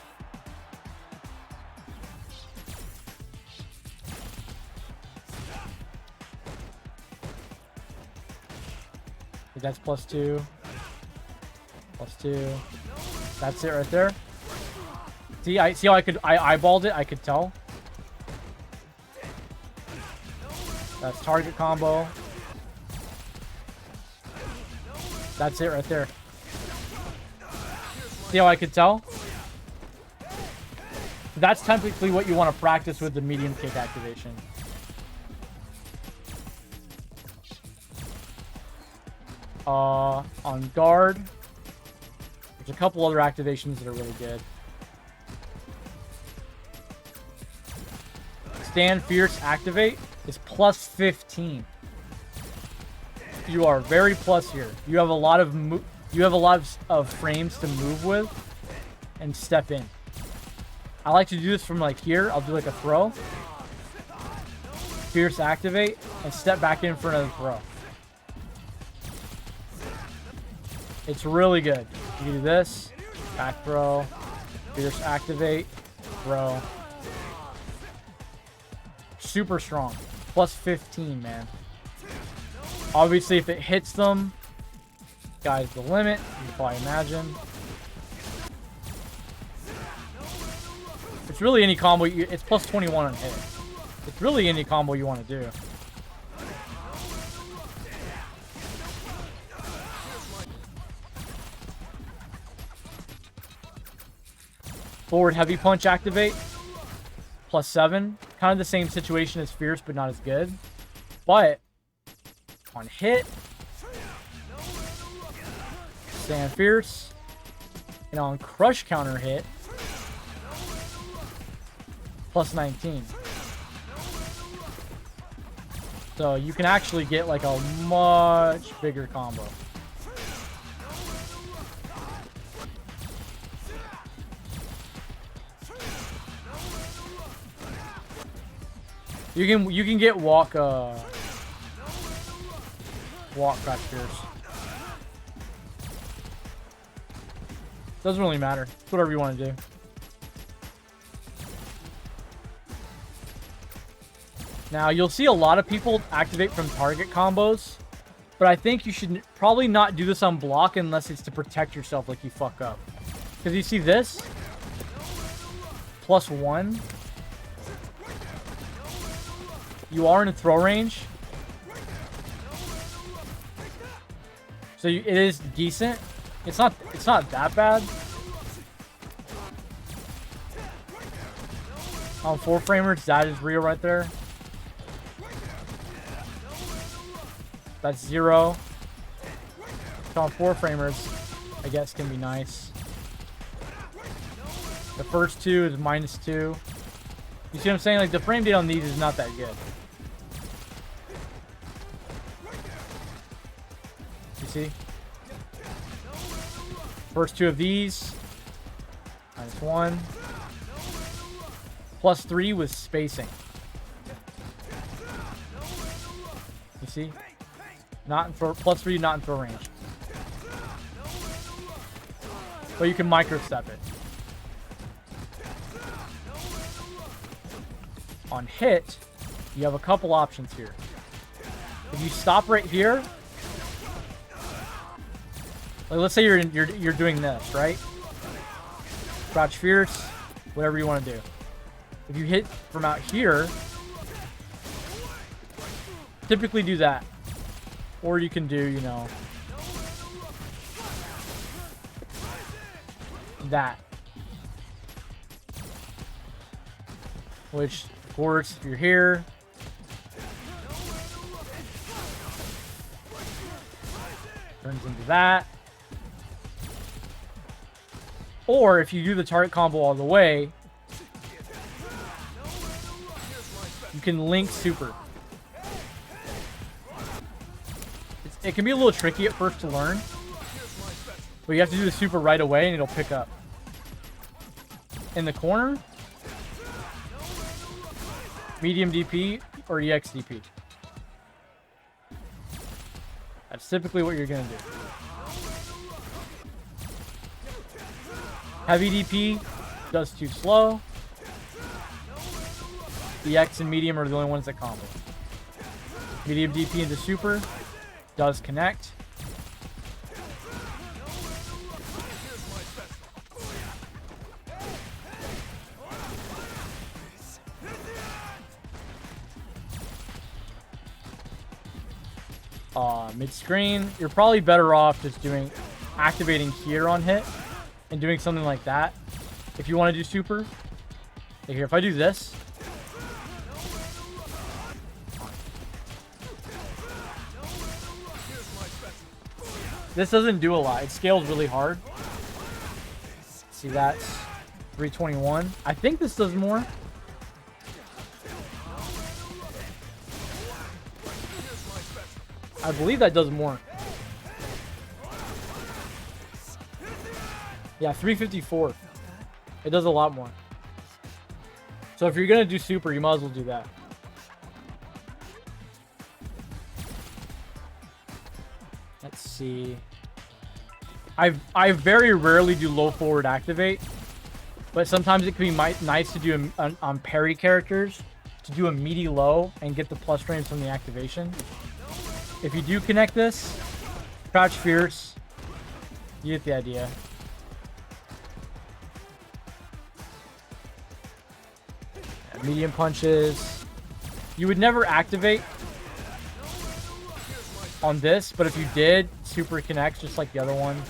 That's +2. +2. That's it right there. See how I eyeballed it? I could tell. That's target combo. That's it right there. See how I could tell? That's technically what you want to practice with the medium kick activation. On guard, there's a couple other activations that are really good. Stand fierce activate is +15. You are very plus here. You have a lot of frames to move with and step in. I like to do this from like here. I'll do like a throw, fierce activate, and step back in for another throw. It's really good. You can do this, back throw, fierce activate, throw. Super strong. +15, man. Obviously, if it hits them, sky's the limit. You can probably imagine. It's really any combo. It's +21 on hit. It's really any combo you want to do. Forward heavy punch activate. +7. Kind of the same situation as Fierce, but not as good. But on hit, stand Fierce. And on crush counter hit, +19. So you can actually get like a much bigger combo. You can get walk crouch Fierce. Doesn't really matter. It's whatever you want to do. Now, you'll see a lot of people activate from target combos, but I think you should probably not do this on block unless it's to protect yourself like you fuck up. Because you see this? +1. You are in throw range. So it is decent. It's not that bad. On 4-framers, that is real right there. That's 0. So on 4-framers, I guess can be nice. The first 2 is -2. You see what I'm saying? Like the frame data on these is not that good. You see? First 2 of these, -1. +3 was spacing. You see? Not in throw, +3, not in throw range. But you can micro-step it. On hit, you have a couple options here. If you stop right here, like let's say you're doing this, right? Crouch Fierce, whatever you want to do. If you hit from out here, typically do that. Or you can do, you know, that. Which, of course, if you're here, turns into that. Or if you do the target combo all the way, you can link super. It can be a little tricky at first to learn, but you have to do the super right away and it'll pick up. In the corner, medium DP or EX DP. That's typically what you're going to do. Heavy DP does too slow. EX and medium are the only ones that combo. Medium DP into super does connect. Mid-screen, you're probably better off just activating here on hit and doing something like that. If you want to do super, like here, if I do this, this doesn't do a lot. It scales really hard. See, that's 321. I think this does more. I believe that does more. Yeah, 354. It does a lot more. So if you're gonna do super, you might as well do that. Let's see. I very rarely do low forward activate, but sometimes it can be nice to do on parry characters to do a meaty low and get the plus frames from the activation. If you do connect this, crouch fierce, you get the idea. Medium punches. You would never activate on this, but if you did, super connects just like the other one.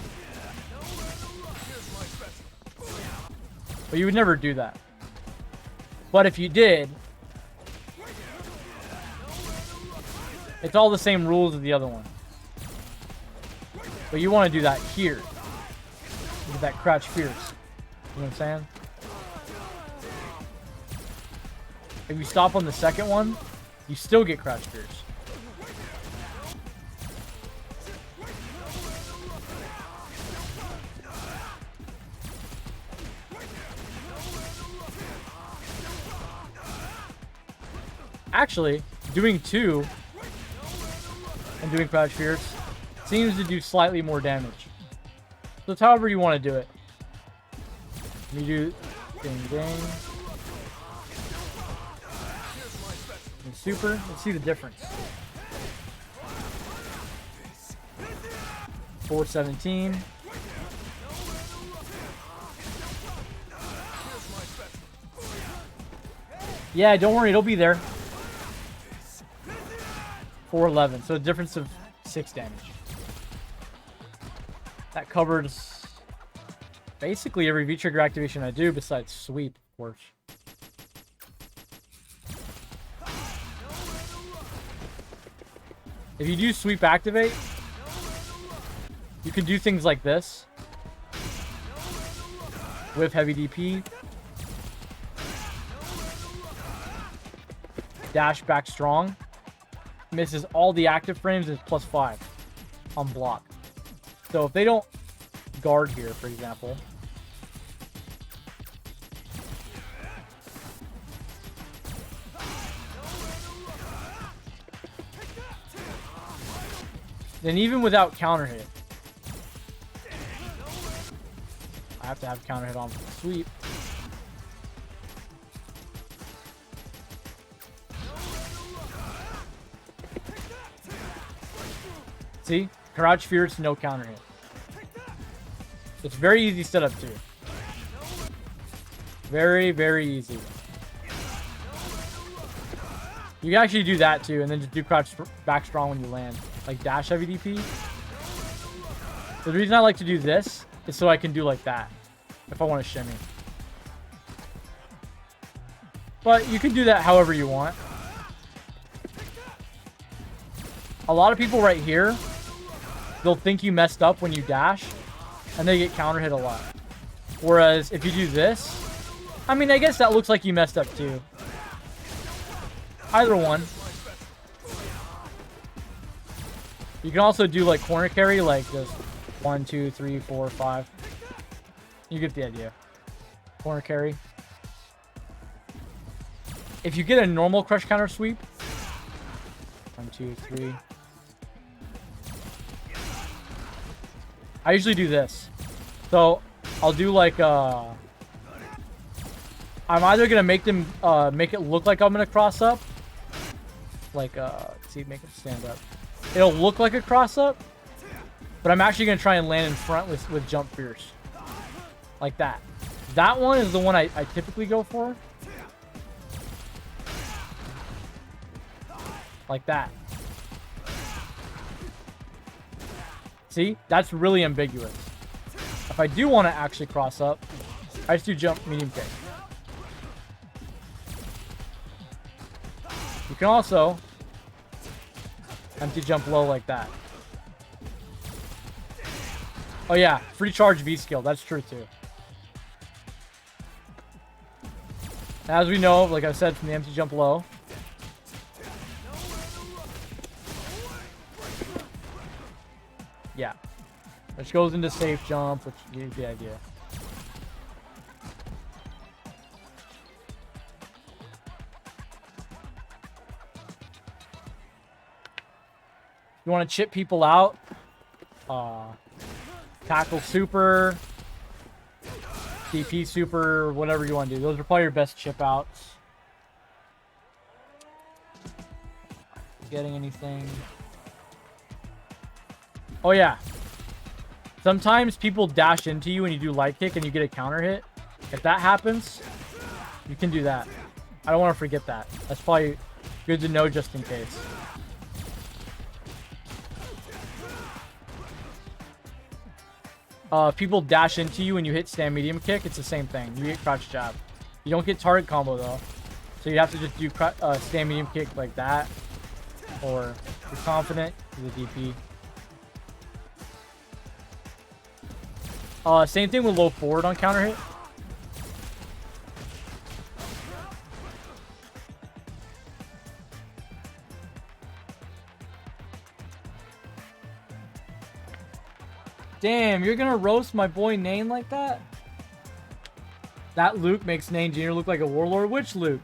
But you would never do that. But if you did, it's all the same rules as the other one. But you want to do that here. With that crouch fierce. You know what I'm saying? If you stop on the second one, you still get crouch fierce. Actually, doing 2 and doing crouch fierce seems to do slightly more damage. So it's however you want to do it. You do ding ding. And super. Let's see the difference. 417. Yeah, don't worry, it'll be there. 411. So a difference of 6 damage. That covers basically every V-trigger activation I do besides sweep, of course. If you do sweep activate, you can do things like this. With heavy DP. Dash back strong. Misses all the active frames and is +5 on block. So if they don't guard here, for example. Then even without counter hit, I have to have counter hit on for the sweep. See? Crouch fierce, no counter hit. It's very easy setup too. Very, very easy. You can actually do that too, and then just do crouch back strong when you land. Like dash heavy DP. The reason I like to do this is so I can do like that. If I want to shimmy. But you can do that however you want. A lot of people right here, they'll think you messed up when you dash, and they get counter hit a lot. Whereas if you do this, I mean, I guess that looks like you messed up too. Either one. You can also do like corner carry, like just 1, 2, 3, 4, 5. You get the idea. Corner carry. If you get a normal crush counter sweep, 1, 2, 3. I usually do this. So I'll do like I'm either gonna make them make it look like I'm gonna cross up. Like let's see, make it stand up. It'll look like a cross up, but I'm actually gonna try and land in front with jump fierce. Like that. That one is the one I typically go for. Like that. See? That's really ambiguous. If I do want to actually cross up, I just do jump medium kick. You can also empty jump low like that. Oh yeah, free charge V skill. That's true too. As we know, like I said, from the empty jump low. Yeah. Which goes into safe jump, which you get the idea. You want to chip people out? Tackle super, DP super, whatever you want to do. Those are probably your best chip outs. Getting anything? Oh yeah. Sometimes people dash into you when you do light kick and you get a counter hit. If that happens, you can do that. I don't want to forget that. That's probably good to know just in case. If people dash into you and you hit stand medium kick, it's the same thing. You get crouch jab. You don't get target combo though. So you have to just do stand medium kick like that. Or if you're confident, do the DP. Same thing with low forward on counter hit. Damn, you're gonna roast my boy Nane like that? That Luke makes Nane Jr. look like a warlord. Which Luke?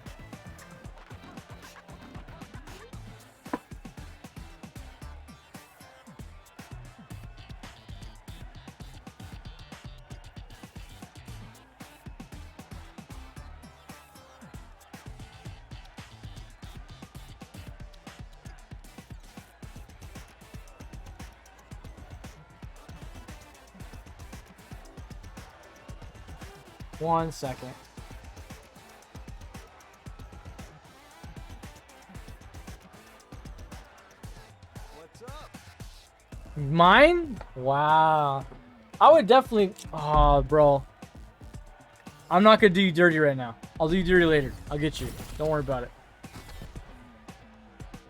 One second. What's up? Mine? Wow. I would definitely... Oh, bro. I'm not gonna do you dirty right now. I'll do you dirty later. I'll get you. Don't worry about it.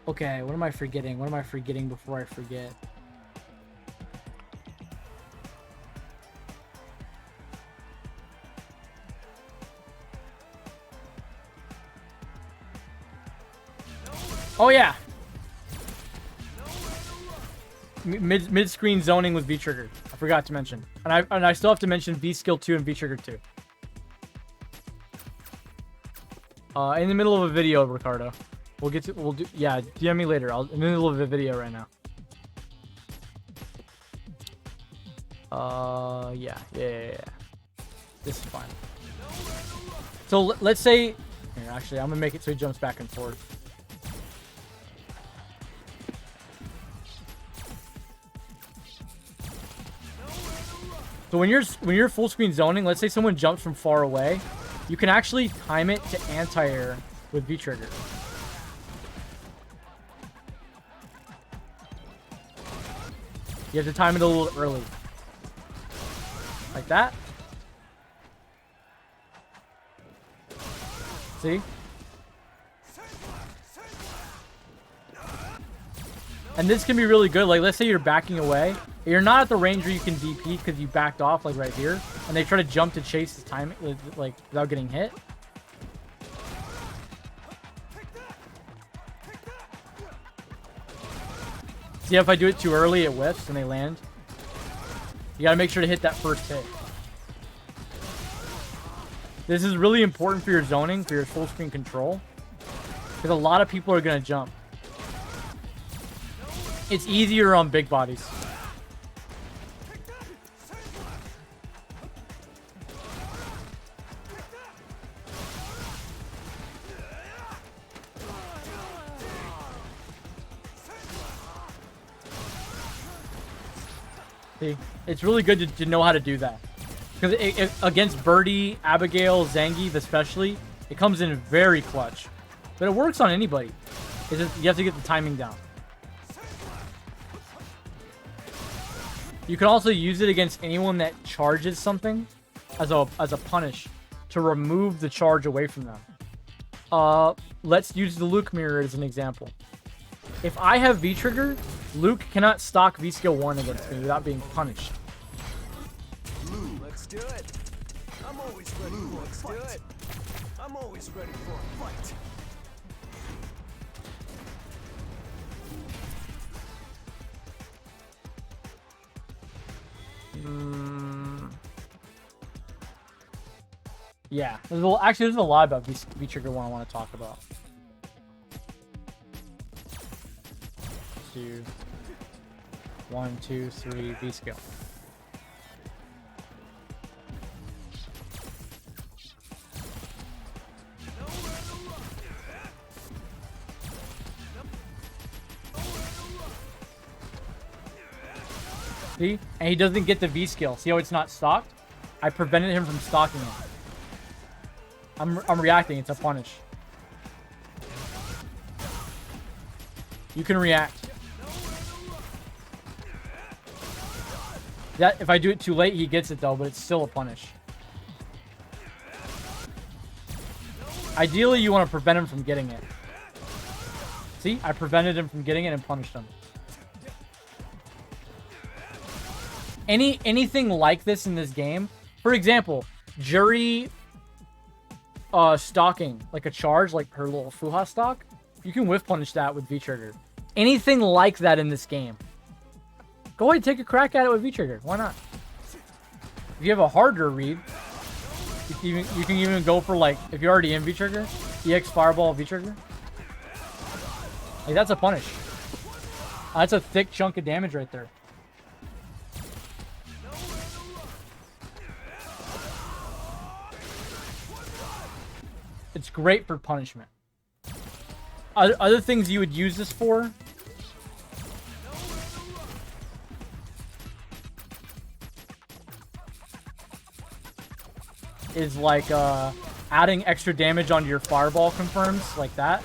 Okay, what am I forgetting? What am I forgetting before I forget? Oh yeah. Mid screen zoning with V trigger. I forgot to mention, and I still have to mention V skill 2 and V trigger 2. In the middle of a video, Ricardo. We'll do. Yeah, DM me later. I'm in the middle of a video right now. Yeah. This is fine. So let's say. Here, actually, I'm gonna make it so he jumps back and forth. So when you're full screen zoning, let's say someone jumps from far away, you can actually time it to anti-air with V trigger. You have to time it a little early. Like that. See? And this can be really good. Like, let's say you're backing away. You're not at the range where you can DP because you backed off, like right here. And they try to jump to chase this time, like, without getting hit. See, if I do it too early, it whiffs and they land. You gotta make sure to hit that first hit. This is really important for your zoning, for your full screen control. Because a lot of people are gonna jump. It's easier on big bodies. See, it's really good to know how to do that. Because against Birdie, Abigail, Zangief especially, it comes in very clutch. But it works on anybody. It's just, you have to get the timing down. You can also use it against anyone that charges something as a punish to remove the charge away from them. Let's use the Luke mirror as an example. If I have V trigger, Luke cannot stock V skill 1 against me without being punished. Let's do it. I'm always ready for a fight. Let's do it. I'm always ready for a fight. Yeah, there's a lot about V trigger 1 I want to talk about. 2, 1, 2, 3, V skill. See? And he doesn't get the V skill. See how it's not stocked? I prevented him from stocking it. I'm reacting. It's a punish. You can react. That if I do it too late, he gets it though, but it's still a punish. Ideally, you want to prevent him from getting it. See, I prevented him from getting it and punished him. Anything like this in this game, for example, Jury stalking, like a charge, like her little Fuha stock, you can whiff punish that with V-trigger. Anything like that in this game, go ahead, take a crack at it with V-trigger. Why not? If you have a harder read, you can even go for, like, if you're already in V-trigger, EX Fireball V-trigger. Like, that's a punish. That's a thick chunk of damage right there. It's great for punishment. Other things you would use this for is like adding extra damage onto your fireball confirms, like that.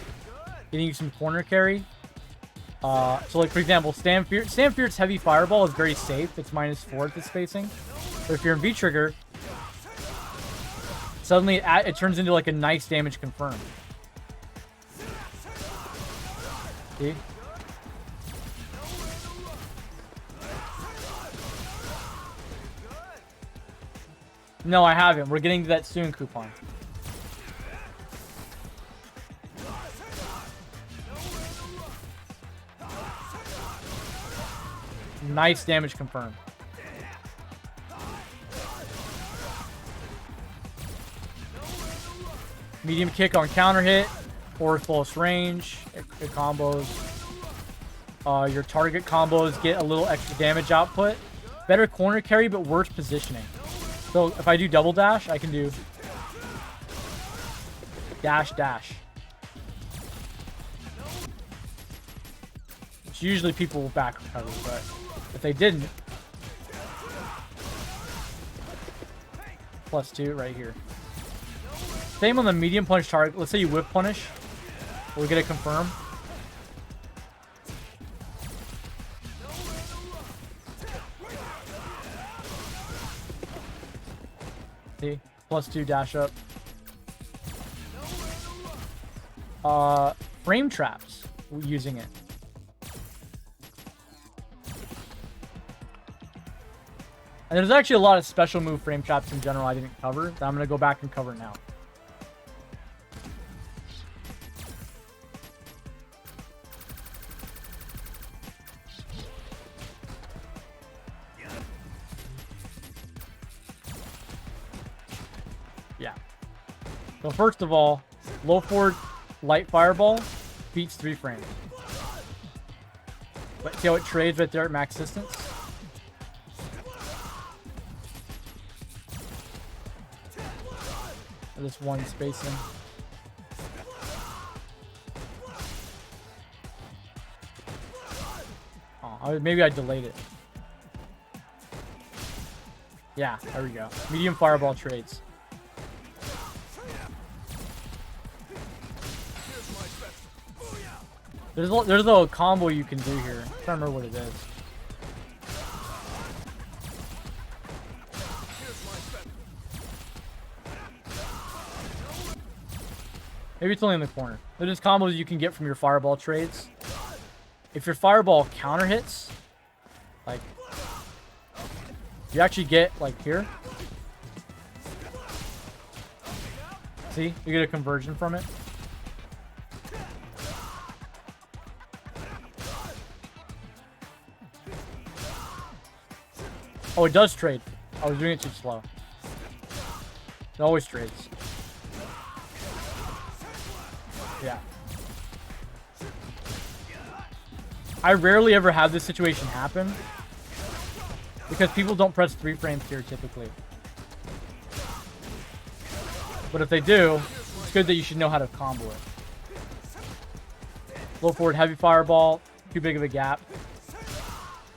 Getting you some corner carry. So like for example, Stamfier's heavy fireball is very safe. It's -4 at this spacing. But if you're in V-trigger, suddenly it turns into like a nice damage confirm. See? No, I haven't. We're getting to that soon, Coupon. Nice damage confirmed. Medium kick on counter hit or close range. It combos. Your target combos get a little extra damage output. Better corner carry, but worse positioning. So if I do double dash, I can do dash dash. Which usually people will back recover, but if they didn't, +2 right here. Same on the medium punch target. Let's say you whip punish. We'll get a confirm. See? +2 dash up. Frame traps. Using it. And there's actually a lot of special move frame traps in general I didn't cover that I'm going to go back and cover now. Yeah. So first of all, low forward light fireball beats 3 frames. But see how it trades right there at max distance? This one spacing. Oh, maybe I delayed it. Yeah, there we go. Medium fireball trades. There's a little combo you can do here. I'm trying to remember what it is. Maybe it's only in the corner. There's combos you can get from your fireball trades. If your fireball counter hits, like, you actually get, like, here. See? You get a conversion from it. Oh, it does trade. I was doing it too slow. It always trades. Yeah. I rarely ever have this situation happen because people don't press 3 frames here typically. But if they do, it's good that you should know how to combo it. Low forward heavy fireball, too big of a gap.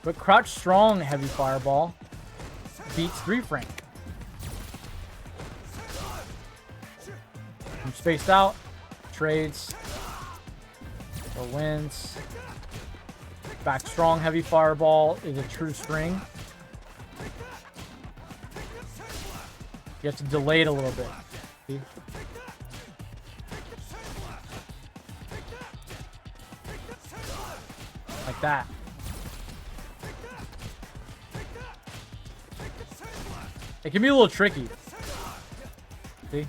But crouch strong heavy fireball beats 3 frame. I'm spaced out. Trades or wins. Back strong heavy fireball is a true string. You have to delay it a little bit. See? Like that. It can be a little tricky. See?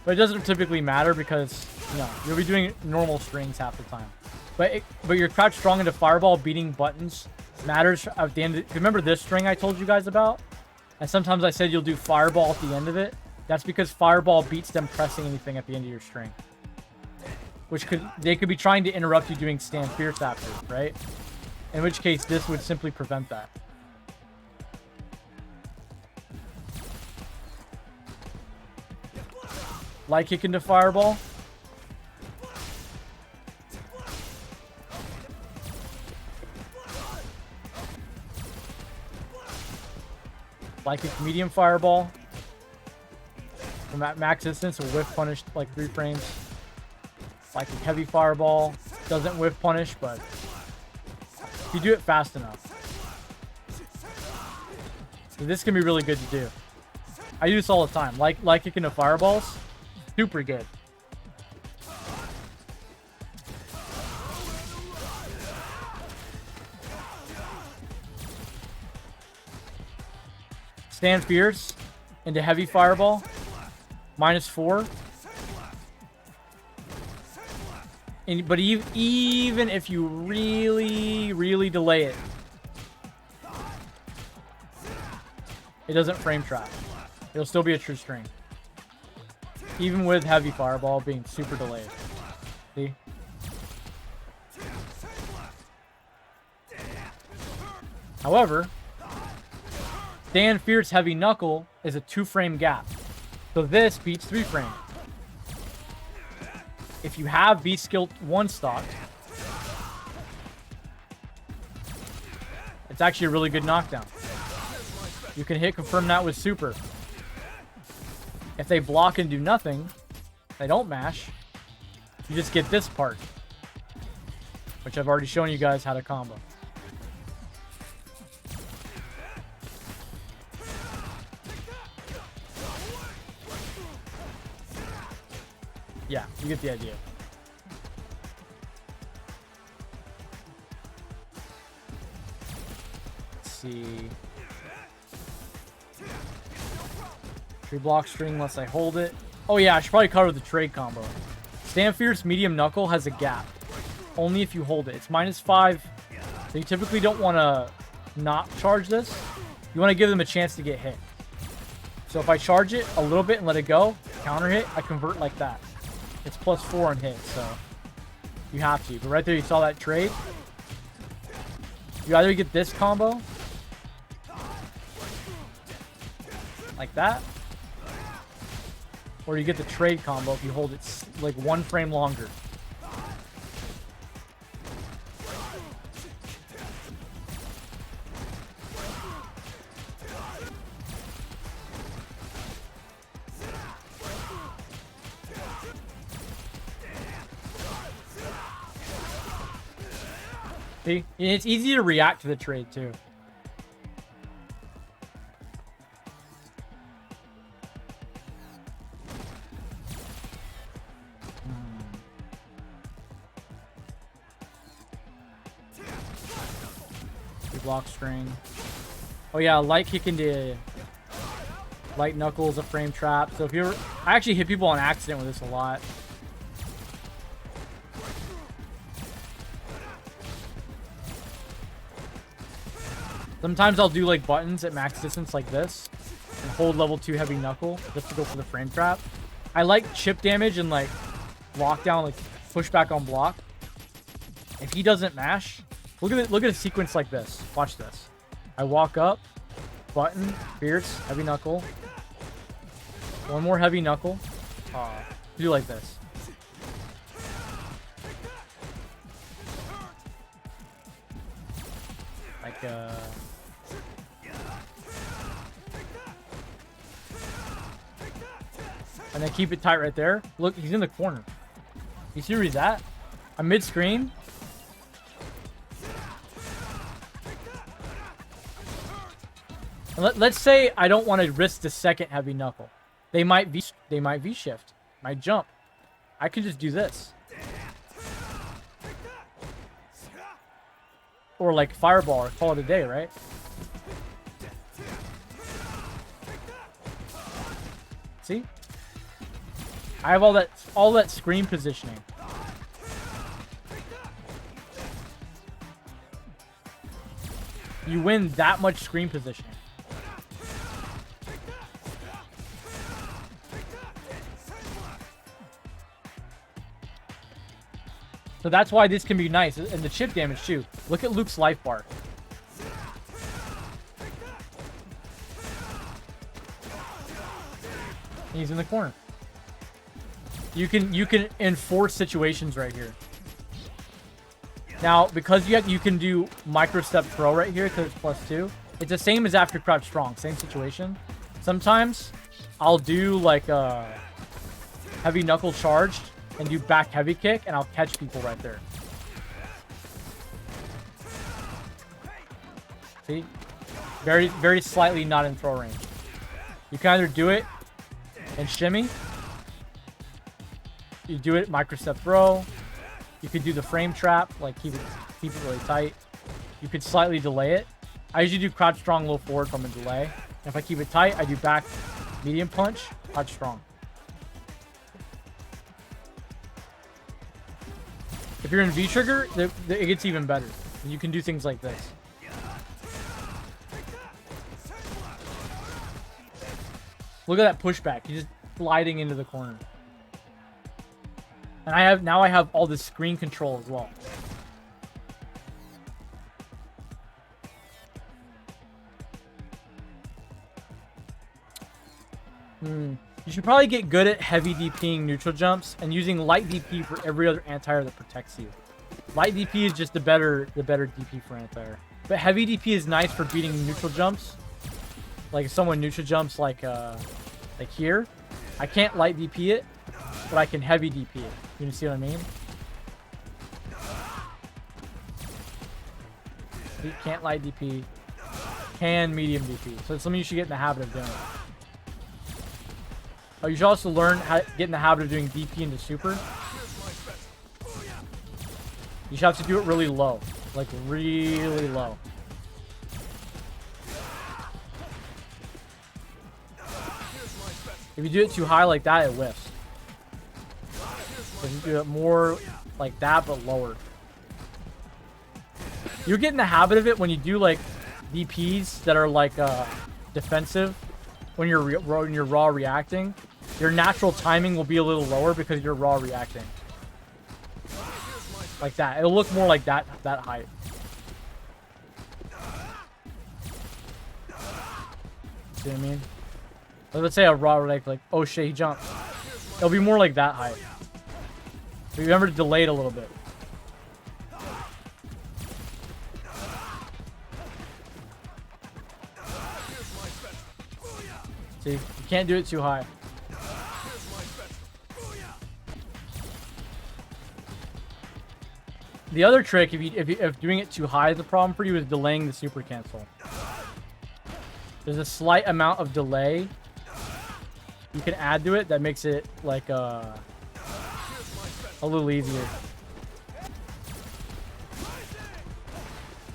But it doesn't typically matter because, you know, you'll be doing normal strings half the time. But your crouch strong into fireball beating buttons matters at the end. Remember this string I told you guys about? And sometimes I said you'll do fireball at the end of it. That's because fireball beats them pressing anything at the end of your string. Which they could be trying to interrupt you doing stand fierce after, right? In which case this would simply prevent that. Light kick into fireball. Light kick medium fireball. From at max distance, a whiff punish like 3 frames. Light kick heavy fireball. Doesn't whiff punish, but if you do it fast enough. So this can be really good to do. I do this all the time. Light kick into fireballs. Super good. Stand fierce into heavy fireball. -4. But even if you really delay it, it doesn't frame trap. It'll still be a true string. Even with heavy fireball being super delayed. See? However, stand fierce heavy knuckle is a 2-frame gap. So this beats 3 frame. If you have beat skill 1 stocked, it's actually a really good knockdown. You can hit confirm that with super. If they block and do nothing, they don't mash, you just get this part, which I've already shown you guys how to combo. Yeah, you get the idea. Let's see. Tree block string unless I hold it. Oh yeah, I should probably cover the trade combo. Stand fierce medium knuckle has a gap. Only if you hold it. It's -5. So you typically don't want to not charge this. You want to give them a chance to get hit. So if I charge it a little bit and let it go, counter hit, I convert like that. It's +4 on hit, so you have to. But right there, you saw that trade. You either get this combo, like that, or you get the trade combo if you hold it like 1 frame longer. See? And it's easy to react to the trade too. Block string. Oh yeah, light kick into light knuckle is a frame trap. So if you're, I actually hit people on accident with this a lot. Sometimes I'll do like buttons at max distance like this and hold level 2 heavy knuckle just to go for the frame trap. I like chip damage and like lockdown, like push back on block. If he doesn't mash, look at a sequence like this. Watch this. I walk up, button, fierce, heavy knuckle. One more heavy knuckle. Do like this. Like and then keep it tight right there. Look, he's in the corner. You see where he's at? I'm mid-screen. Let's say I don't want to risk the second heavy knuckle. They might V shift, might jump. I could just do this. Or like fireball or call it a day, right? See? I have all that screen positioning. You win that much screen positioning. So that's why this can be nice. And the chip damage too. Look at Luke's life bar. He's in the corner. You can enforce situations right here. Now, because you can do micro step throw right here because it's +2. It's the same as after crouch strong. Same situation. Sometimes I'll do like a heavy knuckle charged and do back heavy kick, and I'll catch people right there. See? Very, very slightly not in throw range. You can either do it and shimmy. You do it micro step throw. You could do the frame trap, like keep it really tight. You could slightly delay it. I usually do crouch strong, low forward from a delay. And if I keep it tight, I do back medium punch, crouch strong. If you're in V-trigger, it gets even better. You can do things like this. Look at that pushback. He's just gliding into the corner. And I have all this screen control as well. You should probably get good at heavy DPing neutral jumps and using light DP for every other anti-air that protects you. Light DP is just the better DP for anti-air. But heavy DP is nice for beating neutral jumps. Like if someone neutral jumps like here, I can't light DP it, but I can heavy DP it. You see what I mean? You can't light DP, can medium DP. So it's something you should get in the habit of doing. Oh, you should also learn how to get in the habit of doing DP into super. You should have to do it really low, like really low. If you do it too high like that, it whiffs. If you do it more like that, but lower. You get in the habit of it when you do like DPs that are like defensive. When you're raw reacting, your natural timing will be a little lower because you're raw reacting. Like that. It'll look more like that height. See what I mean? Let's say a raw like oh shit, he jumped. It'll be more like that height. Remember to delay it a little bit. See, you can't do it too high. The other trick, if doing it too high is the problem for you, is delaying the super cancel. There's a slight amount of delay you can add to it that makes it like a little easier.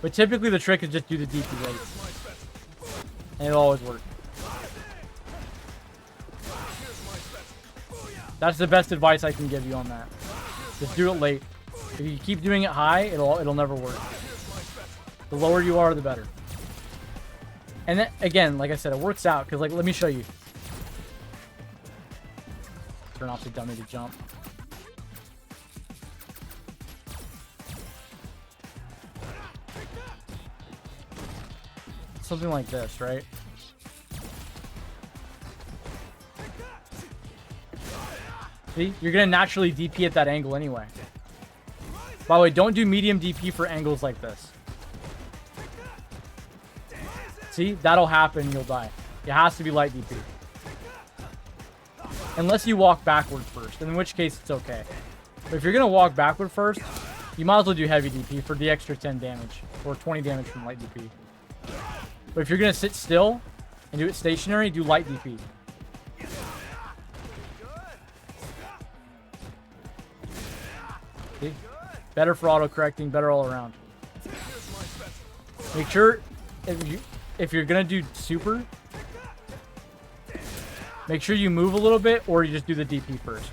But typically the trick is just do the DP late, and it'll always work. That's the best advice I can give you on that. Just do it late. If you keep doing it high, it'll never work. The lower you are, the better. And then, again, like I said, it works out because, like, let me show you. Turn off the dummy to jump. Something like this, right? See? You're going to naturally DP at that angle anyway. By the way, don't do medium DP for angles like this. See? That'll happen and you'll die. It has to be light DP. Unless you walk backward first, in which case it's okay. But if you're going to walk backward first, you might as well do heavy DP for the extra 10 damage. Or 20 damage from light DP. But if you're going to sit still, and do it stationary, do light DP. See? Better for auto-correcting, better all around. Make sure, if you're gonna do super, make sure you move a little bit, or you just do the DP first.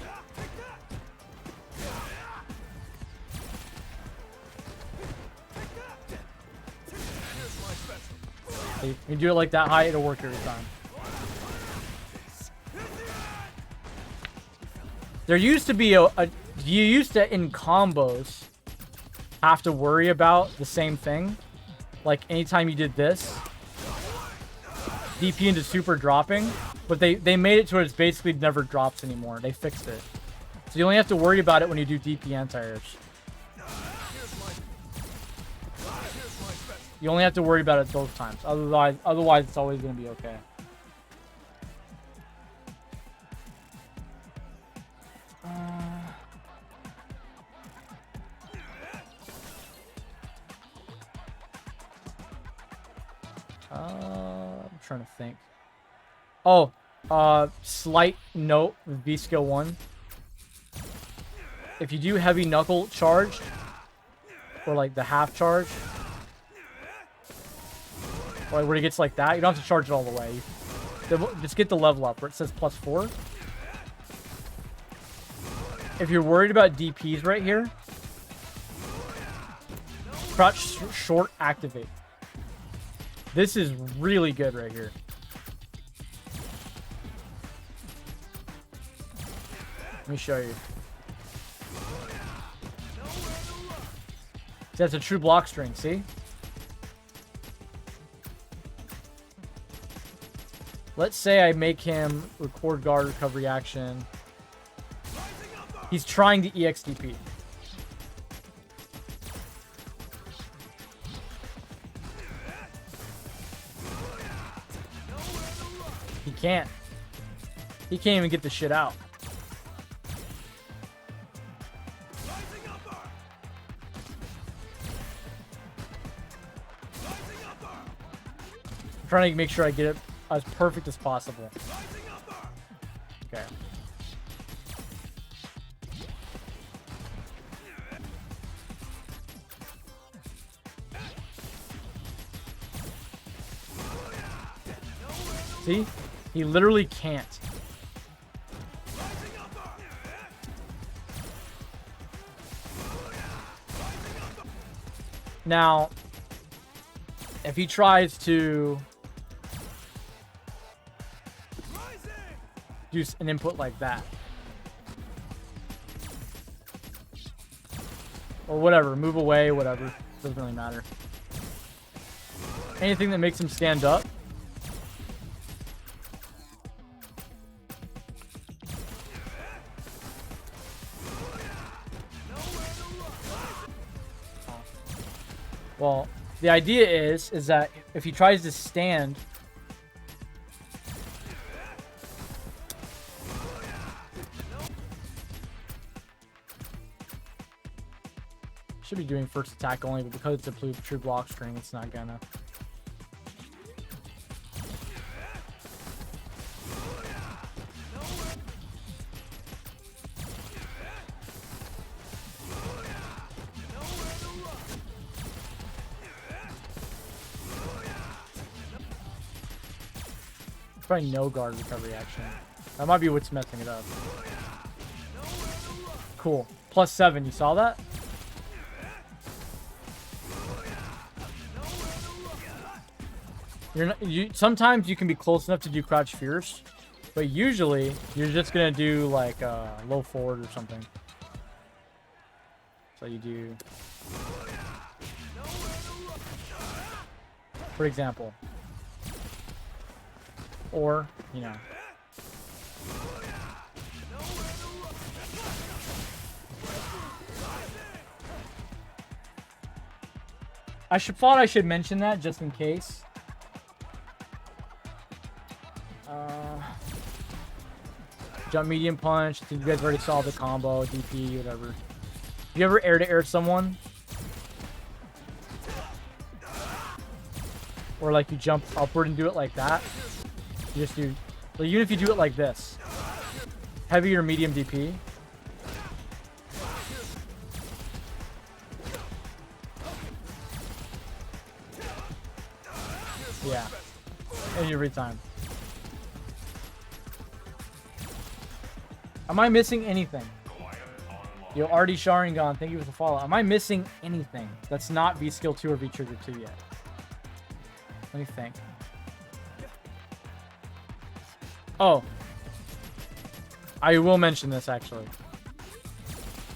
See? You do it like that high, it'll work every time. There used to be you used to, in combos, have to worry about the same thing. Like, anytime you did this, DP into super dropping, but they made it to where it's basically never drops anymore. They fixed it. So you only have to worry about it when you do DP anti-airs. You only have to worry about it both times. Otherwise it's always going to be okay. I'm trying to think. Oh, slight note with V skill 1. If you do heavy knuckle charged, or like the half charge, or where it gets like that, you don't have to charge it all the way. Just get the level up where it says +4. If you're worried about DPs right here, crouch short activate. This is really good right here. Let me show you. That's a true block string, see? Let's say I make him record guard recovery action. He's trying to EXDP. He can't. He can't even get the shit out. I'm trying to make sure I get it as perfect as possible. Okay. See? He literally can't. Now, if he tries to do an input like that, or whatever, move away, whatever, doesn't really matter. Anything that makes him stand up. Well, the idea is that if he tries to stand, should be doing first attack only, but because it's a true block string, it's not gonna. Probably no guard recovery action. That might be what's messing it up. Cool. +7. You saw that? Sometimes you can be close enough to do crouch fierce, but usually you're just gonna do like low forward or something. So you do, for example, or you know. Thought I should mention that just in case. Jump medium punch. I think you guys already saw the combo, DP, whatever. You ever air to air someone? Or like you jump upward and do it like that? You just do, like, even if you do it like this, heavy or medium DP. Yeah, and you retime. Am I missing anything? Yo, Artie Sharingan, thank you for the follow. Am I missing anything that's not V skill 2 or V trigger 2 yet? Let me think. Oh. I will mention this actually.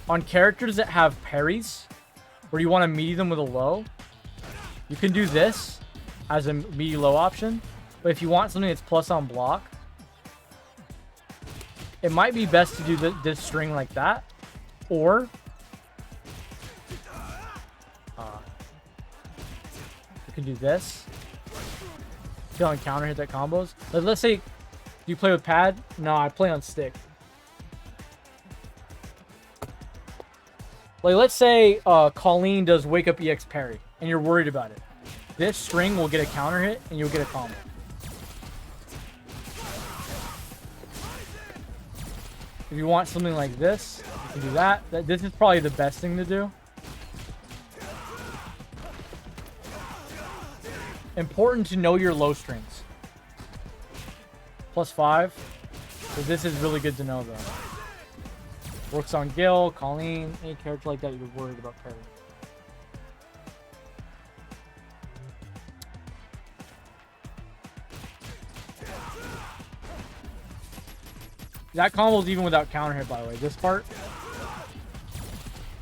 On characters that have parries, where you want to melee them with a low, you can do this as a melee low option. But if you want something that's plus on block, it might be best to do this string like that. Or you can do this. Kill and counter hit that combos. Let's say you play with pad. No, I play on stick. Like, let's say Colleen does wake up EX parry and you're worried about it. This string will get a counter hit and you'll get a combo. If you want something like this, you can do that. This is probably the best thing to do. Important to know your low strings. +5. So this is really good to know though. Works on Gil, Colleen, any character like that you're worried about parry. That combo is even without counter hit, by the way. This part.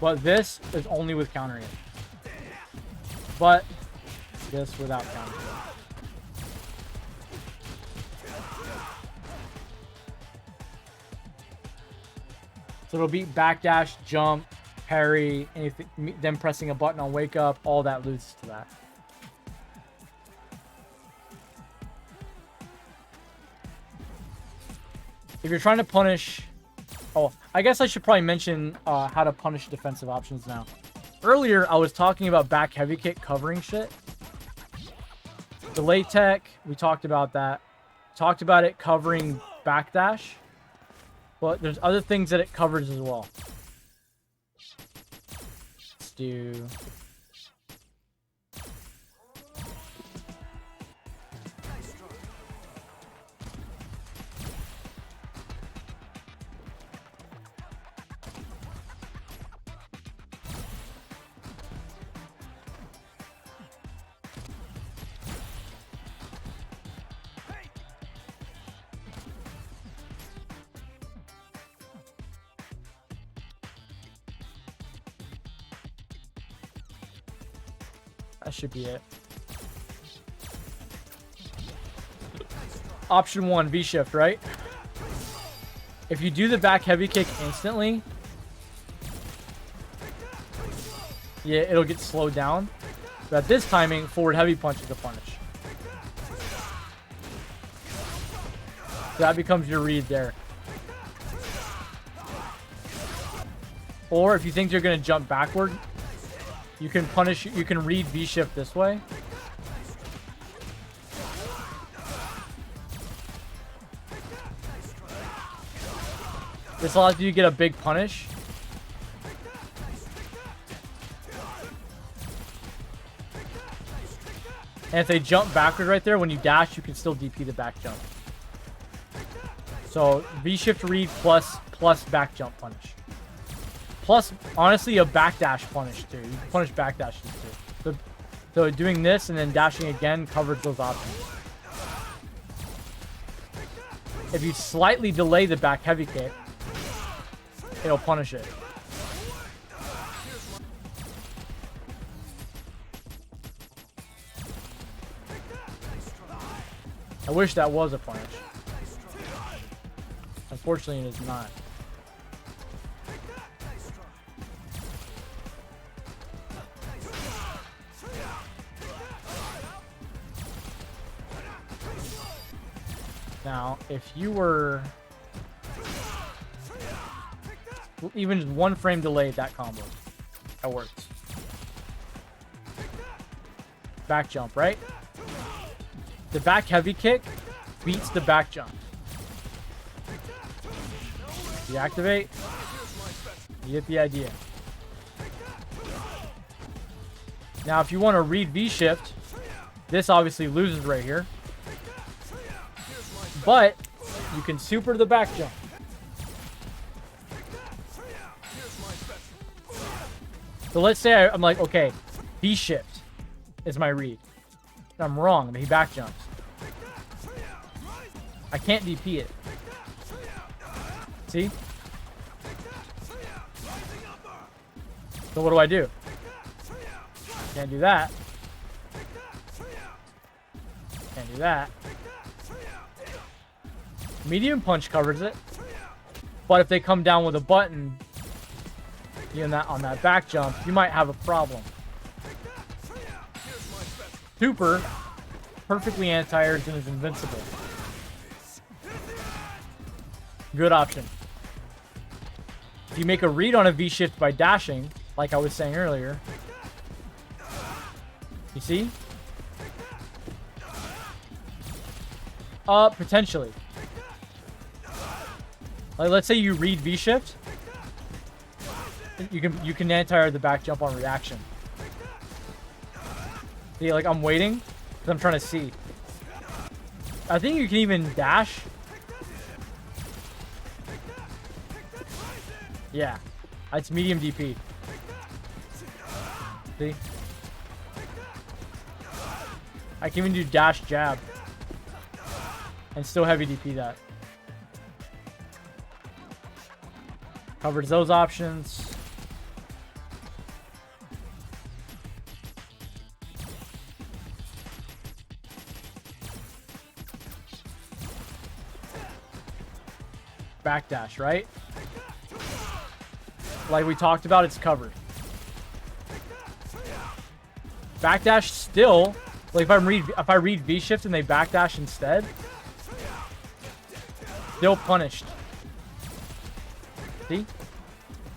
But this is only with counter hit. But this without counter hit. So it'll beat backdash, jump, parry, anything, them pressing a button on wake up, all that loses to that. If you're trying to punish... Oh, I guess I should probably mention how to punish defensive options now. Earlier, I was talking about back heavy kick covering shit. Delay tech, we talked about that. Talked about it covering backdash. But there's other things that it covers as well. Let's do... That should be it. Option 1, V-shift, right? If you do the back heavy kick instantly, yeah, it'll get slowed down. But at this timing, forward heavy punch is the punish. So that becomes your read there. Or if you think you're going to jump backward, you can punish, you can read V-shift this way. This allows you to get a big punish. And if they jump backward right there, when you dash, you can still DP the back jump. So V-shift read plus back jump punish. Plus, honestly, a backdash punish too. You can punish backdashes too. So doing this and then dashing again covers those options. If you slightly delay the back heavy kick, it'll punish it. I wish that was a punish. Unfortunately, it is not. Now, if you were even just one frame delayed, that combo, that works. Back jump, right? The back heavy kick beats the back jump. Deactivate. You get the idea. Now, if you want to read V-shift, this obviously loses right here. But you can super the back jump. So let's say I'm like, okay, V-shift is my read. I'm wrong. He back jumps. I can't DP it. See? So what do? Can't do that. Can't do that. Medium punch covers it. But if they come down with a button, on that back jump, you might have a problem. Super, perfectly anti-airs and is invincible. Good option. If you make a read on a V-shift by dashing, like I was saying earlier, you see? Potentially. Like, let's say you read V-shift. You can anti-air the back jump on reaction. See, like, I'm waiting because I'm trying to see. I think you can even dash. Yeah, it's medium DP. See? I can even do dash jab and still heavy DP that. Covers those options. Backdash, right? Like we talked about, it's covered. Backdash still, like if I read V-shift and they backdash instead, still punished. See?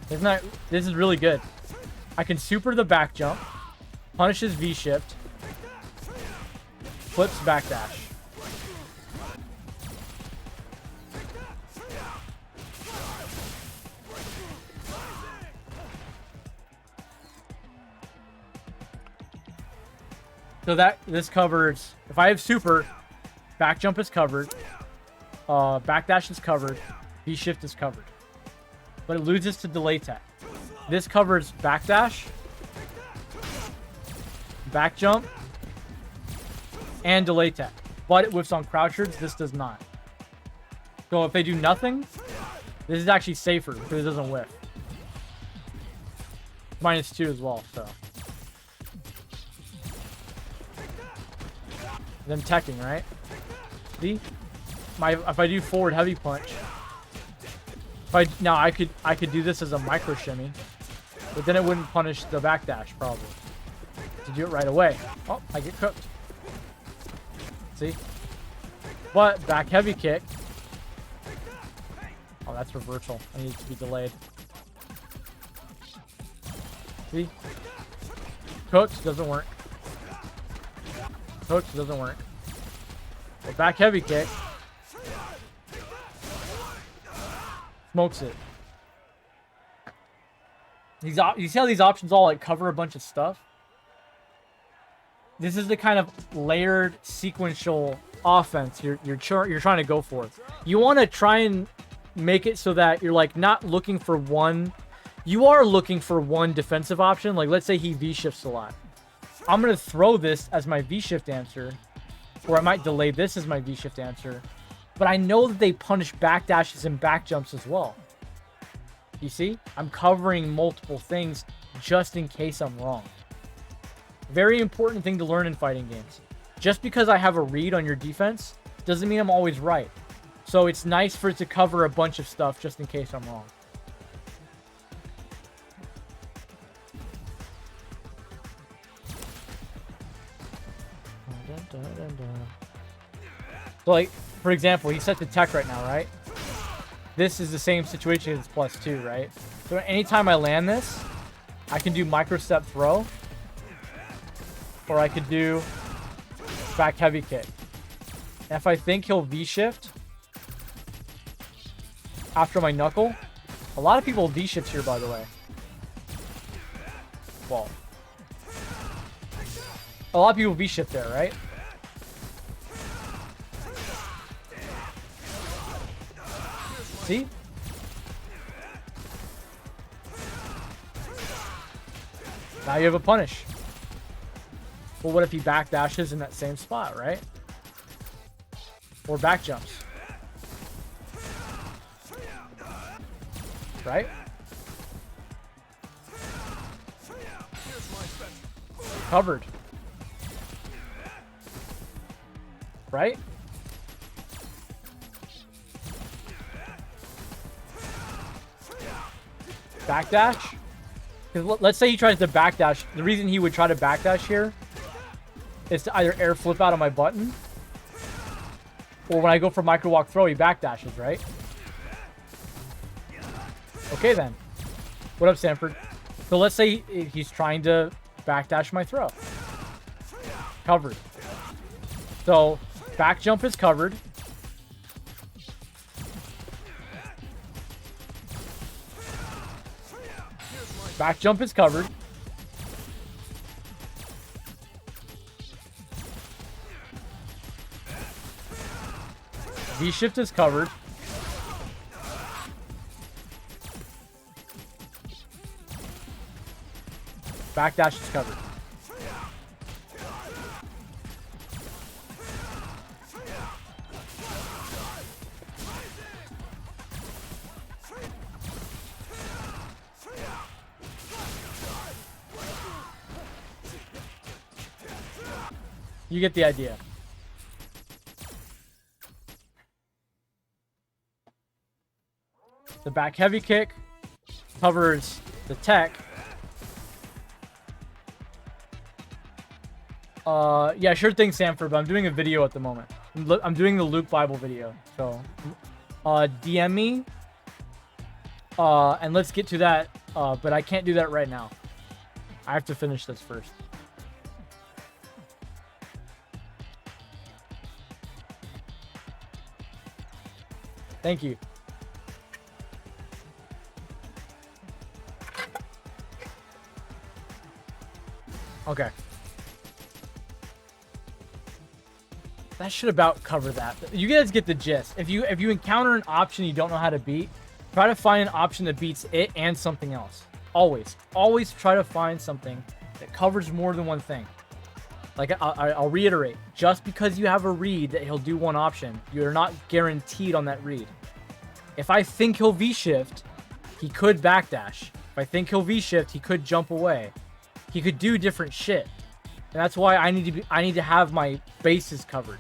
This is really good. I can super the back jump, punishes V-shift, flips backdash. So this covers, if I have super, back jump is covered, backdash is covered, V-shift is covered. But it loses to delay tech. This covers backdash, back jump, and delay tech. But it whiffs on crouchers, this does not. So if they do nothing, this is actually safer because it doesn't whiff. -2 as well, so. Them teching, right? See? If I do forward heavy punch, now I could do this as a micro shimmy, but then it wouldn't punish the backdash probably. To do it right away. Oh, I get cooked. See? But back heavy kick. Oh, that's reversal. I need it to be delayed. See? Cooked doesn't work. Cooked doesn't work. But back heavy kick. Smokes it. You see how these options all like cover a bunch of stuff? This is the kind of layered sequential offense you're trying to go for. You want to try and make it so that you're like not looking for one. You are looking for one defensive option. Like let's say he V-shifts a lot. I'm going to throw this as my V-shift answer, or I might delay this as my V-shift answer, but I know that they punish backdashes and back jumps as well. You see? I'm covering multiple things just in case I'm wrong. Very important thing to learn in fighting games. Just because I have a read on your defense doesn't mean I'm always right. So it's nice for it to cover a bunch of stuff just in case I'm wrong. So like, for example, he set the tech right now, right? This is the same situation as +2, right? So anytime I land this, I can do micro step throw, or I could do back heavy kick. If I think he'll V-shift after my knuckle, a lot of people V-shift here, by the way. Well, a lot of people V-shift there, right? See? Now you have a punish. Well, what if he backdashes in that same spot, right? Or back jumps. Right? Covered. Right? Backdash? Let's say he tries to backdash. The reason he would try to backdash here is to either air flip out of my button, or when I go for micro walk throw, he backdashes, right? Okay then. What up, Sanford? So let's say he's trying to backdash my throw. Covered. So back jump is covered. Back jump is covered. V-shift is covered. Backdash is covered. You get the idea. The back heavy kick covers the tech. Yeah, sure thing, Sanford, but I'm doing a video at the moment. I'm doing the Luke Bible video. So, DM me. And let's get to that. But I can't do that right now. I have to finish this first. Thank you. Okay. That should about cover that. You guys get the gist. If you encounter an option you don't know how to beat, try to find an option that beats it and something else. Always. Always try to find something that covers more than one thing. Like, I'll reiterate, just because you have a read that he'll do one option, you're not guaranteed on that read. If I think he'll V-shift, he could backdash. If I think he'll V-shift, he could jump away. He could do different shit. And that's why I need to have my bases covered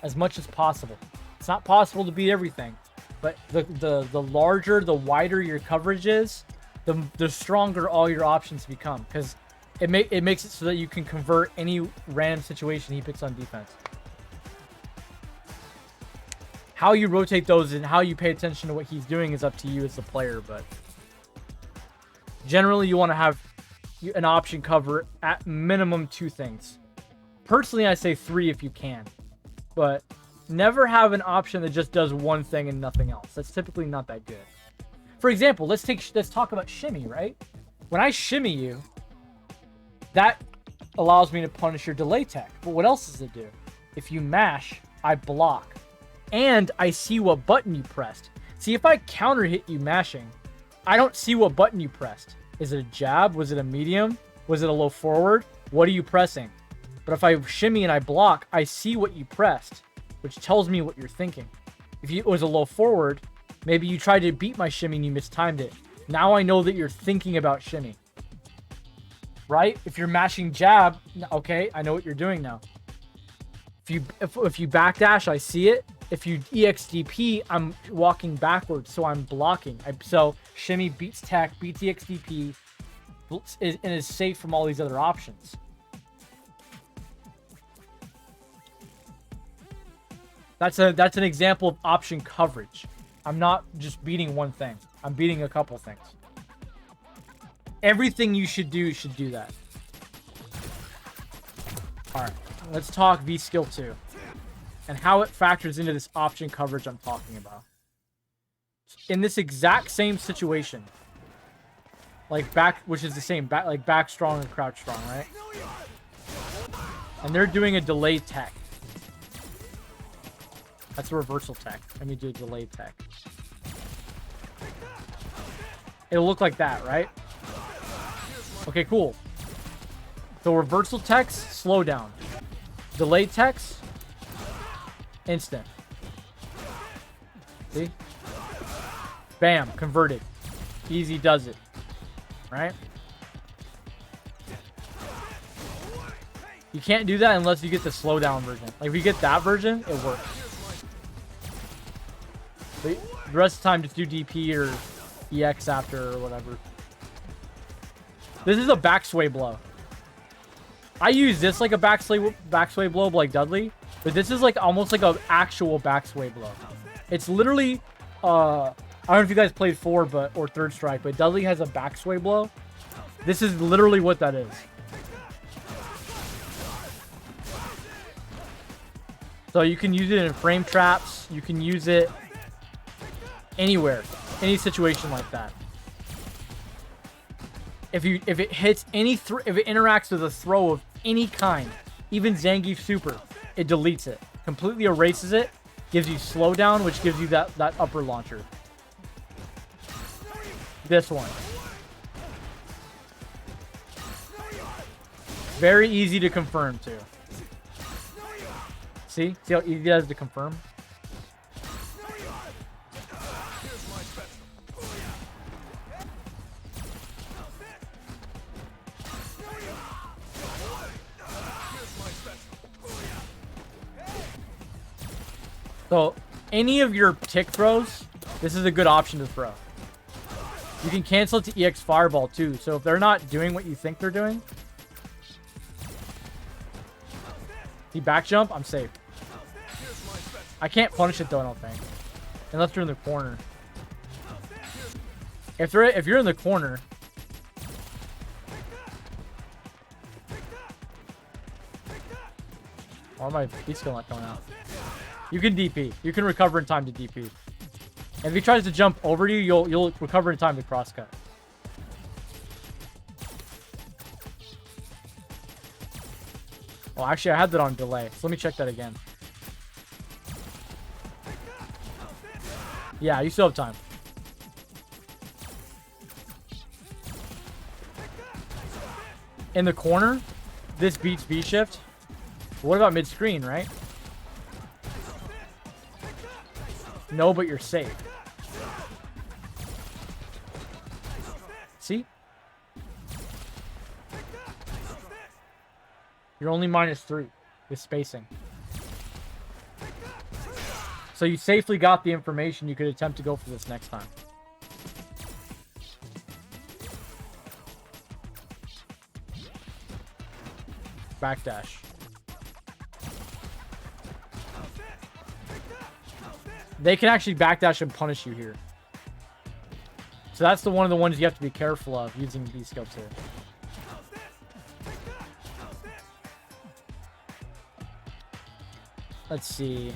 as much as possible. It's not possible to beat everything, but the larger, the wider your coverage is, the stronger all your options become, because it makes it so that you can convert any random situation he picks on defense. How you rotate those and how you pay attention to what he's doing is up to you as the player, but generally you want to have an option cover at minimum 2 things. Personally, I say 3 if you can, but never have an option that just does one thing and nothing else. That's typically not that good. For example, let's talk about shimmy, right? When I shimmy you, that allows me to punish your delay tech. But what else does it do? If you mash, I block. And I see what button you pressed. See, if I counter hit you mashing, I don't see what button you pressed. Is it a jab? Was it a medium? Was it a low forward? What are you pressing? But if I shimmy and I block, I see what you pressed, which tells me what you're thinking. If it was a low forward, maybe you tried to beat my shimmy and you mistimed it. Now I know that you're thinking about shimmy. Right? If you're mashing jab, okay, I know what you're doing now. If you backdash, I see it. If you EXDP, I'm walking backwards, so I'm blocking. So shimmy beats tech, beats EXDP, and is safe from all these other options. That's an example of option coverage. I'm not just beating one thing. I'm beating a couple things. Everything you should do that. All right, let's talk V skill 2. and how it factors into this option coverage I'm talking about. In this exact same situation, like back, which is the same, back, like back strong and crouch strong, right? And they're doing a delay tech. That's a reversal tech. Let me do a delay tech. It'll look like that, right? Okay, cool. So reversal techs, slow down. Delay techs, instant. See? Bam, converted. Easy does it. Right? You can't do that unless you get the slowdown version. Like if you get that version, it works. But the rest of the time, just do DP or EX after or whatever. This is a backsway blow. I use this like a backsway blow like Dudley, but this is like almost like an actual backsway blow. It's literally, I don't know if you guys played 4 or Third Strike, but Dudley has a backsway blow. This is literally what that is. So you can use it in frame traps. You can use it anywhere, any situation like that. If it hits any if it interacts with a throw of any kind, even Zangief Super, it deletes it, completely erases it, gives you slowdown, which gives you that upper launcher. This one. Very easy to confirm too. See how easy it is to confirm? So, any of your tick throws, this is a good option to throw. You can cancel it to EX Fireball too, so if they're not doing what you think they're doing, the back jump, I'm safe. I can't punish it though, I don't think. Unless you're in the corner. If you're in the corner, why am I beat skill not going out? You can DP. You can recover in time to DP. And if he tries to jump over you, you'll recover in time to crosscut. Well, actually, I had that on delay. So let me check that again. Yeah, you still have time. In the corner, this beats B-shift. What about mid-screen, right? No, but you're safe. See? You're only -3 with spacing. So you safely got the information. You could attempt to go for this next time. Backdash. They can actually backdash and punish you here. So that's one of the ones you have to be careful of using these skill too. Let's see.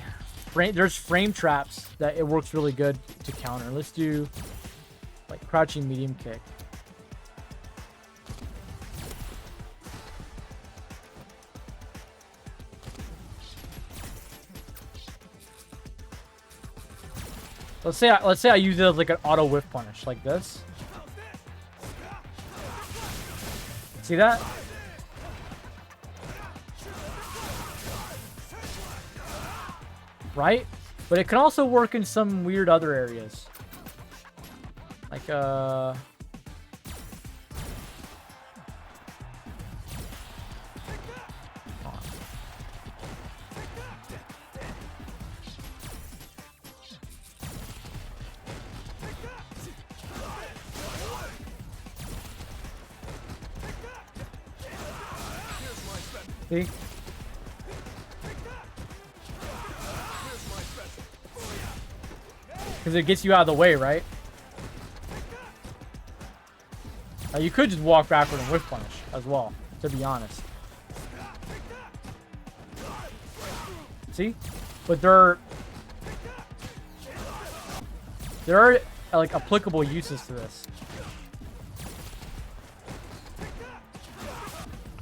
There's frame traps that it works really good to counter. Let's do like crouching medium kick. Let's say I use it as like an auto whiff punish, like this. See that? Right? But it can also work in some weird other areas. Like see? Because it gets you out of the way, right? You could just walk backward and whiff punish as well, to be honest. See? But there are like applicable uses to this.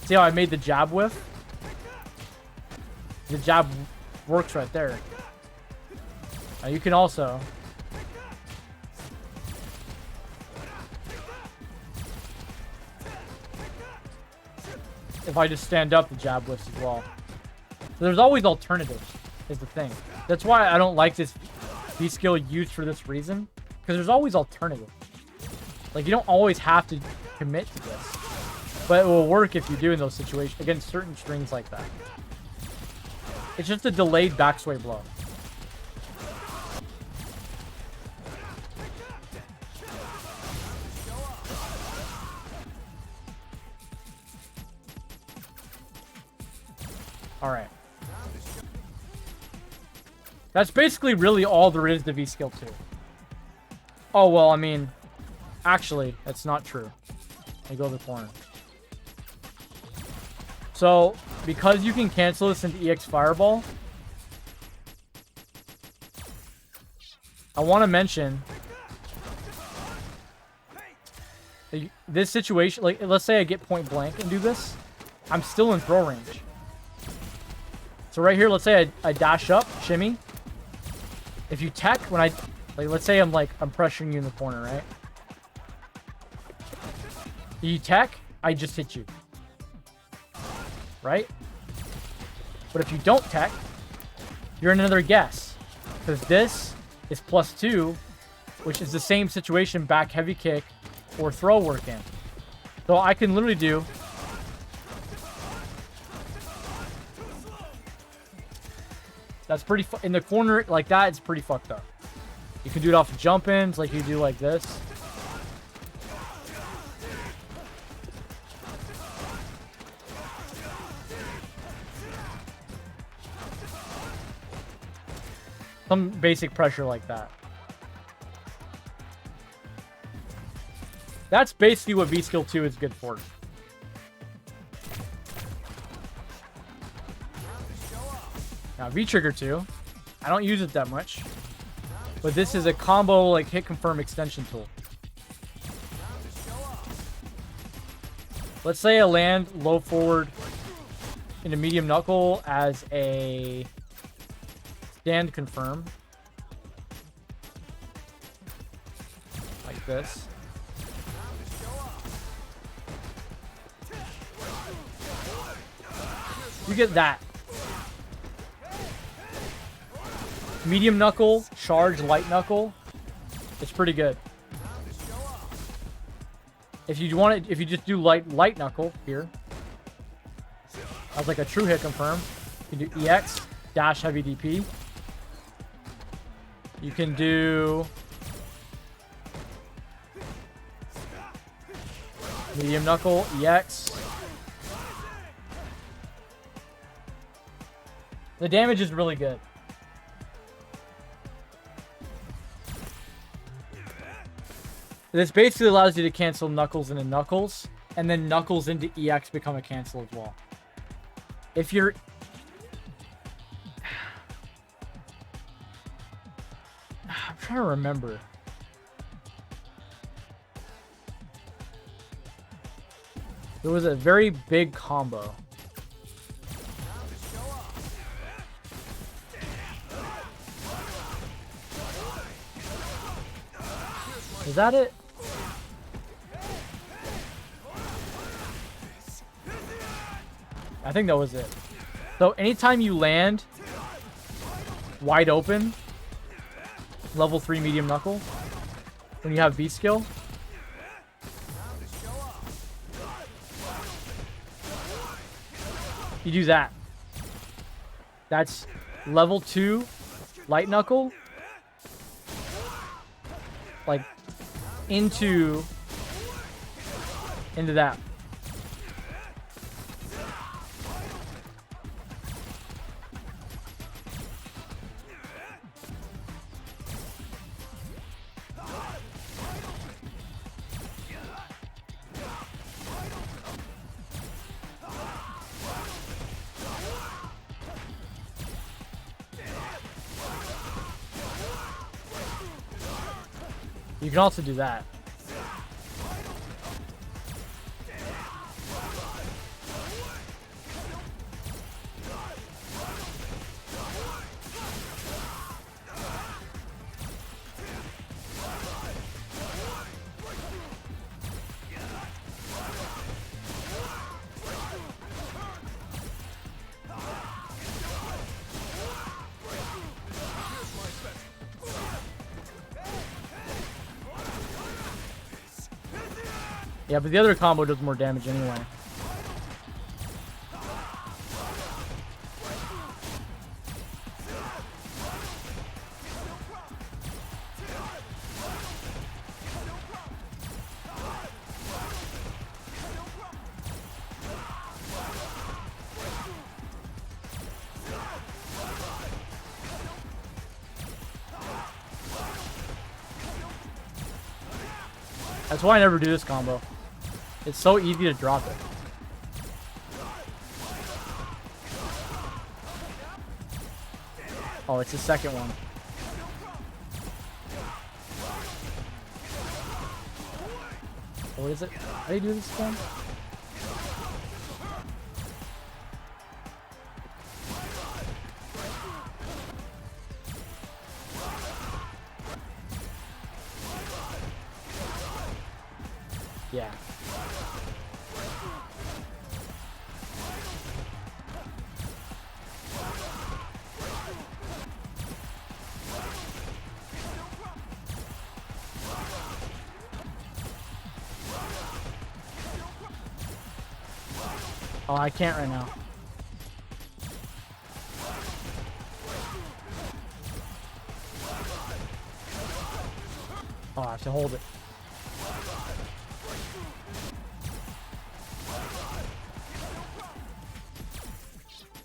See how I made the jab whiff? The jab works right there. Now you can also if I just stand up, the jab whiffs as well. So there's always alternatives, is the thing. That's why I don't like this V skill used for this reason. Because there's always alternatives. Like, you don't always have to commit to this. But it will work if you do in those situations, against certain strings like that. It's just a delayed backsway blow. Alright. That's basically really all there is to V skill 2. Oh, well, I mean, actually, that's not true. I go to the corner. So, because you can cancel this into EX Fireball, I want to mention this situation. Like, let's say I get point blank and do this. I'm still in throw range. So right here, let's say I dash up, shimmy. If you tech, when I, like, let's say I'm pressuring you in the corner, right? You tech, I just hit you. Right? But if you don't tech, you're in another guess. Because this is +2, which is the same situation back heavy kick or throw work in. So I can literally do... That's pretty... In the corner like that, it's pretty fucked up. You can do it off of jump-ins, like you do like this. Some basic pressure like that. That's basically what V-Skill 2 is good for. Now, V-Trigger 2, I don't use it that much. But this is a combo, like, hit confirm extension tool. Let's say I land low forward into medium knuckle as a stand confirm. Like this. You get that. Medium knuckle, charge, light knuckle. It's pretty good. If you want it, if you just do light knuckle here, as like a true hit confirm, you can do EX dash heavy DP. You can do medium knuckle, EX. The damage is really good. This basically allows you to cancel knuckles into knuckles, and then knuckles into EX become a cancel as well. If you're... I'm trying to remember. There was a very big combo. Is that it? I think that was it. So anytime you land wide open, level 3 medium knuckle, when you have V skill, you do that. That's level 2 light knuckle, like into that. You can also do that. Yeah, but the other combo does more damage anyway. That's why I never do this combo. It's so easy to drop it. Oh, it's the second one. What is it? How do you do this again? Yeah. Oh, I can't right now. Oh, I have to hold it.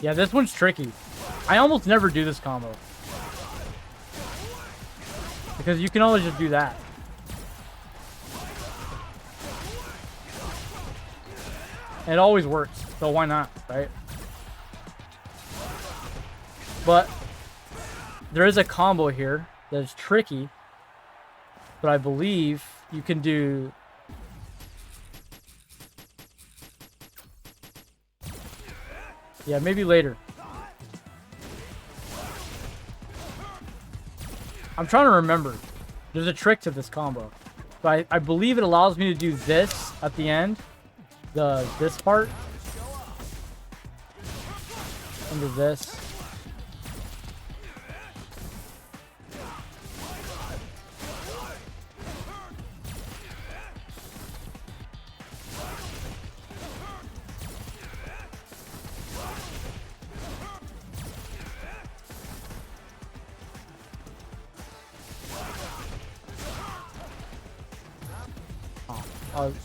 Yeah, this one's tricky. I almost never do this combo. Because you can always just do that. And it always works, so why not, right? But there is a combo here that is tricky, but I believe you can do... Yeah, maybe later. I'm trying to remember. There's a trick to this combo. But I believe it allows me to do this at the end. This part. Into this.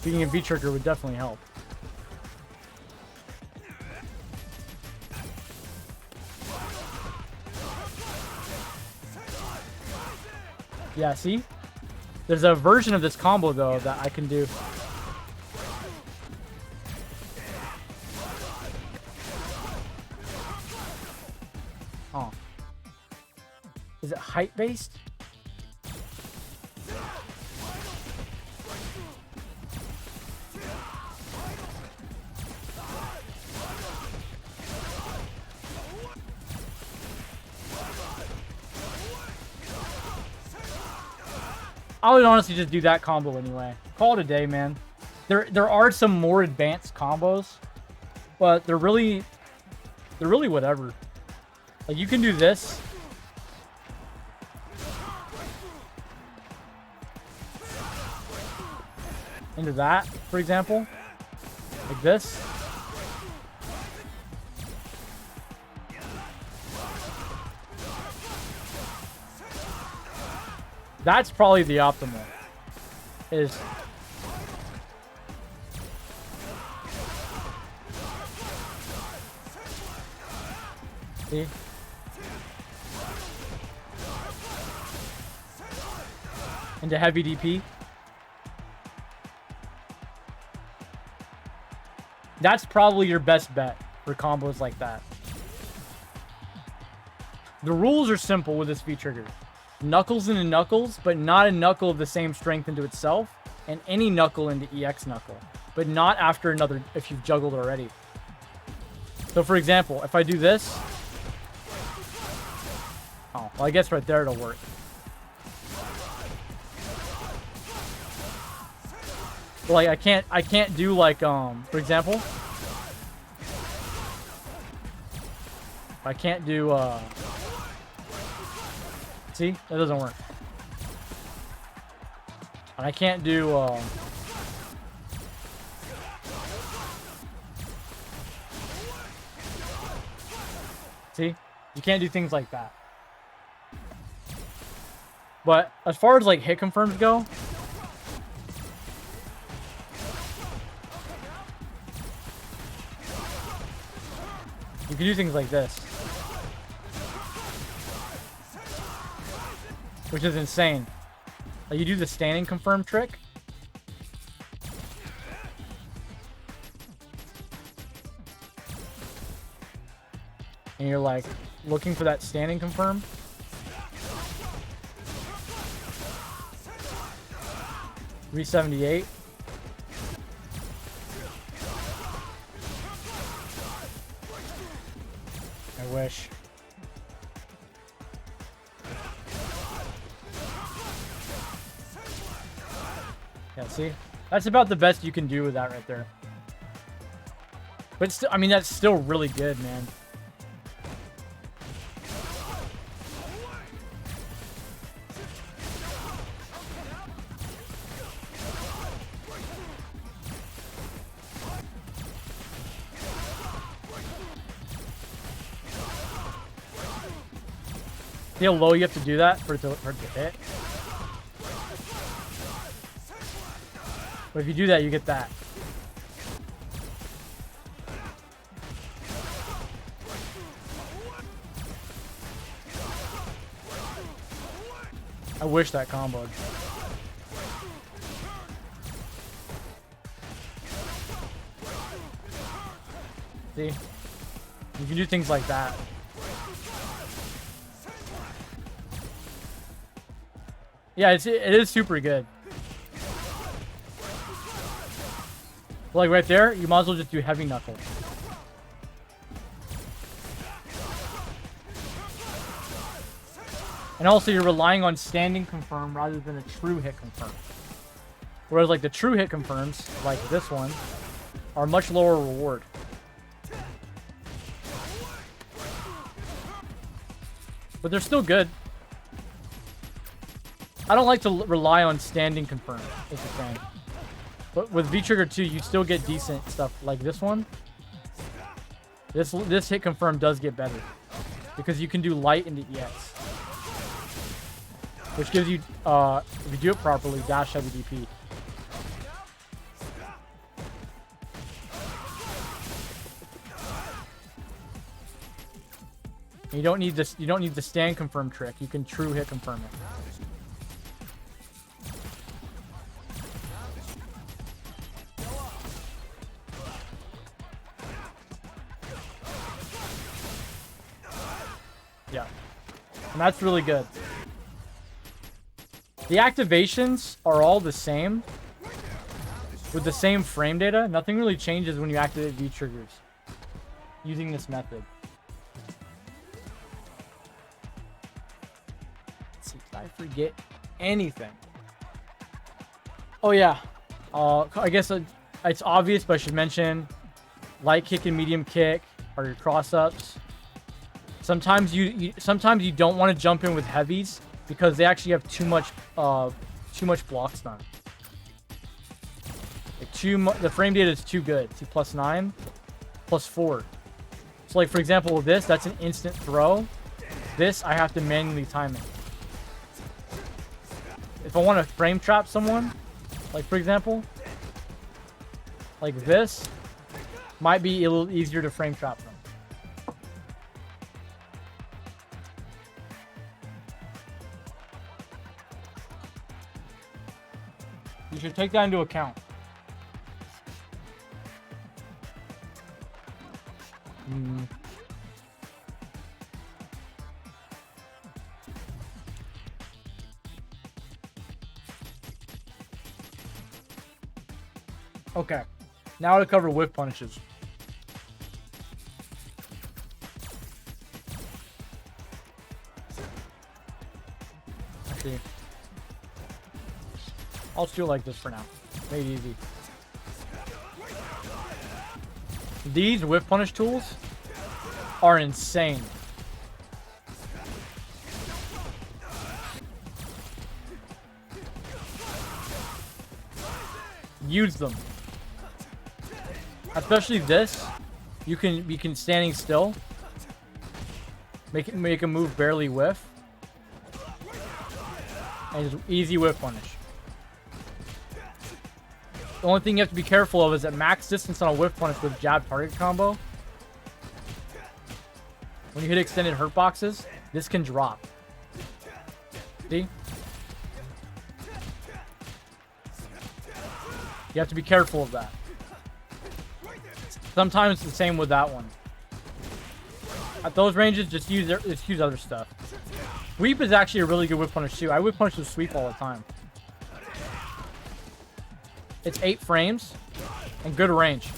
Being a V-trigger would definitely help. Yeah, see? There's a version of this combo, though, that I can do. Oh. Is it height-based? I would honestly just do that combo anyway. Call it a day, man. There are some more advanced combos, but they're really whatever. Like, you can do this. Into that, for example. Like this. That's probably the optimal. Is see? Into heavy DP. That's probably your best bet for combos like that. The rules are simple with this V-trigger. knuckles into knuckles, but not a knuckle of the same strength into itself, and any knuckle into EX knuckle, but not after another if you've juggled already. So for example, if I do this, oh, well I guess right there it'll work. But like I can't do like for example, I can't do see, that doesn't work. And I can't do see, you can't do things like that. But as far as like hit confirms go, you can do things like this, which is insane. Like you do the standing confirm trick, and you're like looking for that standing confirm. $378. I wish. Yeah, see? That's about the best you can do with that right there. But still, I mean, that's still really good, man. See how low you have to do that for it to hit? But if you do that, you get that. I wish that comboed. See? You can do things like that. Yeah, it is super good. Like right there, you might as well just do heavy knuckle. And also you're relying on standing confirm rather than a true hit confirm. Whereas like the true hit confirms, like this one, are much lower reward. But they're still good. I don't like to rely on standing confirm, is the thing. But with V-Trigger 2, you still get decent stuff like this one. This hit confirm does get better. Because you can do light into EX. Which gives you, if you do it properly, dash heavy DP. And you don't need this. You don't need the stand confirm trick. You can true hit confirm it. Yeah, and that's really good. The activations are all the same with the same frame data. Nothing really changes when you activate V triggers using this method. Let's see, did I forget anything? Oh yeah, I guess it's obvious, but I should mention light kick and medium kick are your cross ups. Sometimes you don't want to jump in with heavies because they actually have too much block stun. Like the frame data is too good. See, +9, +4. So like for example with this, that's an instant throw. This I have to manually time it. If I want to frame trap someone, like for example, like this, might be a little easier to frame trap them. You should take that into account. Okay. Now to cover whiff punishes. Actually, I'll just do it like this for now. Make it easy. These whiff punish tools are insane. Use them. Especially this. You can standing still. Make a move barely whiff. And just easy whiff punish. The only thing you have to be careful of is that max distance on a whiff punish with jab target combo. When you hit extended hurt boxes, this can drop. See? You have to be careful of that. Sometimes it's the same with that one. At those ranges, just use other stuff. Sweep is actually a really good whip punish too. I whip punish with sweep all the time. It's 8 frames and good range.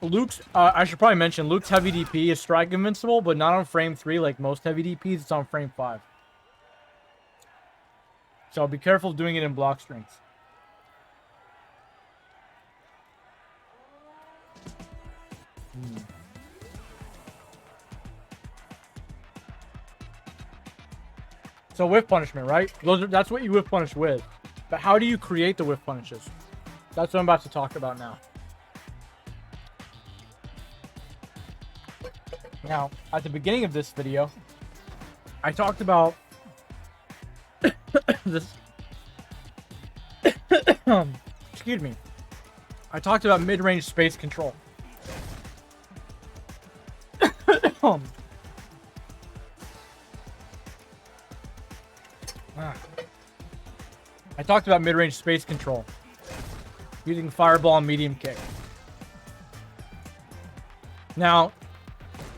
Luke's, I should probably mention, Luke's heavy DP is strike invincible, but not on frame 3 like most heavy DPs. It's on frame 5. So be careful doing it in block strength. So whiff punishment, right? That's what you whiff punish with. But how do you create the whiff punishes? That's what I'm about to talk about now. Now, at the beginning of this video, I talked about this. Excuse me. I talked about mid-range space control. I talked about mid-range space control using fireball and medium kick. Now,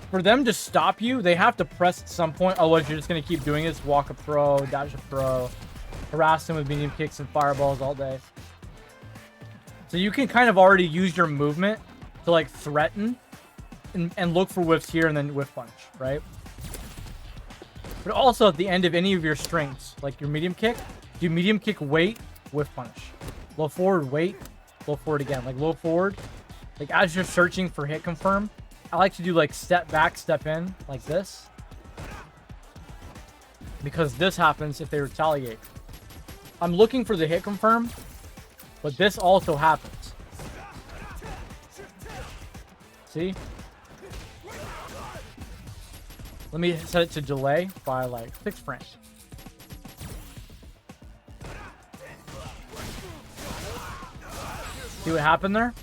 for them to stop you, they have to press at some point. Otherwise, you're just going to keep doing this. Walk up throw, dash up throw, harass them with medium kicks and fireballs all day. So you can kind of already use your movement to like threaten and look for whiffs here and then whiff punch, right? But also at the end of any of your strings, like your medium kick, do medium kick, wait, whiff punish. Low forward, wait, low forward again. Like low forward, like as you're searching for hit confirm, I like to do like step back, step in, like this. Because this happens if they retaliate. I'm looking for the hit confirm, but this also happens. See? Let me set it to delay by like 6 frames. See what happened there?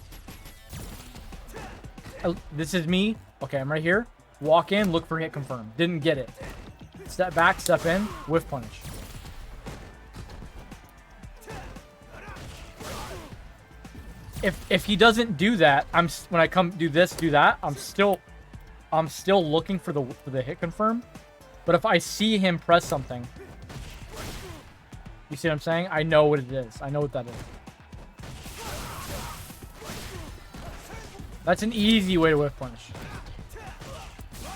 This is me. Okay, I'm right here. Walk in, look for hit confirm. Didn't get it. Step back, step in, whiff punish. If he doesn't do that, when I come do this, do that, I'm still looking for the hit confirm. But if I see him press something, you see what I'm saying? I know what it is. I know what that is. That's an easy way to whiff punish.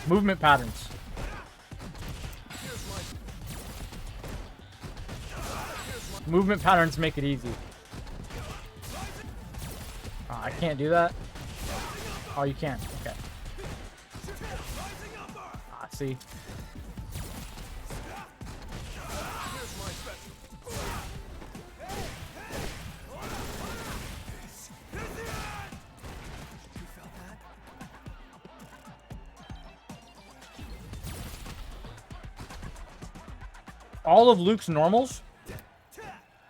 Movement patterns. Movement patterns make it easy. Oh, I can't do that. Oh, you can. Okay. Ah, see. All of Luke's normals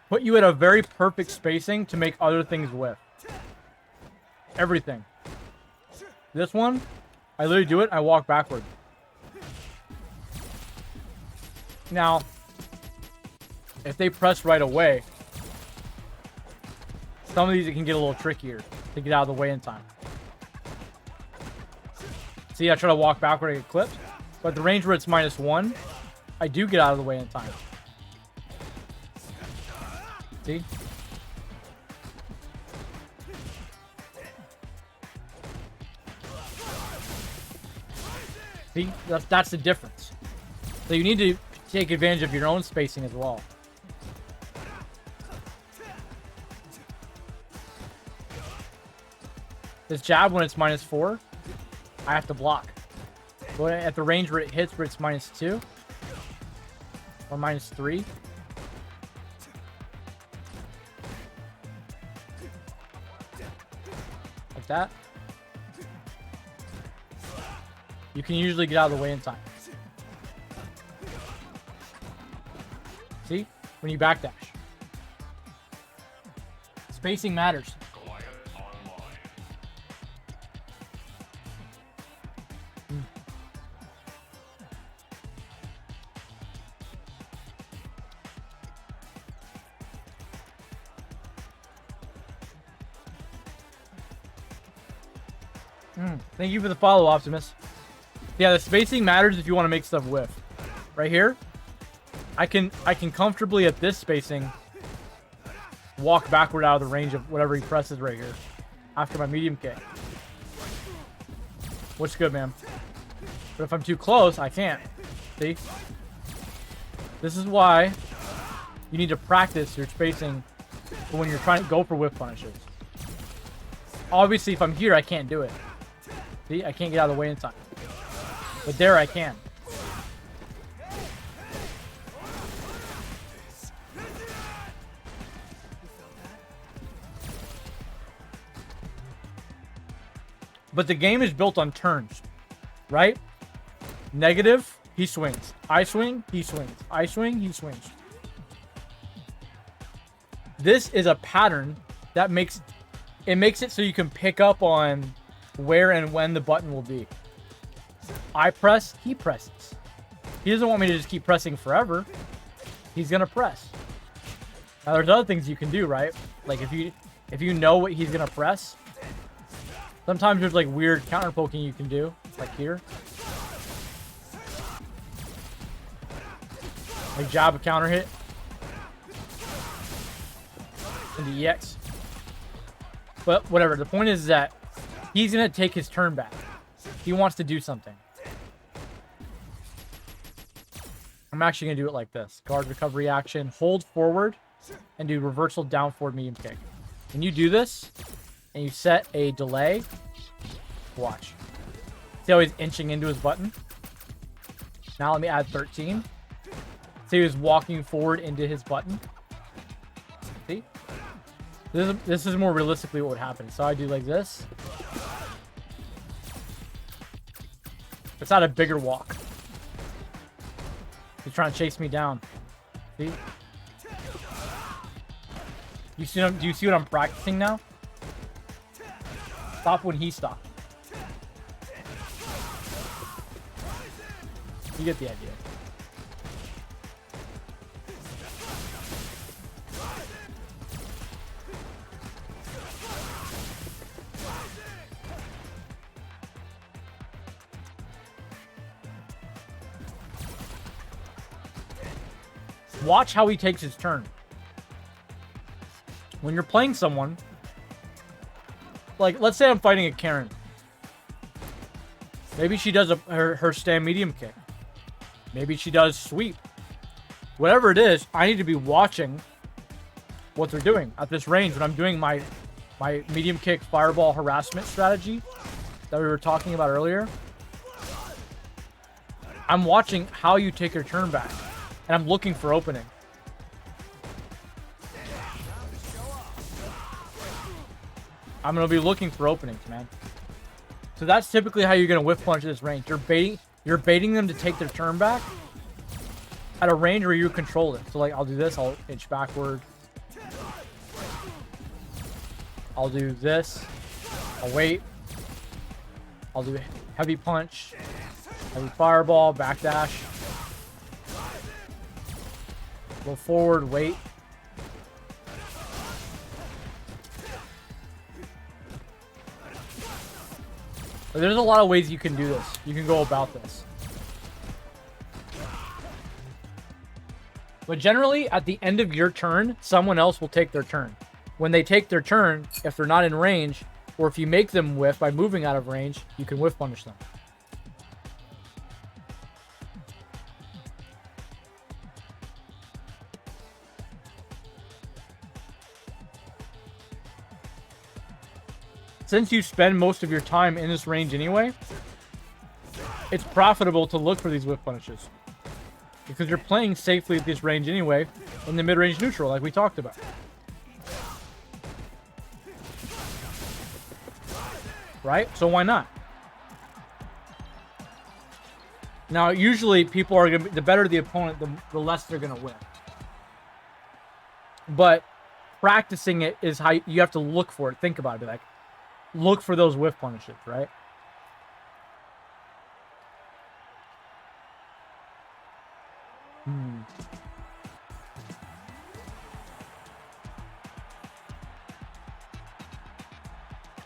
put you at a very perfect spacing to make other things whiff. Everything. This one, I literally do it, I walk backward. Now, if they press right away, some of these it can get a little trickier to get out of the way in time. See, I try to walk backward and get clipped, but at the range where it's -1, I do get out of the way in time. See? See? That's the difference. So you need to take advantage of your own spacing as well. This jab, when it's -4, I have to block. But at the range where it hits, where it's -2 or -3, like that, you can usually get out of the way in time. See? When you backdash. Spacing matters. Thank you for the follow, Optimus. Yeah, the spacing matters if you want to make stuff whiff. Right here, I can comfortably at this spacing walk backward out of the range of whatever he presses right here after my medium kick. What's good, man? But if I'm too close, I can't. See? This is why you need to practice your spacing when you're trying to go for whiff punishes. Obviously, if I'm here, I can't do it. See? I can't get out of the way in time. But there I can. But the game is built on turns, right? Negative, he swings. I swing, he swings. I swing, he swings. This is a pattern that makes it so you can pick up on where and when the button will be. I press, he presses. He doesn't want me to just keep pressing forever. He's gonna press. Now there's other things you can do, right? Like if you know what he's gonna press, sometimes there's like weird counter poking you can do, like here. Like jab a counter hit. And the EX. But whatever, the point is that he's gonna take his turn back. He wants to do something. I'm actually gonna do it like this. Guard recovery action, hold forward, and do reversal down forward medium kick. When you do this, and you set a delay, watch. See how he's inching into his button? Now let me add 13. See, he was walking forward into his button. See? This is more realistically what would happen. So I do like this. It's not a bigger walk. He's trying to chase me down. See? Do you see what I'm practicing now? Stop when he stopped. You get the idea. Watch how he takes his turn. When you're playing someone, like, let's say I'm fighting a Karen. Maybe she does her stand medium kick. Maybe she does sweep. Whatever it is, I need to be watching what they're doing at this range when I'm doing my medium kick fireball harassment strategy that we were talking about earlier. I'm watching how you take your turn back, and I'm looking for opening. I'm going to be looking for openings, man. So that's typically how you're going to whiff punch at this range. You're baiting them to take their turn back at a range where you control it. So like, I'll do this, I'll inch backward. I'll do this, I'll wait. I'll do heavy punch, heavy fireball, backdash. Go forward, wait. But there's a lot of ways you can do this. You can go about this. But generally, at the end of your turn, someone else will take their turn. When they take their turn, if they're not in range, or if you make them whiff by moving out of range, you can whiff punish them. Since you spend most of your time in this range anyway, it's profitable to look for these whiff punishes. Because you're playing safely at this range anyway, in the mid-range neutral, like we talked about. Right? So why not? Now, usually people are gonna be, the better the opponent, the less they're gonna win. But practicing it is how you have to look for it. Think about it. Like, look for those whiff punishes, right?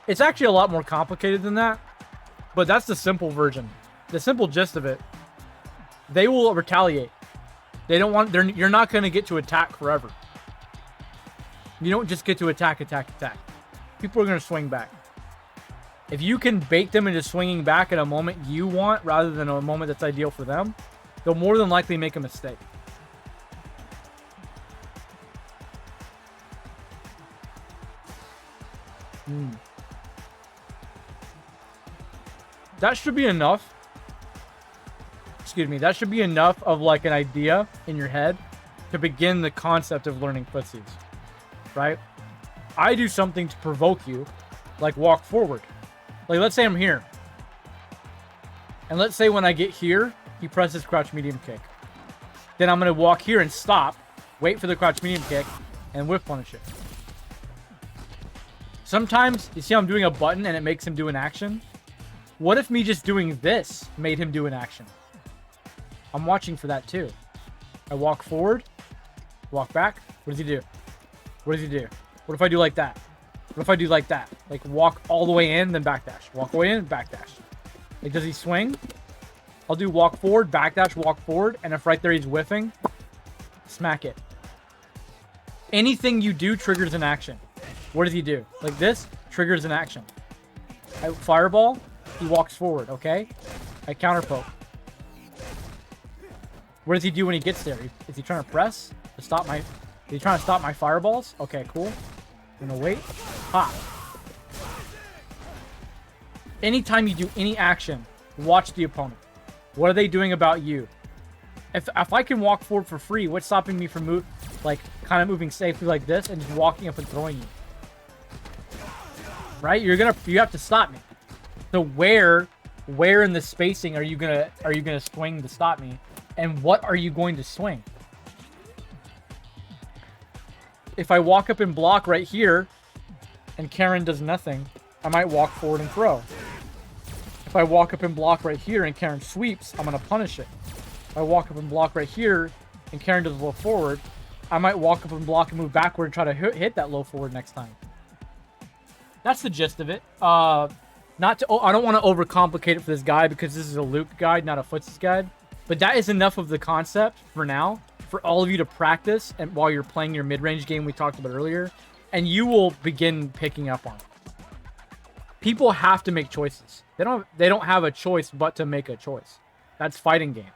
It's actually a lot more complicated than that, but that's the simple version. The simple gist of it, they will retaliate. They don't want, you're not going to get to attack forever. You don't just get to attack. People are going to swing back. If you can bait them into swinging back at a moment you want rather than a moment that's ideal for them, they'll more than likely make a mistake. That should be enough. Excuse me. That should be enough of like an idea in your head to begin the concept of learning footsies, right? I do something to provoke you, like walk forward. Like, let's say I'm here. And let's say when I get here, he presses crouch medium kick. Then I'm going to walk here and stop, wait for the crouch medium kick, and whiff punish it. Sometimes, you see how I'm doing a button and it makes him do an action? What if me just doing this made him do an action? I'm watching for that too. I walk forward, walk back. What does he do? What does he do? What if I do like that? What if I do like that? Like walk all the way in, then backdash. Walk away in, backdash. Like, does he swing? I'll do walk forward, backdash, walk forward, and if right there he's whiffing, smack it. Anything you do triggers an action. What does he do? Like this triggers an action. I fireball, he walks forward, okay? I counter poke. What does he do when he gets there? Is he trying to press to stop my... Is he trying to stop my fireballs? Okay, cool. I'm gonna wait. Pop. Anytime you do any action, watch the opponent. What are they doing about you? If I can walk forward for free, what's stopping me from kind of moving safely like this and just walking up and throwing you? Right? You have to stop me. So where in the spacing are you gonna swing to stop me? And what are you going to swing? If I walk up and block right here, and Karen does nothing, I might walk forward and throw. If I walk up and block right here and Karen sweeps, I'm going to punish it. If I walk up and block right here and Karen does low forward, I might walk up and block and move backward and try to hit that low forward next time. That's the gist of it. I don't want to overcomplicate it for this guide because this is a Luke guide, not a Footsies guide. But that is enough of the concept for now, for all of you to practice and while you're playing your mid-range game we talked about earlier, and you will begin picking up on it. People have to make choices. They don't have a choice but to make a choice. That's fighting games.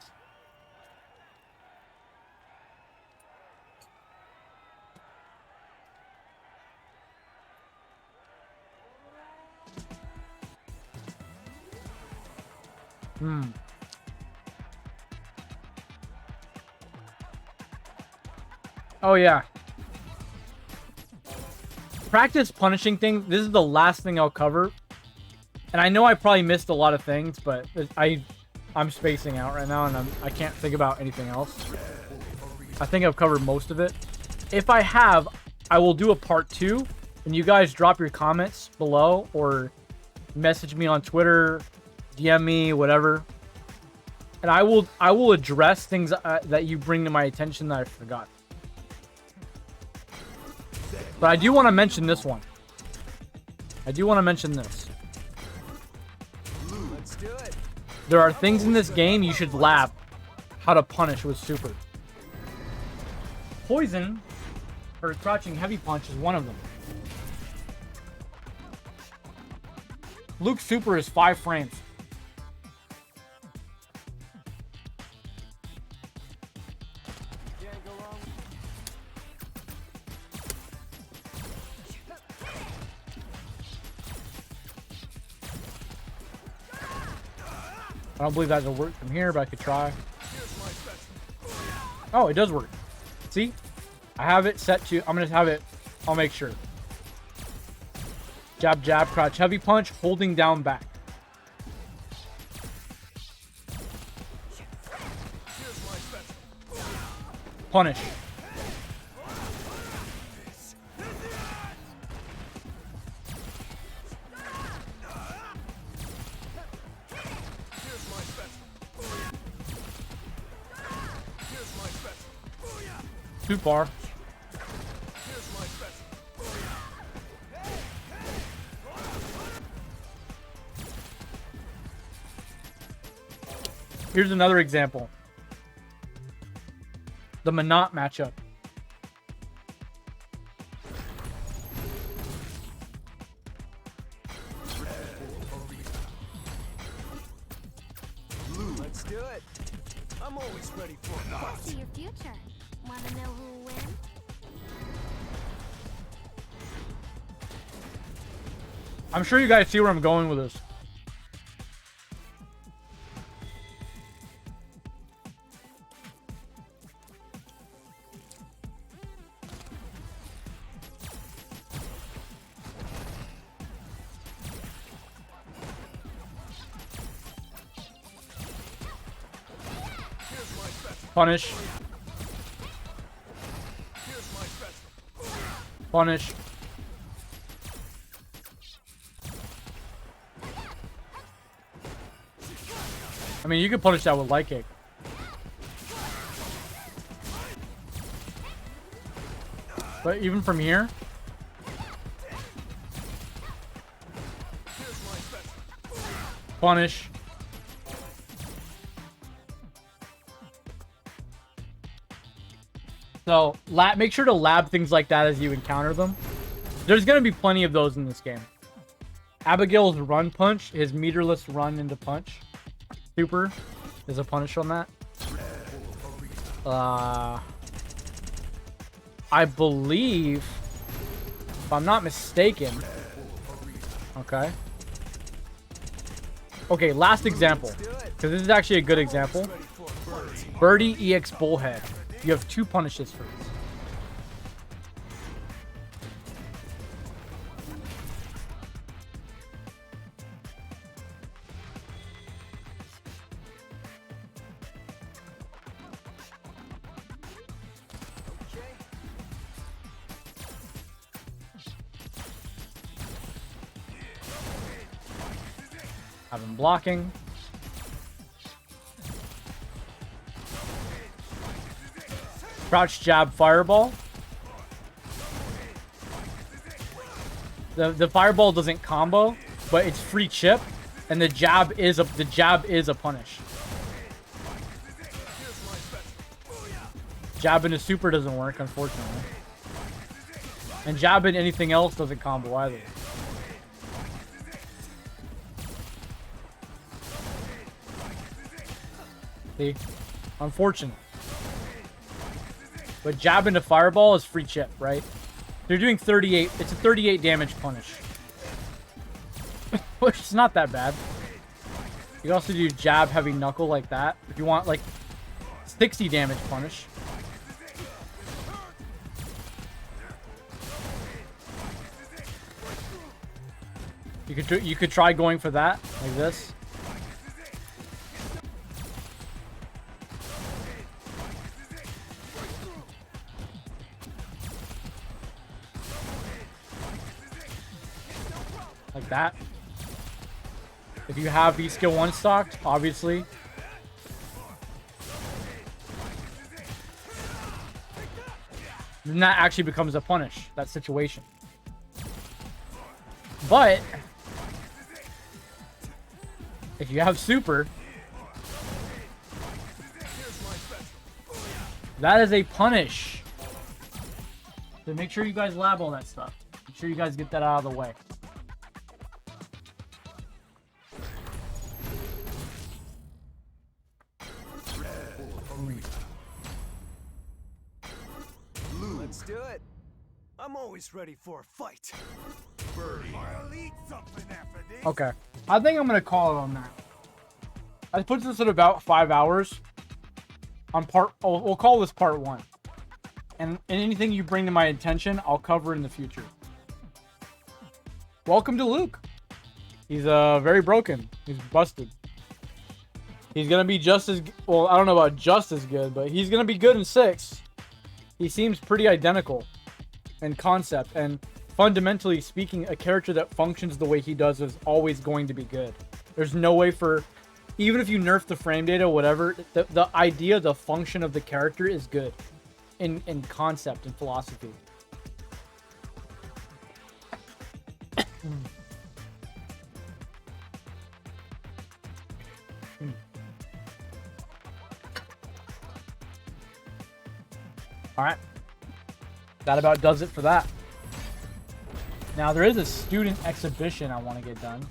Oh, yeah. Practice punishing things. This is the last thing I'll cover. And I know I probably missed a lot of things, but I'm spacing out right now, and I can't think about anything else. I think I've covered most of it. If I have, I will do a part 2. And you guys drop your comments below or message me on Twitter, DM me, whatever. And I will address things that you bring to my attention that I forgot. But I do want to mention this one. I do want to mention this. Let's do it. There are things in this game you should lab how to punish with super. Poison, or crouching heavy punch, is one of them. Luke's super is 5 frames. Can't go wrong. I don't believe that will work from here, but I could try. Here's my special. Oh, it does work. See? I have it set to... I'm going to have it... I'll make sure. Jab, jab, crouch, heavy punch, holding down back. Here's my special. Punish. Here's my special. Here's my special. Too far. Here's my special. Here's another example. The Manat matchup. Let's do it. I'm always ready for a I fight. see your future. Want to know who will win? I'm sure you guys see where I'm going with this. Here's my special. Punish. Here's my special. Punish. I mean, you could punish that with light kick. But even from here, Here's my special. punish. So, make sure to lab things like that as you encounter them. There's going to be plenty of those in this game. Abigail's run punch, his meterless run into punch. Super is a punish on that. I believe, if I'm not mistaken. Okay. Okay, last example. Because this is actually a good example. Ready for a fight. Birdie EX Bullhead. You have 2 punishes for this. Okay. Have him blocking. Crouch jab fireball. The fireball doesn't combo, but it's free chip, and the jab is a punish. Jab into super doesn't work, unfortunately. And jab in anything else doesn't combo either. See? Unfortunate. But jab into fireball is free chip, right? They're doing 38. It's a 38 damage punish. Which is not that bad. You can also do jab heavy knuckle like that. If you want like 60 damage punish. You could try going for that like this. Like that. If you have V skill 1 stocked, obviously. then that actually becomes a punish, that situation. But if you have super, that is a punish. So make sure you guys lab all that stuff. Make sure you guys get that out of the way. Let's do it. I'm always ready for a fight. I'll eat something after this. Okay. I think I'm going to call it on that. I put this at about 5 hours. On we'll call this part 1. And anything you bring to my attention, I'll cover in the future. Welcome to Luke. He's very broken. He's busted. He's going to be just as... Well, I don't know about just as good, but he's going to be good in 6. He seems pretty identical in concept. And fundamentally speaking, a character that functions the way he does is always going to be good. There's no way for... Even if you nerf the frame data, whatever, the idea, the function of the character is good. In concept and philosophy. Alright. That about does it for that. Now, there is a student exhibition I want to get done.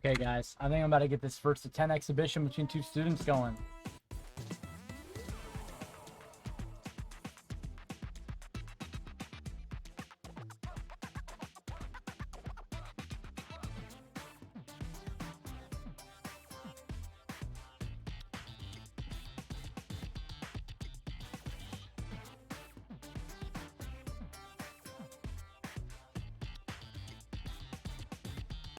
Okay, guys, I think I'm about to get this first to 10 exhibition between 2 students going.